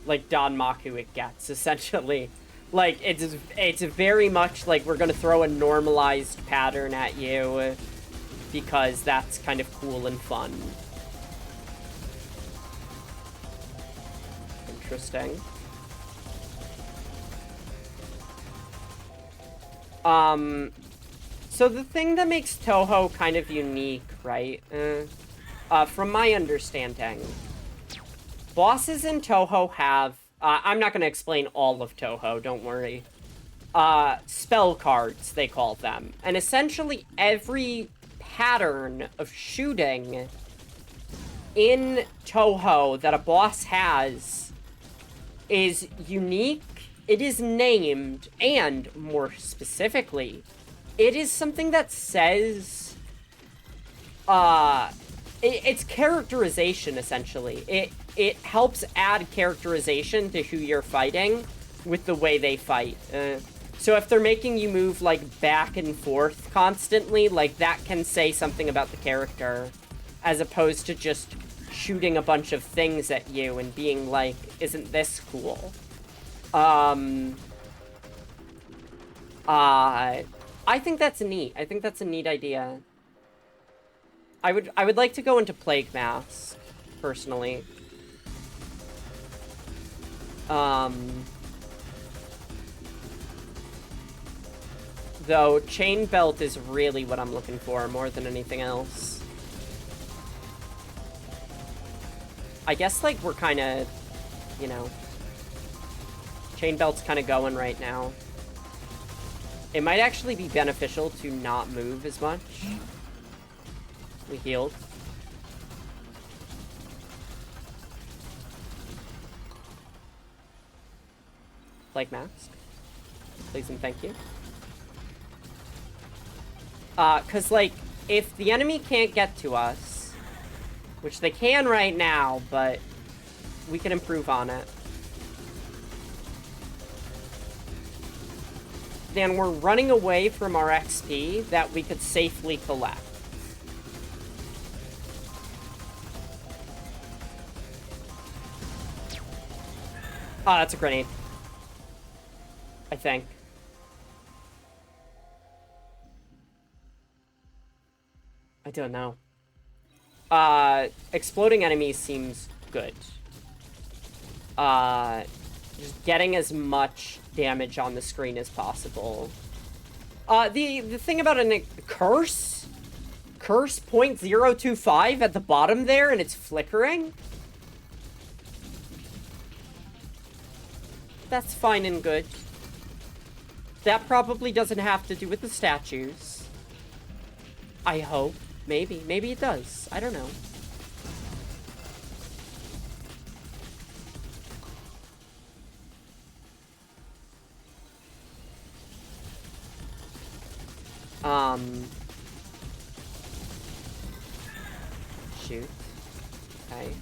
like, Danmaku it gets, essentially. Like, it's very much like we're gonna throw a normalized pattern at you, because that's kind of cool and fun. Interesting. So the thing that makes Touhou kind of unique, right? From my understanding, bosses in Touhou have... I'm not going to explain all of Touhou, don't worry. Spell cards, they call them. And essentially every pattern of shooting in Touhou that a boss has is unique, it is named, and more specifically, it is something that says, it's characterization, essentially. It helps add characterization to who you're fighting with the way they fight. So if they're making you move, like, back and forth constantly, like, that can say something about the character, as opposed to just shooting a bunch of things at you and being like, isn't this cool? I think that's neat. I think that's a neat idea. I would like to go into Plague Mask, personally. Though, Chain Belt is really what I'm looking for, more than anything else. I guess, like, we're kind of, you know... Chain Belt's kind of going right now. It might actually be beneficial to not move as much. We healed. Plague Mask. Please and thank you. Cause, like, if the enemy can't get to us, which they can right now, but we can improve on it, then we're running away from our XP that we could safely collect. Oh, that's a grenade. I think. I don't know. Exploding enemies seems good. Just getting as much damage on the screen as possible. The thing about a curse? Curse 0.025 at the bottom there, and it's flickering? That's fine and good. That probably doesn't have to do with the statues. I hope. Maybe. Maybe it does. I don't know. Shoot. Okay.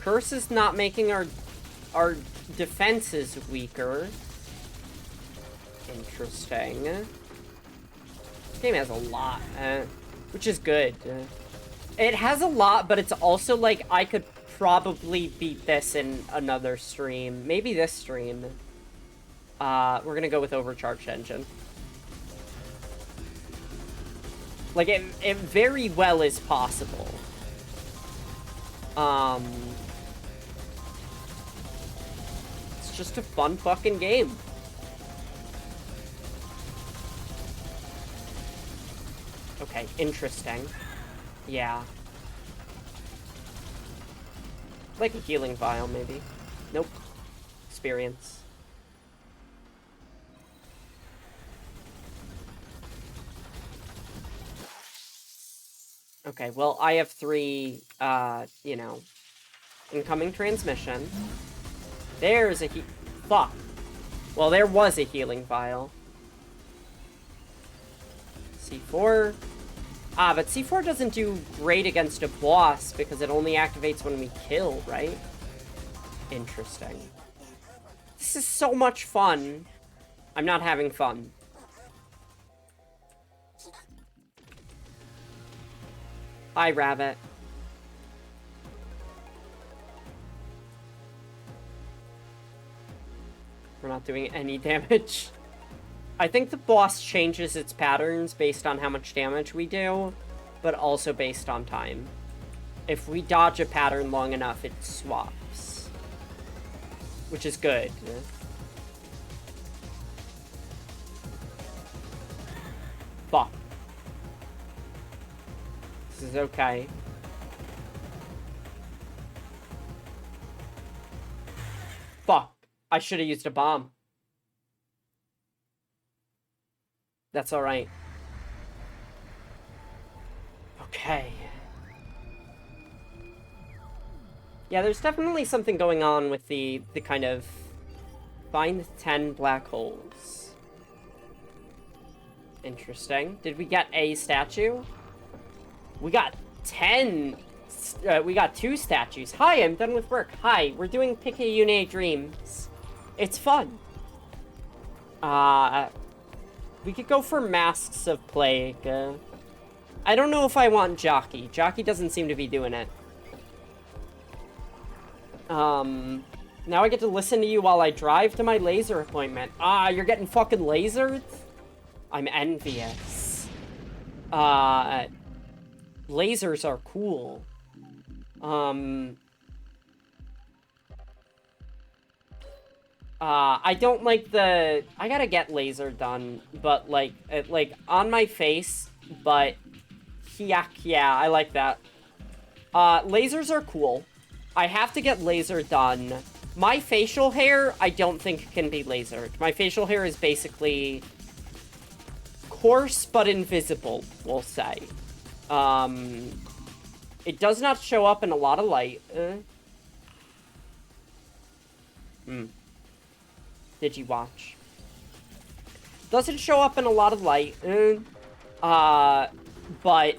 Curse is not making our defenses weaker. Interesting. This game has a lot, which is good. It has a lot, but it's also like I could probably beat this in another stream. Maybe this stream. We're gonna go with Overcharged Engine. Like, it very well is possible. It's just a fun fucking game. Okay, interesting. Yeah. Like a healing vial, maybe. Nope. Experience. Okay, well, I have 3, you know, incoming transmission. There's a fuck. Well, there was a healing vial. C4. Ah, but C4 doesn't do great against a boss because it only activates when we kill, right? Interesting. This is so much fun. I'm not having fun. Hi, Rabbit. We're not doing any damage. I think the boss changes its patterns based on how much damage we do, but also based on time. If we dodge a pattern long enough, it swaps. Which is good. Fuck. This is okay. Fuck. I should have used a bomb. That's alright. Okay. Yeah, there's definitely something going on with the kind of... Find 10 black holes. Interesting. Did we get a statue? We got 10... we got 2 statues. Hi, I'm done with work. Hi, we're doing Picayune Dreams. It's fun. We could go for Masks of Plague. I don't know if I want Jockey. Jockey doesn't seem to be doing it. Now I get to listen to you while I drive to my laser appointment. Ah, you're getting fucking lasered? I'm envious. Lasers are cool. I don't like the... I gotta get laser done, but, like, on my face, but... Yeah, I like that. Lasers are cool. I have to get laser done. My facial hair, I don't think can be lasered. My facial hair is basically... coarse, but invisible, we'll say. It does not show up in a lot of light. Did you watch? Doesn't show up in a lot of light. But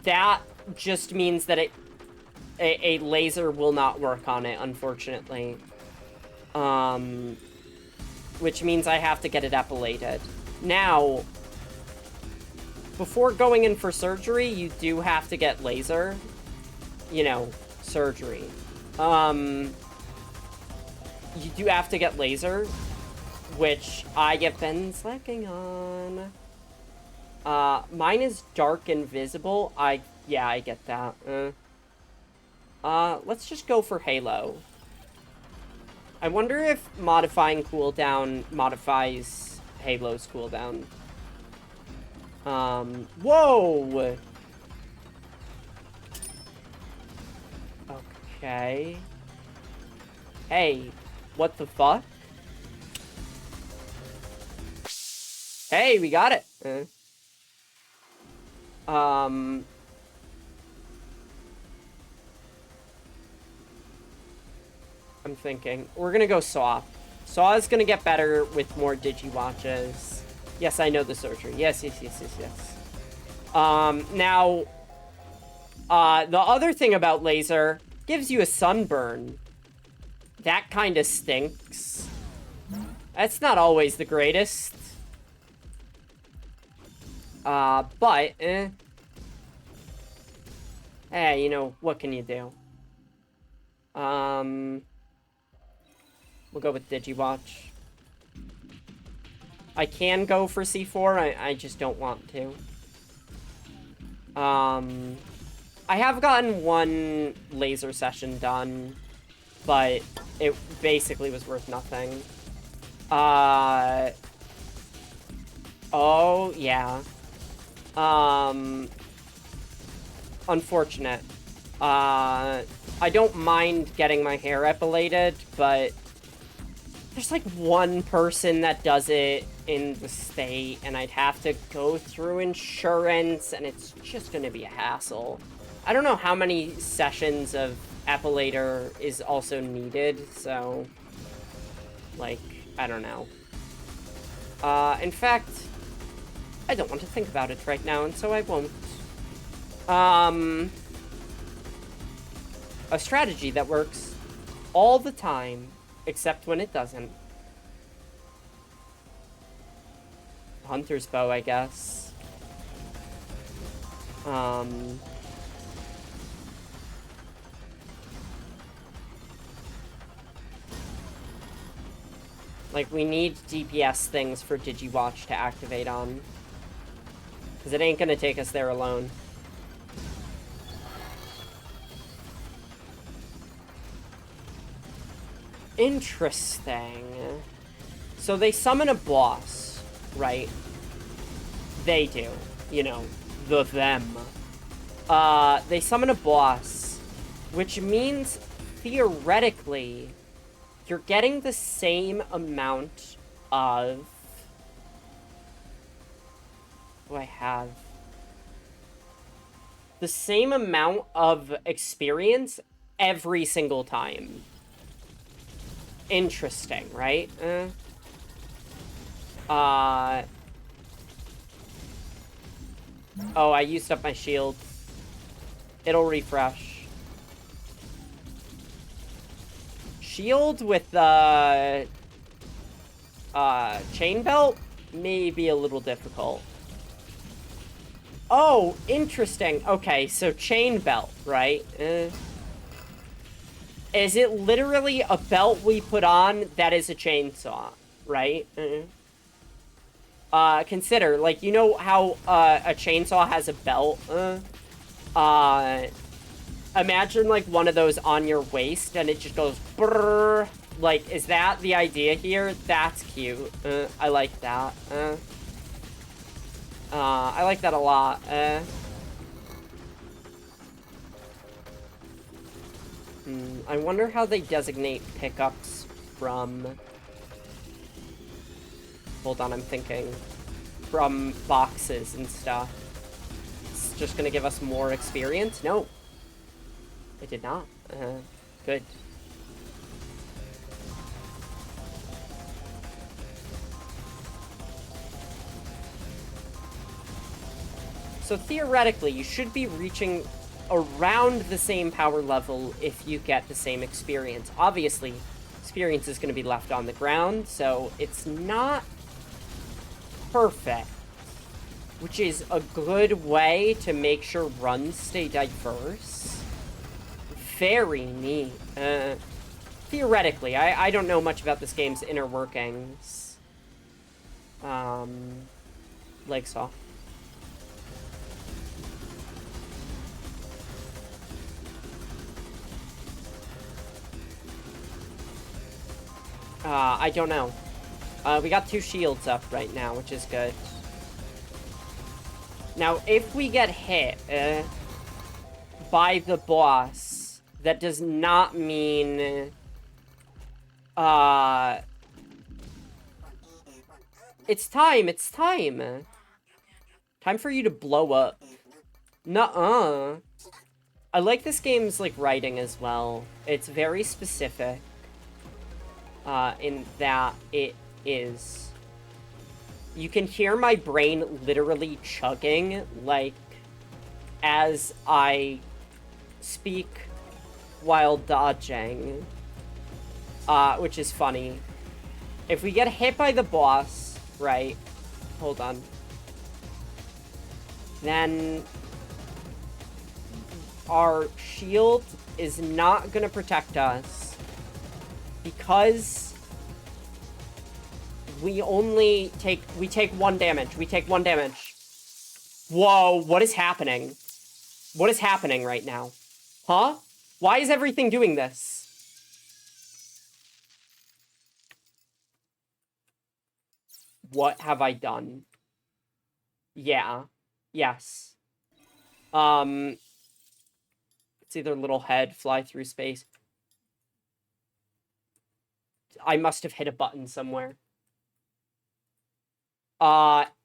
that just means that a laser will not work on it, unfortunately. Which means I have to get it epilated. Now, before going in for surgery, you do have to get laser. You know, surgery. You do have to get laser, which I have been slacking on. Mine is dark invisible. Yeah, I get that. Let's just go for Halo. I wonder if modifying cooldown modifies Halo's cooldown. Whoa! Okay. Hey, what the fuck? Hey, we got it! I'm thinking. We're gonna go Saw. Saw is gonna get better with more Digi-Watches. Yes, I know the surgery. Yes. Now, the other thing about laser, gives you a sunburn. That kind of stinks. That's not always the greatest. But, Hey, you know, what can you do? We'll go with Digi-Watch. I can go for C4, I just don't want to. I have gotten one laser session done, but it basically was worth nothing. Oh, yeah. Unfortunate. I don't mind getting my hair epilated, but there's like one person that does it in the state, and I'd have to go through insurance, and it's just gonna be a hassle. I don't know how many sessions of epilator is also needed, so, like, I don't know. In fact, I don't want to think about it right now, and so I won't. A strategy that works all the time, except when it doesn't. Hunter's bow, I guess. Like, we need DPS things for Digi-Watch to activate on. Because it ain't gonna take us there alone. Interesting. So they summon a boss, right? They do. You know, them. They summon a boss, which means, theoretically, you're getting the same amount of... What do I have? The same amount of experience every single time. Interesting, right? Oh, I used up my shield. It'll refresh. Shield with the chain belt may be a little difficult. Oh, interesting. Okay, so chain belt, right? Is it literally a belt we put on that is a chainsaw, right? Consider, like, you know how a chainsaw has a belt? Imagine, like, one of those on your waist, and it just goes brrr. Like, is that the idea here? That's cute. I like that. I like that a lot. I wonder how they designate pickups from... Hold on, I'm thinking. From boxes and stuff. It's just gonna give us more experience? No. It did not. Good. So theoretically, you should be reaching around the same power level if you get the same experience. Obviously, experience is going to be left on the ground, so it's not perfect, which is a good way to make sure runs stay diverse. Very neat. Theoretically, I don't know much about this game's inner workings. Leg saw. I don't know. We got 2 shields up right now, which is good. Now, if we get hit by the boss, that does not mean... It's time! Time for you to blow up. Nuh-uh. I like this game's, like, writing as well. It's very specific. In that it is... You can hear my brain literally chugging, like, as I speak while dodging. Which is funny. If we get hit by the boss, right? Hold on. Then our shield is not gonna protect us because we take 1 damage. We take 1 damage. Whoa, what is happening? What is happening right now? Huh? Why is everything doing this? What have I done? Yeah. Yes. See their little head fly through space. I must have hit a button somewhere.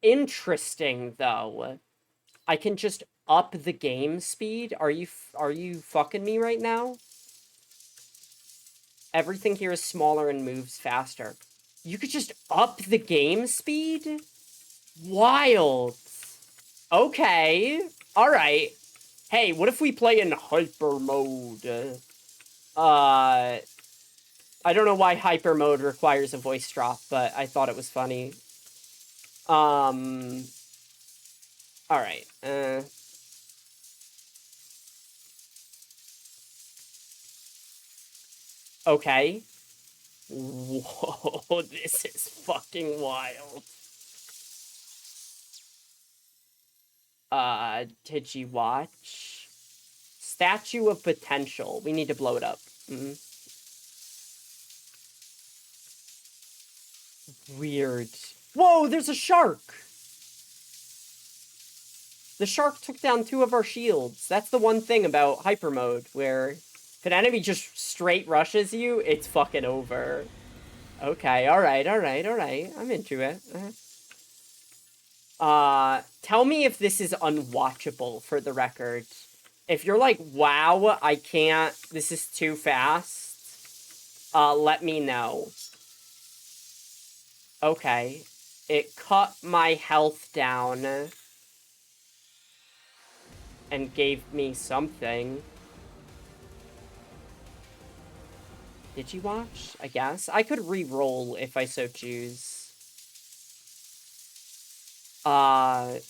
Interesting, though. I can just up the game speed? Are you fucking me right now? Everything here is smaller and moves faster. You could just up the game speed? Wild. Okay. Alright. Hey, what if we play in hyper mode? I don't know why hyper mode requires a voice drop, but I thought it was funny. Alright. Okay. Whoa, this is fucking wild. Did you watch? Statue of Potential. We need to blow it up. Weird. Whoa, there's a shark! The shark took down 2 of our shields. That's the one thing about hyper mode, where if an enemy just straight rushes you, it's fucking over. Okay, alright. I'm into it. Tell me if this is unwatchable, for the record. If you're like, wow, I can't, this is too fast, let me know. Okay. It cut my health down. And gave me something. Did you watch? I guess. I could re-roll if I so choose. I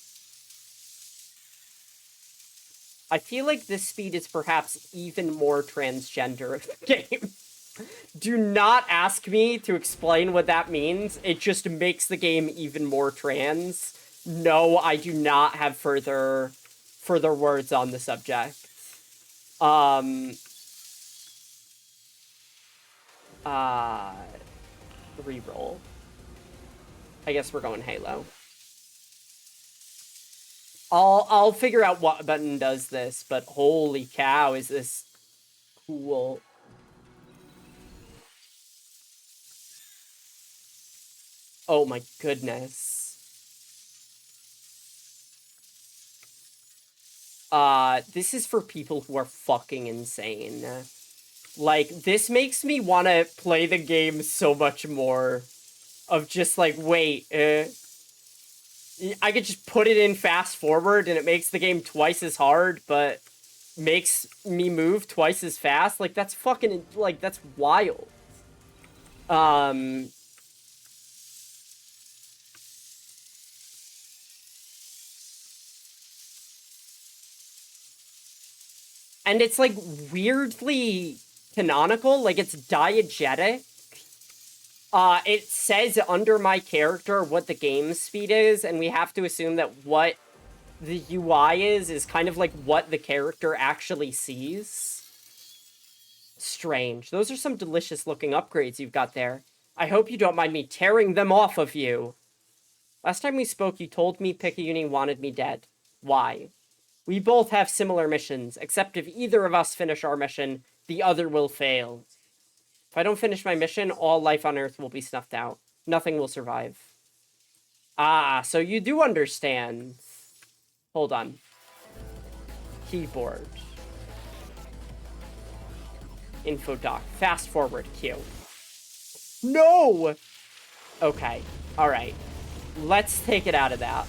feel like this speed is perhaps even more transgender of the game. Do not ask me to explain what that means. It just makes the game even more trans. No, I do not have further words on the subject. Reroll. I guess we're going Halo. I'll figure out what button does this, but holy cow, is this cool. Oh my goodness. This is for people who are fucking insane. Like, this makes me want to play the game so much more. Of just like, wait, I could just put it in fast forward and it makes the game twice as hard, but makes me move twice as fast. Like, that's fucking, like, that's wild. And it's, like, weirdly canonical. Like, it's diegetic. It says under my character what the game speed is, and we have to assume that what the UI is kind of like what the character actually sees. Strange. Those are some delicious-looking upgrades you've got there. I hope you don't mind me tearing them off of you. Last time we spoke, you told me Picayune wanted me dead. Why? We both have similar missions, except if either of us finish our mission, the other will fail. If I don't finish my mission, all life on Earth will be snuffed out. Nothing will survive. Ah, so you do understand. Hold on. Keyboard. Info dock. Fast forward Q. No! Okay. Alright. Let's take it out of that.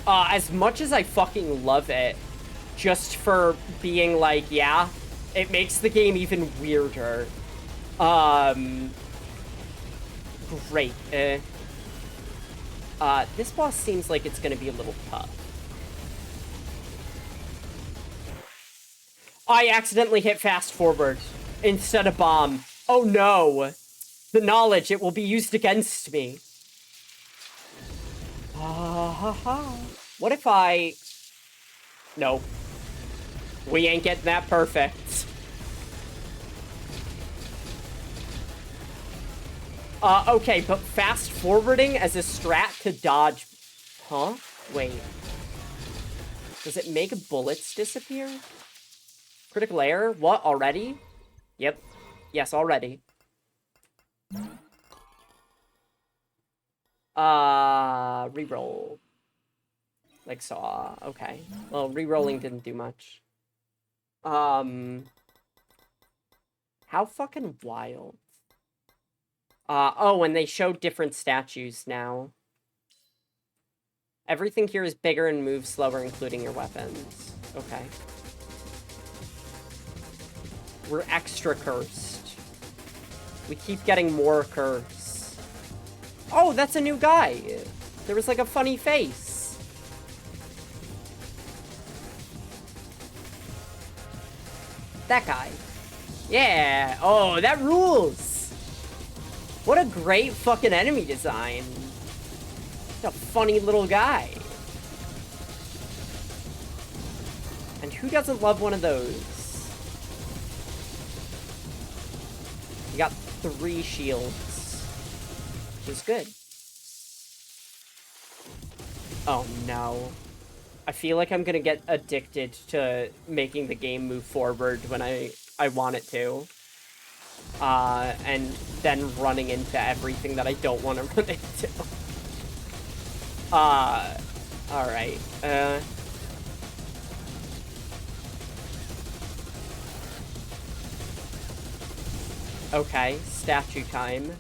As much as I fucking love it, just for being like, yeah, it makes the game even weirder. Great. This boss seems like it's gonna be a little tough. I accidentally hit fast forward instead of bomb. Oh no! The knowledge, it will be used against me. What if I... No. We ain't getting that perfect. Okay, but fast forwarding as a strat to dodge... Huh? Wait. Does it make bullets disappear? Critical error? What? Already? Yep. Yes, already. Reroll. Like saw. Okay. Well, rerolling didn't do much. How fucking wild. Oh, and they show different statues now. Everything here is bigger and moves slower, including your weapons. Okay. We're extra cursed. We keep getting more curse. Oh, that's a new guy. There was like a funny face. That guy. Yeah. Oh, that rules. What a great fucking enemy design. What a funny little guy. And who doesn't love one of those? You got 3 shields. Which is good. Oh no. I feel like I'm gonna get addicted to making the game move forward when I want it to. And then running into everything that I don't want to run into. Alright. Okay, statue time.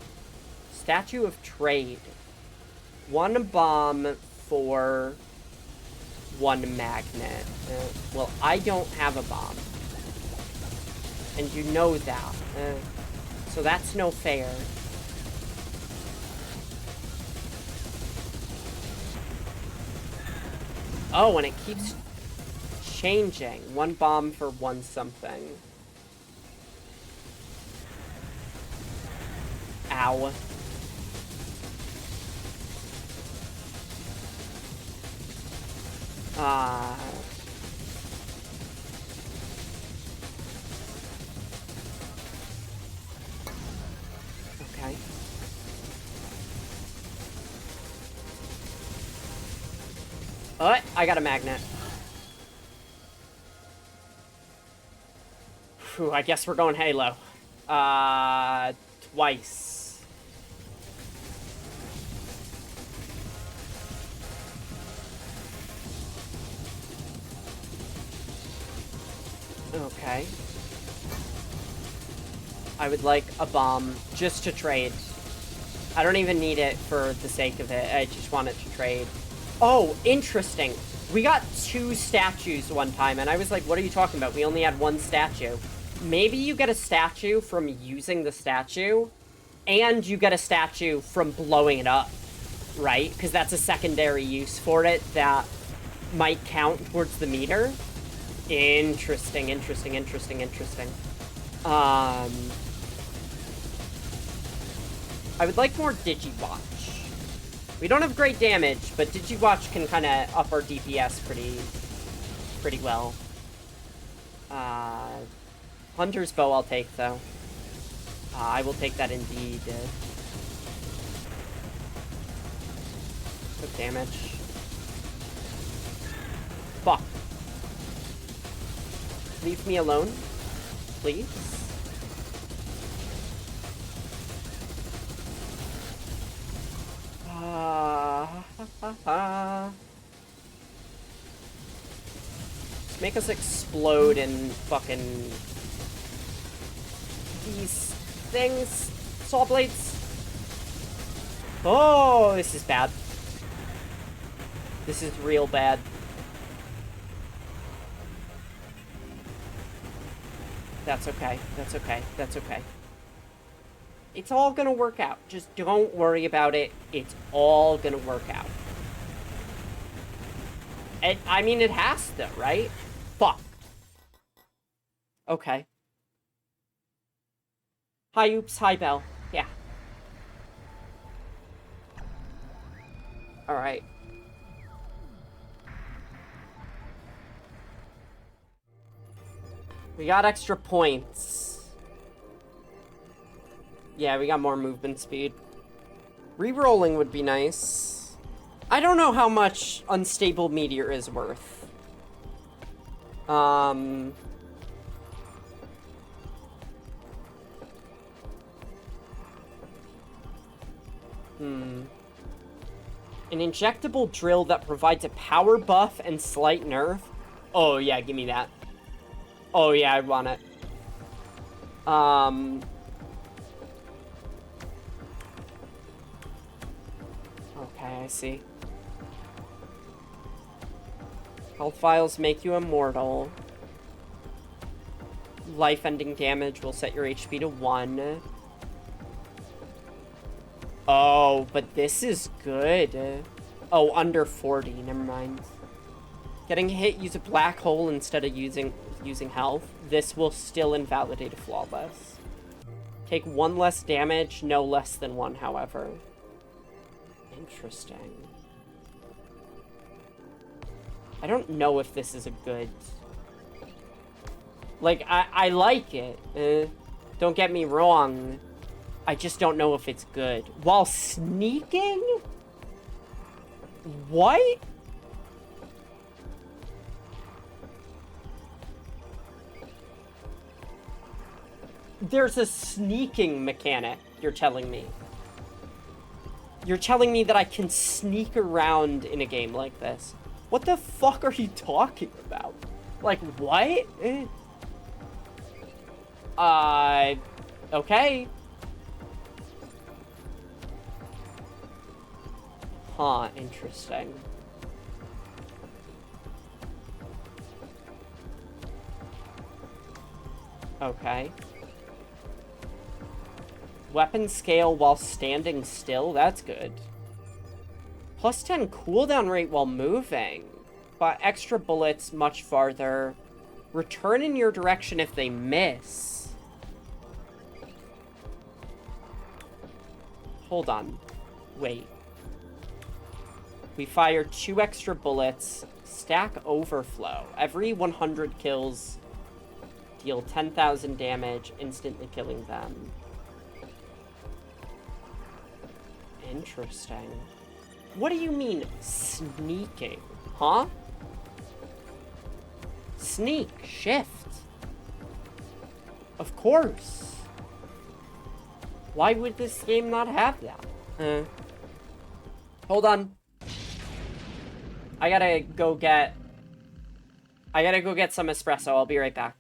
Statue of trade. 1 bomb for 1 magnet. Well, I don't have a bomb. And you know that. So that's no fair. Oh, and it keeps changing. 1 bomb for 1 something. Ow. Okay. Oh, I got a magnet. Phew, I guess we're going Halo. Twice. Okay. I would like a bomb just to trade. I don't even need it for the sake of it. I just want it to trade. Oh, interesting. We got 2 statues one time, and I was like, what are you talking about? We only had 1 statue. Maybe you get a statue from using the statue, and you get a statue from blowing it up, right? Because that's a secondary use for it that might count towards the meter. Interesting, interesting, interesting, interesting. I would like more Digiwatch. We don't have great damage, but Digiwatch can kind of up our DPS pretty well. Hunter's Bow I'll take, though. I will take that indeed. Took damage. Fuck. Leave me alone, please. Make us explode in fucking... these things. Saw blades. Oh, this is bad. This is real bad. That's okay. That's okay. That's okay. It's all gonna work out. Just don't worry about it. It's all gonna work out. And, I mean, it has to, right? Fuck. Okay. Hi, Oops. Hi, Belle. Yeah. Alright. We got extra points. Yeah, we got more movement speed. Rerolling would be nice. I don't know how much Unstable Meteor is worth. An injectable drill that provides a power buff and slight nerf? Oh yeah, give me that. Oh yeah, I'd want it. Okay, I see. Health vials make you immortal. Life-ending damage will set your HP to 1. Oh, but this is good. Oh, under 40, never mind. Getting hit, use a black hole instead of using health. This will still invalidate a flawless. Take 1 less damage, no less than 1, however. Interesting. I don't know if this is a good... Like, I like it. Don't get me wrong. I just don't know if it's good. While sneaking? What? There's a sneaking mechanic, you're telling me. You're telling me that I can sneak around in a game like this. What the fuck are you talking about? Like, what? Okay. Huh, interesting. Okay. Weapon scale while standing still? That's good. Plus 10 cooldown rate while moving. But extra bullets much farther. Return in your direction if they miss. Hold on. Wait. We fire 2 extra bullets. Stack overflow. Every 100 kills, deal 10,000 damage, instantly killing them. Interesting. What do you mean, sneaking? Huh? Sneak. Shift. Of course. Why would this game not have that? Hold on. I gotta go get some espresso. I'll be right back.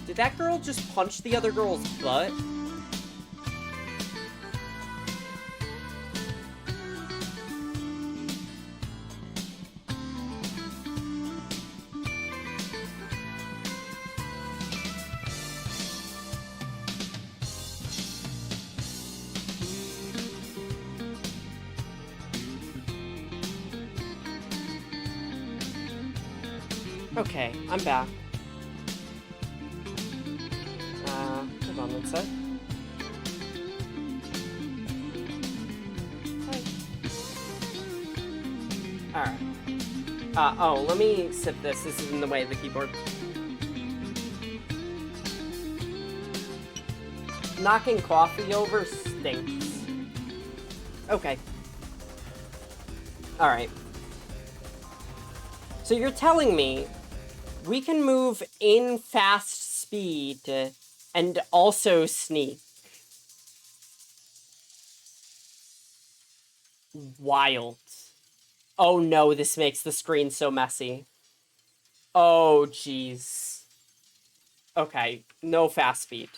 Did that girl just punch the other girl's butt? Okay, I'm back. Hold on one sec. Alright. Oh, let me sip this. This is in the way of the keyboard. Knocking coffee over stinks. Okay. Alright. So you're telling me we can move in fast speed and also sneak. Wild. Oh no, this makes the screen so messy. Oh, jeez. Okay, no fast speed.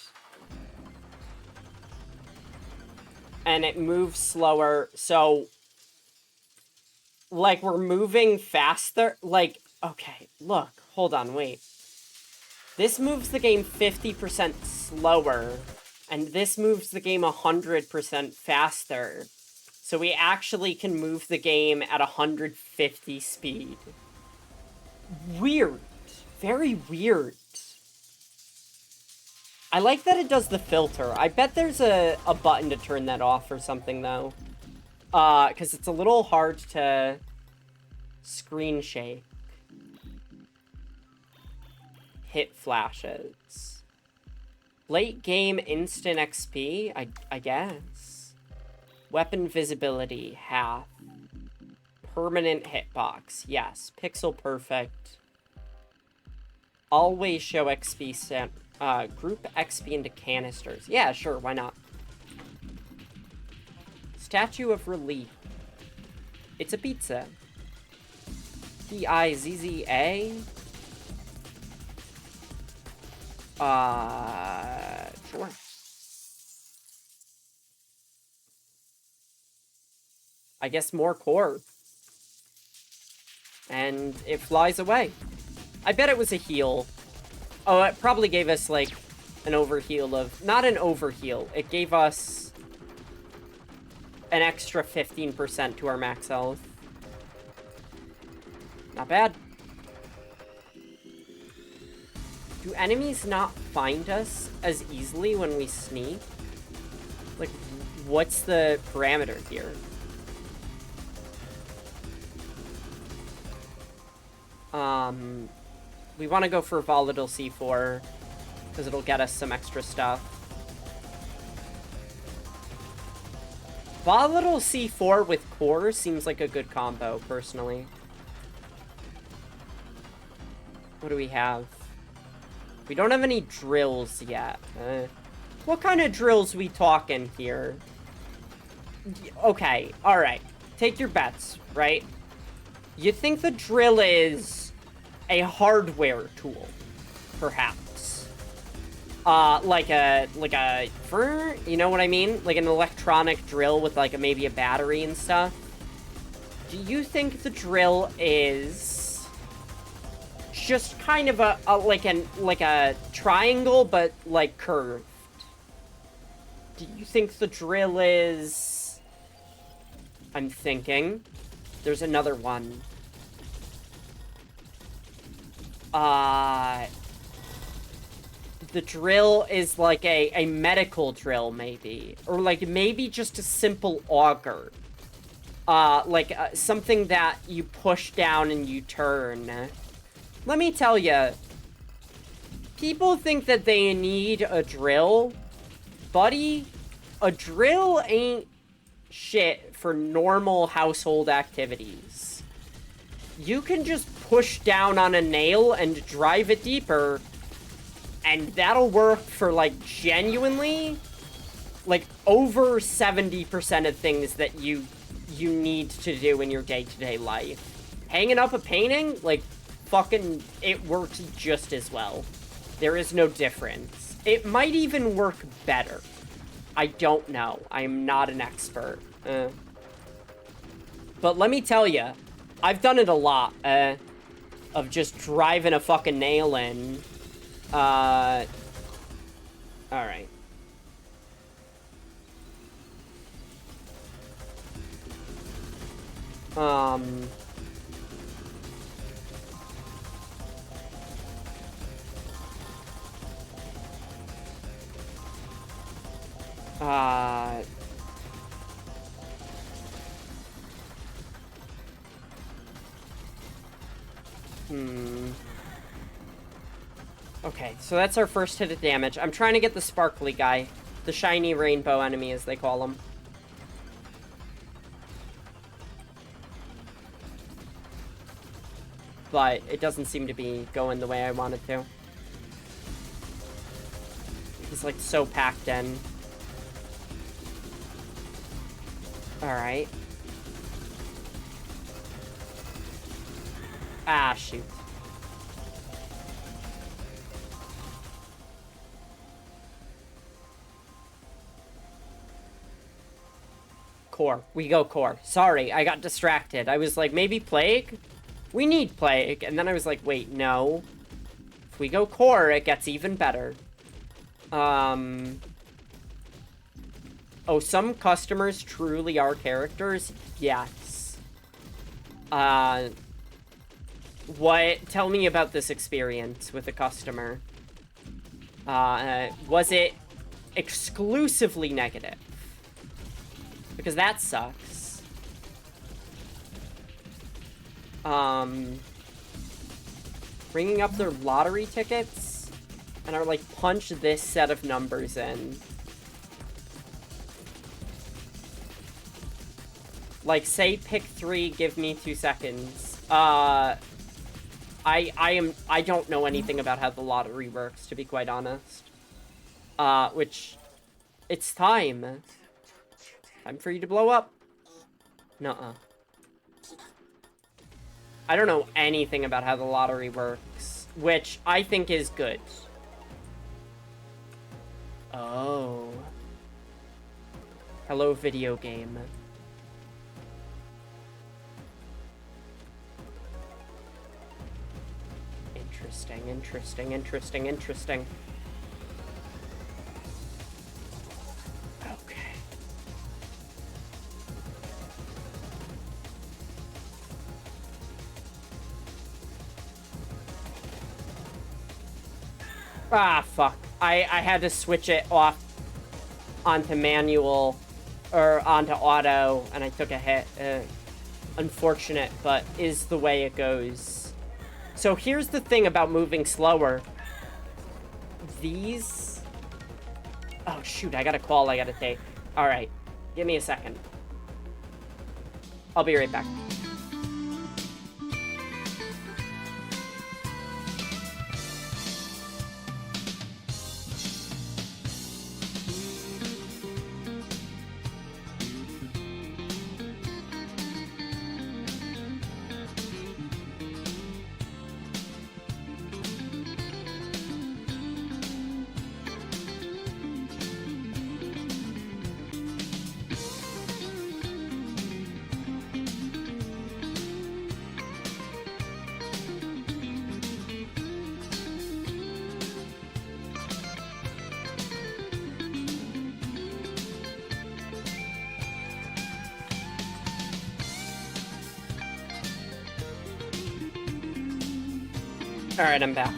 And it moves slower, so... Like, we're moving faster? Like, okay, look, hold on, wait. This moves the game 50% slower, and this moves the game 100% faster. So we actually can move the game at 150 speed. Weird. Very weird. I like that it does the filter. I bet there's a button to turn that off or something, though. Because it's a little hard to screen shake. Hit flashes. Late game instant XP, I guess. Weapon visibility, half. Permanent hitbox, yes. Pixel perfect. Always show XP sent. Group XP into canisters. Yeah, sure, why not? Statue of Relief. It's a pizza. Pizza. Sure. I guess more core. And it flies away. I bet it was a heal. Oh, it probably gave us, like, an overheal of... Not an overheal. It gave us an extra 15% to our max health. Not bad. Do enemies not find us as easily when we sneak? Like, what's the parameter here? We want to go for Volatile C4, because it'll get us some extra stuff. Volatile C4 with Core seems like a good combo, personally. What do we have? We don't have any drills yet. What kind of drills we talking here? Okay, alright. Take your bets, right? You think the drill is a hardware tool, perhaps? Like a, you know what I mean? Like an electronic drill with like maybe a battery and stuff. Do you think the drill is just kind of like a triangle, but like curved? Do you think the drill is... I'm thinking. There's another one. The drill is like a medical drill, maybe. Or like maybe just a simple auger. Something that you push down and you turn. Let me tell you, people think that they need a drill. Buddy, a drill ain't shit for normal household activities. You can just push down on a nail and drive it deeper, and that'll work for, like, genuinely, like, over 70% of things that you need to do in your day-to-day life. Hanging up a painting, like, fucking, it works just as well. There is no difference. It might even work better. I don't know. I am not an expert. But let me tell you, I've done it a lot, of just driving a fucking nail in. Alright. Okay, so that's our first hit of damage. I'm trying to get the sparkly guy. The shiny rainbow enemy, as they call him. But it doesn't seem to be going the way I want it to. He's, like, so packed in. Alright. Ah, shoot. Core. We go core. Sorry, I got distracted. I was like, maybe plague? We need plague. And then I was like, wait, no. If we go core, it gets even better. Oh, some customers truly are characters? Yes. Tell me about this experience with a customer. Was it exclusively negative? Because that sucks. Bringing up their lottery tickets and are like, punch this set of numbers in. Like, say pick 3, give me 2 seconds. I don't know anything about how the lottery works, to be quite honest. Which, it's time. Time for you to blow up. Nuh-uh. I don't know anything about how the lottery works, which I think is good. Oh. Hello, video game. Interesting, interesting, interesting, interesting. Okay. Ah, fuck. I had to switch it off onto manual, or onto auto, and I took a hit. Unfortunate, but is the way it goes. So here's the thing about moving slower. These... Oh, shoot, I got a call I gotta take. Alright, give me a second. I'll be right back. Alright, I'm back.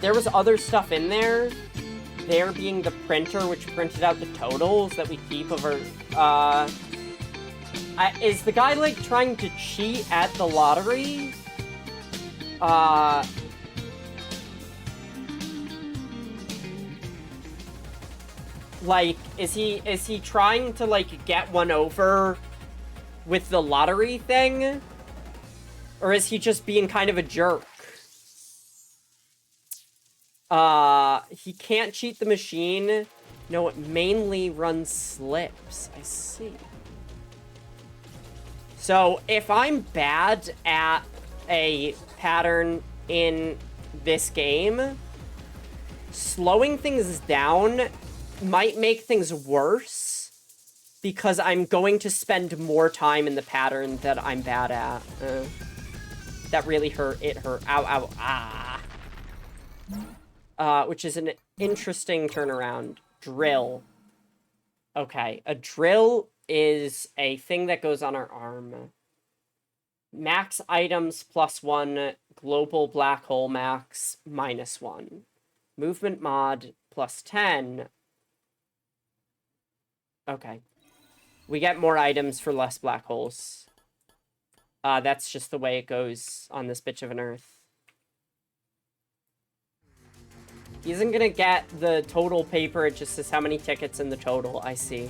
There was other stuff in there. There being the printer, which printed out the totals that we keep of our, is the guy, like, trying to cheat at the lottery? Like, is he trying to, like, get one over with the lottery thing? Or is he just being kind of a jerk? He can't cheat the machine. No, it mainly runs slips. I see. So, if I'm bad at a pattern in this game, slowing things down might make things worse because I'm going to spend more time in the pattern that I'm bad at. That really hurt. It hurt. Ow, ow, ah. Which is an interesting turnaround. Drill. Okay, a drill is a thing that goes on our arm. Max items +1, global black hole max -1. Movement mod +10. Okay. We get more items for less black holes. That's just the way it goes on this bitch of an earth. He isn't gonna get the total paper, it just says how many tickets in the total, I see.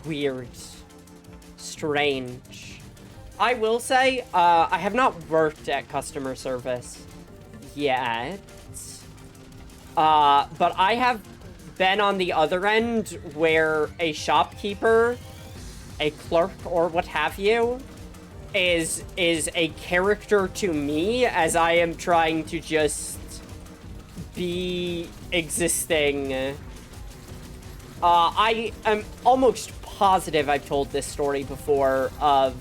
Weird. Strange. I will say, I have not worked at customer service yet. But I have been on the other end where a shopkeeper, a clerk, or what have you, is a character to me as I am trying to just be existing. I am almost positive I've told this story before of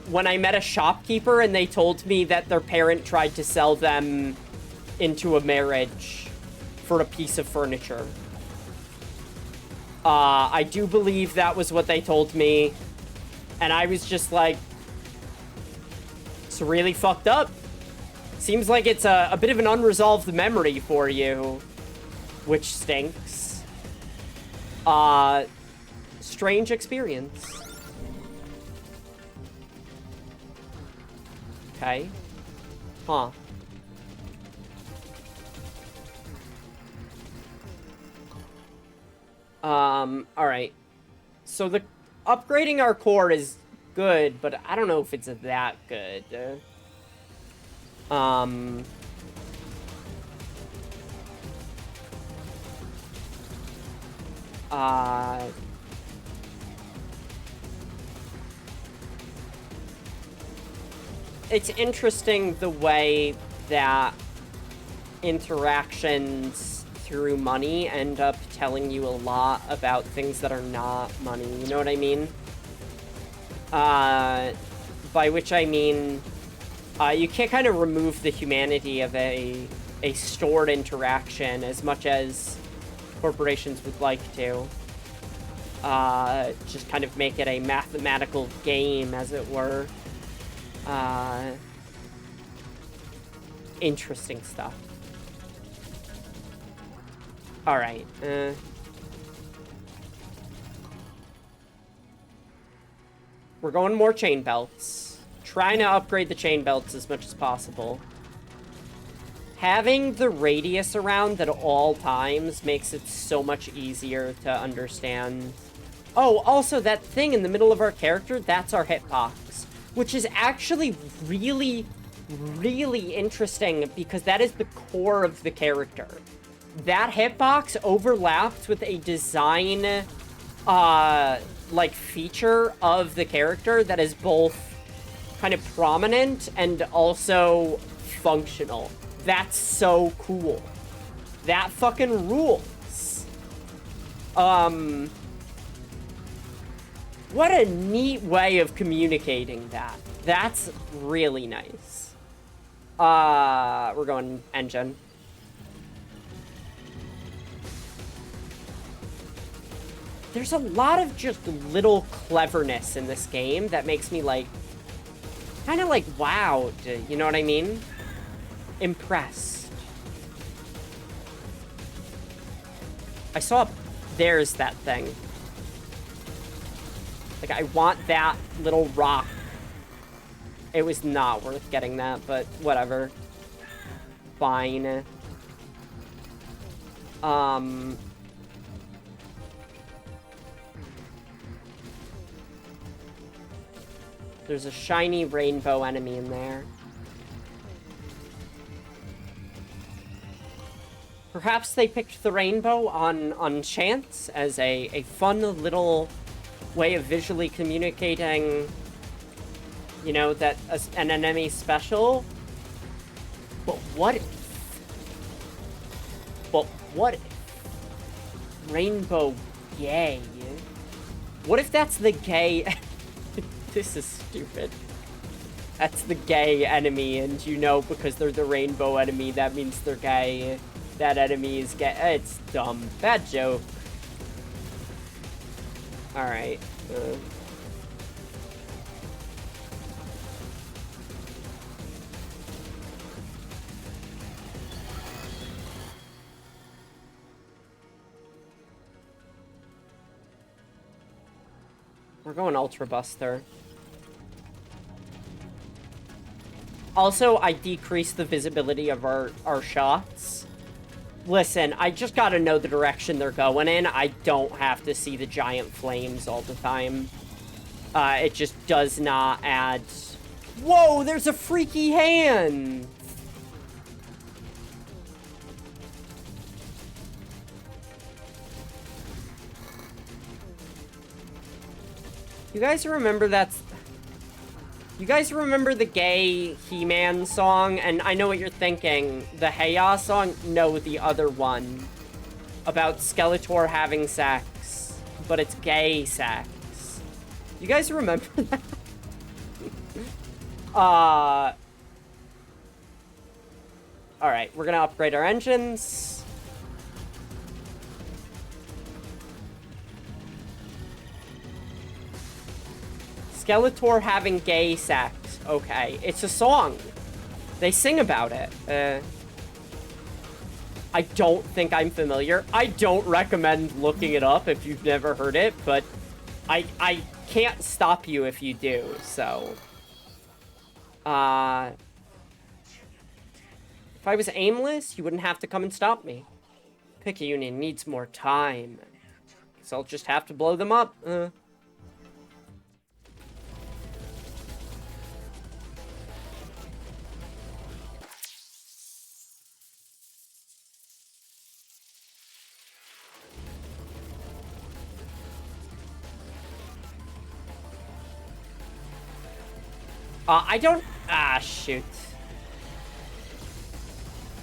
when I met a shopkeeper and they told me that their parent tried to sell them into a marriage for a piece of furniture. I do believe that was what they told me. And I was just like, it's really fucked up. Seems like it's a bit of an unresolved memory for you, which stinks. Strange experience. Okay. Huh. Alright. So the upgrading our core is good, but I don't know if it's that good. It's interesting the way that interactions through money end up telling you a lot about things that are not money. You know what I mean? By which I mean, you can't kind of remove the humanity of a stored interaction as much as corporations would like to. Just kind of make it a mathematical game, as it were. Interesting stuff. Alright, we're going more chain belts. Trying to upgrade the chain belts as much as possible. Having the radius around at all times makes it so much easier to understand. Oh, also that thing in the middle of our character, that's our hitbox. Which is actually really, really interesting because that is the core of the character. That hitbox overlaps with a design, like, feature of the character that is both kind of prominent and also functional. That's so cool. That fucking rules. What a neat way of communicating that. That's really nice. We're going engine. There's a lot of just little cleverness in this game that makes me, like, kind of, like, wowed. You know what I mean? Impressed. I saw... There's that thing. Like, I want that little rock. It was not worth getting that, but whatever. Fine. There's a shiny rainbow enemy in there. Perhaps they picked the rainbow on chance as a fun little way of visually communicating, you know, that an enemy special. But what if? But what if? Rainbow gay? What if that's the gay... This is stupid. That's the gay enemy, and you know, because they're the rainbow enemy, that means they're gay. That enemy is gay. It's dumb. Bad joke. Alright. We're going Ultra Buster. Also, I decreased the visibility of our shots. Listen, I just gotta know the direction they're going in. I don't have to see the giant flames all the time. It just does not add... Whoa, there's a freaky hand! You guys remember that's... You guys remember the gay He-Man song? And I know what you're thinking. The Hey-Ya song? No, the other one. About Skeletor having sex. But it's gay sex. You guys remember that? Alright, we're gonna upgrade our engines. Skeletor having gay sex. Okay, it's a song. They sing about it. I don't think I'm familiar. I don't recommend looking it up if you've never heard it, but I can't stop you if you do, so. If I was aimless, you wouldn't have to come and stop me. Picayune needs more time. So I'll just have to blow them up. I don't... Ah, shoot.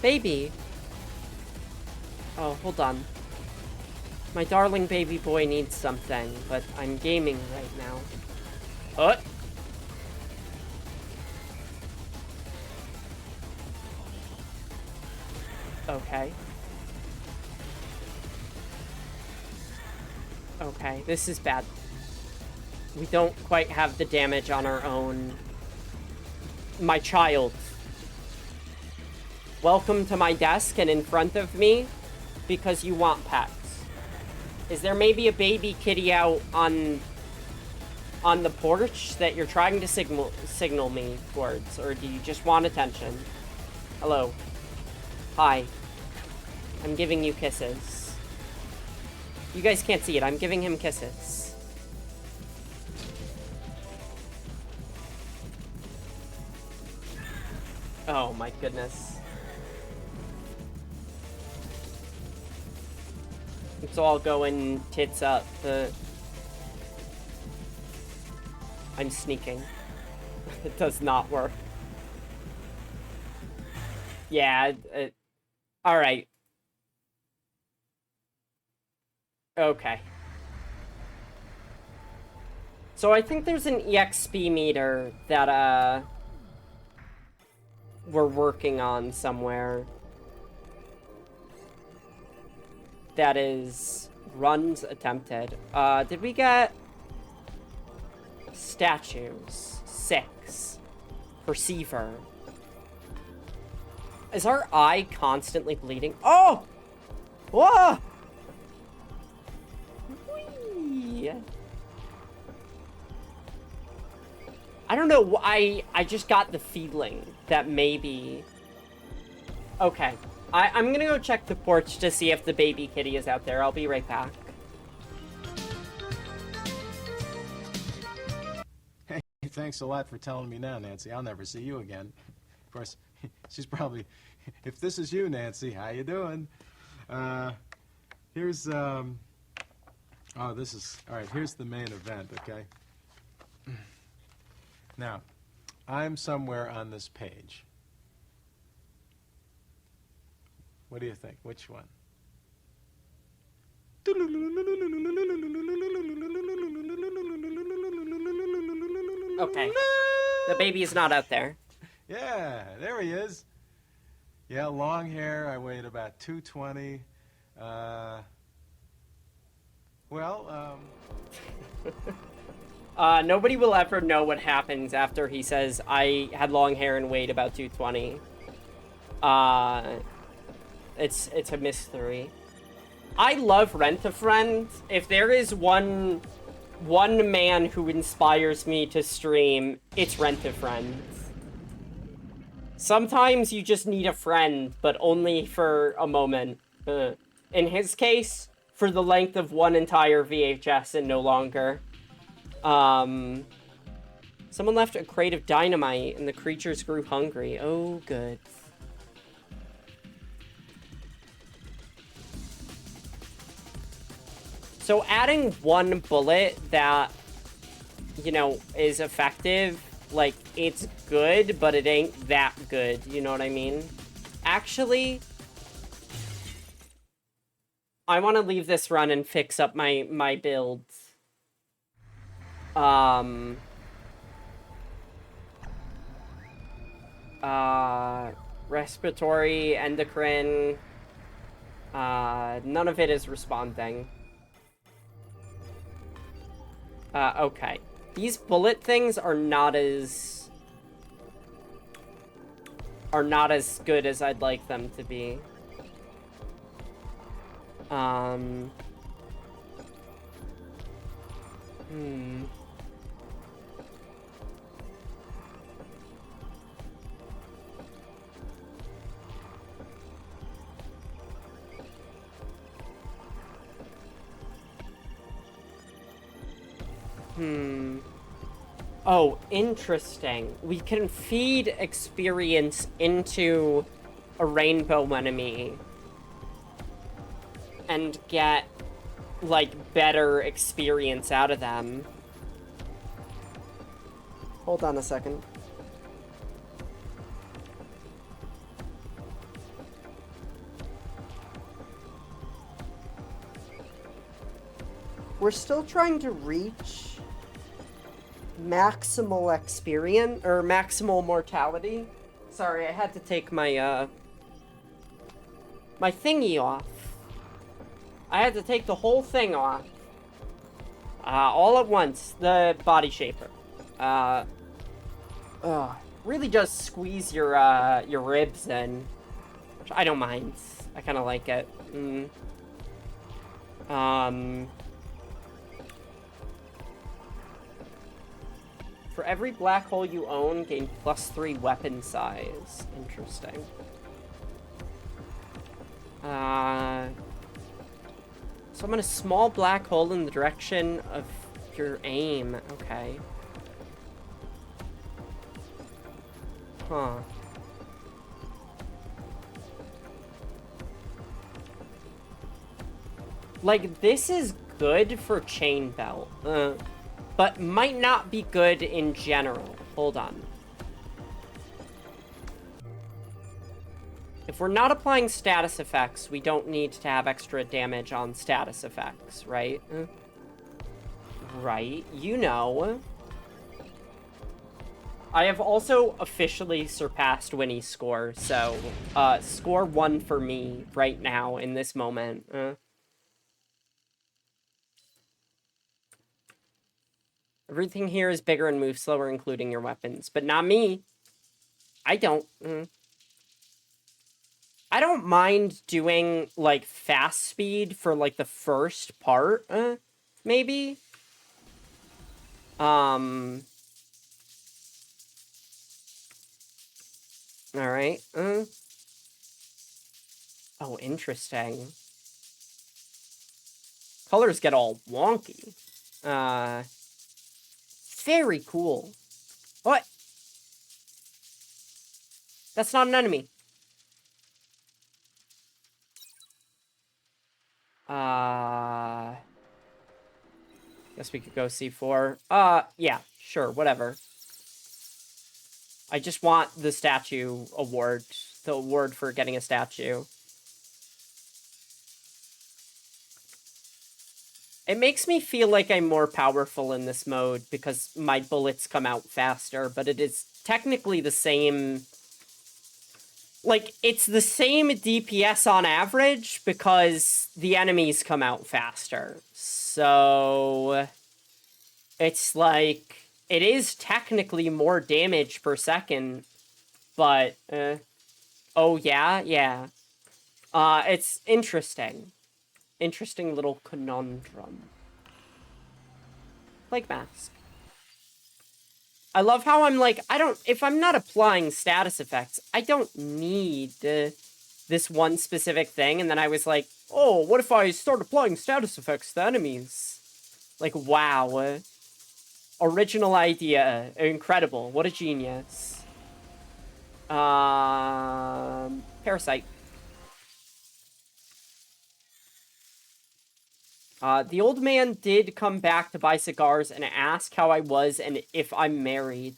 Baby. Oh, hold on. My darling baby boy needs something, but I'm gaming right now. What? Okay. Okay, this is bad. We don't quite have the damage on our own. My child. Welcome to my desk and in front of me because you want pets. Is there maybe a baby kitty out on the porch that you're trying to signal me towards, or do you just want attention? Hello. Hi. I'm giving you kisses. You guys can't see it. I'm giving him kisses. Oh my goodness. It's all going tits up. I'm sneaking. It does not work. Yeah, alright. Okay. So I think there's an EXP meter that, we're working on somewhere. That is runs attempted. Did we get statues? 6. Perceiver. Is our eye constantly bleeding? Oh! Whoa! Whee! I don't know, I just got the feeling that maybe... Okay. I'm gonna go check the porch to see if the baby kitty is out there. I'll be right back. Hey, thanks a lot for telling me now, Nancy. I'll never see you again. Of course, she's probably... If this is you, Nancy, how you doing? Here's, Oh, this is... All right, here's the main event, okay? Now, I'm somewhere on this page. What do you think? Which one? Okay. The baby is not out there. Yeah, there he is. Yeah, long hair. I weighed about 220. Nobody will ever know what happens after he says, I had long hair and weighed about 220. It's a mystery. I love Rent-A-Friend. If there is one man who inspires me to stream, it's Rent-A-Friend. Sometimes you just need a friend, but only for a moment. In his case, for the length of one entire VHS and no longer. Someone left a crate of dynamite and the creatures grew hungry. Oh, good. So adding one bullet that, you know, is effective Like, it's good, but it ain't that good. You know what I mean? Actually, I want to leave this run and fix up my builds. Respiratory, endocrine. None of it is responding. Okay. These bullet things are not as good as I'd like them to be. Oh, interesting. We can feed experience into a rainbow enemy and get, like, better experience out of them. Hold on a second. We're still trying to reach maximal experience, or maximal mortality. Sorry, I had to take my, my thingy off. I had to take the whole thing off. All at once, the body shaper. Really does squeeze your ribs in. Which I don't mind. I kind of like it. For every black hole you own, gain +3 weapon size. Interesting. Summon a small black hole in the direction of your aim. Okay. Huh. Like, this is good for chain belt. But might not be good in general. Hold on. If we're not applying status effects, we don't need to have extra damage on status effects, right? Right, you know. I have also officially surpassed Winnie's score, so, score 1 for me right now in this moment. Everything here is bigger and moves slower, including your weapons. But not me. I don't. I don't mind doing, like, fast speed for, like, the first part, maybe. Alright. Oh, interesting. Colors get all wonky. Very cool. What? That's not an enemy. Guess we could go C4. Yeah, sure, whatever. I just want the statue award. The award for getting a statue. It makes me feel like I'm more powerful in this mode because my bullets come out faster, but it is technically the same. Like, it's the same DPS on average because the enemies come out faster. So, it's like, it is technically more damage per second, but, oh yeah, yeah. It's interesting. Interesting little conundrum. Like Mask. I love how I'm like, if I'm not applying status effects, I don't need this one specific thing. And then I was like, oh, what if I start applying status effects to enemies? Like, wow. Original idea. Incredible. What a genius. Parasite. The old man did come back to buy cigars and ask how I was and if I'm married.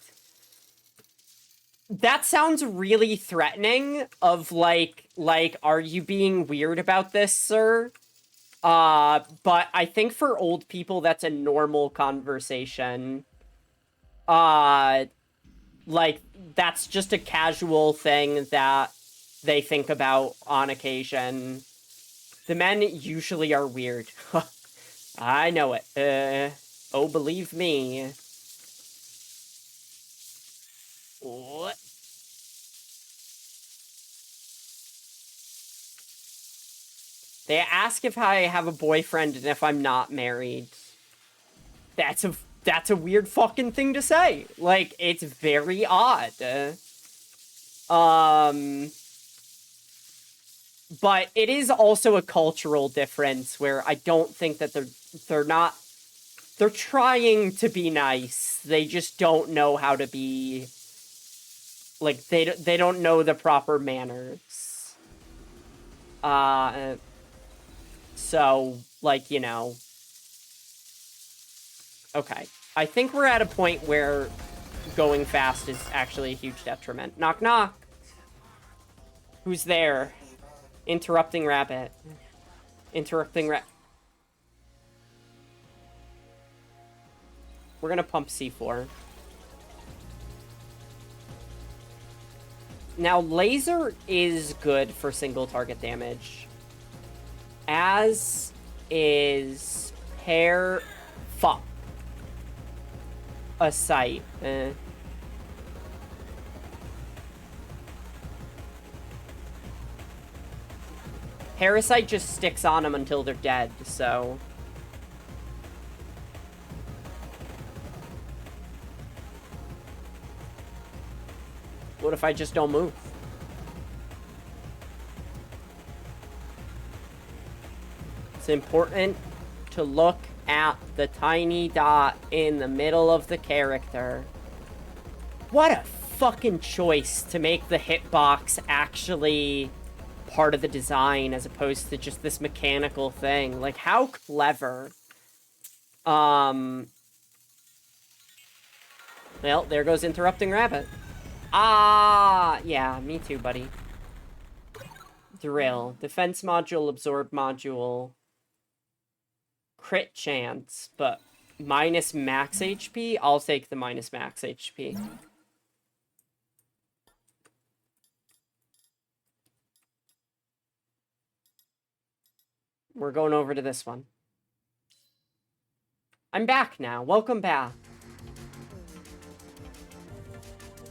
that sounds really threatening of, like, are you being weird about this, sir? But I think for old people, that's a normal conversation. Like, that's just a casual thing that they think about on occasion. The men usually are weird. I know it. Oh, believe me. What? They ask if I have a boyfriend and if I'm not married. That's a weird fucking thing to say. Like, it's very odd. But it is also a cultural difference where I don't think that they're trying to be nice. They just don't know how to be, like, they don't know the proper manners. So, like, you know. Okay. I think we're at a point where going fast is actually a huge detriment. Knock, knock. Who's there? Interrupting rabbit. Interrupting We're gonna pump C4. Now, laser is good for single target damage. As is hair... Fuck. A sight. Parasite just sticks on them until they're dead, so... What if I just don't move? It's important to look at the tiny dot in the middle of the character. What a fucking choice to make the hitbox actually part of the design as opposed to just this mechanical thing. Like, how clever. Well, there goes Interrupting Rabbit. Ah, yeah, me too, buddy. Drill. Defense module, absorb module. Crit chance, but minus max HP? I'll take the minus max HP. We're going over to this one. I'm back now. Welcome back.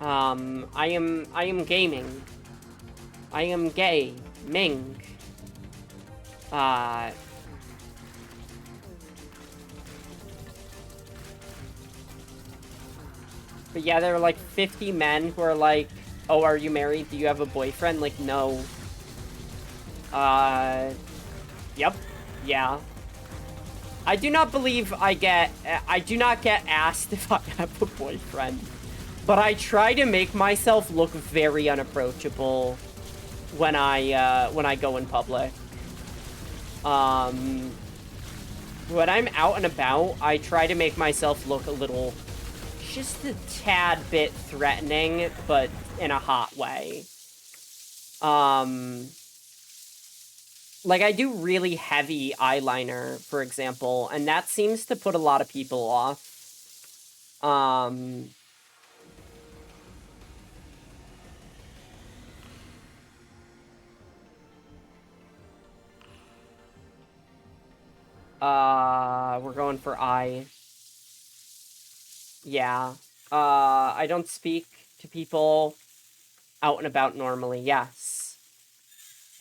I am gaming. I am gay. Ming. But yeah, there are like 50 men who are like, oh, are you married? Do you have a boyfriend? Like, no. Yep. Yeah. I do not believe I do not get asked if I have a boyfriend. But I try to make myself look very unapproachable when I go in public. When I'm out and about, I try to make myself look a little, just a tad bit threatening, but in a hot way. Like, I do really heavy eyeliner, for example, and that seems to put a lot of people off. We're going for I. Yeah. I don't speak to people out and about normally, yes.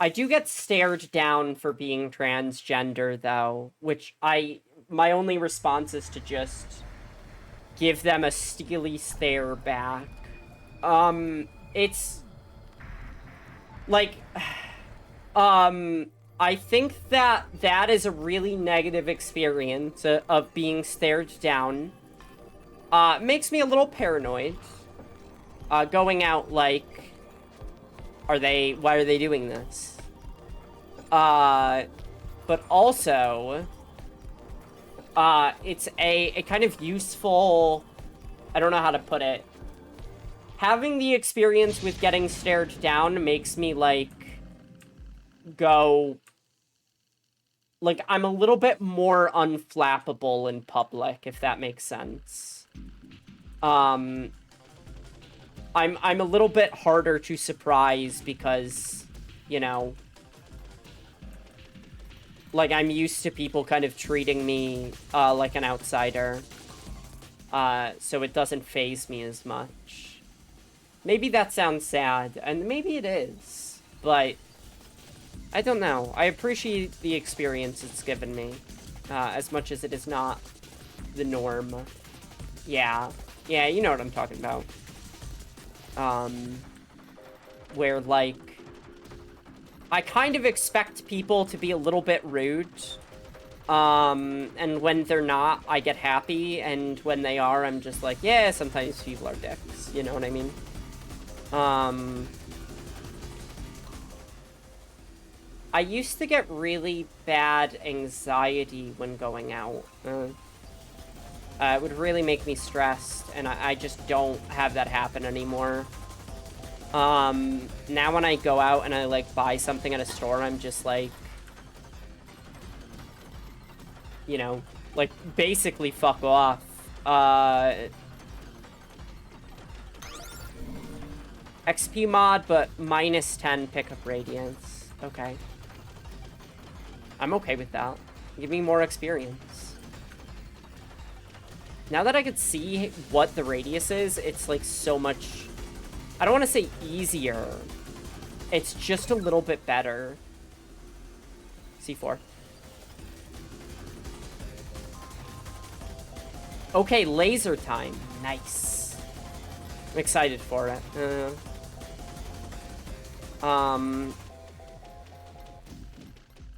I do get stared down for being transgender, though, which my only response is to just give them a steely stare back. It's... like... I think that is a really negative experience of being stared down. Makes me a little paranoid. Going out like, why are they doing this? But also, it's a kind of useful, I don't know how to put it. having the experience with getting stared down makes me, like, go... Like, I'm a little bit more unflappable in public, if that makes sense. I'm a little bit harder to surprise because, you know... Like, I'm used to people kind of treating me, like an outsider. So it doesn't faze me as much. Maybe that sounds sad, and maybe it is, but... I don't know. I appreciate the experience it's given me, as much as it is not the norm. Yeah. Yeah, you know what I'm talking about. Where, like... I kind of expect people to be a little bit rude. And when they're not, I get happy, and when they are, I'm just like, yeah, sometimes people are dicks. You know what I mean? I used to get really bad anxiety when going out. It would really make me stressed, and I just don't have that happen anymore. Now when I go out and I, like, buy something at a store, I'm just like... You know, like, basically fuck off. XP mod, but minus 10 pickup radiance. Okay. I'm okay with that. Give me more experience. Now that I could see what the radius is, it's like so much... I don't want to say easier. It's just a little bit better. C4. Okay, laser time. Nice. I'm excited for it.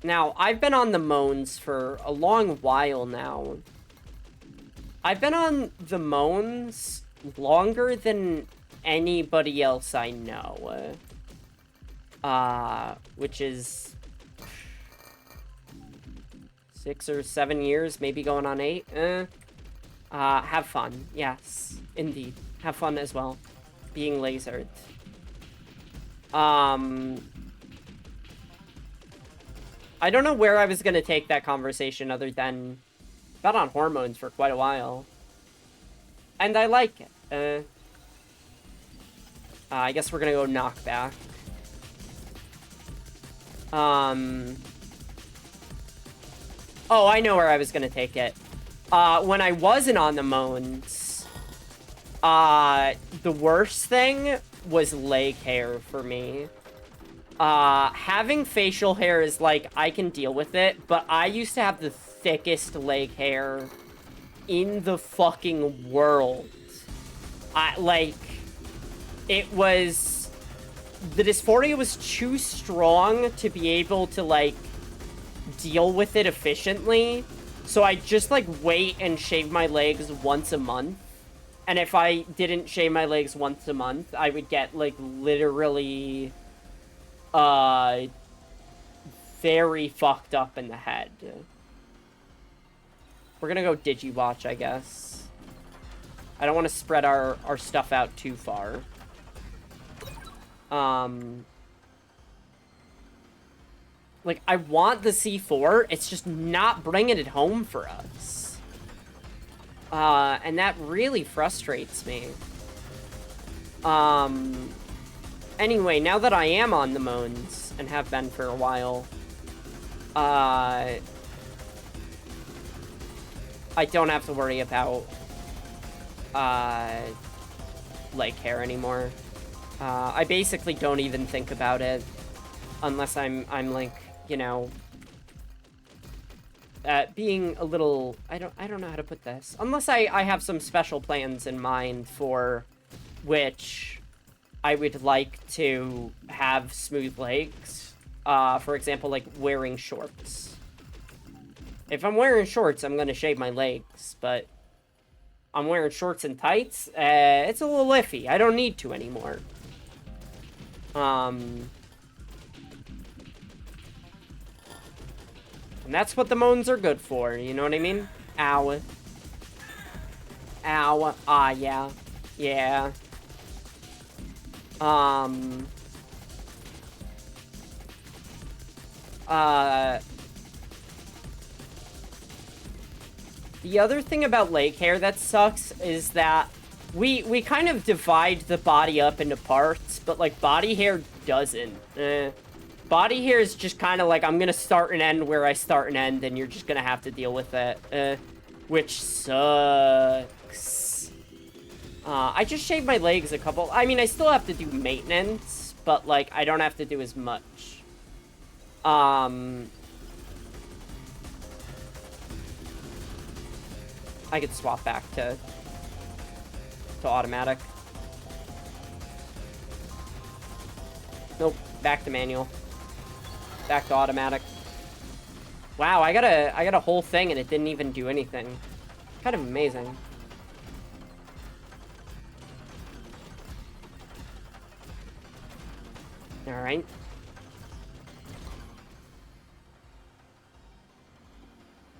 Now, I've been on the Moans for a long while now. I've been on the Moans longer than anybody else I know. Which is 6 or 7 years, maybe going on 8. Have fun. Yes, indeed. Have fun as well. Being lasered. I don't know where I was gonna take that conversation other than... I've been on hormones for quite a while. And I like it. I guess we're gonna go knockback. Oh, I know where I was gonna take it. When I wasn't on the Moans, the worst thing was leg hair for me. Having facial hair is like, I can deal with it, but I used to have the thickest leg hair in the fucking world. It was... The dysphoria was too strong to be able to, like, deal with it efficiently. So I just, like, wait and shave my legs once a month. And if I didn't shave my legs once a month, I would get, like, literally... very fucked up in the head. We're gonna go Digiwatch, I guess. I don't want to spread our stuff out too far. Like, I want the C4, it's just not bringing it home for us. And that really frustrates me. Anyway, now that I am on the Moans, and have been for a while, I don't have to worry about, leg hair anymore. I basically don't even think about it, unless I'm like, you know, being a little, I don't know how to put this. Unless I have some special plans in mind for which I would like to have smooth legs. For example, like wearing shorts. If I'm wearing shorts, I'm gonna shave my legs, but I'm wearing shorts and tights, it's a little iffy. I don't need to anymore. And that's what the Moans are good for, you know what I mean? Ow. Ow. Ah, yeah. Yeah. The other thing about leg hair that sucks is that we kind of divide the body up into parts, but, like, body hair doesn't. Body hair is just kind of like, I'm gonna start and end where I start and end, and you're just gonna have to deal with it. Which sucks. I just shaved my legs a couple... I mean, I still have to do maintenance, but, like, I don't have to do as much. I could swap back to automatic. Nope, back to manual. Back to automatic. Wow, I got a whole thing and it didn't even do anything. Kind of amazing. All right.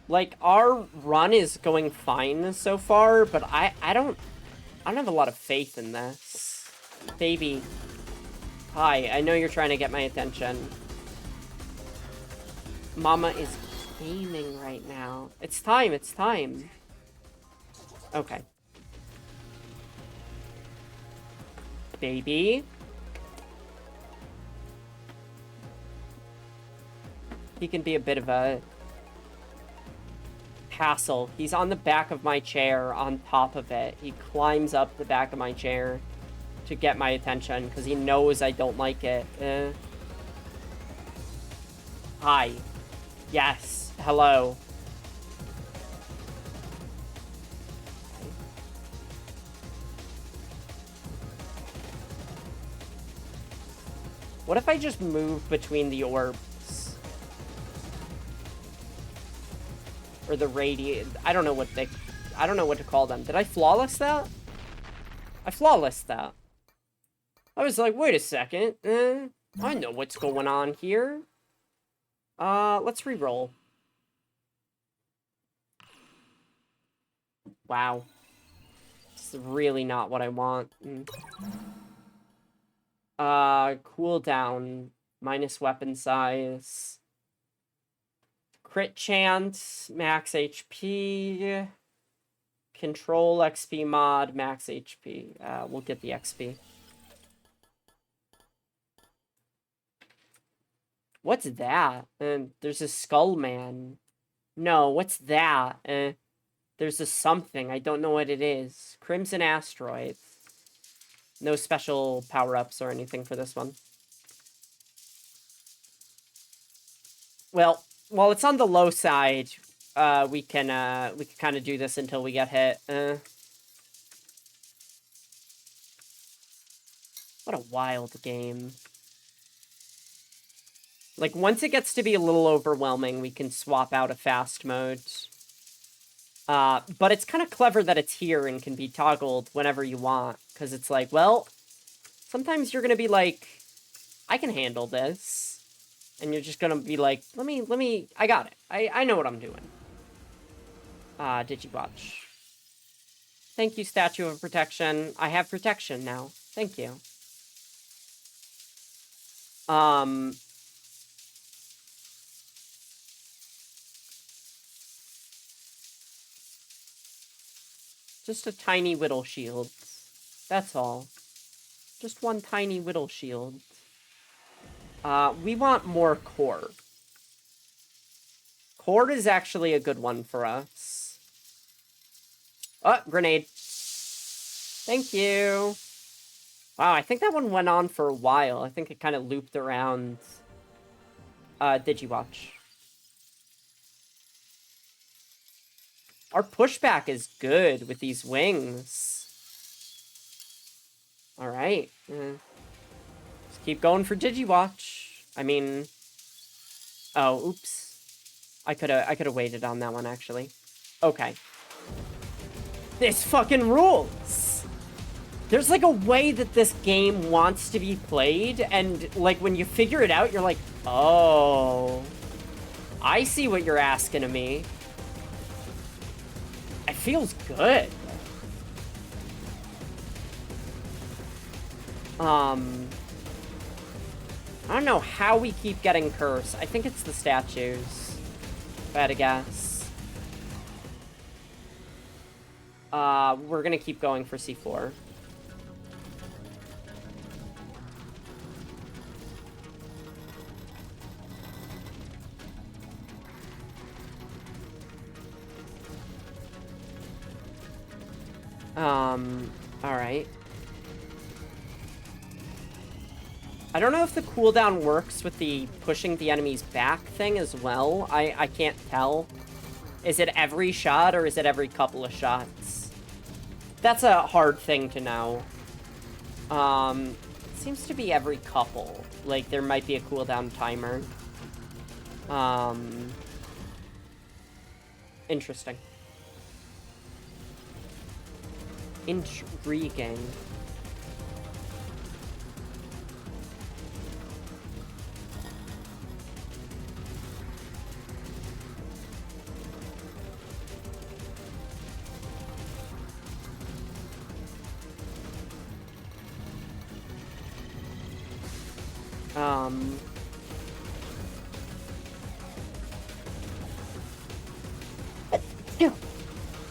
Like, our run is going fine so far, but I don't have a lot of faith in this. Baby. Hi, I know you're trying to get my attention. Mama is gaming right now. It's time, it's time. Okay. Baby. He can be a bit of a hassle. He's on the back of my chair, on top of it. He climbs up the back of my chair to get my attention, because he knows I don't like it. Hi. Yes. Hello. What if I just move between the orbs? Or the I don't know what to call them. Did I flawless that? I flawless that. I was like, wait a second. I know what's going on here. Let's re-roll. Wow. This is really not what I want. Cooldown. Minus weapon size. Crit chance, max HP, control XP mod, max HP. We'll get the XP. What's that? There's a skull man. No, what's that? There's a something. I don't know what it is. Crimson asteroid. No special power-ups or anything for this one. Well, while it's on the low side, we can kind of do this until we get hit. What a wild game. Like, once it gets to be a little overwhelming, we can swap out a fast mode. But it's kind of clever that it's here and can be toggled whenever you want. Because it's like, well, sometimes you're going to be like, I can handle this. And you're just gonna be like, let me, I got it. I know what I'm doing. Did you watch? Thank you, Statue of Protection. I have protection now. Thank you. Just a tiny whittle shield. That's all. Just one tiny whittle shield. We want more core. Core is actually a good one for us. Oh, grenade. Thank you. Wow, I think that one went on for a while. I think it kind of looped around. Digitwatch. Our pushback is good with these wings. Alright. Just keep going for Digitwatch. I mean... Oh, oops. I could've waited on that one, actually. Okay. This fucking rules! There's, like, a way that this game wants to be played, and, like, when you figure it out, you're like, oh... I see what you're asking of me. It feels good. I don't know how we keep getting cursed. I think it's the statues, if I had to guess. We're gonna keep going for C4. Alright. I don't know if the cooldown works with the pushing the enemies back thing as well. I can't tell. Is it every shot or is it every couple of shots? That's a hard thing to know. It seems to be every couple. Like, there might be a cooldown timer. Interesting. Intriguing.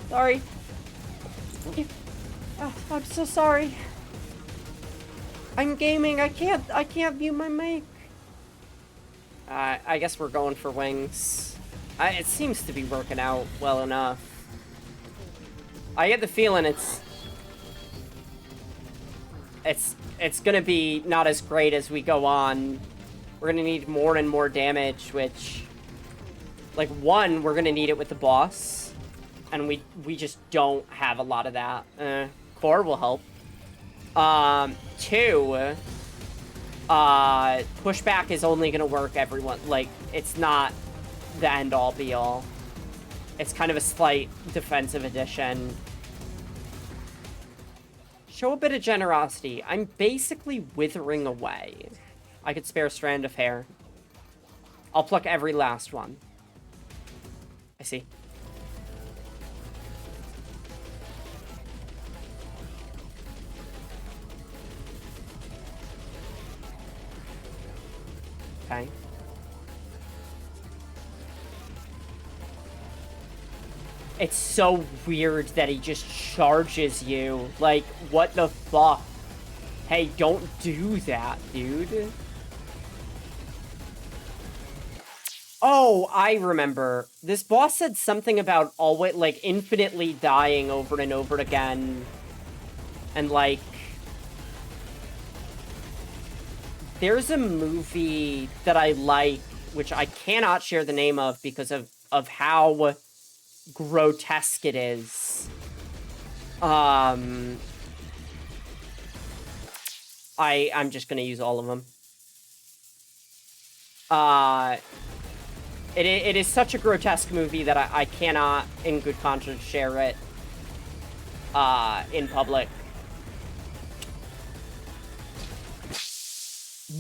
Sorry. Oh, I'm so sorry. I'm gaming. I can't view my mic. I guess we're going for wings. It seems to be working out well enough. I get the feeling it's gonna be not as great as we go on. We're gonna need more and more damage, which, like, one, we're gonna need it with the boss, and we just don't have a lot of that. Core will help. Two, pushback is only gonna work everyone. Like, it's not the end-all be-all. It's kind of a slight defensive addition. Show a bit of generosity. I'm basically withering away. I could spare a strand of hair. I'll pluck every last one. I see. Okay. It's so weird that he just charges you. Like, what the fuck? Hey, don't do that, dude. Oh, I remember. This boss said something about always, like, infinitely dying over and over again. And, like, there's a movie that I like, which I cannot share the name of because of how grotesque it is. I'm just gonna use all of them. It is such a grotesque movie that I cannot, in good conscience, share it in public.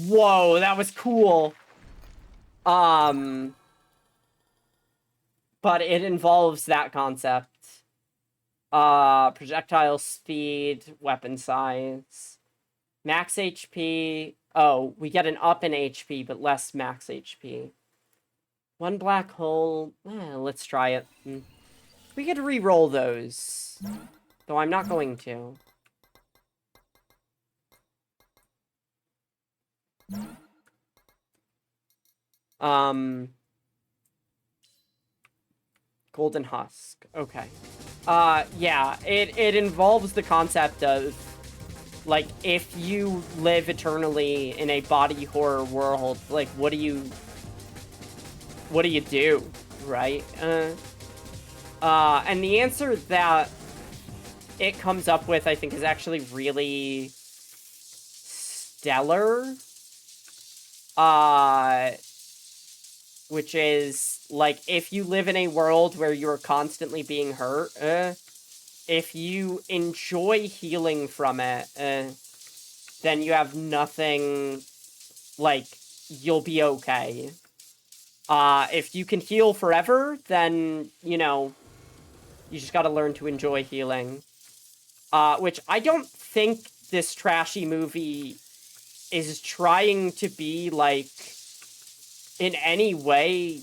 Whoa, that was cool. But it involves that concept. Projectile speed, weapon size, max HP. Oh, we get an up in HP, but less max HP. One black hole. Let's try it. We could re-roll those, though I'm not going to. Golden Husk. Okay. Yeah, it involves the concept of, like, if you live eternally in a body horror world, like, what do you do, right? And the answer that it comes up with, I think, is actually really stellar. Which is, like, if you live in a world where you're constantly being hurt, if you enjoy healing from it, then you have nothing, like, you'll be okay. If you can heal forever, then, you know, you just gotta learn to enjoy healing. Which I don't think this trashy movie is trying to be, like, in any way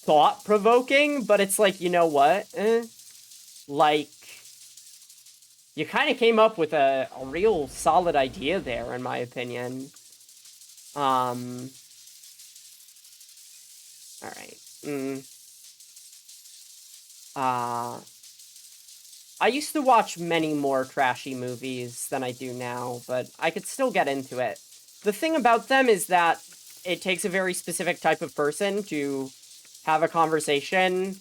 thought-provoking, but it's like, you know what? Like, you kind of came up with a real solid idea there, in my opinion. Alright. I used to watch many more trashy movies than I do now, but I could still get into it. The thing about them is that it takes a very specific type of person to have a conversation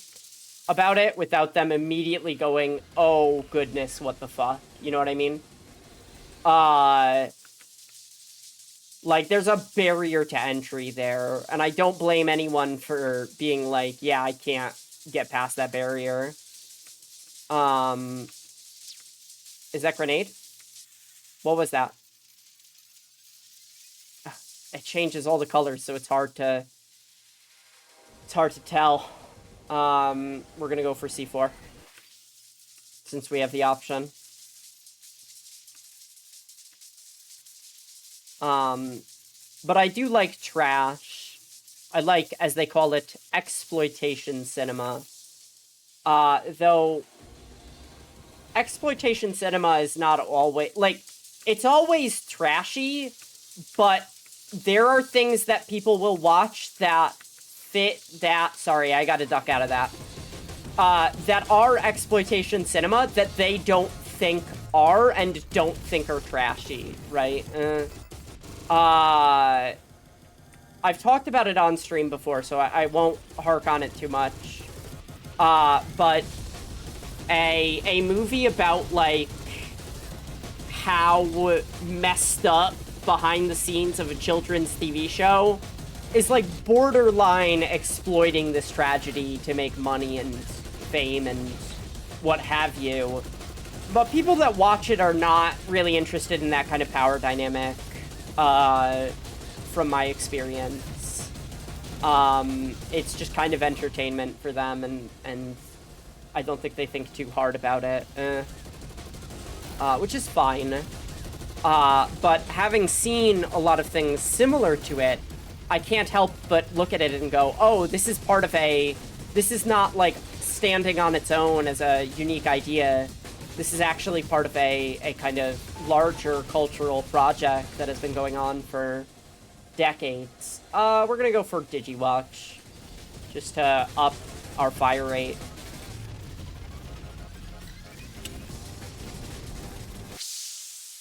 about it without them immediately going, oh goodness, what the fuck? You know what I mean? Like, there's a barrier to entry there, and I don't blame anyone for being like, yeah, I can't get past that barrier. Is that grenade? What was that? It changes all the colors, so it's hard to tell. We're gonna go for C4. Since we have the option. But I do like trash. I like, as they call it, exploitation cinema. Though exploitation cinema is not always, like, it's always trashy, but there are things that people will watch that fit that, sorry, I gotta duck out of that, that are exploitation cinema that they don't think are and don't think are trashy, right? I've talked about it on stream before, so I won't hark on it too much. But a movie about, like, how messed up behind the scenes of a children's TV show is, like, borderline exploiting this tragedy to make money and fame and what have you. But people that watch it are not really interested in that kind of power dynamic, from my experience. It's just kind of entertainment for them, and I don't think they think too hard about it, which is fine. But having seen a lot of things similar to it, I can't help but look at it and go, oh, this is part of this is not, like, standing on its own as a unique idea. This is actually part of a kind of larger cultural project that has been going on for decades. We're gonna go for DigiWatch, just to up our fire rate.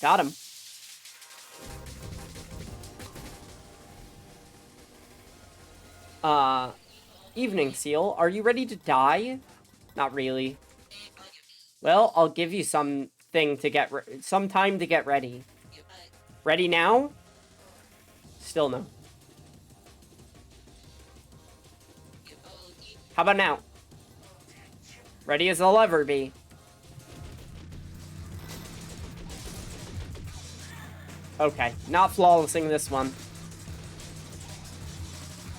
Got him. Evening, Seal. Are you ready to die? Not really. Well, I'll give you some time to get ready. Ready now? Still no. How about now? Ready as I'll ever be. Okay, not flawlessing this one.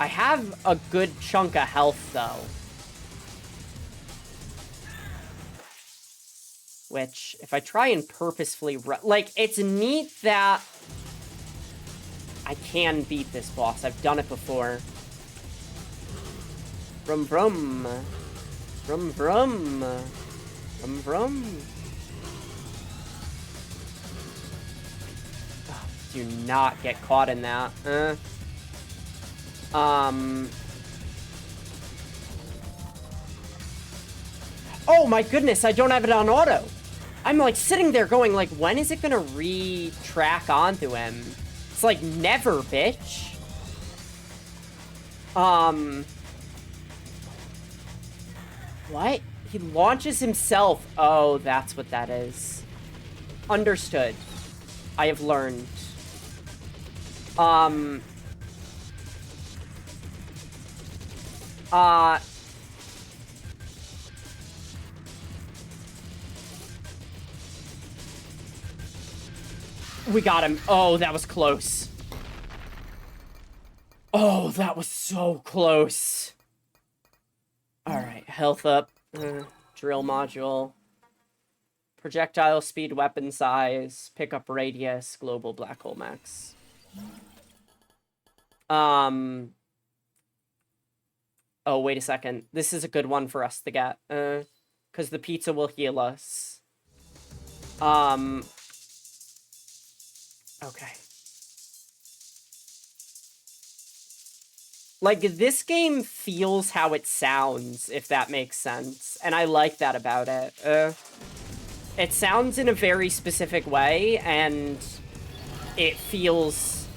I have a good chunk of health, though. Which, if I try and purposefully like, it's neat that I can beat this boss. I've done it before. Vroom vroom. Vroom vroom. Vroom vroom. Oh, do not get caught in that. Oh my goodness, I don't have it on auto. I'm, like, sitting there going, like, when is it gonna re-track onto him? It's like, never, bitch. What? He launches himself. Oh, that's what that is. Understood. I have learned. We got him. Oh, that was close. Oh, that was so close. Alright, health up. Drill module. Projectile speed, weapon size, pickup radius, global black hole max. Oh, wait a second. This is a good one for us to get. Because the pizza will heal us. Okay. Like, this game feels how it sounds, if that makes sense. And I like that about it. It sounds in a very specific way, and it feels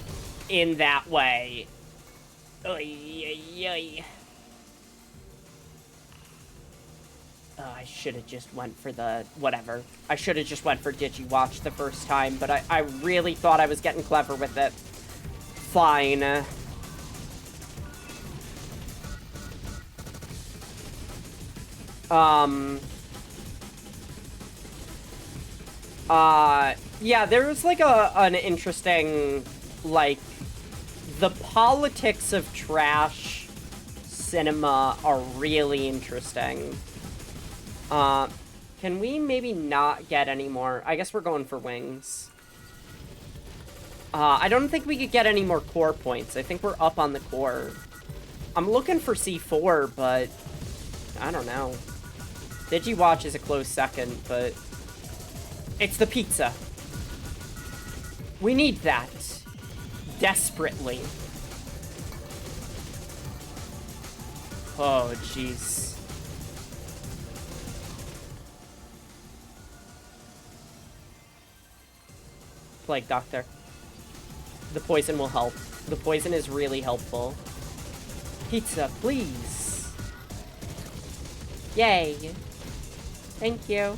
in that way. I should have just went for the... whatever. I should have just went for Digi-Watch the first time, but I really thought I was getting clever with it. Fine. Yeah, there was like an interesting, like, the politics of trash cinema are really interesting. Can we maybe not get any more? I guess we're going for wings. I don't think we could get any more core points. I think we're up on the core. I'm looking for C4, but I don't know. Digi-Watch is a close second, but it's the pizza. We need that. Desperately. Oh, jeez. Plague Doctor. The poison will help. The poison is really helpful. Pizza, please. Yay. Thank you.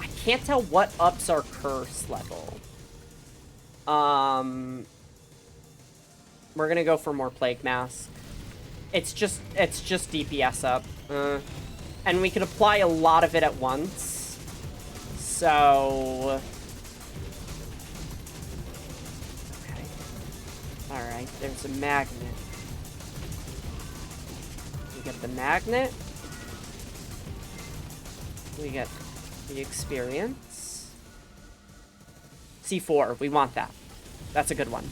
I can't tell what ups our curse level. We're gonna go for more Plague Mask. It's just DPS up. And we could apply a lot of it at once. So... okay. Alright, there's a magnet. We get the magnet. We get the experience. C4, we want that. That's a good one.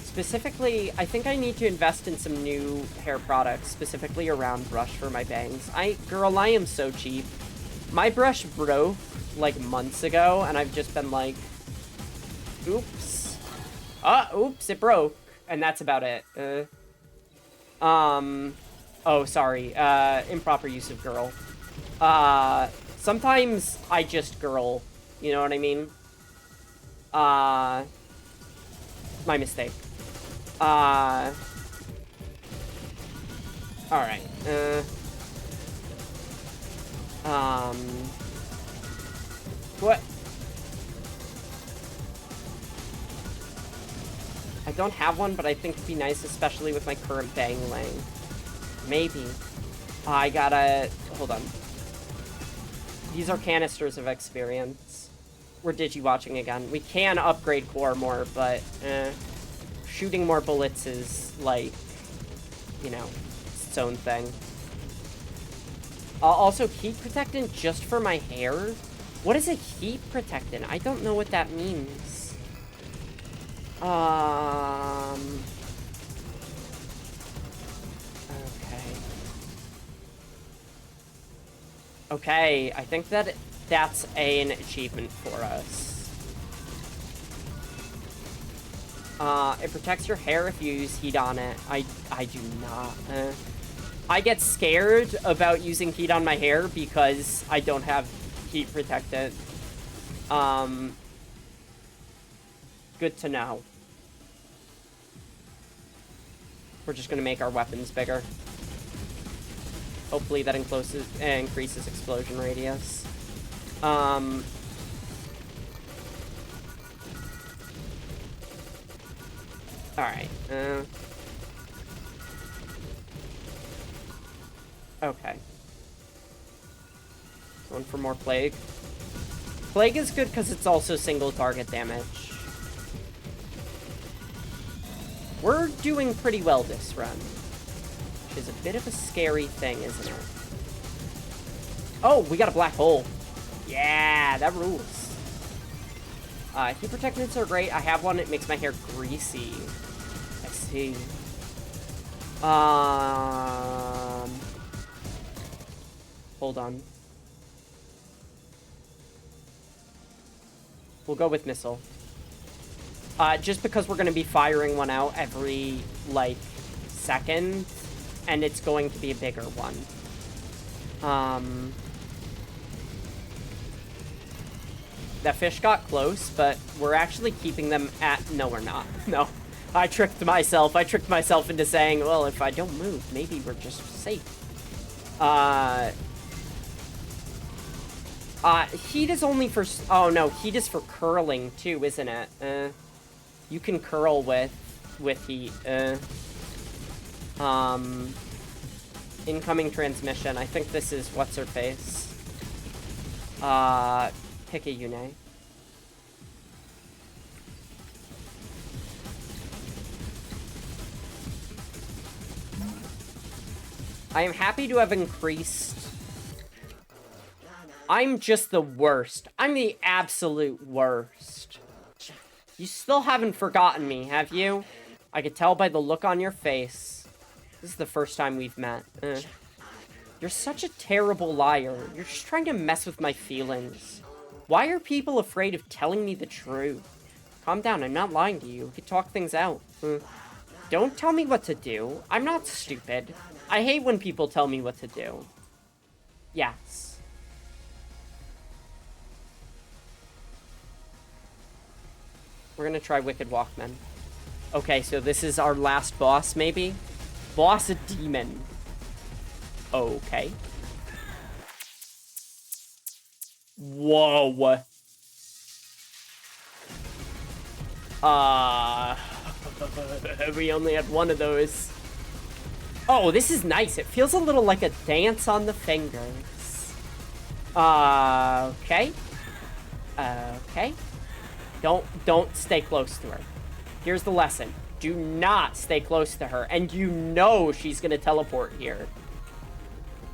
Specifically, I think I need to invest in some new hair products, specifically around brush for my bangs. Girl, I am so cheap. My brush broke, like, months ago, and I've just been like, oops. Oops, it broke. And that's about it. Oh, sorry. Improper use of girl. Sometimes I just girl. You know what I mean? My mistake. Alright. What? I don't have one, but I think it'd be nice, especially with my current bang length. Maybe. I gotta... hold on. These are canisters of experience. We're Digi-Watching again. We can upgrade core more, but, shooting more bullets is, like, you know, its own thing. Also, heat protectant just for my hair? What is a heat protectant? I don't know what that means. Okay, I think that's an achievement for us. It protects your hair if you use heat on it. I do not. I get scared about using heat on my hair because I don't have heat protectant. Good to know. We're just gonna make our weapons bigger. Hopefully that increases explosion radius. Alright. Okay. Going for more Plague. Plague is good because it's also single target damage. We're doing pretty well this run. is a bit of a scary thing, isn't it? Oh, we got a black hole. Yeah, that rules. Heat protectants are great. I have one. It makes my hair greasy. I see. Hold on. We'll go with missile. Just because we're going to be firing one out every, like, second, and it's going to be a bigger one. That fish got close, but we're actually keeping them at... No, we're not. No. I tricked myself. I tricked myself into saying, well, if I don't move, maybe we're just safe. Heat is only for... Oh, no. Heat is for curling, too, isn't it? You can curl with heat. Incoming transmission. I think this is what's-her-face. Picayune. I am happy to have increased... I'm just the worst. I'm the absolute worst. You still haven't forgotten me, have you? I could tell by the look on your face. This is the first time we've met. You're such a terrible liar. You're just trying to mess with my feelings. Why are people afraid of telling me the truth? Calm down, I'm not lying to you. We could talk things out. Don't tell me what to do. I'm not stupid. I hate when people tell me what to do. Yes. We're gonna try Wicked Walkman. Okay, so this is our last boss, maybe? Boss a demon. Okay. Whoa. We only had one of those. Oh, this is nice. It feels a little like a dance on the fingers. Okay. Okay. Don't stay close to her. Here's the lesson. Do not stay close to her. And you know she's gonna teleport here.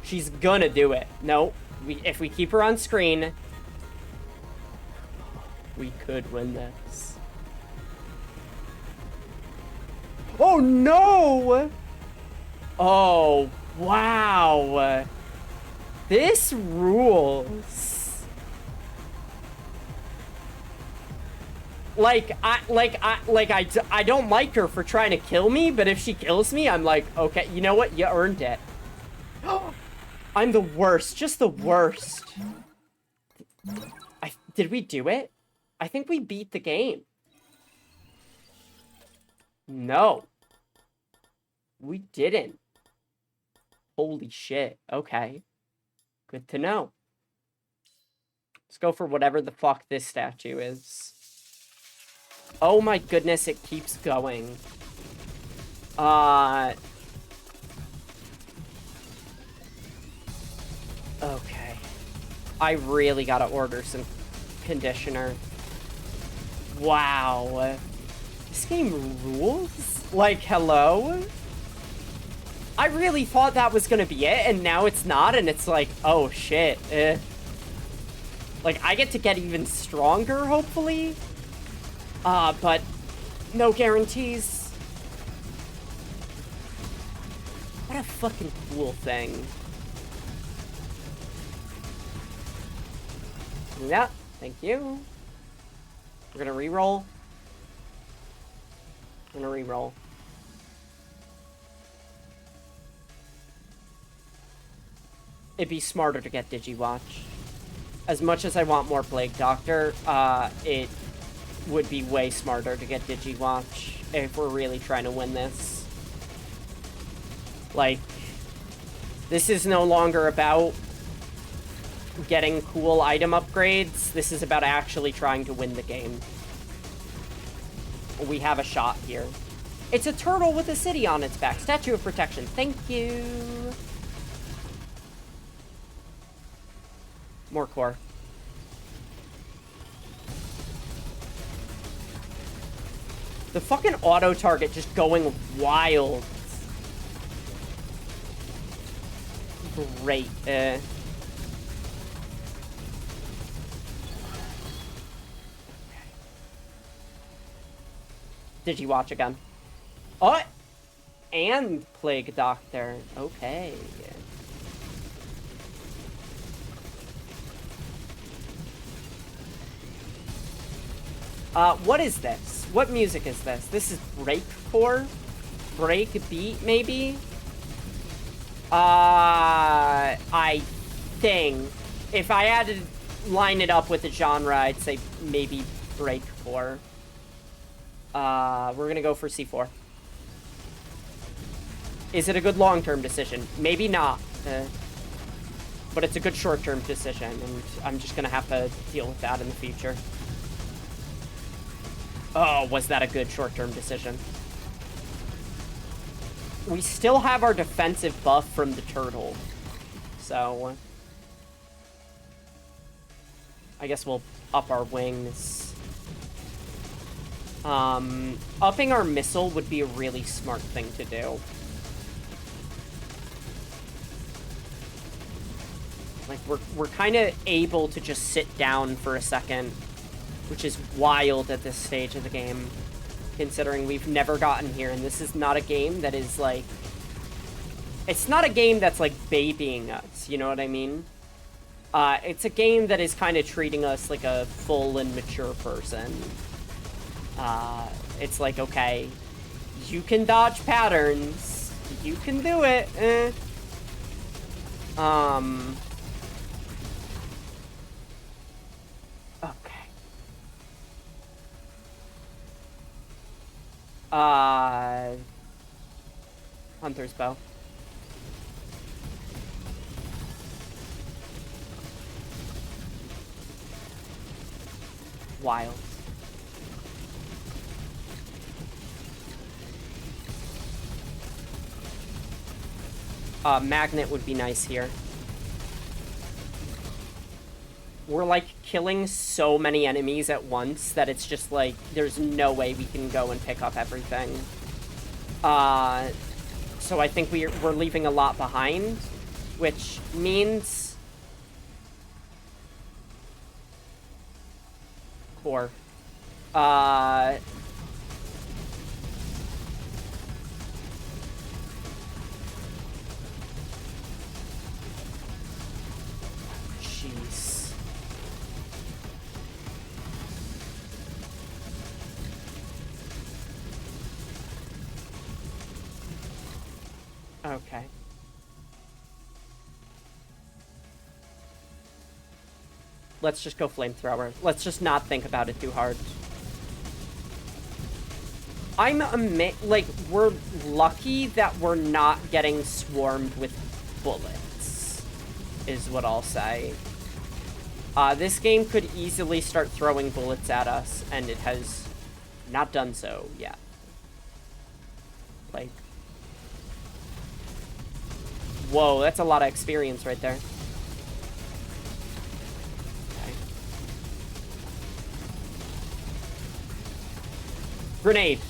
She's gonna do it. No. If we keep her on screen, we could win this. Oh, no! Oh, wow. This rules. I don't like her for trying to kill me, but if she kills me, I'm like, okay, you know what? You earned it. I'm the worst, just the worst. Did we do it? I think we beat the game. No. We didn't. Holy shit. Okay. Good to know. Let's go for whatever the fuck this statue is. Oh my goodness, it keeps going. Okay. I really gotta order some conditioner. Wow. This game rules? Like, hello? I really thought that was gonna be it, and now it's not, and it's like, oh shit. Like, I get to get even stronger, hopefully? But no guarantees. What a fucking cool thing. Yeah, thank you. We're gonna re-roll. I'm gonna re-roll. It'd be smarter to get Digiwatch. As much as I want more Plague Doctor, it would be way smarter to get Digiwatch if we're really trying to win this. Like, this is no longer about getting cool item upgrades. This is about actually trying to win the game. We have a shot here. It's a turtle with a city on its back. Statue of Protection. Thank you. More core. The fucking auto target just going wild. great. Did you watch again? Oh! And Plague Doctor. Okay. What is this? What music is this? This is breakcore? Break beat, maybe? I think if I had to line it up with the genre, I'd say maybe breakcore. We're gonna go for C4. Is it a good long-term decision? Maybe not. But it's a good short-term decision, and I'm just gonna have to deal with that in the future. Oh, was that a good short-term decision? We still have our defensive buff from the turtle. So I guess we'll up our wings. Upping our missile would be a really smart thing to do. Like, we're kind of able to just sit down for a second, which is wild at this stage of the game, considering we've never gotten here, and this is not a game that is, like... It's not a game that's, like, babying us, you know what I mean? It's a game that is kind of treating us like a full and mature person. It's like, okay, you can dodge patterns, you can do it, Okay. Hunter's bow. Wild. Magnet would be nice here. We're, like, killing so many enemies at once that it's just, like, there's no way we can go and pick up everything. So I think we're leaving a lot behind, which means... Core. Jeez. Okay. Let's just go flamethrower. Let's just not think about it too hard. Like, we're lucky that we're not getting swarmed with bullets, is what I'll say. This game could easily start throwing bullets at us, and it has not done so yet. Like, whoa, that's a lot of experience right there. Okay. Grenade!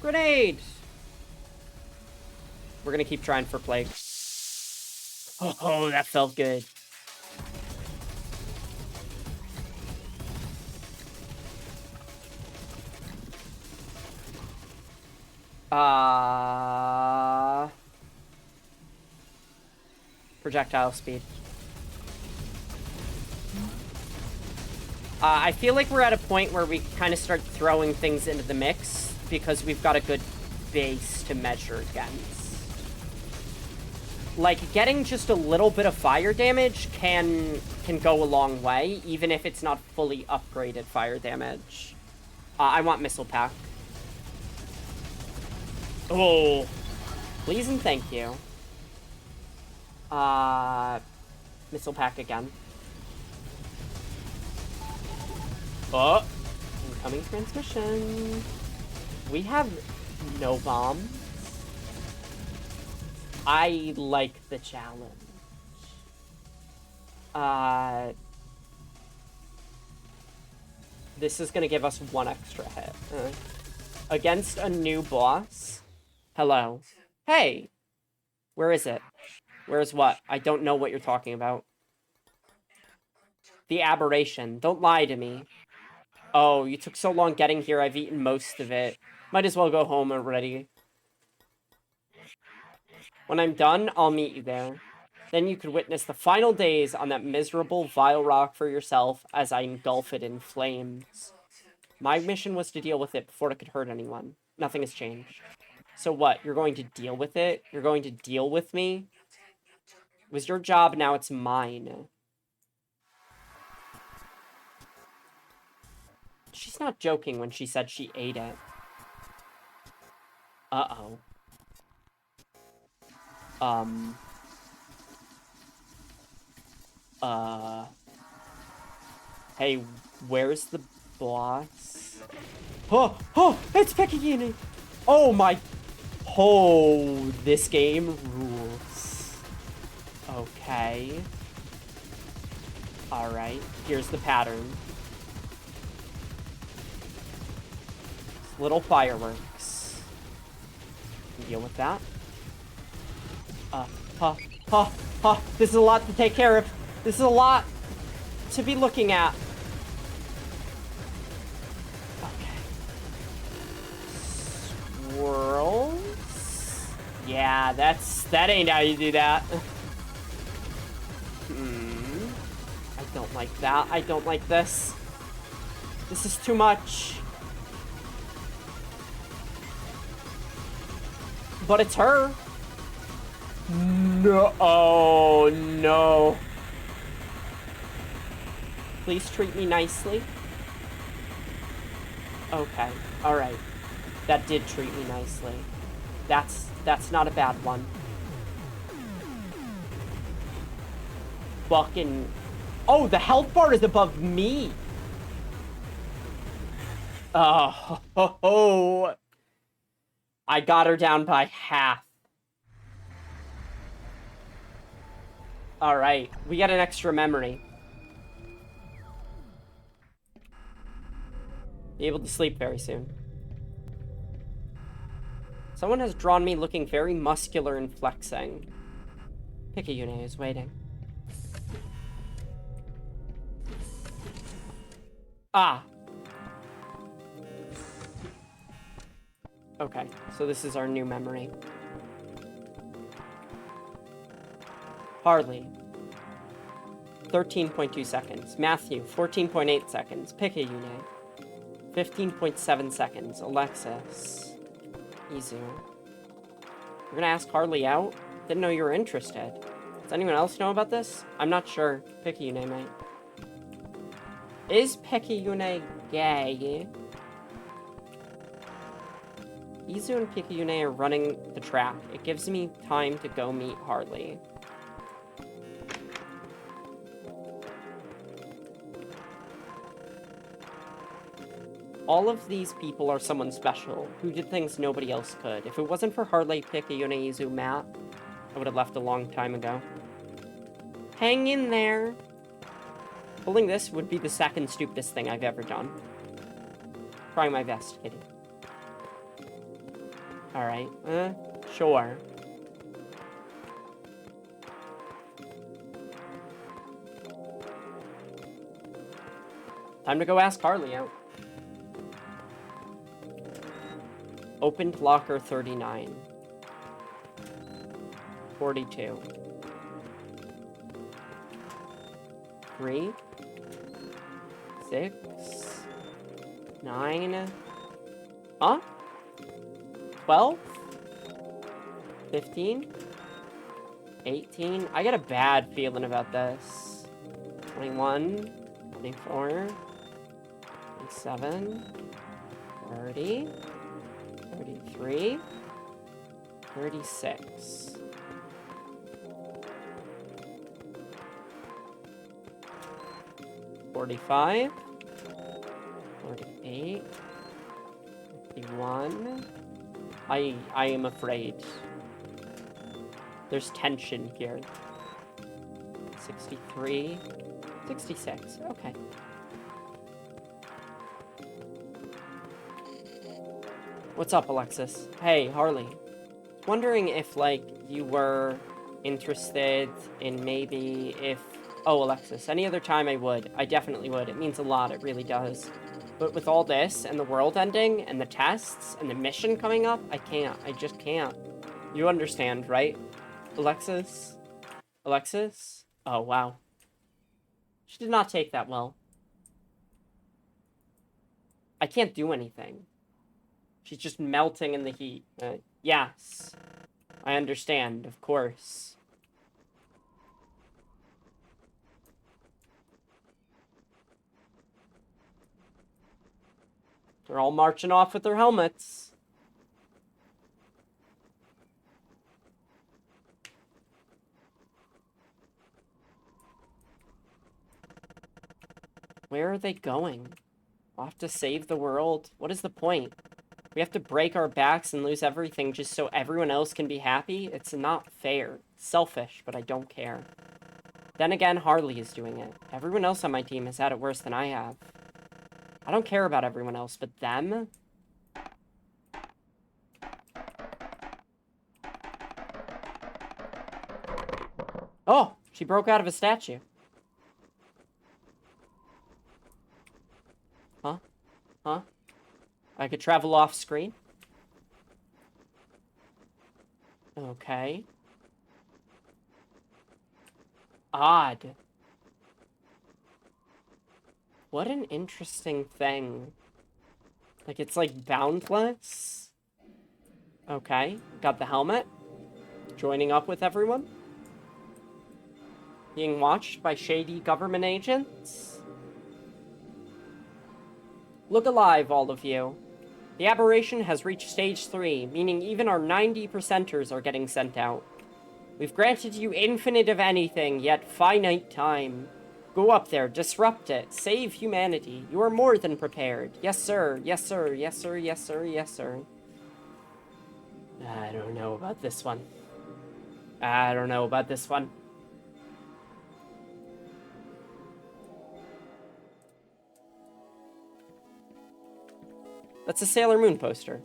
Grenade! We're gonna keep trying for plague. Oh, that felt good. Projectile speed. I feel like we're at a point where we kind of start throwing things into the mix because we've got a good base to measure against. Like, getting just a little bit of fire damage can go a long way, even if it's not fully upgraded fire damage. I want missile pack. Oh, please and thank you. Missile pack again. Oh, incoming transmission. We have no bombs. I like the challenge. This is gonna give us one extra hit. Against a new boss. Hello. Hey! Where is it? Where's what? I don't know what you're talking about. The aberration. Don't lie to me. Oh, you took so long getting here, I've eaten most of it. Might as well go home already. When I'm done, I'll meet you there. Then you could witness the final days on that miserable, vile rock for yourself as I engulf it in flames. My mission was to deal with it before it could hurt anyone. Nothing has changed. So what? You're going to deal with it? You're going to deal with me? It was your job, now it's mine. She's not joking when she said she ate it. Uh-oh. Hey, where's the boss? Oh, it's Picayune! Oh my... Oh, this game rules. Okay. Alright, here's the pattern. Little fireworks. Deal with that. This is a lot to take care of. This is a lot to be looking at. Okay. Swirls? Yeah, that ain't how you do that. I don't like that. I don't like this. This is too much. But it's her. No. Oh, no. Please treat me nicely. Okay. Alright. That did treat me nicely. That's not a bad one. Fucking... Oh, the health bar is above me. Oh. I got her down by half. Alright, we got an extra memory. Be able to sleep very soon. Someone has drawn me looking very muscular and flexing. Picayune is waiting. Ah! Okay, so this is our new memory. Harley, 13.2 seconds. Matthew, 14.8 seconds. Picayune, 15.7 seconds. Alexis, Izu. We're gonna ask Harley out? Didn't know you were interested. Does anyone else know about this? I'm not sure. Picayune might. Is Picayune gay? Izu and Picayune are running the track. It gives me time to go meet Harley. All of these people are someone special, who did things nobody else could. If it wasn't for Harley, Picayune, Izu, Matt, I would have left a long time ago. Hang in there! Pulling this would be the second stupidest thing I've ever done. Trying my best, kitty. Alright, sure. Time to go ask Harley out. Opened locker 39. 42. 3. 6. 9. Huh? 12? 15? 18? I got a bad feeling about this. 21? 24? 27? 30? 33? 36. 45? 48? 51? I am afraid. There's tension here. 63? 66. Okay. What's up, Alexis? Hey, Harley. Wondering if, like, you were interested in maybe if... Oh, Alexis, any other time I would. I definitely would. It means a lot. It really does. But with all this, and the world ending, and the tests, and the mission coming up, I can't. I just can't. You understand, right? Alexis? Alexis? Oh, wow. She did not take that well. I can't do anything. She's just melting in the heat. Yes. I understand, of course. They're all marching off with their helmets. Where are they going? Off to save the world? What is the point? We have to break our backs and lose everything just so everyone else can be happy? It's not fair. It's selfish, but I don't care. Then again, Harley is doing it. Everyone else on my team has had it worse than I have. I don't care about everyone else, but them? Oh, she broke out of a statue. Huh? Huh? I could travel off screen? Okay. Odd. What an interesting thing. Like, it's like boundless. Okay. Got the helmet. Joining up with everyone. Being watched by shady government agents. Look alive, all of you. The aberration has reached stage 3, meaning even our 90%ers are getting sent out. We've granted you infinite of anything, yet finite time. Go up there, disrupt it, save humanity. You are more than prepared. Yes, sir. Yes, sir. Yes, sir. Yes, sir. Yes, sir. I don't know about this one. I don't know about this one. That's a Sailor Moon poster.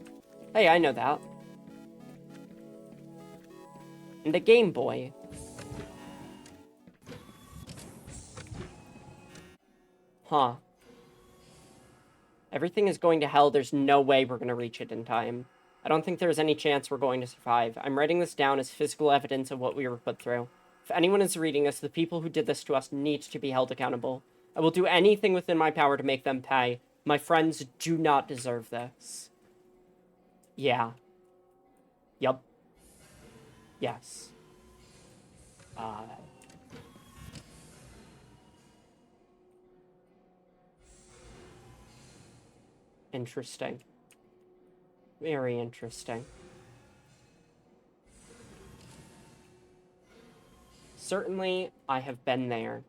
Hey, I know that. And a Game Boy. Huh. Everything is going to hell. There's no way we're going to reach it in time. I don't think there's any chance we're going to survive. I'm writing this down as physical evidence of what we were put through. If anyone is reading this, the people who did this to us need to be held accountable. I will do anything within my power to make them pay. My friends do not deserve this. Yeah. Yup. Yes. Interesting. Very interesting. Certainly, I have been there.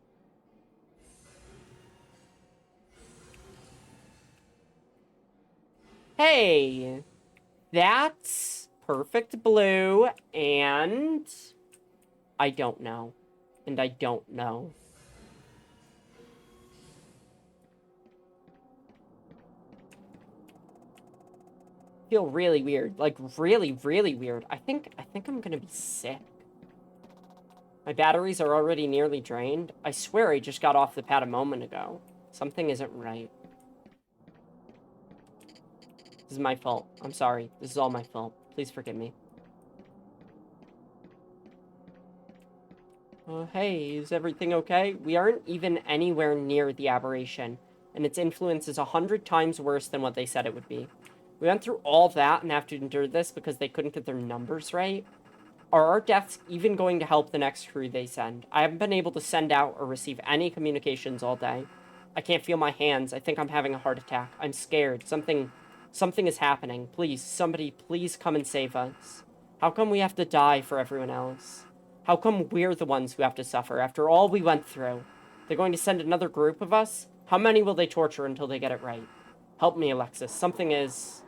Hey! That's perfect blue, and... I don't know. And I don't know. Feel really weird. Like, really, really weird. I think I'm gonna be sick. My batteries are already nearly drained. I swear I just got off the pad a moment ago. Something isn't right. This is my fault. I'm sorry. This is all my fault. Please forgive me. Hey, is everything okay? We aren't even anywhere near the aberration, and its influence is 100 times worse than what they said it would be. We went through all that and have to endure this because they couldn't get their numbers right? Are our deaths even going to help the next crew they send? I haven't been able to send out or receive any communications all day. I can't feel my hands. I think I'm having a heart attack. I'm scared. Something is happening. Please, somebody, please come and save us. How come we have to die for everyone else? How come we're the ones who have to suffer after all we went through? They're going to send another group of us? How many will they torture until they get it right? Help me, Alexis. Something is...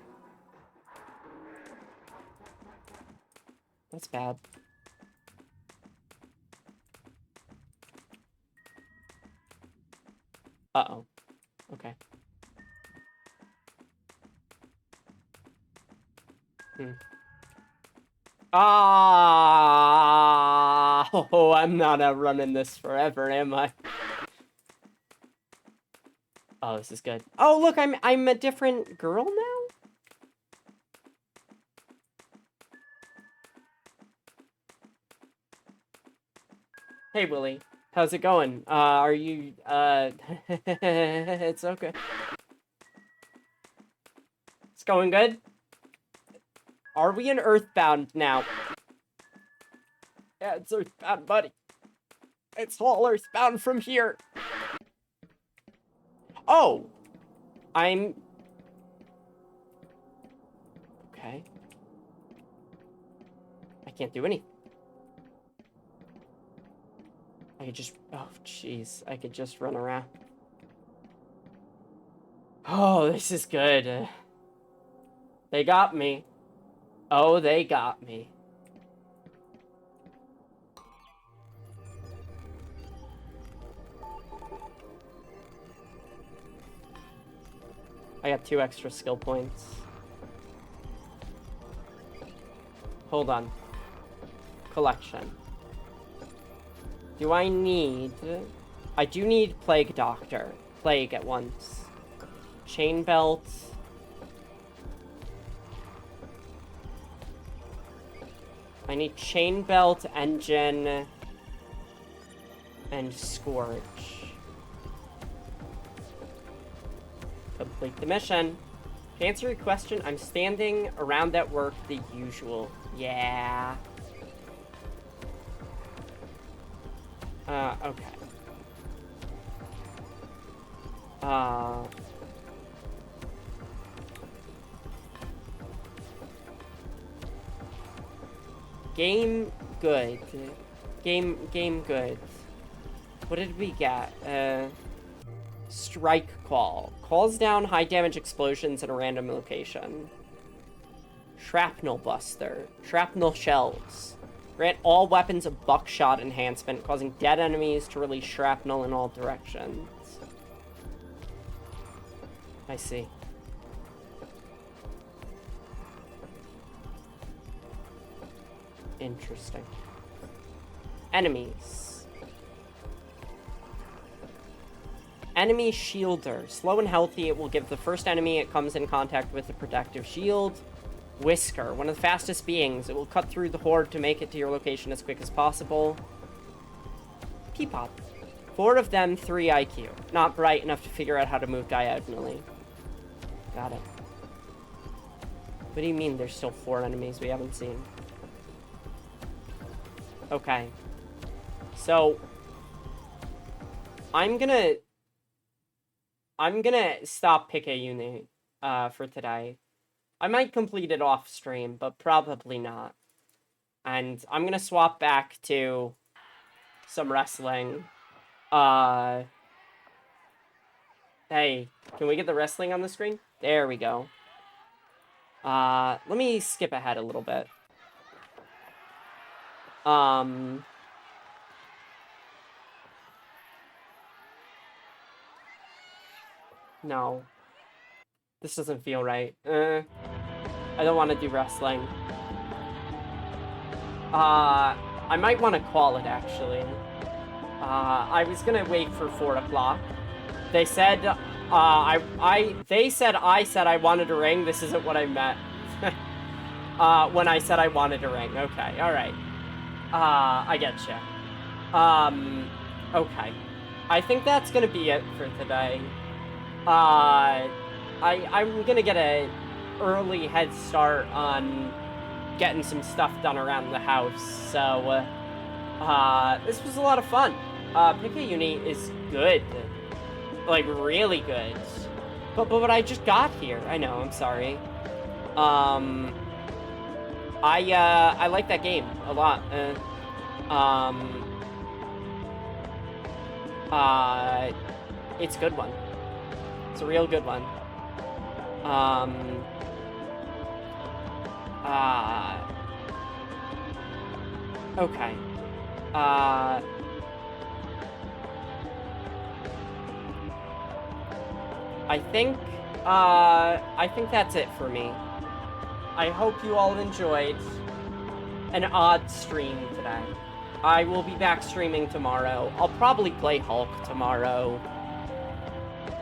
That's bad. Uh-oh. Okay. Ah! Oh, I'm not outrunning this forever, am I? Oh, this is good. Oh, look, I'm a different girl now? Hey, Willie. How's it going? Are you, it's okay. It's going good? Are we in Earthbound now? Yeah, it's Earthbound, buddy. It's all Earthbound from here. Oh! I'm... Okay. I can't do anything. I could just... Oh, jeez. I could just run around. Oh, this is good. They got me. Oh, they got me. I got 2 extra skill points. Hold on. Collection. Do I need... I do need Plague Doctor. Plague at once. Chain Belt. I need Chain Belt, Engine, and Scourge. Complete the mission. To answer your question, I'm standing around at work the usual. Yeah. Okay. Game good. Game good. What did we get? Strike Call. Calls down high damage explosions in a random location. Shrapnel Buster. Shrapnel Shells. Grant all weapons a buckshot enhancement, causing dead enemies to release shrapnel in all directions. I see. Interesting. Enemies. Enemy Shielder. Slow and healthy, it will give the first enemy it comes in contact with a protective shield. Whisker. One of the fastest beings. It will cut through the horde to make it to your location as quick as possible. Peepop. 4 of them, 3 IQ. Not bright enough to figure out how to move diagonally. Got it. What do you mean there's still 4 enemies we haven't seen? Okay. So, I'm gonna stop Picayune for today. I might complete it off stream, but probably not. And I'm gonna swap back to some wrestling. Hey, can we get the wrestling on the screen? There we go. Let me skip ahead a little bit. No. This doesn't feel right. I don't want to do wrestling. I might want to call it, actually. I was gonna wait for 4 o'clock. They said, they said I said I wanted a ring. This isn't what I meant. When I said I wanted a ring. Okay, alright. I getcha. Okay. I think that's gonna be it for today. I'm gonna get a early head start on getting some stuff done around the house, so, this was a lot of fun. Picayune is good. Like, really good. But I just got here. I know, I'm sorry. I like that game a lot. It's a good one. It's a real good one. Okay. I think that's it for me. I hope you all enjoyed an odd stream today. I will be back streaming tomorrow. I'll probably play Hulk tomorrow.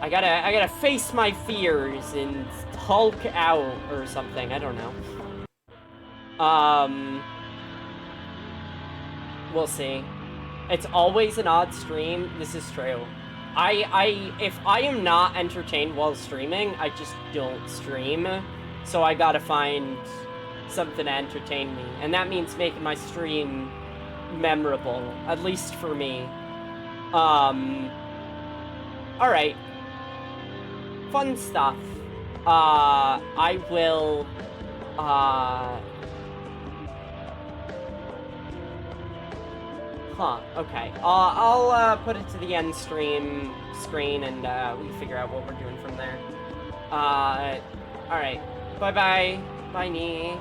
I gotta face my fears and Hulk out or something. I don't know. We'll see. It's always an odd stream. This is true. If I am not entertained while streaming, I just don't stream. So I gotta find something to entertain me. And that means making my stream memorable, at least for me. Alright. Fun stuff. I will, okay. I'll put it to the end screen and, we figure out what we're doing from there. Alright. Bye-bye. Bye, Nee.